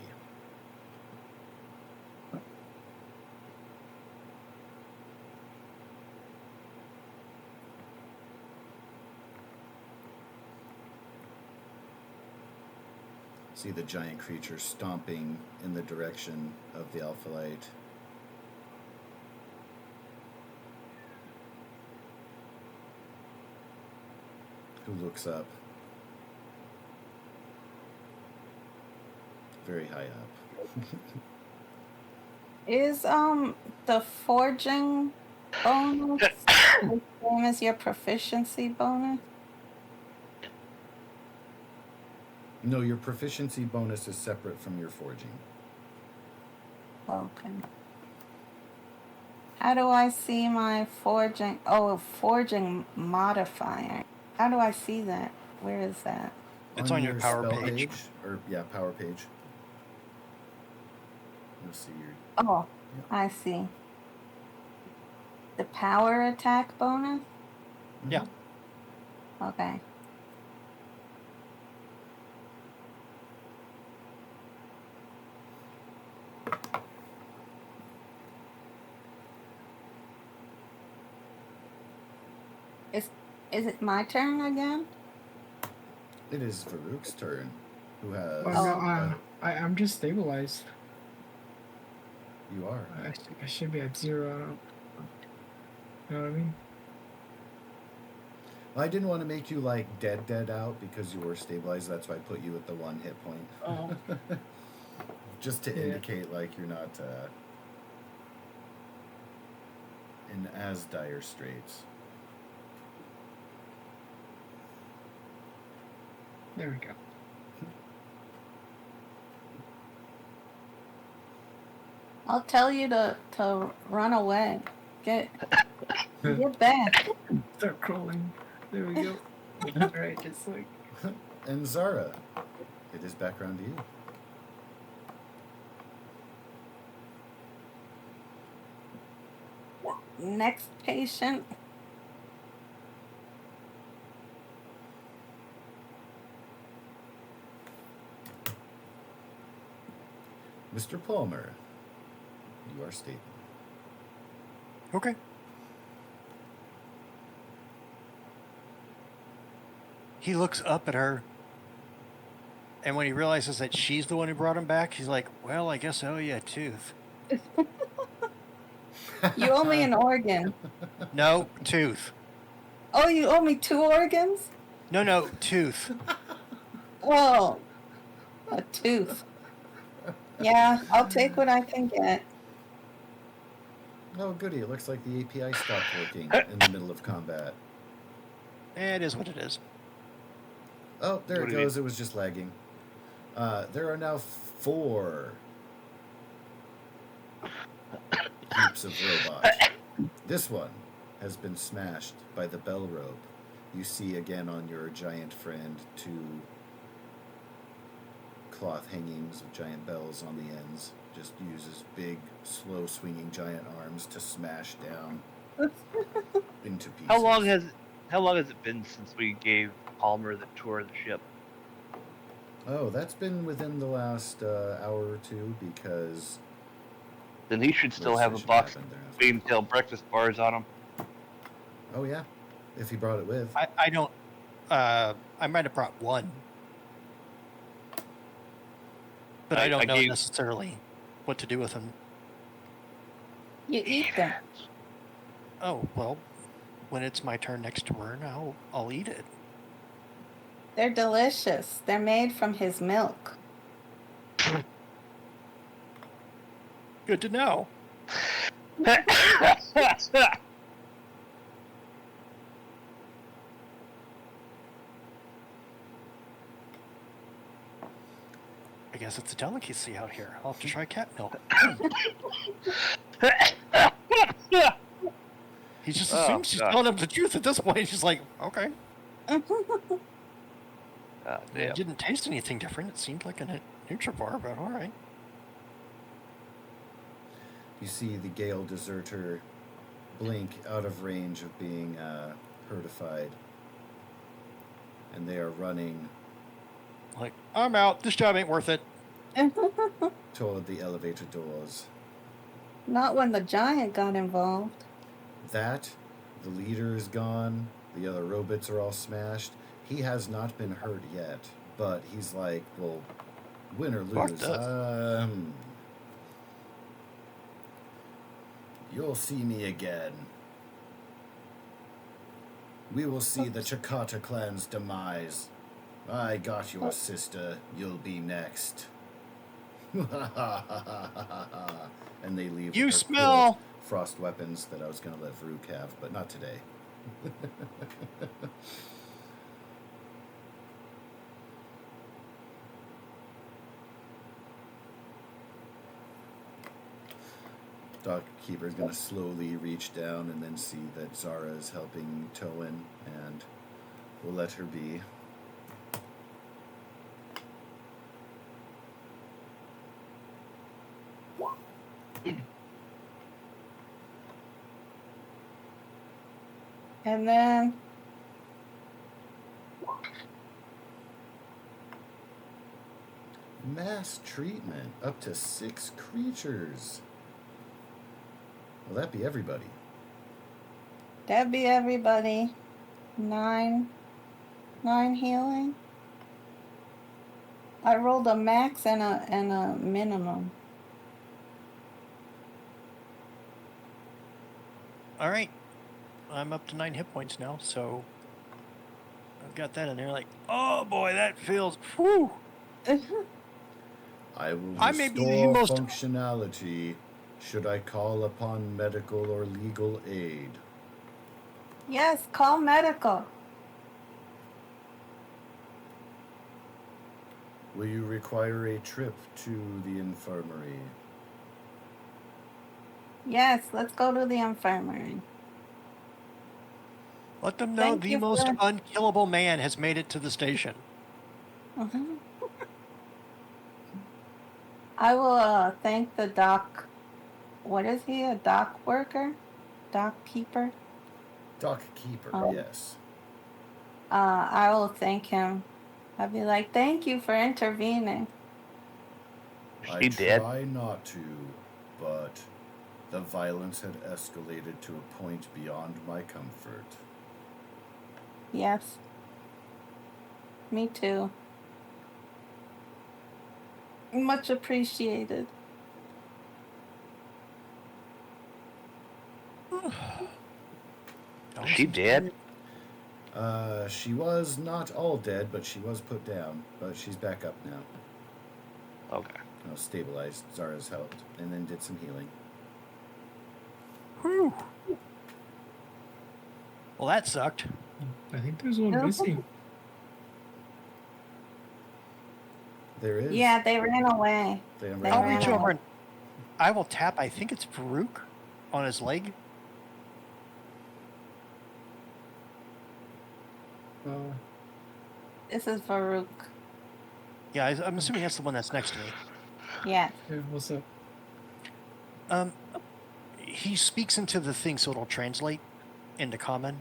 See the giant creature stomping in the direction of the Alpha Light. Who looks up. Very high up. Is the forging bonus the same as your proficiency bonus? No, your proficiency bonus is separate from your forging. Okay. How do I see my forging? Oh, forging modifier. How do I see that? Where is that? It's on your power spell page. Or, yeah, power page. You'll see your... Oh, I see. The power attack bonus? Yeah. Okay. Is it my turn again? It is Farouk's turn, who has... Oh, no, I'm just stabilized. You are. I should be at 0. I don't, you know what I mean? I didn't want to make you, like, dead out because you were stabilized. That's why I put you at the 1 hit point. Oh. Just to indicate, like, you're not in as dire straits. There we go. I'll tell you to run away. Get back. Start crawling. There we go. Alright, just like... And Zara, it is back around to you. Next patient. Mr. Palmer, you are stable. Okay. He looks up at her, and when he realizes that she's the one who brought him back, he's like, well, I guess I owe you a tooth. You owe me an organ. No, tooth. Oh, you owe me 2 organs? No, tooth. Oh, a tooth. Yeah, I'll take what I can get. Oh, goody. It looks like the API stopped working in the middle of combat. It is what it is. Oh, there What it do you goes. It was just lagging. There are now 4 heaps of robots. This one has been smashed by the bell rope. You see again on your giant friend 2 cloth hangings with giant bells on the ends. Just uses big, slow swinging giant arms to smash down into pieces. How long has it been since we gave Palmer the tour of the ship? Oh, that's been within the last hour or two because Then he should still have a box of Beamtail breakfast bars on him. Oh yeah, if he brought it with. I don't. I might have brought one, but I don't know necessarily what to do with them. You eat them. Oh well, when it's my turn next turn, I'll eat it. They're delicious. They're made from his milk. Good to know. I guess it's a delicacy out here. I'll have to try cat milk. He just assumes she's telling him the truth at this point. He's just like, okay. It didn't taste anything different. It seemed like a Nutribar, but all right. You see the Gale deserter blink out of range of being herdified. And they are running... Like, I'm out. This job ain't worth it. toward the elevator doors. Not when the giant got involved. The leader is gone. The other robots are all smashed. He has not been hurt yet, but he's like, well, win or lose. You'll see me again. We will see the Chakata clan's demise. I got your sister. You'll be next. And they leave. You smell frost weapons that I was going to let Varuk have, but not today. Dockkeeper's going to slowly reach down and then see that Zara is helping Towan, and we'll let her be. And then mass treatment up to 6 creatures. Will that be everybody? that'd be everybody. 9 healing. I rolled a max and a minimum. All right. I'm up to 9 hit points now, so I've got that in there. Like, oh boy, that feels. Whew. I will I may be the restore most- functionality should I call upon medical or legal aid. Yes, call medical. Will you require a trip to the infirmary? Yes, let's go to the infirmary. Let them know Thank the you most for- unkillable man has made it to the station. Mhm. I will thank the dock. What is he? A dock worker? Dock keeper? Dockkeeper, Oh. yes. I will thank him. I'll be like, thank you for intervening. I try not to, but the violence had escalated to a point beyond my comfort. Yes. Me too. Much appreciated. Is she dead? She was not all dead, but she was put down. But she's back up now. Okay. Stabilized. Zara's helped, and then did some healing. Whew. Well, that sucked. I think there's one No. missing. There is. Yeah, they ran away. They ran They I'll ran reach away. over and I will tap, I think it's Farouk on his leg. This is Farouk. Yeah, I'm assuming that's the one that's next to me. Yeah. Hey, what's up? He speaks into the thing so it'll translate into common.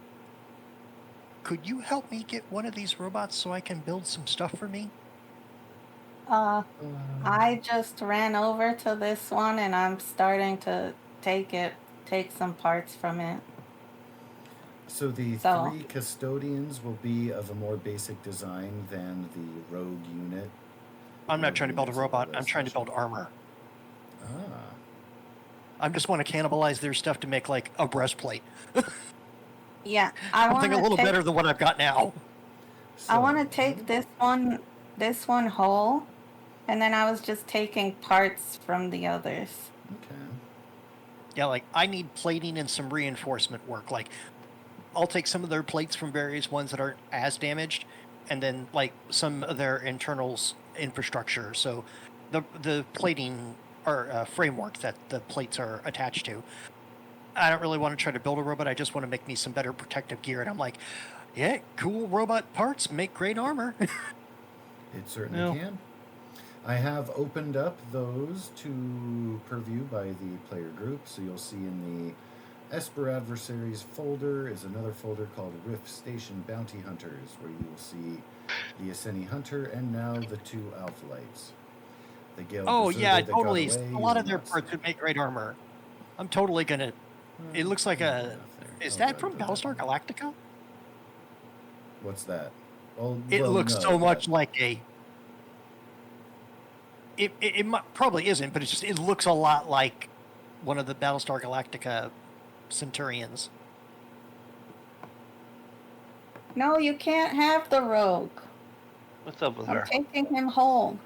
Could you help me get one of these robots so I can build some stuff for me? I just ran over to this one and I'm starting to take some parts from it. So the So- 3 custodians will be of a more basic design than the rogue unit. I'm not trying to build a Units of robot. other I'm trying to build session. armor. Ah. I just want to cannibalize their stuff to make like a breastplate. Yeah, I Something a want little to take better than what I've got now. I want to So- take this one whole, and then I was just taking parts from the others. Okay. Yeah, like I need plating and some reinforcement work. Like I'll take some of their plates from various ones that aren't as damaged, and then like some of their internals infrastructure. So the plating or framework that the plates are attached to. I don't really want to try to build a robot. I just want to make me some better protective gear. And I'm like, yeah, cool robot parts make great armor. It certainly No. can. I have opened up those to purview by the player group, so you'll see in the Esper Adversaries folder is another folder called Rift Station Bounty Hunters, where you will see the Asceni Hunter and now the 2 Alpha Lights. The Gale Oh Berserker yeah, that got totally. away, A lot you of will their not see. parts would make great armor. I'm totally gonna. It looks like a. Nothing. Is Oh, that God, from don't Battlestar know. Galactica? What's that? Well, It well, looks no, so much but- like a. It probably isn't, but it looks a lot like one of the Battlestar Galactica Centurions. No, you can't have the rogue. What's up with I'm her? taking him whole.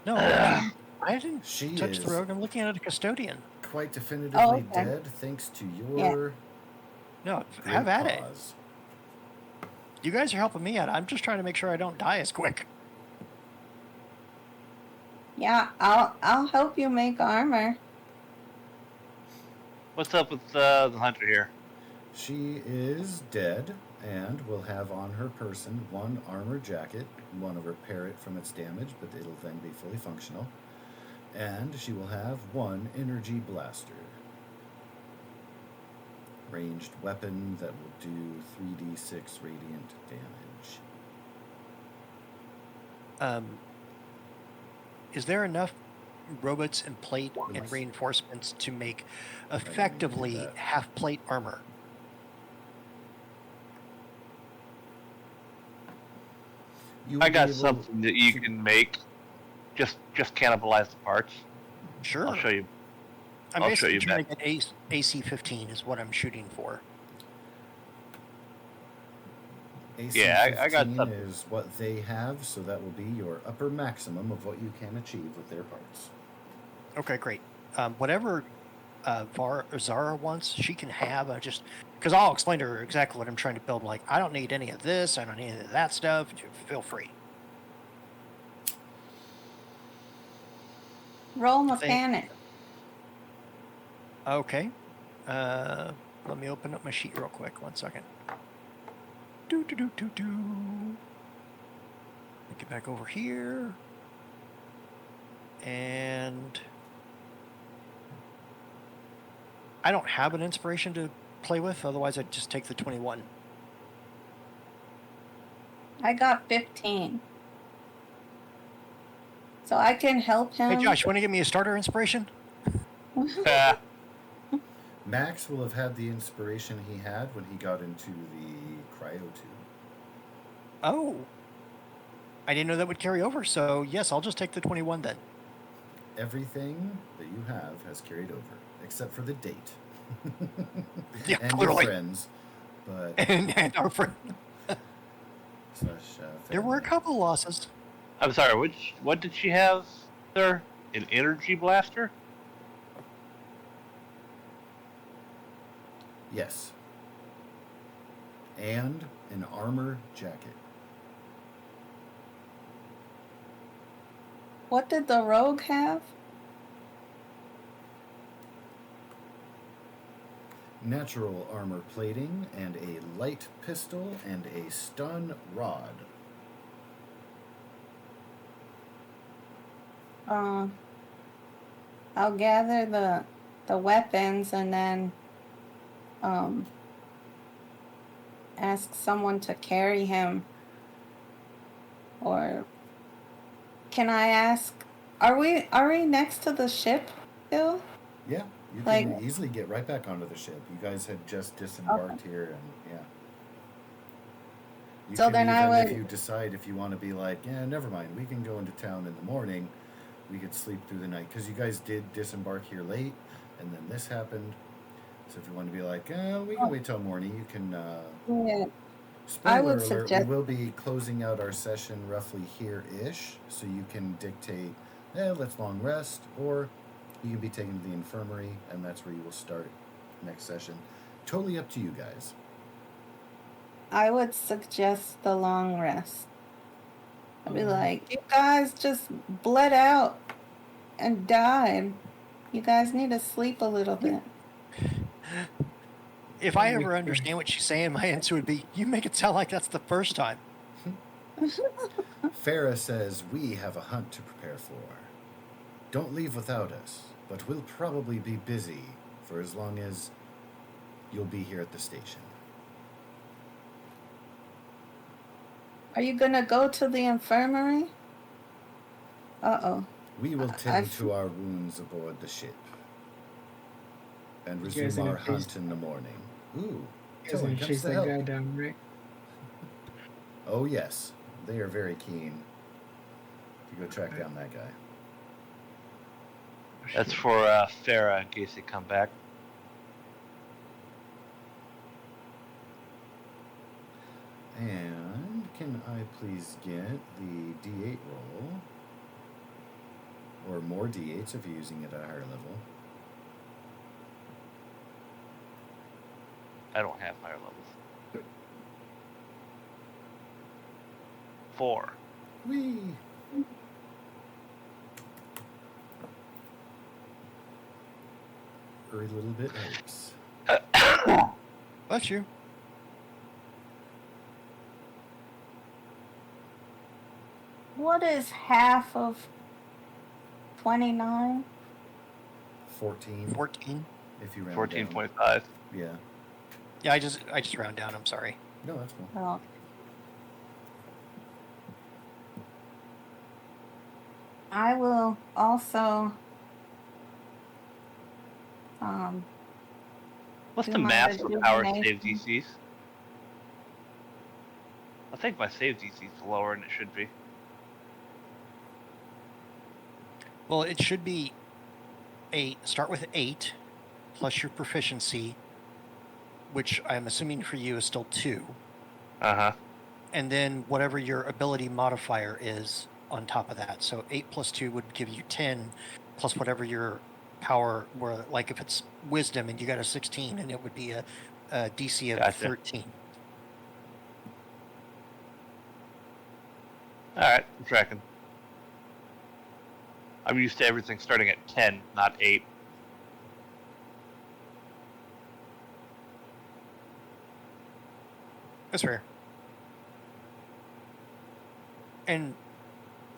No, I didn't She touch is the rogue. I'm looking at a custodian. quite definitively Oh, okay. dead thanks to Yeah. your No, great have at it. cause. You guys are helping me out. I'm just trying to make sure I don't die as quick. Yeah, I'll help you make armor. What's up with the hunter here? She is dead and will have on her person 1 armor jacket, 1 of her parrot from its damage, but it'll then be fully functional. And she will have 1 energy blaster. Ranged weapon that will do 3d6 radiant damage. Is there enough robots and plate and Yes. reinforcements to make do effectively that. half plate armor? You I will got be able something that you to- can make. Just cannibalize the parts. Sure. I'll show you. I'm I'll show basically you trying to get AC-15 is what I'm shooting for. AC Yeah, I got 15 something. is what they have, so that will be your upper maximum of what you can achieve with their parts. Okay, great. Whatever Zara wants, she can have. Just because I'll explain to her exactly what I'm trying to build. Like, I don't need any of this. I don't need any of that stuff. Feel free. Roll mechanic. Okay. Let me open up my sheet real quick. 1 second. Do. Get back over here. And I don't have an inspiration to play with. Otherwise, I'd just take the 21. I got 15. So I can help him. Hey, Josh, you want to give me a starter inspiration? Ah, Max will have had the inspiration he had when he got into the cryo tube. Oh. I didn't know that would carry over. So, yes, I'll just take the 21 then. Everything that you have has carried over, except for the date. Yeah, and clearly. your friends. But And our friend. There were a family. couple losses. I'm sorry. What did she have, sir? An energy blaster? Yes. And an armor jacket. What did the rogue have? Natural armor plating and a light pistol and a stun rod. I'll gather the weapons and then ask someone to carry him. Or can I ask? Are we next to the ship still? Yeah, you Like- can easily get right back onto the ship. You guys had just disembarked here, and yeah. You So can then I even, would- if you decide, if you want to be like, yeah, never mind, we can go into town in the morning. We could sleep through the night because you guys did disembark here late, and then this happened. So if you want to be like, we can wait till morning, you can. Yeah. Spoiler I would alert: suggest- we will be closing out our session roughly here-ish, so you can dictate, let's long rest, or you can be taken to the infirmary, and that's where you will start next session. Totally up to you guys. I would suggest the long rest. I'd be like, you guys just bled out and died. You guys need to sleep a little bit. If I ever understand what she's saying, my answer would be, you make it sound like that's the first time. Farah says, we have a hunt to prepare for. Don't leave without us, but we'll probably be busy for as long as you'll be here at the station. Are you gonna go to the infirmary? Uh-oh. We will I- tend to our wounds aboard the ship and You guys resume our gonna chase- hunt in the morning. Ooh, He's Tilly gonna comes chase to that help. guy down, right? Oh yes, they are very keen to go track down that guy. That's for Farah in case they come back. And can I please get the D8 roll? Or more D8s if you're using it at a higher level. I don't have higher levels. 4. Whee! Every little bit helps. Bless you. What is half of 29? 14 14. if you round down. 14.5. Yeah. Yeah, I just round down. I'm sorry. No, that's cool. Oh. I will also What's Do the my math for power save rejuvenation. DCs? I think my save DC is lower than it should be. Well, it should be start with 8 plus your proficiency, which I'm assuming for you is still 2, Uh-huh. and then whatever your ability modifier is on top of that. So 8 plus 2 would give you 10, plus whatever your power were. Like if it's wisdom and you got a 16, and it would be a DC of Gotcha. 13. Alright, I'm tracking. I'm used to everything starting at 10, not 8. That's fair. And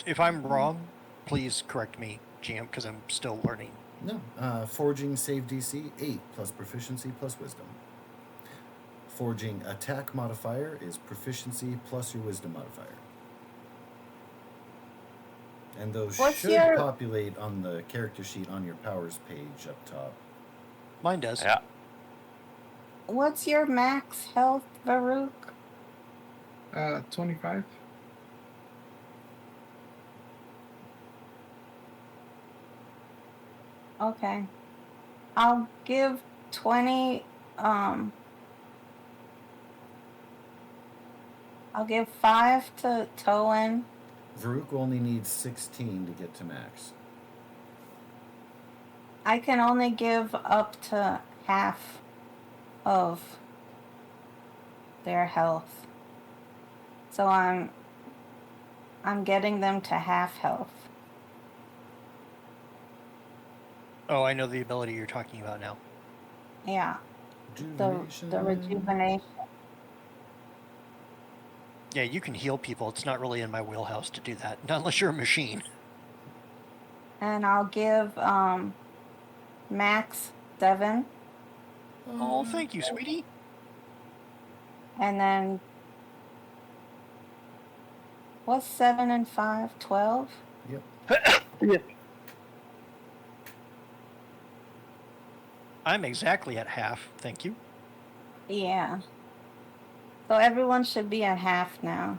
if I'm wrong, please correct me, GM, because I'm still learning. No. Forging save DC 8 plus proficiency plus wisdom. Forging attack modifier is proficiency plus your wisdom modifier. And those What's should your- populate on the character sheet on your powers page up top. Mine does. Yeah. What's your max health, Varuk? 25. Okay. I'll give 20 I'll give 5 to Towen. Varuk only needs 16 to get to max. I can only give up to half of their health. So I'm getting them to half health. Oh, I know the ability you're talking about now. Yeah, the rejuvenation. Yeah, you can heal people. It's not really in my wheelhouse to do that, not unless you're a machine. And I'll give Max 7. Oh, thank you, sweetie. And then what's 7 and 5? 12? Yep. I'm exactly at half, thank you. Yeah. So everyone should be at half now.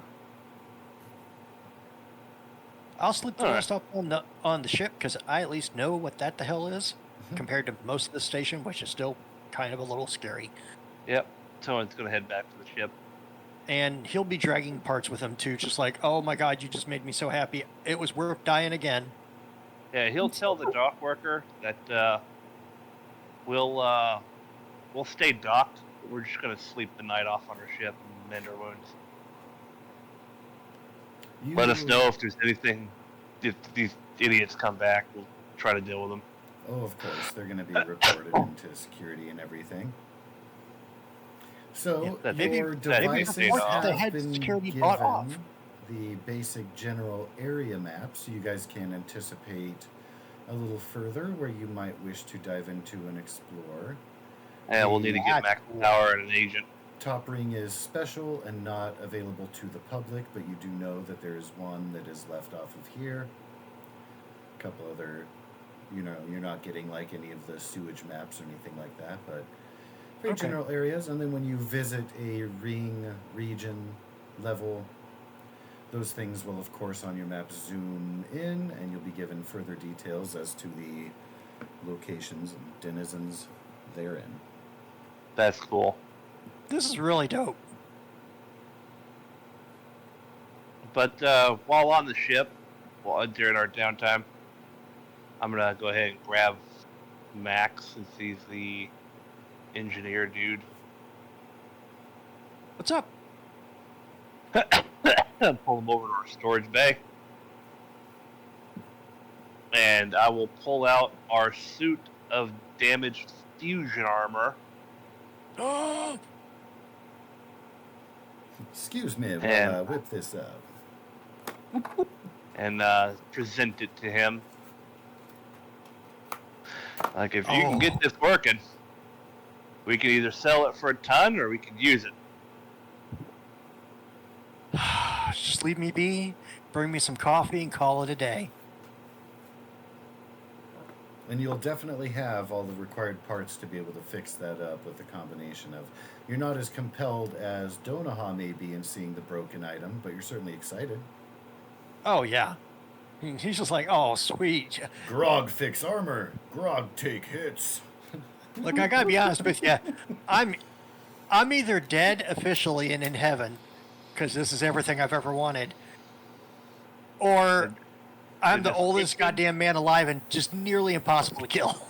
I'll sleep the All right. rest up on the ship because I at least know what that the hell is compared to most of the station, which is still kind of a little scary. Yep. Someone's gonna head back to the ship. And he'll be dragging parts with him too, just like, oh my god, you just made me so happy. It was worth dying again. Yeah, he'll tell the dock worker that we'll stay docked. But we're just gonna sleep the night off on our ship and mend our wounds. Let us know if there's anything. If these idiots come back, we'll try to deal with them. Oh, of course, they're going to be reported into security and everything. So Yeah, your devices they have had been security bought off. given the basic general area map, so you guys can anticipate a little further where you might wish to dive into and explore. Yeah, we'll need to get Max Power and an agent. Top Ring is special and not available to the public, but you do know that there is one that is left off of here. A couple other, you're not getting like any of the sewage maps or anything like that, but very general areas. And then when you visit a ring region level, those things will, of course, on your map zoom in, and you'll be given further details as to the locations and denizens therein. That's cool. This is really dope. But while on the ship, during our downtime, I'm gonna go ahead and grab Max since he's the engineer dude. What's up? Pull him over to our storage bay. And I will pull out our suit of damaged fusion armor. Excuse me while I whip this up. And present it to him. Like, if you can get this working, we can either sell it for a ton or we can use it. Just leave me be, bring me some coffee, and call it a day. And you'll definitely have all the required parts to be able to fix that up with a combination of... You're not as compelled as Donaha may be in seeing the broken item, but you're certainly excited. Oh, yeah. He's just like, oh, sweet. Grog fix armor. Grog take hits. Look, I gotta be honest with you. I'm either dead officially and in heaven, because this is everything I've ever wanted, or I'm the oldest goddamn man alive and just nearly impossible to kill.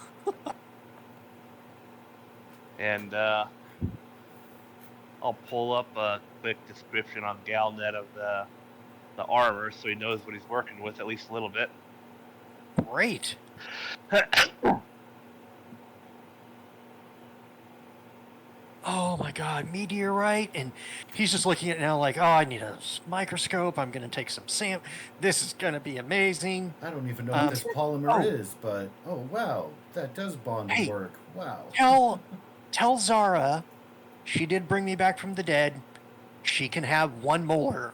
And I'll pull up a quick description on Galnet of the armor so he knows what he's working with at least a little bit. Great. Oh my god, meteorite, and he's just looking at it now like, oh, I need a microscope, I'm going to take some this is going to be amazing. I don't even know what this polymer is, but oh wow, that does bond work. Wow. Tell Zara, she did bring me back from the dead, she can have one molar.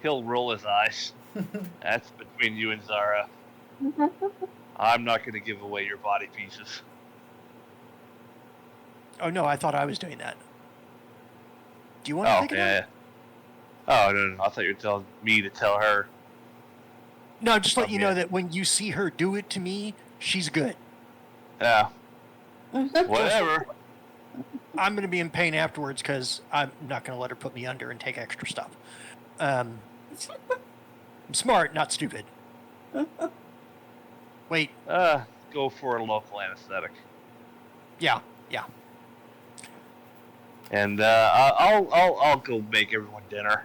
He'll roll his eyes. That's between you and Zara. I'm not going to give away your body pieces. Oh no, I thought I was doing that. Do you want to think about it? Oh, no, I thought you were telling me to tell her. No, just let you know that when you see her do it to me, she's good. Yeah. Whatever. I'm going to be in pain afterwards because I'm not going to let her put me under and take extra stuff. I'm smart, not stupid. Wait. Go for a local anesthetic. Yeah. And I'll go make everyone dinner.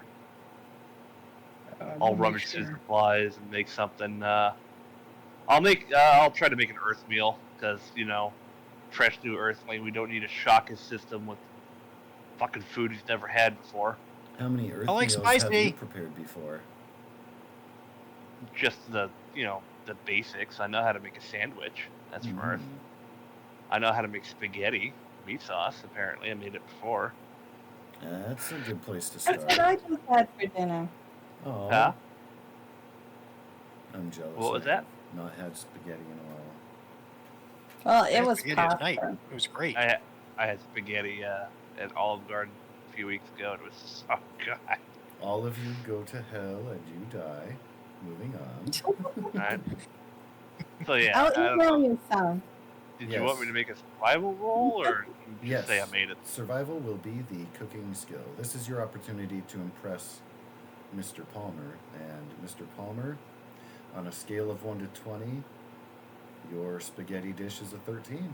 I'll rummage through supplies and make something I'll try to make an Earth meal because fresh new Earthling. We don't need to shock his system with fucking food he's never had before. How many Earth I like meals have spicy. you prepared before? Just the basics. I know how to make a sandwich. That's from Earth. I know how to make spaghetti, meat sauce. Apparently, I made it before. That's a good place to That's what start. I just had for dinner. Oh, Huh? I'm jealous. What was I that? have not had spaghetti in a while. Well, I it had was spaghetti tonight. pasta. It was great. I had spaghetti at Olive Garden a few weeks ago. It was so good. All of you go to hell and you die. Moving on. Right? So yeah, I'll I don't email know. you some. Did you want me to make a survival roll, or you Yes. just say I made it? Survival will be the cooking skill. This is your opportunity to impress Mr. Palmer. And Mr. Palmer, on a scale of 1 to 20, your spaghetti dish is a 13.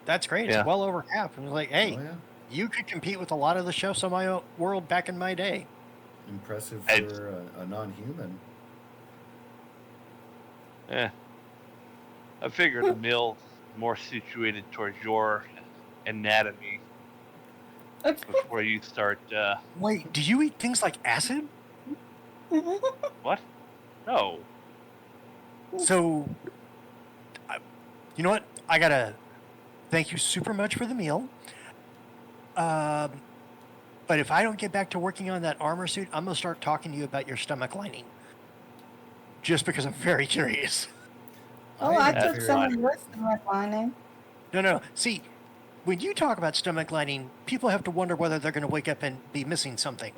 That's great. Yeah. It's well over half. And it's like, hey, Oh, yeah. you could compete with a lot of the chefs on my world back in my day. Impressive I- for a non-human. Yeah. I figured a meal more situated towards your anatomy before you start. Wait, do you eat things like acid? What? No. So, you know what? I gotta thank you super much for the meal. But if I don't get back to working on that armor suit, I'm gonna start talking to you about your stomach lining. Just because I'm very curious. Oh, I am took very- some of your stomach lining. No. See, when you talk about stomach lining, people have to wonder whether they're going to wake up and be missing something.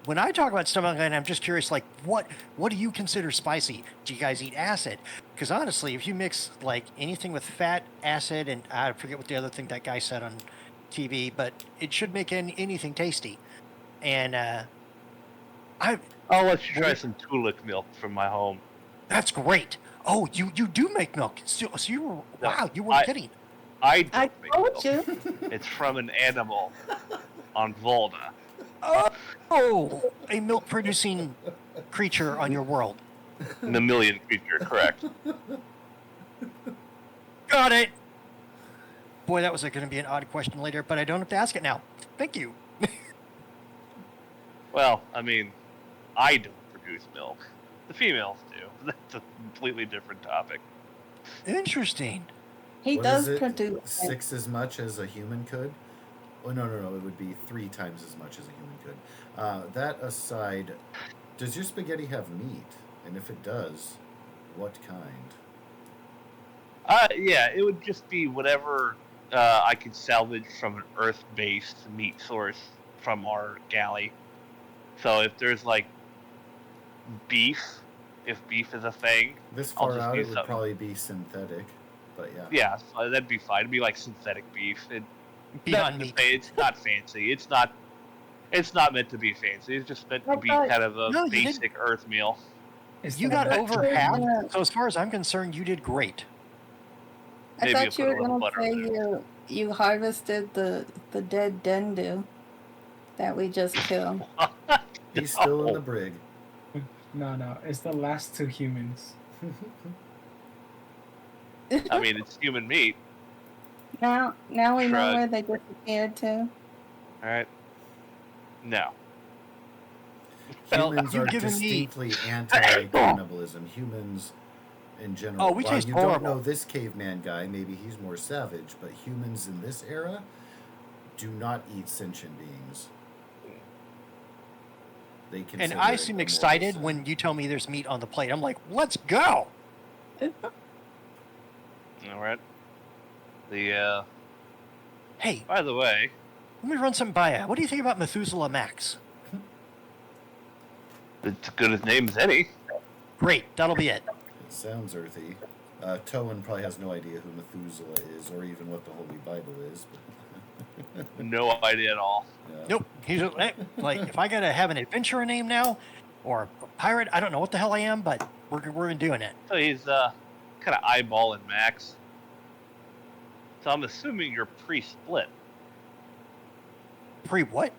When I talk about stomach lining, I'm just curious, like, what do you consider spicy? Do you guys eat acid? Because honestly, if you mix like anything with fat, acid, and I forget what the other thing that guy said on TV, but it should make anything tasty. And I'll let you try some Tulic milk from my home. that's great. Oh, you do make milk. So you were, No, wow, you weren't kidding. I don't I make told milk. you. It's from an animal on Volna. Oh, a milk producing creature on your world. Mammalian creature, correct. Got it. Boy, that was going to be an odd question later, but I don't have to ask it now. Thank you. Well, I mean, I don't produce milk. The females do. That's a completely different topic. Interesting. He What does is it? produce. 6 as much as a human could? Oh, no. It would be 3 times as much as a human could. That aside, does your spaghetti have meat? And if it does, what kind? Yeah, it would just be whatever I could salvage from an Earth-based meat source from our galley. So if there's like beef, if beef is a thing, This I'll far just out, use it would something. probably be synthetic. But yeah. yeah, so that'd be fine. It'd be like synthetic beef. Beyond Not to meat. say it's not fancy. It's not meant to be fancy. It's just meant to be Okay. kind of a No, you didn't. basic Earth meal. It's You the got black over chicken. half. Yeah. So as far as I'm concerned, you did great. I Maybe I'll thought you put a were little gonna butter say on you harvested the dead dendu that we just killed. He's still in No. the brig. No, it's the last 2 humans. I mean, it's human meat. Now we know Shrug. where they disappeared to. All right. No. Well, Humans you've are given me- distinctly anti-cannibalism. Humans, in general. Oh, we While taste you don't horrible. know this caveman guy, maybe he's more savage, but humans in this era do not eat sentient beings. They And consider I it seem a moral excited sin. when you tell me there's meat on the plate. I'm like, let's go. All right. The Hey, by the way, let me run something by you. What do you think about Methuselah Max? it's as good as name as any. Great, that'll be it. It sounds earthy. Towan probably has no idea who Methuselah is, or even what the Holy Bible is. But No idea at all. yeah. Nope. He's like, if I gotta have an adventurer name now, or a pirate, I don't know what the hell I am, but we're doing it. So he's kind of eyeballing Max. So I'm assuming you're pre-split. Pre what?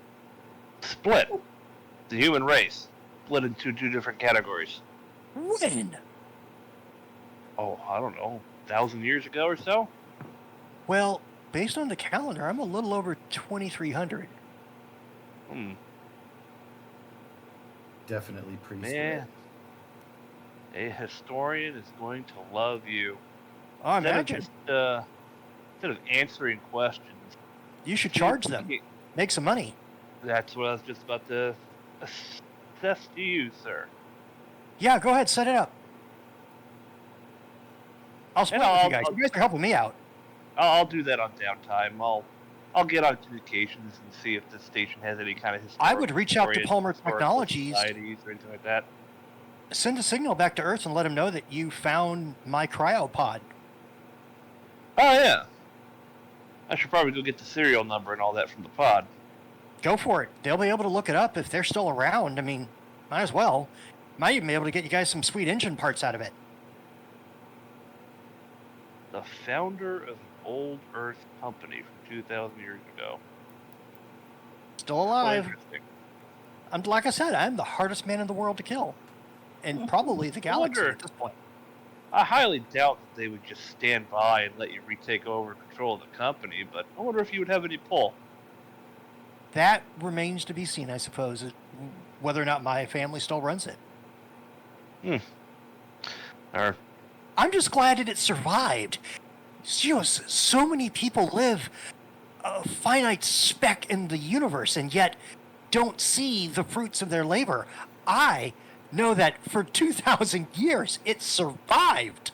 Split. The human race split into 2 different categories. When? Oh, I don't know, 1,000 years ago or so. Well, based on the calendar, I'm a little over 2,300. Definitely priest. Man, a historian is going to love you. I Instead of imagine. just instead of answering questions, You should see if charge we them. can't- Make some money. That's what I was just about to assess to you, sir. Yeah, go ahead, set it up. I'll split with you guys. You guys are helping me out. I'll do that on downtime. I'll get on communications and see if the station has any kind of I would reach out to Palmer historical Technologies, societies or anything like that. send a signal back to Earth, and let them know that you found my cryopod. Oh yeah, I should probably go get the serial number and all that from the pod. Go for it. They'll be able to look it up if they're still around. I mean, might as well. Might even be able to get you guys some sweet engine parts out of it. The founder of an old Earth company from 2,000 years ago. Still alive. Interesting. Like I said, I'm the hardest man in the world to kill. And probably the galaxy wonder- at this point. I highly doubt that they would just stand by and let you retake over control of the company, but I wonder if you would have any pull. That remains to be seen, I suppose, whether or not my family still runs it. Or I'm just glad that it survived. You know, so many people live a finite speck in the universe and yet don't see the fruits of their labor. I know that for 2,000 years it survived.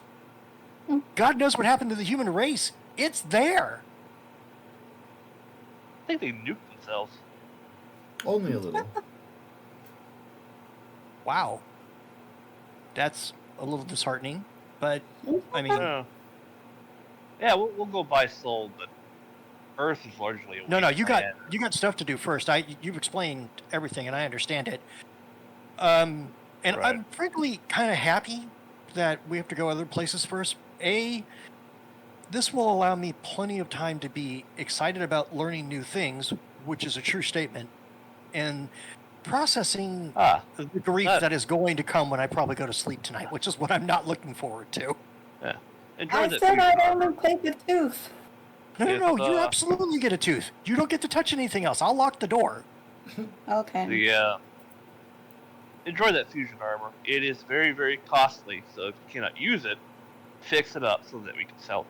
God knows what happened to the human race. It's there. I think they nuked themselves. Only a little. Wow. That's a little disheartening, but I mean, Yeah, we'll go buy Soul, but Earth is largely a no, you got wasteland. stuff to do first. You've explained everything, and I understand it. And Right. I'm frankly kind of happy that we have to go other places first. This will allow me plenty of time to be excited about learning new things, which is a true statement, and processing the grief that is going to come when I probably go to sleep tonight, which is what I'm not looking forward to. Yeah. Enjoy I that said fusion I'd armor. only take a tooth. No, If, you absolutely get a tooth. You don't get to touch anything else. I'll lock the door. Okay. Enjoy that fusion armor. It is very, very costly, so if you cannot use it, fix it up so that we can sell it.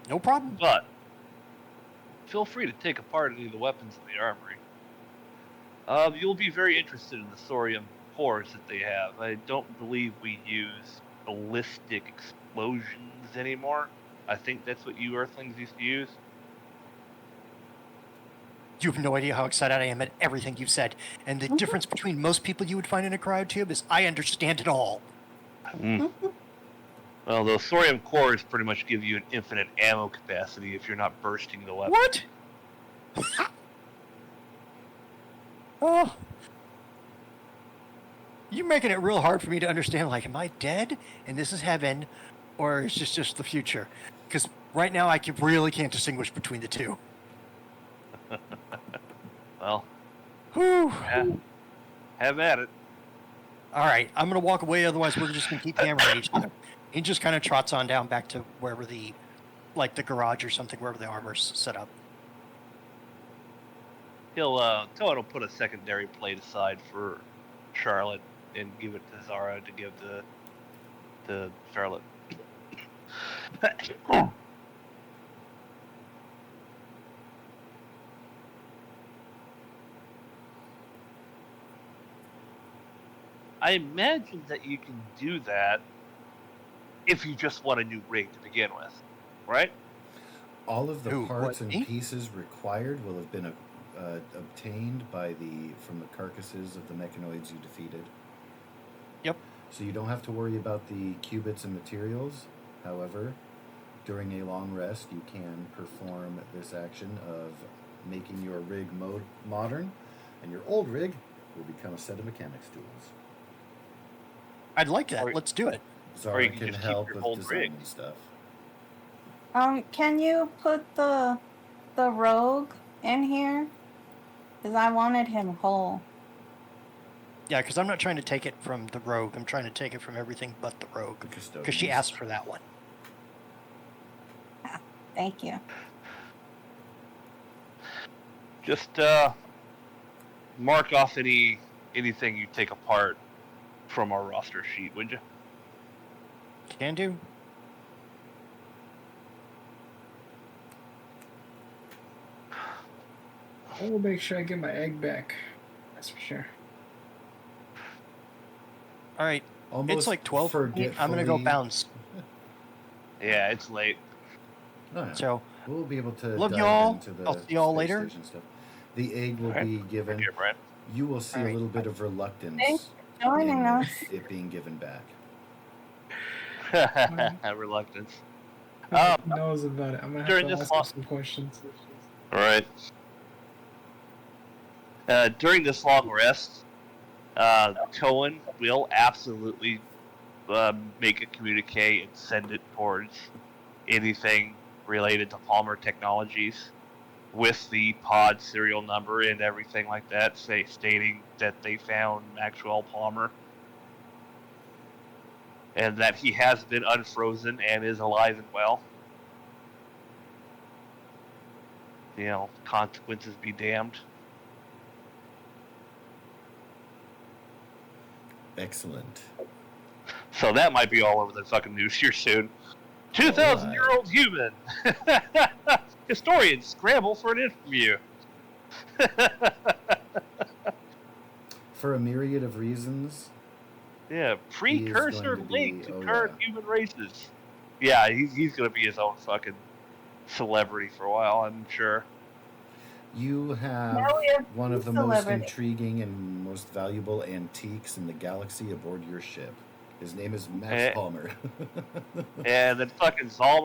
No problem. But feel free to take apart any of the weapons in the armory. You'll be very interested in the thorium cores that they have. I don't believe we use ballistic explosions anymore. I think that's what you Earthlings used to use. You have no idea how excited I am at everything you've said. And the difference between most people you would find in a cryotube is I understand it all. Well, those thorium cores pretty much give you an infinite ammo capacity if you're not bursting the weapon. What? Oh. You're making it real hard for me to understand, like, am I dead and this is heaven, or is this just the future? Because right now I really can't distinguish between the two. Well, Whew. have at it. All right, I'm going to walk away, otherwise we're just going to keep hammering each other. He just kind of trots on down back to wherever the garage or something, wherever the armor's set up. Toad will put a secondary plate aside for Charlotte and give it to Zara to give to Charlotte. I imagine that you can do that if you just want a new rig to begin with, right? All of the Who, parts what, and me? pieces required will have been obtained from the carcasses of the mechanoids you defeated. Yep. So you don't have to worry about the qubits and materials. However, during a long rest, you can perform this action of making your rig modern, and your old rig will become a set of mechanics tools. I'd like that. Or- Let's do it. Zara you can can just keep help your with old designing rig. stuff. Can you put the rogue in here? Because I wanted him whole. Yeah, because I'm not trying to take it from the rogue. I'm trying to take it from everything but the rogue. The Because custodians. she asked for that one. Thank you. Just mark off anything you take apart from our roster sheet, would you? Can do. I will make sure I get my egg back. That's for sure. All right. Almost It's like 12. I'm going to go forgetfully- bounce. Yeah, it's late. Oh, yeah. So, We'll be able to love dive y'all. into the I'll see y'all space later. station stuff. The egg will Alright. be given. Here, Brent. You will see a Alright. little bit of reluctance Thanks for joining in us. it being given back. Reluctance. Who knows about it? I'm gonna during have to this ask him lo- some questions. All right. During this long rest, Cohen will absolutely make a communique and send it towards anything related to Palmer Technologies with the pod serial number and everything like that, stating that they found Maxwell Palmer and that he has been unfrozen and is alive and well. You know, consequences be damned. Excellent. So that might be all over the fucking news here soon. 2,000-year-old human. Historians scramble for an interview. For a myriad of reasons, Yeah, precursor going to link be- to oh, current yeah. human races. Yeah, he's going to be his own fucking celebrity for a while, I'm sure. you have Now we have one of two the most celebrities. intriguing and most valuable antiques in the galaxy aboard your ship. His name is Max Eh. Palmer. And then fucking Zara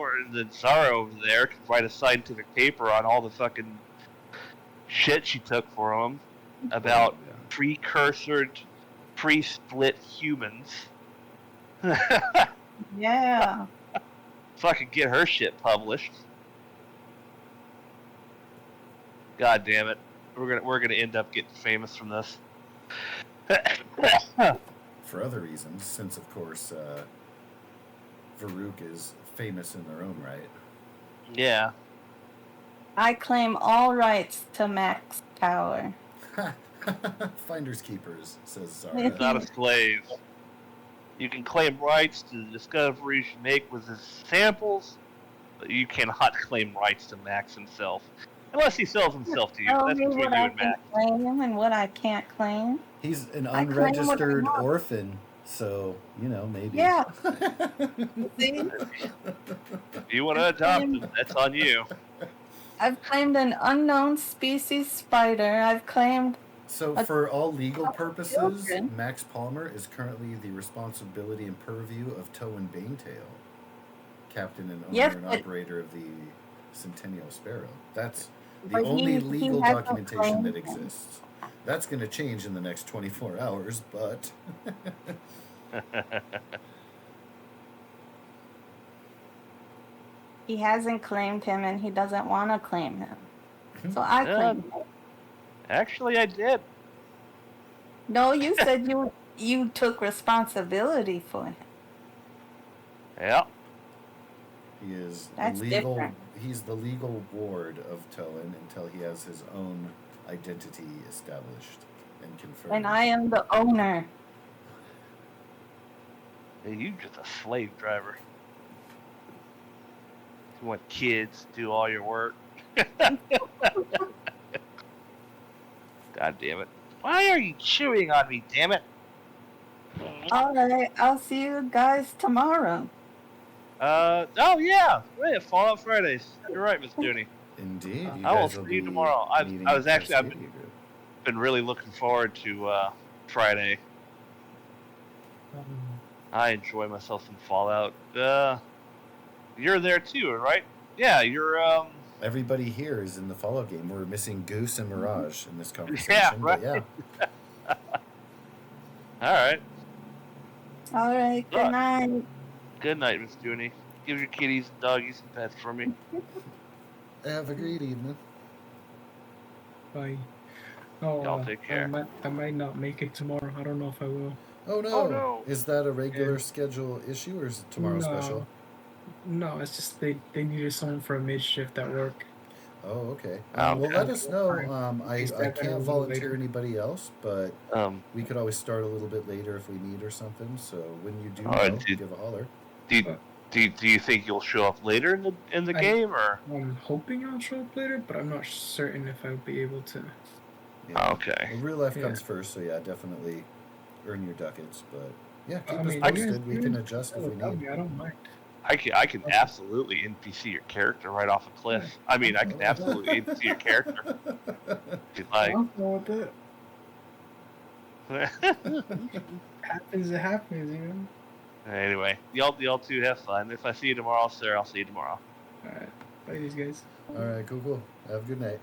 over there can write a scientific paper on all the fucking shit she took for him about Yeah. precursored, pre-split humans. Yeah. Fucking get her shit published. God damn it. We're gonna end up getting famous from this. For other reasons, since of course Farouk is famous in their own right. Yeah. I claim all rights to Max Tower. Finders keepers, says Zara. He's not a slave. You can claim rights to the discoveries you make with his samples, but you cannot claim rights to Max himself. Unless he sells himself to you. Tell That's me between what you I and can Max. claim and what I can't claim. He's an I claim what I unregistered want. orphan, so you know maybe. Yeah. See? If you want to adopt him, that's on you. I've claimed an unknown species spider. I've claimed So, A- for all legal purposes, children. Max Palmer is currently the responsibility and purview of Towen Banetail, captain and owner Yes, and but- operator of the Centennial Sparrow. That's the But only he legal hasn't documentation that claimed him. exists. That's going to change in the next 24 hours, but he hasn't claimed him and he doesn't want to claim him. So I Yeah. claim him. Actually, I did. No, you said you took responsibility for him. Yeah. he is That's the legal. different. He's the legal ward of Towen until he has his own identity established and confirmed. And I am the owner. Hey, you just a slave driver. You want kids to do all your work. God damn it. Why are you chewing on me, damn it? All right, I'll see you guys tomorrow. Oh yeah, right, Fallout Fridays. You're right, Miss Dooney. Indeed, you I will guys see will you be tomorrow. meeting I was at actually- I've Cascadia Group. Been really looking forward to Friday. I enjoy myself some Fallout. You're there too, right? Yeah, you're Everybody here is in the Fallout game. We're missing Goose and Mirage in this conversation. Yeah, but right. yeah. alright. All right, good Look. night. Good night, Miss Dooney. Give your kitties and doggies some pets for me. Have a great evening. Bye. Oh, Y'all take care. I might not make it tomorrow. I don't know if I will. Oh no! Oh, no. Is that a regular schedule issue, or is it tomorrow special? No, it's just they needed someone for a mid shift at work. Oh, okay. Oh, Well, okay. let us know. They I start that a can't little volunteer later. anybody else, but Um, we could always start a little bit later if we need or something. So when you do All right, know, dude. give a holler. do you think you'll show up later in the game, or? I'm hoping I'll show up later, but I'm not certain if I'll be able to. Yeah. Okay. Well, real life Yeah. comes first, so yeah, definitely earn your ducats. But yeah, keep I us mean, posted. We can adjust if we without need. me, I don't mind. I can absolutely NPC your character right off a cliff. I mean, I can absolutely NPC your character if you'd like. I'm fine with that. Happens, it happens, you know. Anyway, y'all two have fun. If I see you tomorrow, sir, I'll see you tomorrow. All right, bye, these guys. All right, cool. Have a good night.